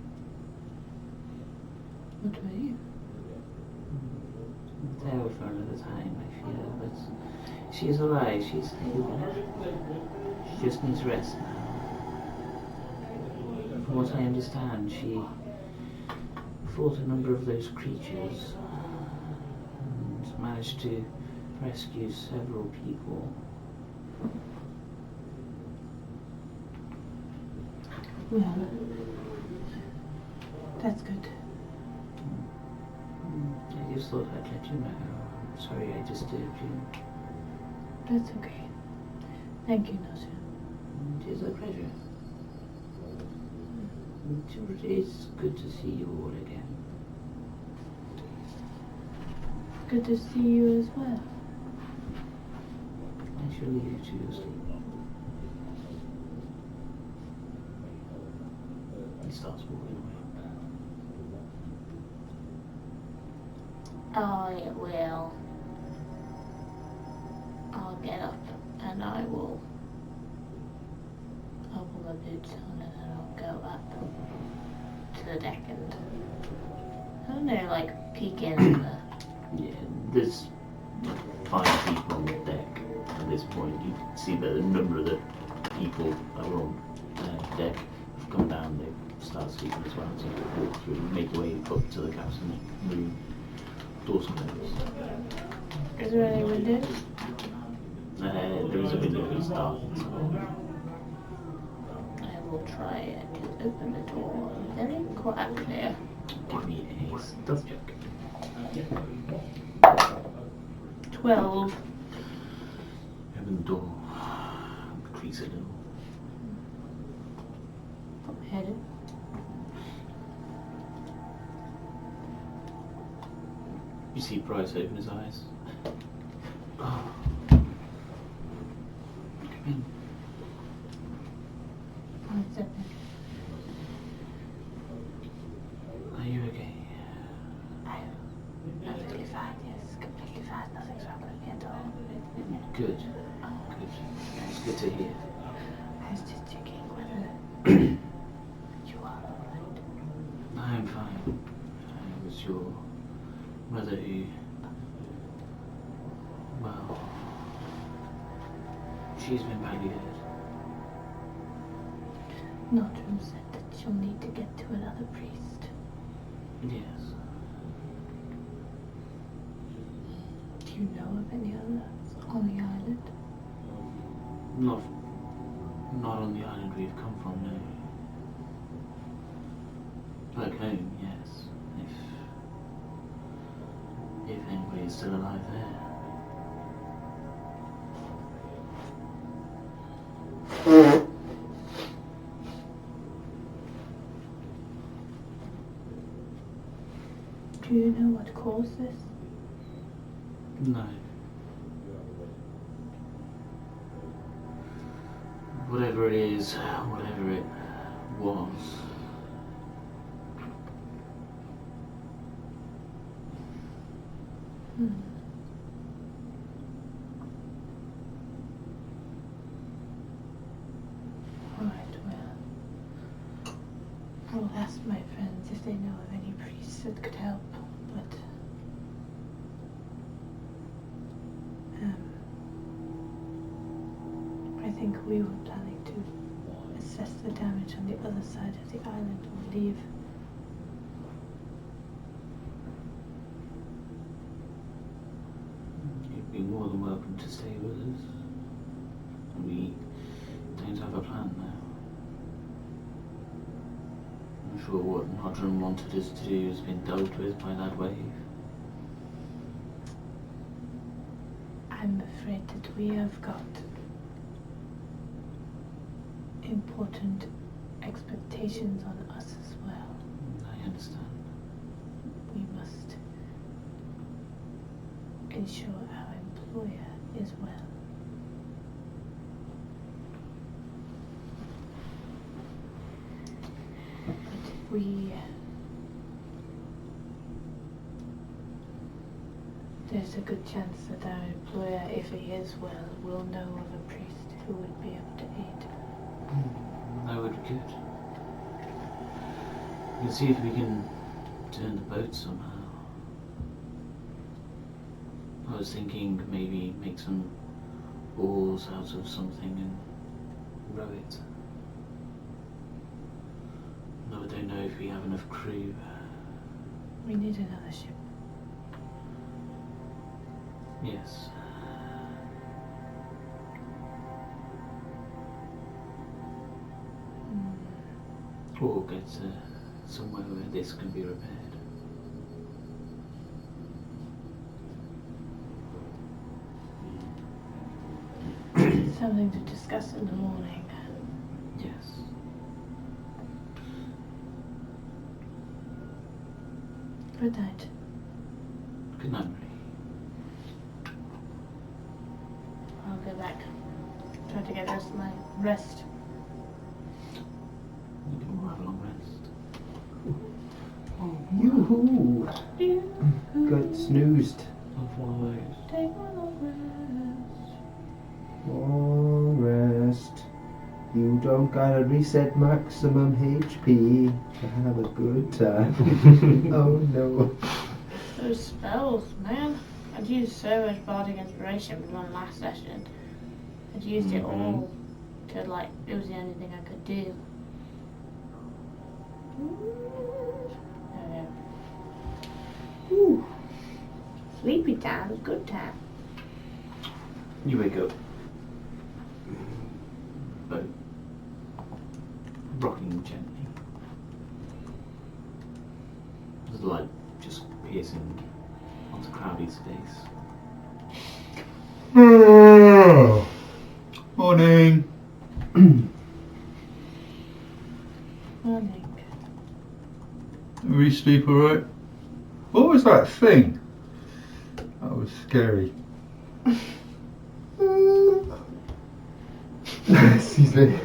Speaker 2: What were you?
Speaker 8: There for another time, I fear, but she's alive, she's healed. She just needs rest now. From what I understand, she fought a number of those creatures and managed to rescue several people.
Speaker 2: Well, that's good.
Speaker 8: I just thought I'd let you know. I'm sorry I disturbed you.
Speaker 2: That's okay. Thank you, Nasha.
Speaker 8: It is a pleasure. It is good to see you all again.
Speaker 2: Good to see you as well.
Speaker 8: I shall leave you to your sleep. He starts walking away.
Speaker 9: I will. I'll get up and I will open my boots on and then I'll go up to the deck and I don't know, like peek in at the.
Speaker 1: Yeah, there's 5 people on the deck at this point. You can see that a number of the people that were on deck have come down. They've started sleeping as well. So you can walk through, make your way up to the captain's room. Doors closed.
Speaker 2: Is there any windows?
Speaker 1: There is a window that's dark.
Speaker 9: I will try and open the door very quietly.
Speaker 1: Give me a stealth check.
Speaker 2: 12.
Speaker 1: Open the door. Crease a little.
Speaker 2: Head it.
Speaker 1: You see Bryce open his eyes. Oh. Come in.
Speaker 2: What's up?
Speaker 1: Are you okay?
Speaker 9: Perfectly fine, yes, completely fine. Nothing's wrong with me at all.
Speaker 1: Good. Good. It's good to hear.
Speaker 2: I was just checking whether you are alright.
Speaker 1: I'm fine. It was your mother who, well, she's been badly hurt.
Speaker 2: Notram said that she'll need to get to another priest.
Speaker 1: Yes.
Speaker 2: Do you know of any others on the island?
Speaker 1: Not on the island we've come from, no. Back home, yes. If anybody's still alive there.
Speaker 2: Do you know what caused this?
Speaker 1: No. Whatever it is, whatever it was.
Speaker 2: Right, well. I'll ask my friends if they know of any priests that could help, but I think we were planning to assess the damage on the other side of the island and leave.
Speaker 8: You'd be more than welcome to stay with us. We don't have a plan now. I'm sure what Nodron wanted us to do has been dealt with by that wave.
Speaker 2: I'm afraid that we have got important expectations on us as well.
Speaker 8: I understand.
Speaker 2: We must ensure our employer is well. But there's a good chance that our employer, if he is well, will know of a priest who would be able to aid.
Speaker 8: That would be good. We can see if we can turn the boat somehow. I was thinking maybe make some oars out of something and row it. No, I don't know if we have enough crew.
Speaker 2: We need another ship.
Speaker 8: Yes. Or get somewhere where this can be repaired.
Speaker 2: Something to discuss in the morning.
Speaker 8: Yes.
Speaker 2: Good night.
Speaker 8: Good night, Marie.
Speaker 2: I'll go back. Try to get my rest.
Speaker 8: You can all have a long rest.
Speaker 7: Yoo-hoo! Got snoozed.
Speaker 8: Off one of those.
Speaker 2: Take my long rest.
Speaker 7: Long rest. You don't gotta reset maximum HP to have a good time. Oh no.
Speaker 2: Those spells, man. I'd used so much bardic inspiration with one last session. I'd used it all to it was the only thing I could do. Oh, yeah. Ooh. Sleepy time is good time.
Speaker 1: You wake up.
Speaker 8: Boat. Rocking gently. There's the light just piercing onto Cloudy's face.
Speaker 5: Morning.
Speaker 2: Morning.
Speaker 5: Did you sleep alright? What was that thing? That was scary.
Speaker 7: Excuse me.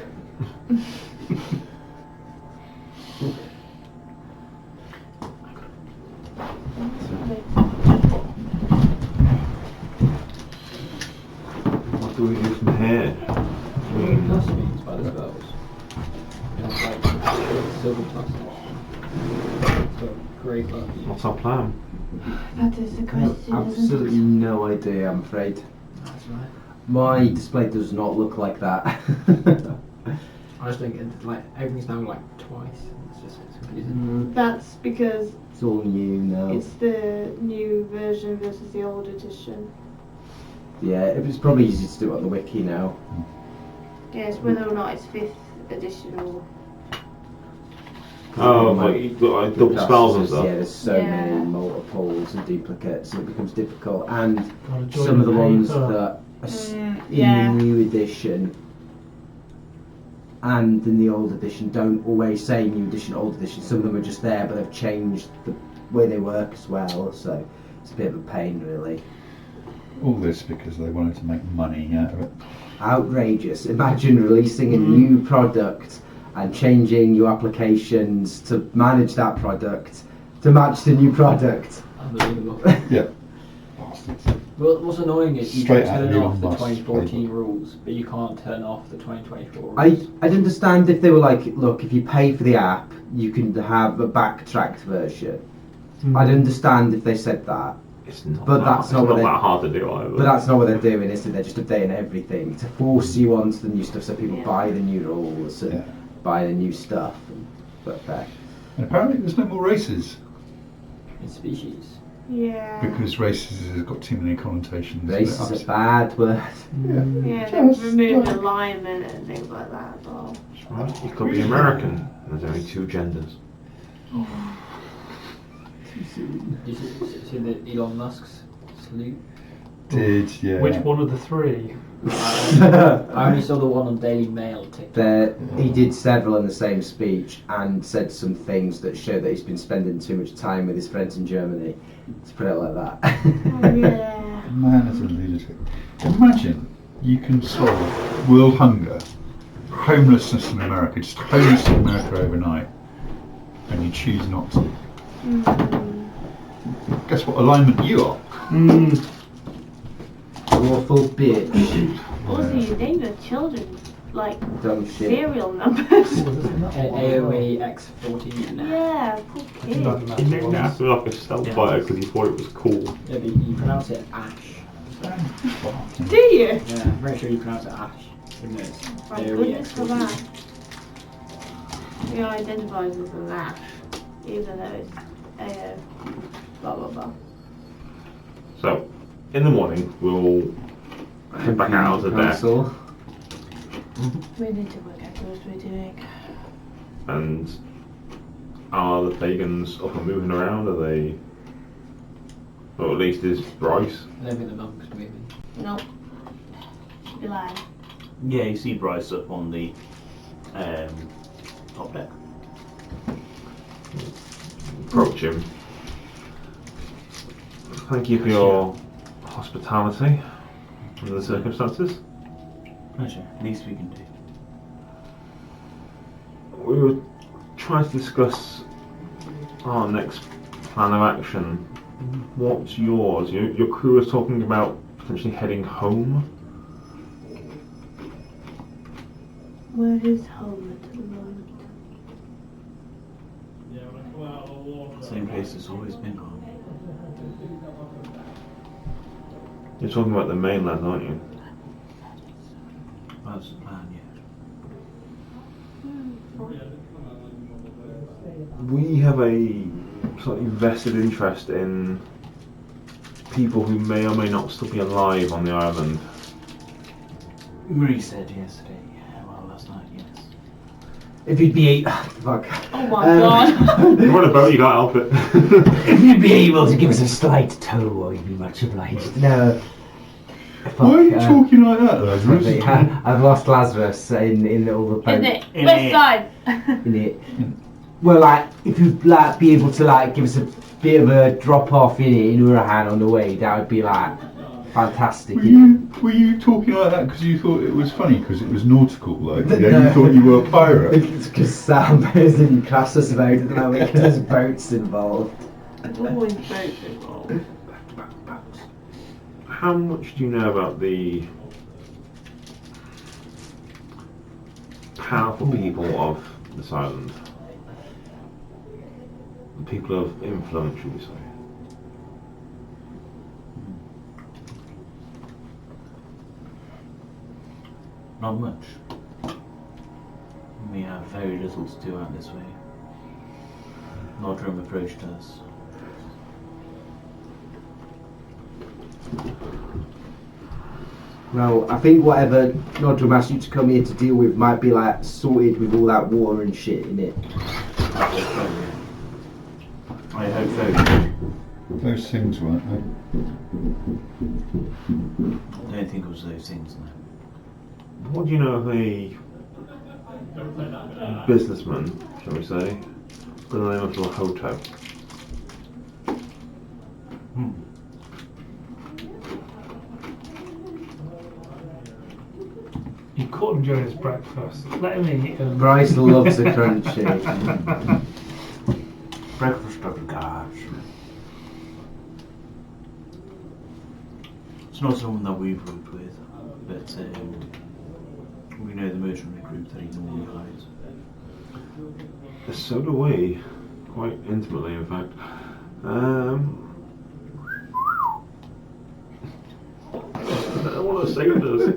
Speaker 4: What do we do from here?
Speaker 3: Plus means by the spells. It's like silver plus. So grey plus.
Speaker 4: What's our plan?
Speaker 2: That is the
Speaker 7: I have
Speaker 2: question, isn't
Speaker 7: absolutely no idea, I'm afraid.
Speaker 3: That's right.
Speaker 7: My display does not look like that.
Speaker 3: I was thinking like everything's now like twice. It's confusing.
Speaker 2: That's because
Speaker 7: It's all new now.
Speaker 2: it's the new version versus the old edition.
Speaker 7: Yeah, it was probably easy to do it on the wiki now.
Speaker 2: Yes, whether or not it's 5th edition or...
Speaker 4: Oh, like you've got like double spells and stuff.
Speaker 7: Yeah, there's so
Speaker 2: Yeah.
Speaker 7: many multiples and duplicates, and it becomes difficult. And
Speaker 6: Gotta join
Speaker 7: some of the ones
Speaker 6: paper.
Speaker 7: that are in
Speaker 2: yeah.
Speaker 7: the new edition and in the old edition don't always say new edition, old edition. Some of them are just there, but they've changed the way they work as well. So it's a bit of a pain, really.
Speaker 5: All this because they wanted to make money out of it.
Speaker 7: Outrageous. Imagine releasing a new product and changing your applications to manage that product to match the new product.
Speaker 3: Unbelievable.
Speaker 5: Yeah. Bastards.
Speaker 3: Well, what's annoying is you
Speaker 5: Straight
Speaker 3: can
Speaker 5: out of
Speaker 3: turn
Speaker 5: Elon
Speaker 3: off the
Speaker 5: Musk's
Speaker 3: 2014 rules, but you can't turn off the 2024 rules.
Speaker 7: I'd understand if they were like, look, if you pay for the app, you can have a backtracked version. I'd understand if they said that.
Speaker 4: It's not
Speaker 7: But
Speaker 4: that,
Speaker 7: that's
Speaker 4: it's
Speaker 7: not what
Speaker 4: not
Speaker 7: they-
Speaker 4: that hard to do either.
Speaker 7: But that's not what they're doing, is it? They're just updating everything to force you onto the new stuff so people buy the new rules and
Speaker 5: Yeah.
Speaker 7: buy the new stuff. But
Speaker 5: And apparently there's no more races
Speaker 3: In species.
Speaker 2: Yeah.
Speaker 5: because races has got too many connotations.
Speaker 7: race is a bad word.
Speaker 2: Yeah,
Speaker 5: Just
Speaker 2: they've removed
Speaker 5: like-
Speaker 2: alignment and things like that as well.
Speaker 4: Right, you could be American. There's only 2 genders.
Speaker 3: Did you see the Elon Musk's salute?
Speaker 5: Did, yeah.
Speaker 6: Which one of the 3?
Speaker 3: I only saw the one on Daily Mail TikTok.
Speaker 7: He did several in the same speech and said some things that show that he's been spending too much time with his friends in Germany. Let's put it like that.
Speaker 2: Oh, yeah.
Speaker 5: Man is a lunatic. Imagine you can solve world hunger, homelessness in America, just homeless in America overnight, and you choose not to. Guess what alignment you are?
Speaker 7: Awful bitch.
Speaker 2: Also, you name your children like
Speaker 7: Dumb shit.
Speaker 2: serial numbers.
Speaker 3: AOA X14.
Speaker 2: Yeah, poor
Speaker 6: I think
Speaker 2: kid.
Speaker 6: that's
Speaker 4: He
Speaker 6: the
Speaker 4: named it
Speaker 6: one.
Speaker 4: after like a stealth fighter because he thought it was cool.
Speaker 3: Yeah, but you pronounce it Ash.
Speaker 2: Do you?
Speaker 3: Yeah, I'm very sure you pronounce it Ash. Isn't it?
Speaker 2: Thank
Speaker 3: AOE
Speaker 2: goodness for
Speaker 3: X14.
Speaker 2: that. He identifies as an ash, even though it's blah blah blah.
Speaker 4: So, in the morning, we'll head back out of the deck.
Speaker 7: Council.
Speaker 2: We need to work out what we're doing.
Speaker 4: And are the pagans up and moving around? Are they? Or at least is Bryce?
Speaker 3: I don't think the monks maybe.
Speaker 2: Nope. Be lying.
Speaker 1: Yeah, you see Bryce up on the top deck.
Speaker 4: Approach him. Thank you for your hospitality under the circumstances.
Speaker 1: Pleasure. Least we can do.
Speaker 4: We were trying to discuss our next plan of action. What's yours? Your crew was talking about potentially heading home.
Speaker 2: Where is home at the moment?
Speaker 1: Same place it's always been on.
Speaker 4: You're talking about the mainland, aren't you?
Speaker 1: That's the plan, yeah.
Speaker 4: We have a slightly vested interest in people who may or may not still be alive on the island.
Speaker 1: Marie said yesterday, well, last night, yes.
Speaker 7: If you'd be fuck.
Speaker 2: Oh my god.
Speaker 4: You're on a boat, you can't help it.
Speaker 7: If you'd be able to give us a slight tow, I'd be much obliged. No. Fuck,
Speaker 5: Why are you talking like that, Lazarus?
Speaker 7: I've lost Lazarus in all the
Speaker 2: In
Speaker 7: planet.
Speaker 2: it. West side.
Speaker 7: In it. Well, like, if you'd like be able to like give us a bit of a drop off in it in Urahan on the way, that would be like fantastic.
Speaker 5: Were you talking like that because you thought it was funny because it was nautical, like you thought you were a pirate?
Speaker 7: It's because Sam is in class us about it at the moment because there's boats involved.
Speaker 2: There's always boats involved.
Speaker 4: How much do you know about the powerful people of this island? The people of influence, should we say?
Speaker 1: Not much. We have very little to do out this way. Nodrum approached us.
Speaker 7: Well, I think whatever Nodrum asked you to come here to deal with might be like sorted with all that water and shit in it.
Speaker 1: I hope so.
Speaker 5: Those things weren't they?
Speaker 1: I don't think it was those things, no.
Speaker 4: What do you know of a businessman, shall we say, by the name of Lahoto?
Speaker 6: You caught him during his breakfast. Let him eat him.
Speaker 7: Bryce loves a crunchy.
Speaker 1: Breakfast of the gods. It's not someone that we've worked with, but we know the mercenary group that he normally hires.
Speaker 4: So do we, quite intimately, in fact. I don't want to say this.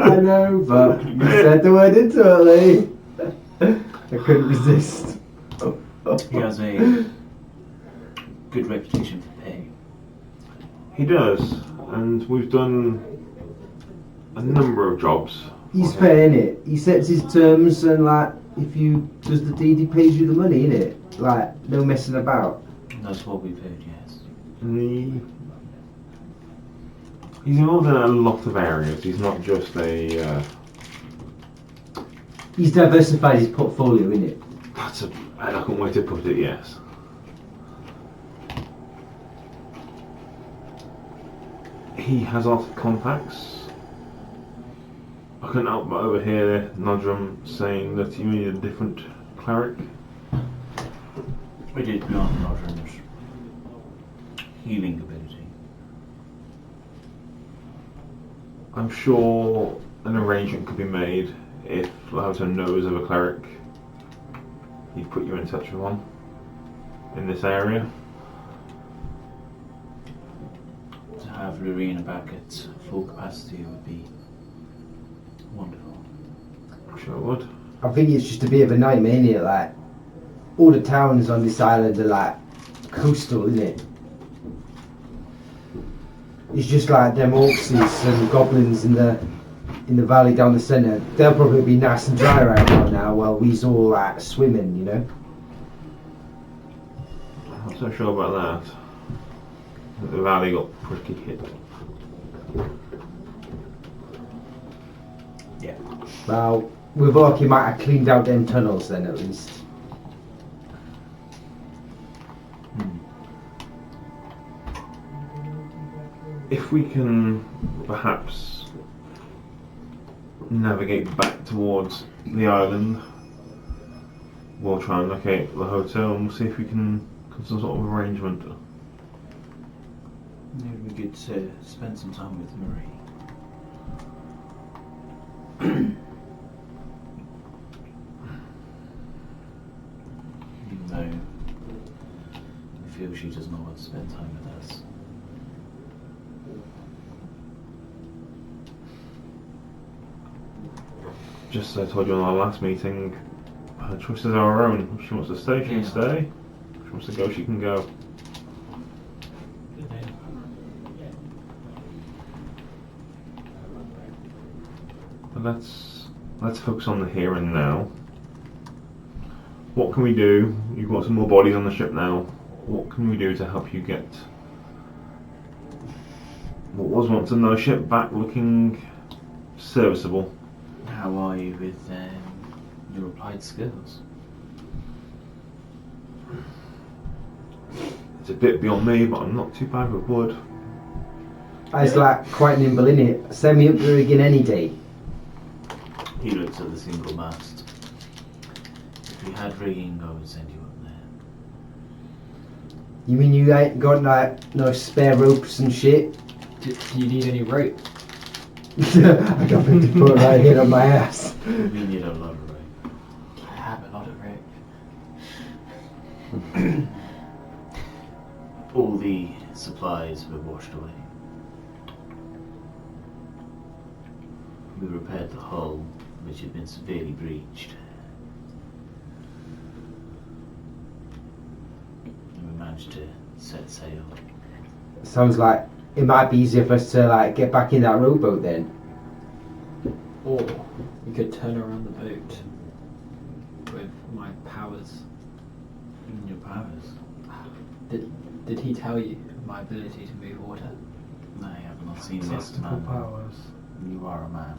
Speaker 7: I know, but you said the word internally. I couldn't resist.
Speaker 1: He has a good reputation for pay.
Speaker 4: He does, and we've done a number of jobs.
Speaker 7: He's fair, innit? He sets his terms and like, if you does the deed, he pays you the money, innit? Like, no messing about.
Speaker 1: That's what we've heard, yes.
Speaker 4: And he's involved in a lot of areas. He's not just a.
Speaker 7: He's diversified his portfolio, innit?
Speaker 4: That's an eloquent way to put it. Yes. He has a lot of contacts. I couldn't help but overhear Nodrum saying that you need a different cleric.
Speaker 1: We did beyond Roger's healing ability.
Speaker 4: I'm sure an arrangement could be made if Lahota knows of a cleric. He'd put you in touch with one in this area.
Speaker 1: To have Lorena back at full capacity would be wonderful.
Speaker 4: I'm sure it would.
Speaker 7: I think it's just a bit of a nightmare, innit? Like, all the towns on this island are like coastal, innit? It's just like them orcs and goblins in the valley down the centre. They'll probably be nice and dry right now while we's all like swimming, you know?
Speaker 4: I'm not so sure about that. The valley got pretty hit.
Speaker 1: Yeah.
Speaker 7: Well, with luck, you might have cleaned out them tunnels then at least.
Speaker 4: If we can perhaps navigate back towards the island, we'll try and locate the hotel and we'll see if we can come to some sort of arrangement.
Speaker 1: Maybe we could spend some time with Marie. Even though I feel she does not want to spend time with us.
Speaker 4: Just as I told you in our last meeting, her choices are her own. If she wants to stay, she can stay. If she wants to go, she can go. But let's focus on the here and now. What can we do? You've got some more bodies on the ship now. What can we do to help you get what was once a no ship back looking serviceable?
Speaker 1: How are you with your applied skills?
Speaker 4: It's a bit beyond me, but I'm not too bad with wood.
Speaker 7: I was like quite nimble, innit? Send me up there again any day.
Speaker 1: He looks at the single mast. If we had rigging, I would send you up there.
Speaker 7: You mean you ain't got like no spare ropes and shit?
Speaker 3: Do you need any rope?
Speaker 7: I got 50 foot right here on my ass.
Speaker 1: We need a lot of rope.
Speaker 3: I have a lot of rope.
Speaker 1: All the supplies were washed away. We repaired the hull, which had been severely breached. And we managed to set sail.
Speaker 7: Sounds like it might be easier for us to like get back in that rowboat then.
Speaker 3: Or we could turn around the boat with my powers.
Speaker 1: Your powers?
Speaker 3: Did he tell you my ability to move water?
Speaker 1: No, I have not seen this
Speaker 6: Tactical
Speaker 1: man.
Speaker 6: powers.
Speaker 1: You are a man.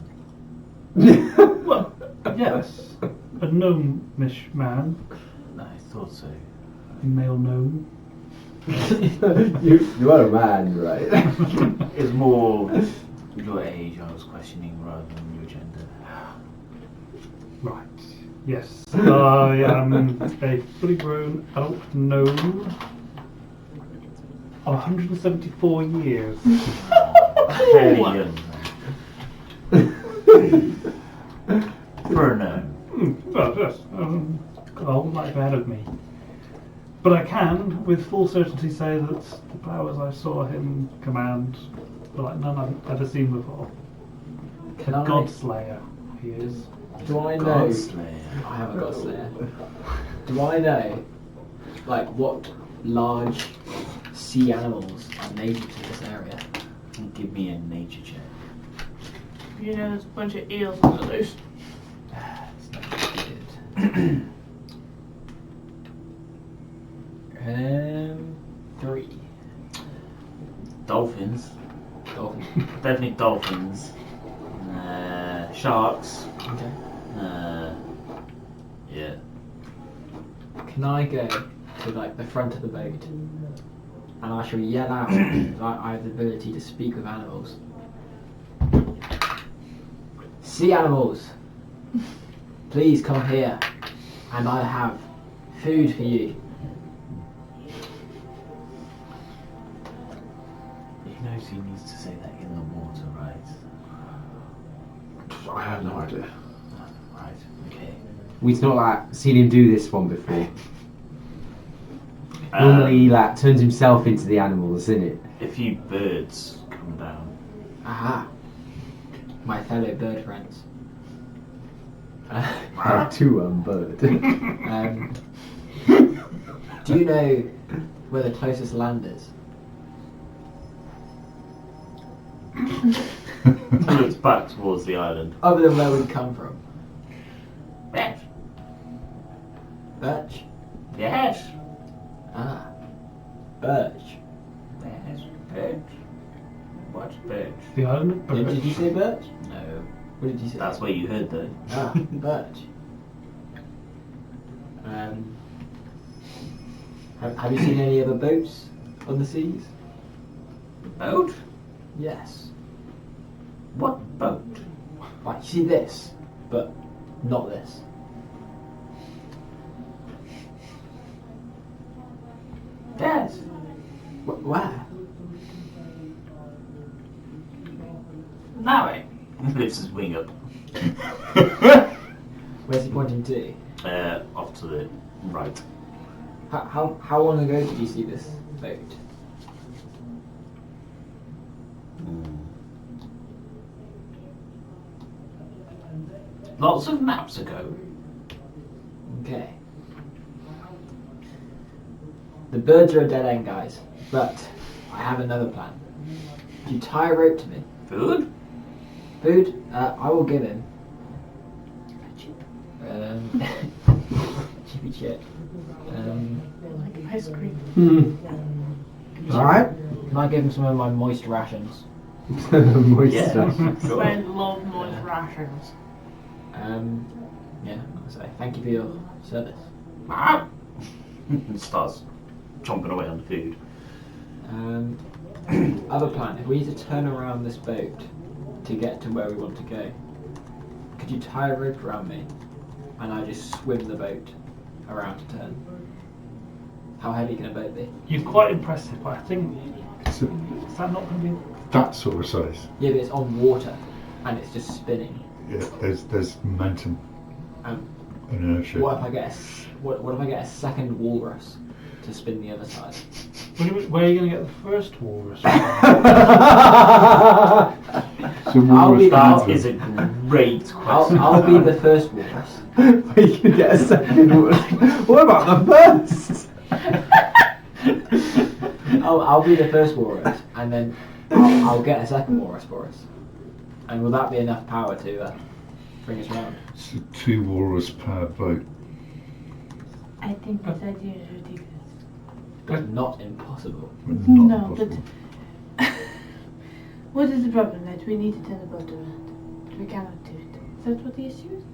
Speaker 6: Well, yes. A gnomish man.
Speaker 1: I thought so.
Speaker 6: A male gnome.
Speaker 7: you are a man, right?
Speaker 1: It's more your age I was questioning rather than your gender.
Speaker 6: Right. Yes. I am a fully grown adult gnome. 174 years.
Speaker 1: Fairly young. For a gnome.
Speaker 6: Well, yes. Cole might be ahead of me. But I can, with full certainty, say that the powers I saw him command were like none I've ever seen before.
Speaker 10: Can I?
Speaker 6: Godslayer, he is.
Speaker 10: Do I know?
Speaker 8: Godslayer.
Speaker 10: I have a Godslayer. Do I know, like, what large sea animals are native to this area?
Speaker 8: Give me a nature check.
Speaker 2: You know, there's a bunch of eels on the loose.
Speaker 10: It's not good. 3.
Speaker 8: Dolphins.
Speaker 10: Dolphin.
Speaker 8: Definitely dolphins. Sharks.
Speaker 10: Okay.
Speaker 8: Yeah.
Speaker 10: Can I go to like the front of the boat and I shall yell out that I have the ability to speak with animals? Sea animals, please come here, and I have food for you.
Speaker 8: He knows he needs to say that in the water, right?
Speaker 4: I have no idea.
Speaker 8: Right, okay.
Speaker 7: We've not like seen him do this one before. Normally he like turns himself into the animals, isn't it?
Speaker 1: A few birds come down.
Speaker 10: Aha, my fellow bird friends.
Speaker 7: To bird.
Speaker 10: Do you know where the closest land is?
Speaker 1: He looks back towards the island.
Speaker 10: Other than where we come from?
Speaker 8: Birch.
Speaker 10: Birch?
Speaker 8: Yes.
Speaker 10: Ah, birch.
Speaker 8: Yes. Birch. What's birch?
Speaker 6: The island of Birch.
Speaker 10: Did you say birch?
Speaker 8: No.
Speaker 10: What did you say?
Speaker 1: That's where you heard though.
Speaker 10: Ah, birch. Have you seen any other boats on the seas?
Speaker 8: Boat?
Speaker 10: Yes.
Speaker 8: What boat?
Speaker 10: Like, you see this, but not this.
Speaker 8: Yes.
Speaker 10: Where?
Speaker 8: That way.
Speaker 1: He lifts his wing up.
Speaker 10: Where's he pointing to?
Speaker 1: Off to the right.
Speaker 10: How long ago did you see this boat?
Speaker 8: Lots of maps ago.
Speaker 10: Okay. The birds are a dead end, guys, but I have another plan. If you tie a rope to me,
Speaker 8: Food?
Speaker 10: food, I will give him. Chippy chip.
Speaker 2: Like ice cream.
Speaker 7: Alright.
Speaker 10: Can I give him some of my moist rations?
Speaker 7: Moist
Speaker 1: Yeah.
Speaker 7: stuff.
Speaker 2: I love moist rations.
Speaker 10: Yeah, I'll say thank you for your service.
Speaker 1: And starts chomping away on the food.
Speaker 10: Other plan, if we need to turn around this boat to get to where we want to go, could you tie a rope around me and I just swim the boat around to turn? How heavy can a boat be?
Speaker 6: You're quite impressive, but I think
Speaker 5: So
Speaker 6: is that not going to be?
Speaker 5: that sort of size.
Speaker 10: Yeah, but it's on water and it's just spinning.
Speaker 5: Yeah, there's momentum,
Speaker 10: Um,
Speaker 5: inertia.
Speaker 10: what if I get what if I get a second walrus to spin the other side?
Speaker 6: Where are you going to get the first walrus?
Speaker 5: So
Speaker 10: I'll be
Speaker 1: That
Speaker 10: the-
Speaker 1: is a great question.
Speaker 10: I'll be the first walrus.
Speaker 7: We can get a second one. What about the first?
Speaker 10: I'll be the first walrus, and then I'll get a second walrus for us. And will that be enough power to bring us around?
Speaker 5: It's a 2 walrus powered boat.
Speaker 2: I think this idea is ridiculous.
Speaker 10: But not impossible.
Speaker 5: Not
Speaker 2: No,
Speaker 5: possible.
Speaker 2: but what is the problem? That we need to turn the boat around. We cannot do it. Is that what the issue is?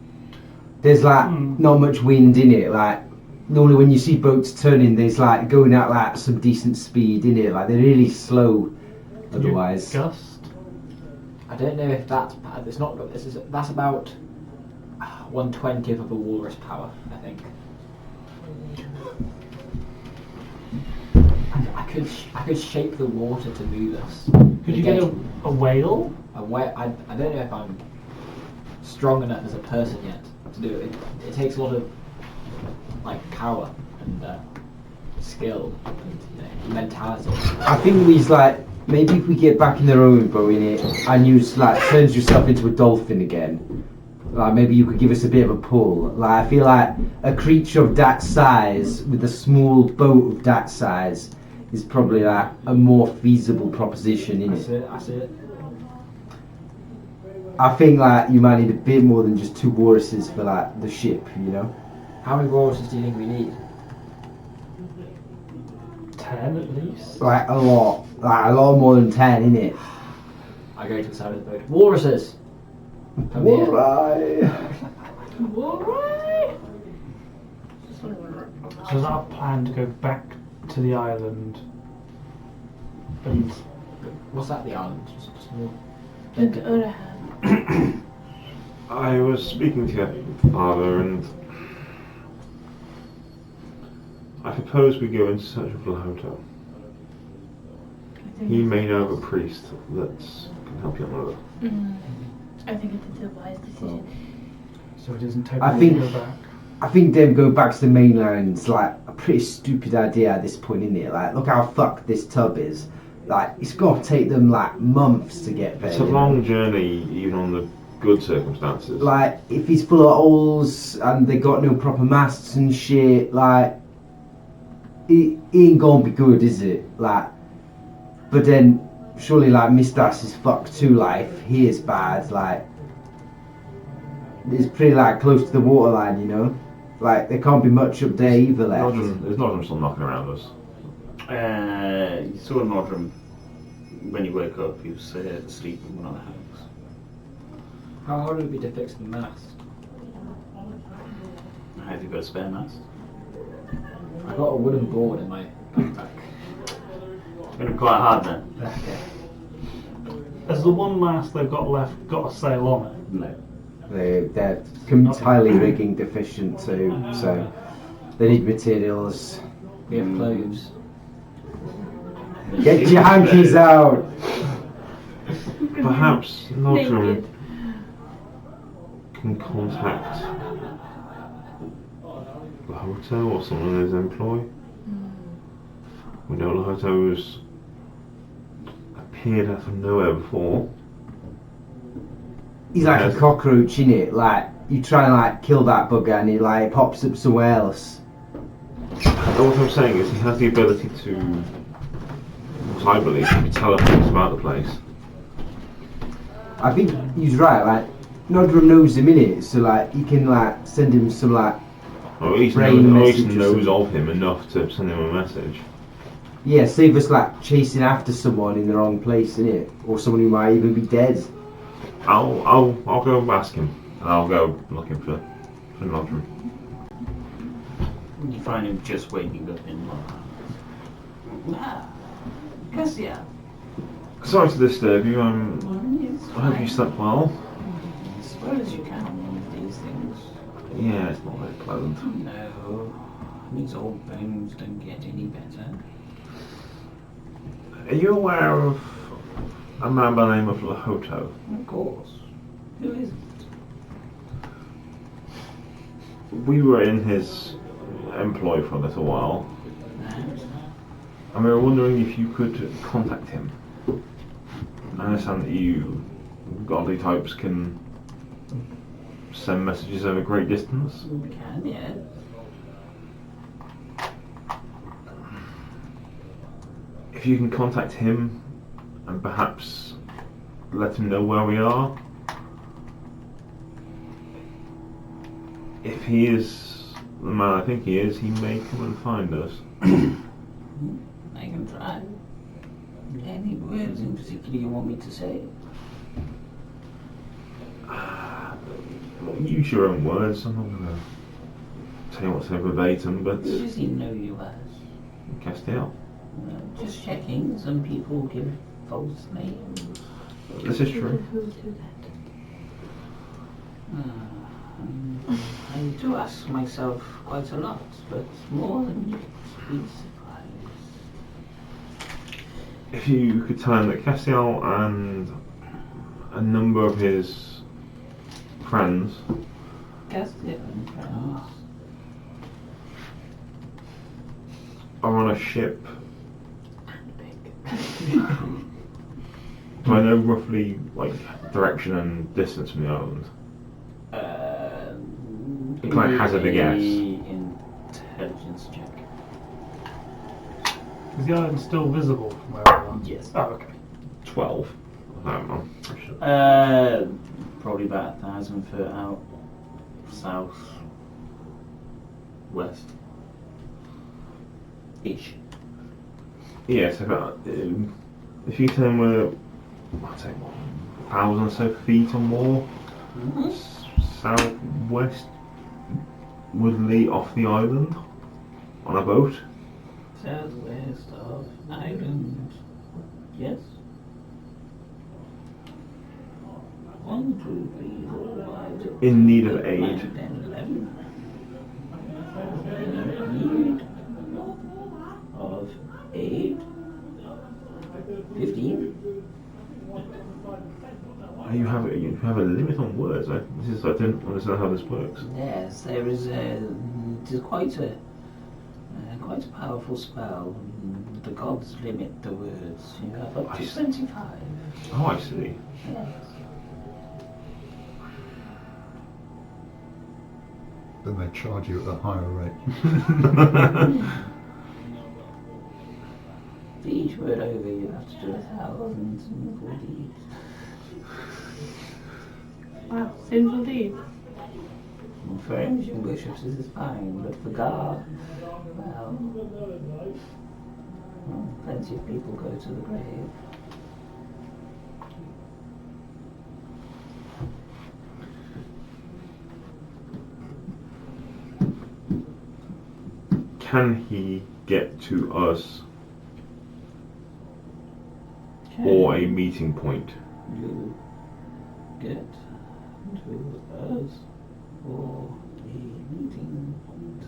Speaker 7: There's like not much wind in it. Like normally when you see boats turning, there's like going at like some decent speed in it. Like they're really slow. Otherwise,
Speaker 6: Gust.
Speaker 10: I don't know if that's bad. It's not. That's about 1/20th of a walrus power, I think. I could shape the water to move us.
Speaker 6: Could you get a whale?
Speaker 10: I don't know if I'm strong enough as a person yet to do it. It takes a lot of like power and skill and mentality.
Speaker 7: I think these like maybe if we get back in the rowing boat in it and you like turns yourself into a dolphin again, like maybe you could give us a bit of a pull. Like I feel like a creature of that size with a small boat of that size is probably like a more feasible proposition, innit?
Speaker 10: I see it.
Speaker 7: I think like you might need a bit more than just 2 walruses for like the ship, you know?
Speaker 10: How many walruses do you think we need?
Speaker 6: 10 at least.
Speaker 7: Like a lot more than 10, innit?
Speaker 10: I go to the side of the boat. Walruses! Come here.
Speaker 2: Alright.
Speaker 6: So is our plan to go back to the island and
Speaker 10: What's that, the island? Just
Speaker 2: Look at other hand.
Speaker 4: I was speaking to your father, and I propose we go in search of Lahoto. He may know of a priest that can help your mother.
Speaker 2: I think it's a wise decision.
Speaker 6: so it isn't
Speaker 7: I
Speaker 6: technically
Speaker 7: think-
Speaker 6: go back.
Speaker 7: I think them go back to the mainland's like a pretty stupid idea at this point, isn't it? Like, look how fucked this tub is. Like, it's got to take them like months to get there.
Speaker 4: It's a
Speaker 7: you know?
Speaker 4: long journey, even on the good circumstances.
Speaker 7: Like, if he's full of holes and they got no proper masts and shit, like, it ain't gonna be good, is it? Like, but then surely like Mistas is fucked too. Like, if he is bad, like, it's pretty like close to the waterline, you know. Like, there can't be much up there either left.
Speaker 4: Is Nodrum still knocking around us?
Speaker 1: You saw Nodrum when you woke up. He was asleep in one of the hammocks.
Speaker 10: How hard would it be to fix the mast?
Speaker 1: Have you got a spare mast?
Speaker 10: I got a wooden board in my backpack.
Speaker 1: It's going to be quite hard then.
Speaker 10: Okay.
Speaker 6: Has the one mast they've got left got a sail on it?
Speaker 1: No.
Speaker 7: They're entirely rigging deficient too, so they need materials.
Speaker 10: We have clothes.
Speaker 7: Get your hankies out!
Speaker 4: Perhaps Nodrum
Speaker 2: Naked.
Speaker 4: can contact Lahoto or someone in his employ. We know Lahoto's appeared out of nowhere before.
Speaker 7: He's like
Speaker 4: Yes.
Speaker 7: a cockroach, innit? Like, you try and like kill that bugger and he like pops up somewhere else.
Speaker 4: And what I'm saying is he has the ability to, what I believe, to teleport about the place.
Speaker 7: I think he's right, like, Nodrum knows him, innit? So like, you can like send him some like,
Speaker 4: Or at least
Speaker 7: Brain
Speaker 4: knows
Speaker 7: message or something.
Speaker 4: of him enough to send him a message.
Speaker 7: yeah, save us like chasing after someone in the wrong place, innit? Or someone who might even be dead.
Speaker 4: I'll go ask him, and I'll go looking for Nodrum.
Speaker 1: You find him just waking up in
Speaker 8: Cassia.
Speaker 4: Sorry to disturb you.
Speaker 8: It's
Speaker 4: I hope you slept well.
Speaker 8: as well as you can with these things.
Speaker 4: Yeah, it's not very pleasant.
Speaker 8: No, these old bones don't get any better.
Speaker 4: Are you aware of a man by the name of Lahoto?
Speaker 8: Of course. Who isn't?
Speaker 4: We were in his employ for a little while, and we were wondering if you could contact him. I understand that you godly types can send messages over great distance.
Speaker 8: We can, yes.
Speaker 4: If you can contact him and perhaps let him know where we are. If he is the man I think he is, he may come and find us.
Speaker 8: I can try. Any words in particular you want me to say?
Speaker 4: Use your own words. I'm not going to tell you what to say verbatim, but
Speaker 8: Who does he know you as?
Speaker 4: Castiel.
Speaker 8: Just checking. Some people give false names.
Speaker 4: This is true.
Speaker 8: I do ask myself quite a lot, but more than you'd be surprised.
Speaker 4: if you could tell him that Castiel and a number of his friends
Speaker 8: Castellan friends.
Speaker 4: are on a ship. Do I know roughly like direction and distance from the island? Can I hazard a guess?
Speaker 8: Intelligence check.
Speaker 6: Is the island still visible from where we are?
Speaker 8: Yes.
Speaker 6: Oh, okay.
Speaker 4: 12. I don't know.
Speaker 8: Probably about 1,000 foot out south west ish.
Speaker 4: Yes, about if you tell him we're, I'd say, 1,000 or so feet or more southwest woodly off the island on a boat.
Speaker 8: Southwest of island. Yes. 1, 2, 3, 4, 5, 6,
Speaker 4: In need of
Speaker 8: 7,
Speaker 4: aid.
Speaker 8: 8, 9, 10, 11. In need of aid. 15.
Speaker 4: You have a limit on words. I didn't understand how this works.
Speaker 8: Yes, there is it is quite a powerful spell. The gods limit the words. You have up
Speaker 4: I
Speaker 8: to
Speaker 4: see.
Speaker 8: 25.
Speaker 4: Oh, I see.
Speaker 8: Yes.
Speaker 5: Then they charge you at a higher rate.
Speaker 8: For each word over, you have to do 1,000 sinful deeds.
Speaker 2: Wow, sinful deeds.
Speaker 8: And for ancient bishops, this is fine, but for God, well, plenty of people go to the grave.
Speaker 4: Can he get to us or a meeting point?
Speaker 8: You get to us for a meeting point.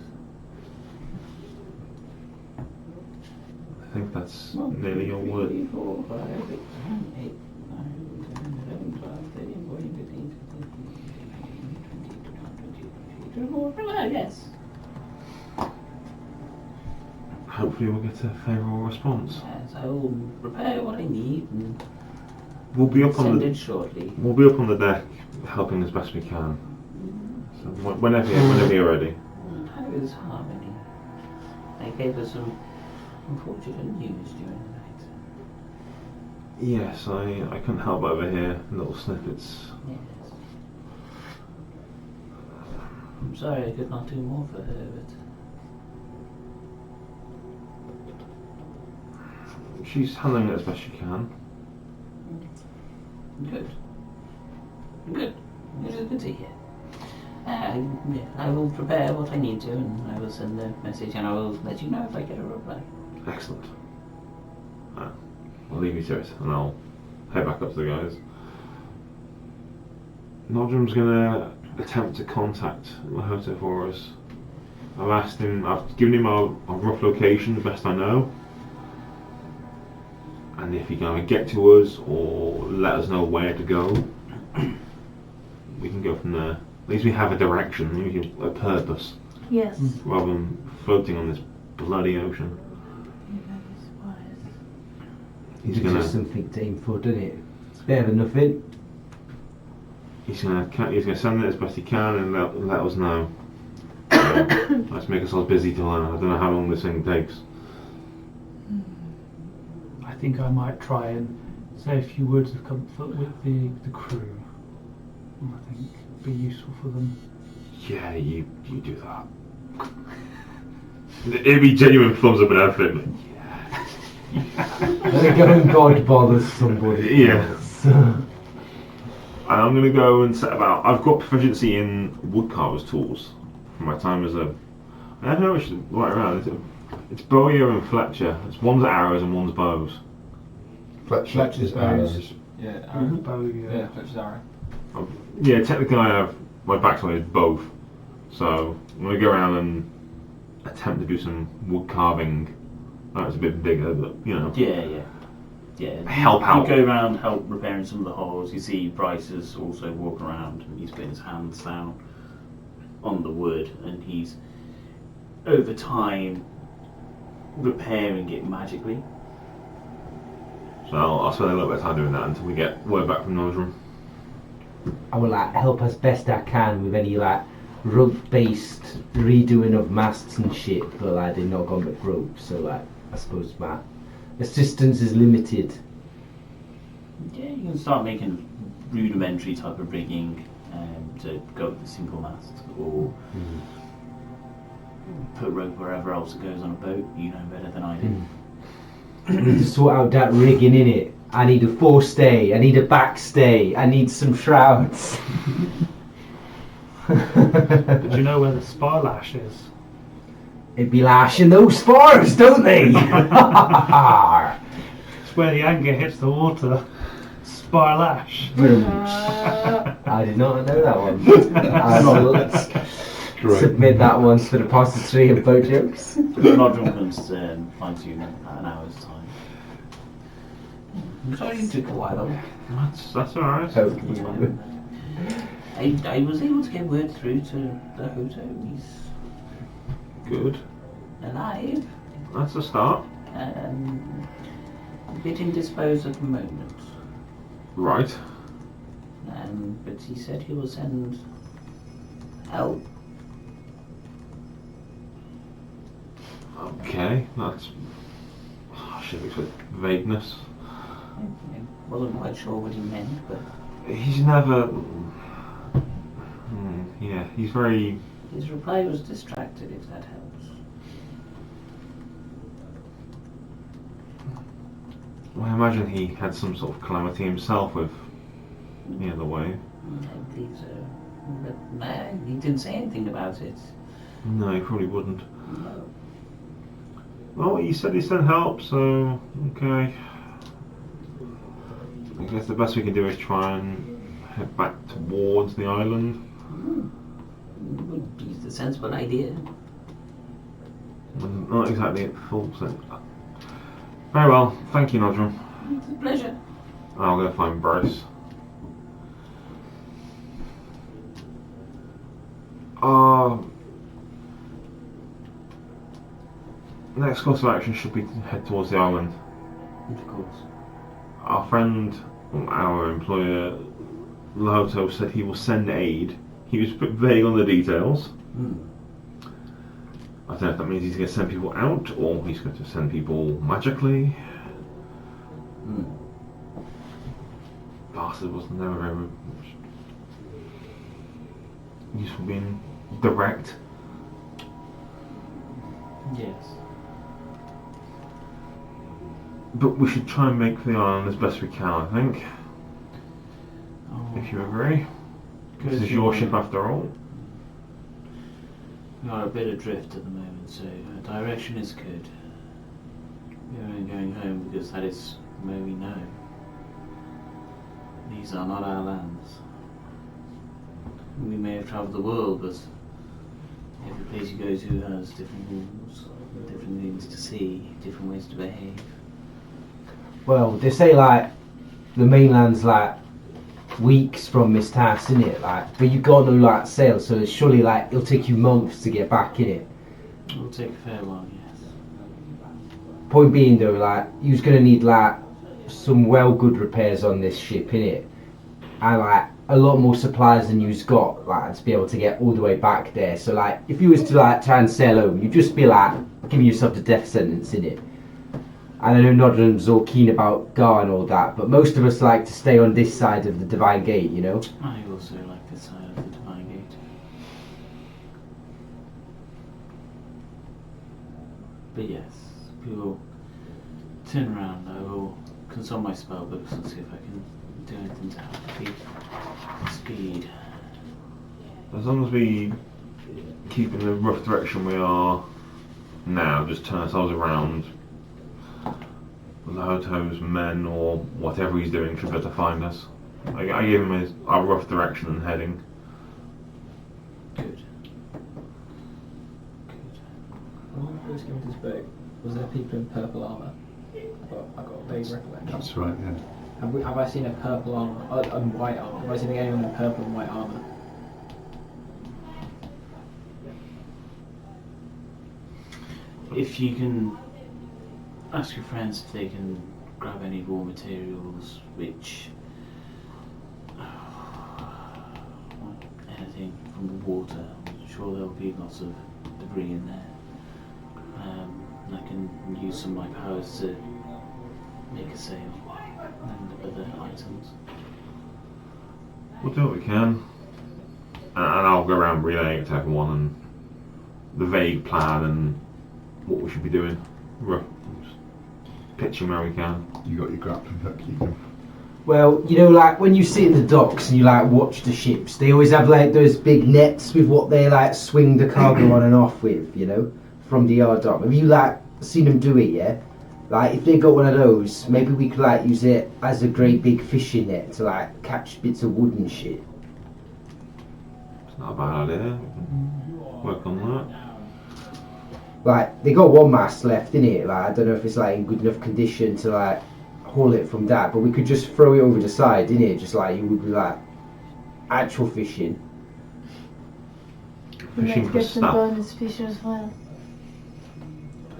Speaker 4: I think that's nearly your word.
Speaker 8: 3, 4, 5, 6, 7, 8, 9, 10, 11, 12, 13, 14, 15, 16, 17, 18, 19, 20, 21, yes.
Speaker 4: Hopefully we'll get a favourable response.
Speaker 8: Yes, I will prepare what I need and
Speaker 4: We'll be up on
Speaker 8: send
Speaker 4: the
Speaker 8: it shortly.
Speaker 4: we'll be up on the deck helping as best we can. So whenever you're ready.
Speaker 8: How is Harmony? They gave us some unfortunate news during the night.
Speaker 4: Yes, I couldn't help but overhear little snippets.
Speaker 8: Yes. I'm sorry I could not do more for her, but
Speaker 4: She's handling it as best she can.
Speaker 8: good. Good. It is good to hear. I will prepare what I need to, and I will send the message, and I will let you know if I get a reply.
Speaker 4: Excellent. I'll leave you to it, and I'll head back up to the guys. Nodrum's gonna attempt to contact Lahota for us. I've given him a rough location, the best I know. And if he can either get to us or let us know where to go, we can go from there. At least we have a direction, a purpose,
Speaker 2: Yes.
Speaker 4: rather than floating on this bloody ocean. He's
Speaker 7: It's
Speaker 4: gonna
Speaker 7: just something to aim for, doesn't it? It's better than nothing.
Speaker 4: he's gonna send it as best he can and let us know. Let's make ourselves busy till then. I don't know how long this thing takes.
Speaker 6: I think I might try and say a few words of comfort with the crew. I think it'd be useful for them.
Speaker 4: Yeah, you do that. It'd be genuine thumbs up and everything.
Speaker 7: God bothers somebody.
Speaker 4: Yeah.
Speaker 7: else.
Speaker 4: And I'm gonna go and set about. I've got proficiency in woodcarver's tools from my time as a. I don't know which is right around. It's Bowyer and Fletcher. One's arrows and one's bows.
Speaker 5: Fletcher's arrows.
Speaker 10: Yeah,
Speaker 6: Bow,
Speaker 10: yeah, Fletcher's arrow.
Speaker 4: Yeah, technically I have my backside is both. So I'm gonna go around and attempt to do some wood carving. That's a bit bigger, but you know.
Speaker 8: Yeah.
Speaker 1: Yeah,
Speaker 4: help
Speaker 1: you
Speaker 4: out.
Speaker 1: go around, help repairing some of the holes. You see Bryce is also walking around and he's putting his hands down on the wood and he's over time repairing it magically.
Speaker 4: So I'll spend a little bit of time doing that until we get word back from Nordrum.
Speaker 7: I will like help as best I can with any like rope-based redoing of masts and shit, but like they've not gone with rope, so like I suppose my assistance is limited.
Speaker 1: Yeah, you can start making rudimentary type of rigging to go with the single mast or put rope wherever else it goes on a boat. You know better than I do.
Speaker 7: I need to sort out that rigging in it. I need a forestay, I need a backstay, I need some shrouds.
Speaker 6: But you know where the spar lash is?
Speaker 7: It'd be lashing those spars, don't they?
Speaker 6: It's where the anchor hits the water. Spar lash.
Speaker 7: I did not know that one. I will
Speaker 5: Great.
Speaker 7: submit that one to the repository of boat jokes.
Speaker 1: Nodrum comes to find you in about an hour's time.
Speaker 8: I'm sorry it took a while.
Speaker 4: That's alright.
Speaker 8: I was able to get word through to the hotel. He's
Speaker 4: Good.
Speaker 8: alive.
Speaker 4: That's a start.
Speaker 8: A bit indisposed at the moment.
Speaker 4: Right.
Speaker 8: But he said he will send help.
Speaker 4: Okay, that's... I should expect vagueness.
Speaker 8: I wasn't quite sure what he meant, but
Speaker 4: He's never... yeah, he's very...
Speaker 8: his reply was distracted, if that helps.
Speaker 4: Well, I imagine he had some sort of calamity himself with the wave.
Speaker 8: I believe so. But he didn't say anything about it.
Speaker 4: No, he probably wouldn't.
Speaker 8: No.
Speaker 4: Well, he said he sent help, so... okay. I guess the best we can do is try and head back towards the island.
Speaker 8: Would be the sensible idea.
Speaker 4: Not exactly at full sense. Very well, thank you, Nodrum.
Speaker 8: It's a pleasure.
Speaker 4: I'll go find Bryce. Next course of action should be to head towards the island.
Speaker 8: Of course.
Speaker 4: Our friend, our employer, Lahoto, said he will send aid. He was a bit vague on the details. I don't know if that means he's going to send people out or he's going to send people magically. Bastard was never very useful being direct.
Speaker 1: Yes.
Speaker 4: But we should try and make for the island as best we can, I think. If you agree. This is your ship after all.
Speaker 1: We are a bit adrift at the moment, so direction is good. We are only going home because that is where we know. These are not our lands. We may have travelled the world, but every place you go to has different rules, different things to see, different ways to behave.
Speaker 7: Well, they say like the mainland's like weeks from Miss Tass, innit? Like, but you got no like sail, so it's surely like it'll take you months to get back, innit?
Speaker 1: It will take a fair while, yes.
Speaker 7: Point being though, like you's gonna need like some well good repairs on this ship, innit? And like a lot more supplies than you's got, like to be able to get all the way back there. So like if you was to like try and sail home, you'd just be like giving yourself the death sentence, innit? And I know Nodrum's all keen about Gar and all that, but most of us like to stay on this side of the Divine Gate, you know?
Speaker 1: I also like this side of the Divine Gate. But yes, we will turn around. I will consult my spell books and see if I can do anything to help keep speed.
Speaker 4: As long as we keep in the rough direction we are now, just turn ourselves around, Lahoto's men or whatever he's doing should be able to find us. I gave him our rough direction and heading.
Speaker 1: Good.
Speaker 10: When we first came to this boat, was there people in purple armour? I've got a vague recollection.
Speaker 5: That's right, yeah.
Speaker 10: Have I seen a purple armor and white armor? Have I seen anyone in purple and white armor?
Speaker 8: If you can ask your friends if they can grab any raw materials, which anything from the water, I'm sure there'll be lots of debris in there. I can use some of my powers to make a sale and other items.
Speaker 4: We'll do what we can. And I'll go around relaying it to everyone and the vague plan and what we should be doing. Just pitching where we can.
Speaker 5: You got your grappling hook, you can.
Speaker 7: Well, you know, like when you sit in the docks and you like watch the ships, they always have like those big nets with what they like swing the cargo on and off with, you know, from the yard dock. Have you like seen them do it? Yeah. Like if they got one of those, maybe we could like use it as a great big fishing net to like catch bits of wood and shit.
Speaker 4: It's not a bad idea. Work on that.
Speaker 7: Like they got one mast left in it. Like I don't know if it's like in good enough condition to like haul it from that, but we could just throw it over the side, innit? Just like you would with like actual fishing.
Speaker 4: Fishing
Speaker 2: Let's
Speaker 4: for
Speaker 2: get some
Speaker 4: stuff.
Speaker 2: bonus fish as well.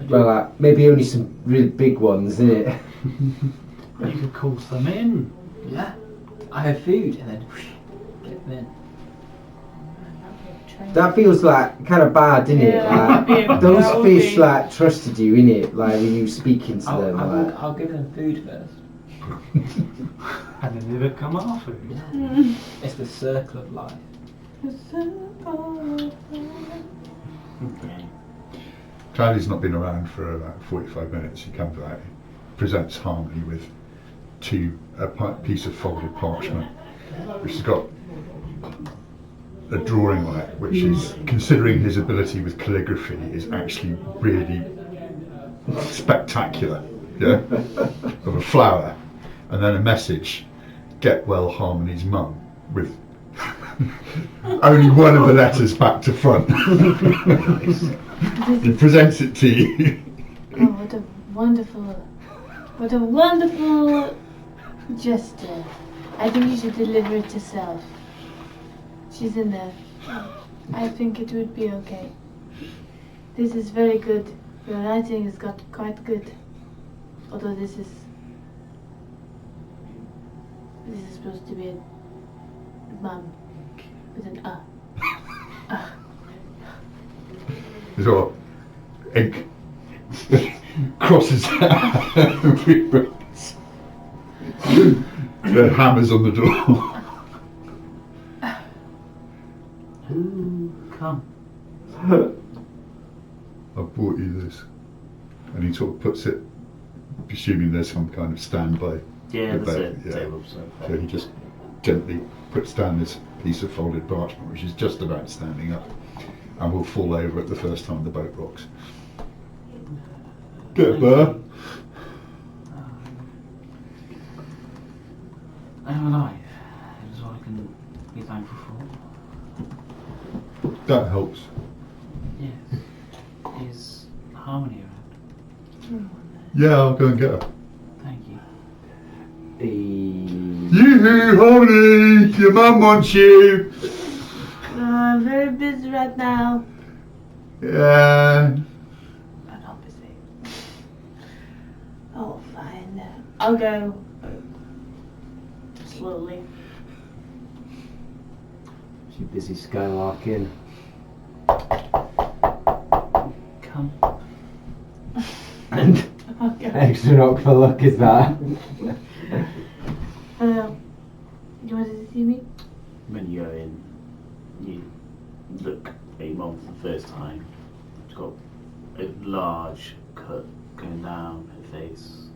Speaker 7: Well, like maybe only some really big ones, innit?
Speaker 6: You could call them in.
Speaker 10: Yeah. I have food and then get them in.
Speaker 7: That feels like kind of bad, innit?
Speaker 2: Yeah,
Speaker 7: Like, those
Speaker 2: that would
Speaker 7: fish
Speaker 2: be-
Speaker 7: like trusted you, innit? Like when you speaking to them. Like,
Speaker 10: I'll give them food first.
Speaker 6: And then they become our food.
Speaker 10: It's the circle of life.
Speaker 8: Okay.
Speaker 5: Charlie's not been around for about 45 minutes. He comes out, presents Harmony with a piece of folded parchment, which has got a drawing on it, which is, considering his ability with calligraphy, is actually really spectacular. Yeah, of a flower, and then a message: "Get well, Harmony's mum," with only one of the letters back to front. He presents it to you.
Speaker 2: Oh, what a wonderful gesture. I think you should deliver it yourself. She's in there. I think it would be okay. This is very good. Your writing has got quite good. Although this is supposed to be a mum with an
Speaker 5: There's all ink crosses out. The hammers on the door.
Speaker 8: Ooh, come.
Speaker 5: I brought you this, and he sort of puts it, presuming there's some kind of standby.
Speaker 8: Yeah, that's it.
Speaker 5: Yeah.
Speaker 8: Table,
Speaker 5: So he just gently puts down this piece of folded parchment, which is just about standing up, and will fall over at the first time the boat rocks. Get there.
Speaker 8: I'm alive. That's all I can be thankful for.
Speaker 5: That helps.
Speaker 8: Yes. Is Harmony around?
Speaker 5: Yeah, I'll go and get her.
Speaker 8: Thank you.
Speaker 5: Yoo-hoo, Harmony! Your mum wants you!
Speaker 2: I'm very busy right now.
Speaker 5: Yeah.
Speaker 2: I'm not busy. Oh, fine. I'll go slowly.
Speaker 7: she busy skylarking.
Speaker 8: Come.
Speaker 7: And
Speaker 2: Okay.
Speaker 7: extra knock for luck is that?
Speaker 2: You wanted to see me?
Speaker 8: When you go in, you look at your mum for the first time. She's got a large cut going down her face.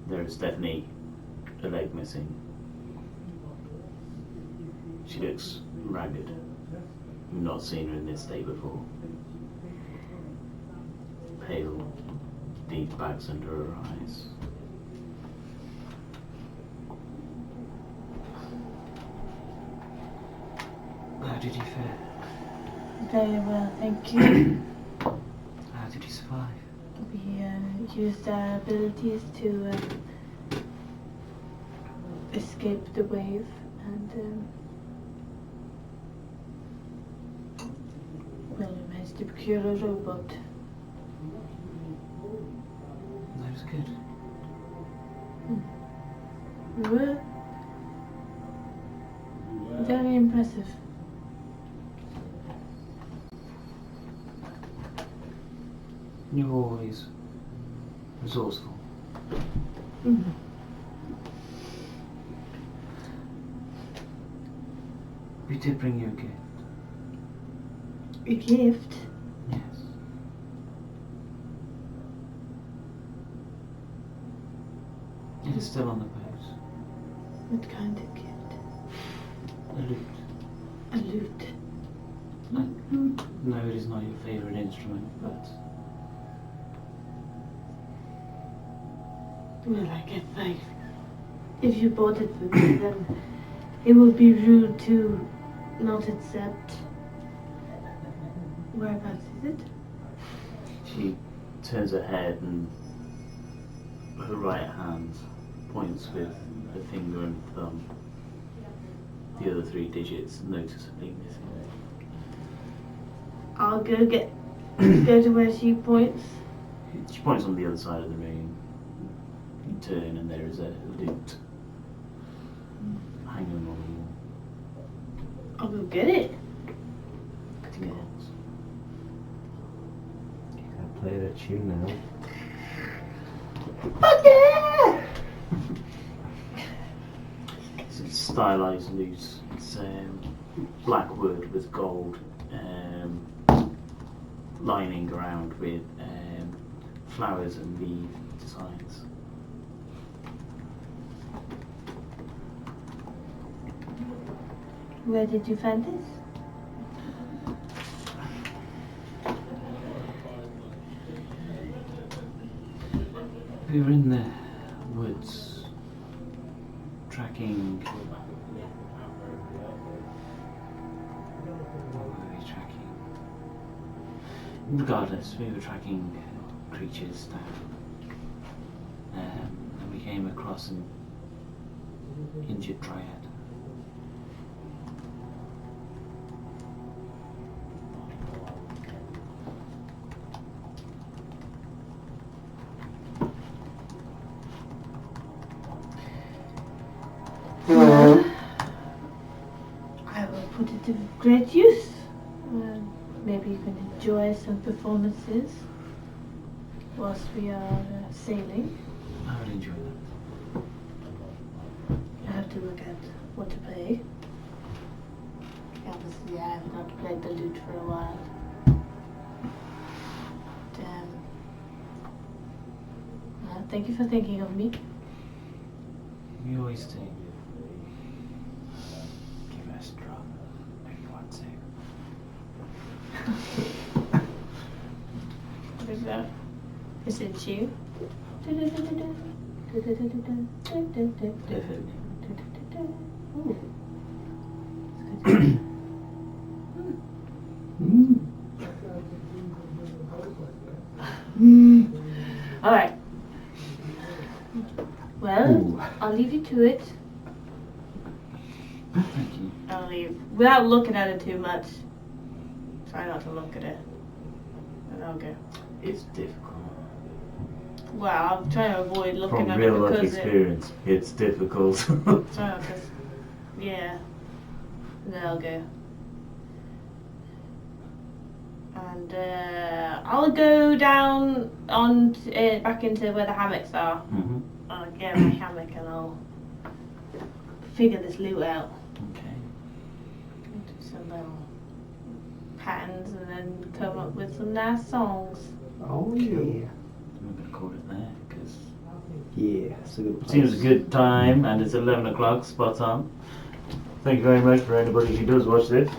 Speaker 8: There is definitely a leg missing. She looks ragged. You've not seen her in this state before. Pale, deep bags under her eyes. How did you fare?
Speaker 2: Very well, thank you.
Speaker 8: How did you survive?
Speaker 2: We used our abilities to escape the wave and well, we managed to procure a rowboat.
Speaker 8: That was good.
Speaker 2: We were very impressive.
Speaker 8: You're always resourceful.
Speaker 2: Mm-hmm.
Speaker 8: We did bring you a gift.
Speaker 2: A gift?
Speaker 8: Yes. It is still on the boat.
Speaker 2: What kind of gift?
Speaker 8: A lute.
Speaker 2: A lute.
Speaker 8: No, it is not your favourite instrument, but
Speaker 2: Well, I guess if you bought it for me, then it would be rude to not accept. Whereabouts is it?
Speaker 1: She turns her head and her right hand points with her finger and thumb. The other 3 digits noticeably missing.
Speaker 2: I'll go to where she points.
Speaker 1: She points on the other side of the room. You turn and there is a lute hanging on the wall.
Speaker 2: I'll go get it.
Speaker 1: Good girls.
Speaker 11: You can't play that tune now.
Speaker 2: Fuck yeah!
Speaker 1: It's a stylized lute. It's black wood with gold lining around with flowers and leaf designs.
Speaker 2: Where did you find this?
Speaker 8: we were in the woods tracking. What were we tracking? Regardless, we were tracking creatures down. And we came across an injured dryad.
Speaker 2: I will put it to great use. Maybe you can enjoy some performances whilst we are sailing.
Speaker 8: I would enjoy that.
Speaker 2: I have to look at what to play. Obviously, I have not played the lute for a while. Thank you for thinking of me.
Speaker 8: We always do. Give us a drop if you want to.
Speaker 2: What is that? Is it you?
Speaker 8: Definitely.
Speaker 2: Ooh. All right. Well,
Speaker 11: Ooh.
Speaker 2: I'll leave you to it.
Speaker 8: Thank you.
Speaker 2: I'll leave without looking at it too much. Try not to look at it. And I'll go.
Speaker 1: It's difficult.
Speaker 2: Well, I'm trying to avoid looking
Speaker 1: From
Speaker 2: at
Speaker 1: real
Speaker 2: it
Speaker 1: life
Speaker 2: because
Speaker 1: experience, it's difficult.
Speaker 2: yeah. And then I'll go. And I'll go down on back into where the hammocks are.
Speaker 1: Mm-hmm.
Speaker 2: I'll get my hammock and I'll figure this lute out.
Speaker 8: Okay.
Speaker 2: Do some little patterns and then come up with some nice songs.
Speaker 11: Oh yeah.
Speaker 8: I'm going to call it there because
Speaker 11: Yeah, it's a good place.
Speaker 1: Seems a good time, and it's 11 o'clock, spot on. Thank you very much for anybody who does watch this.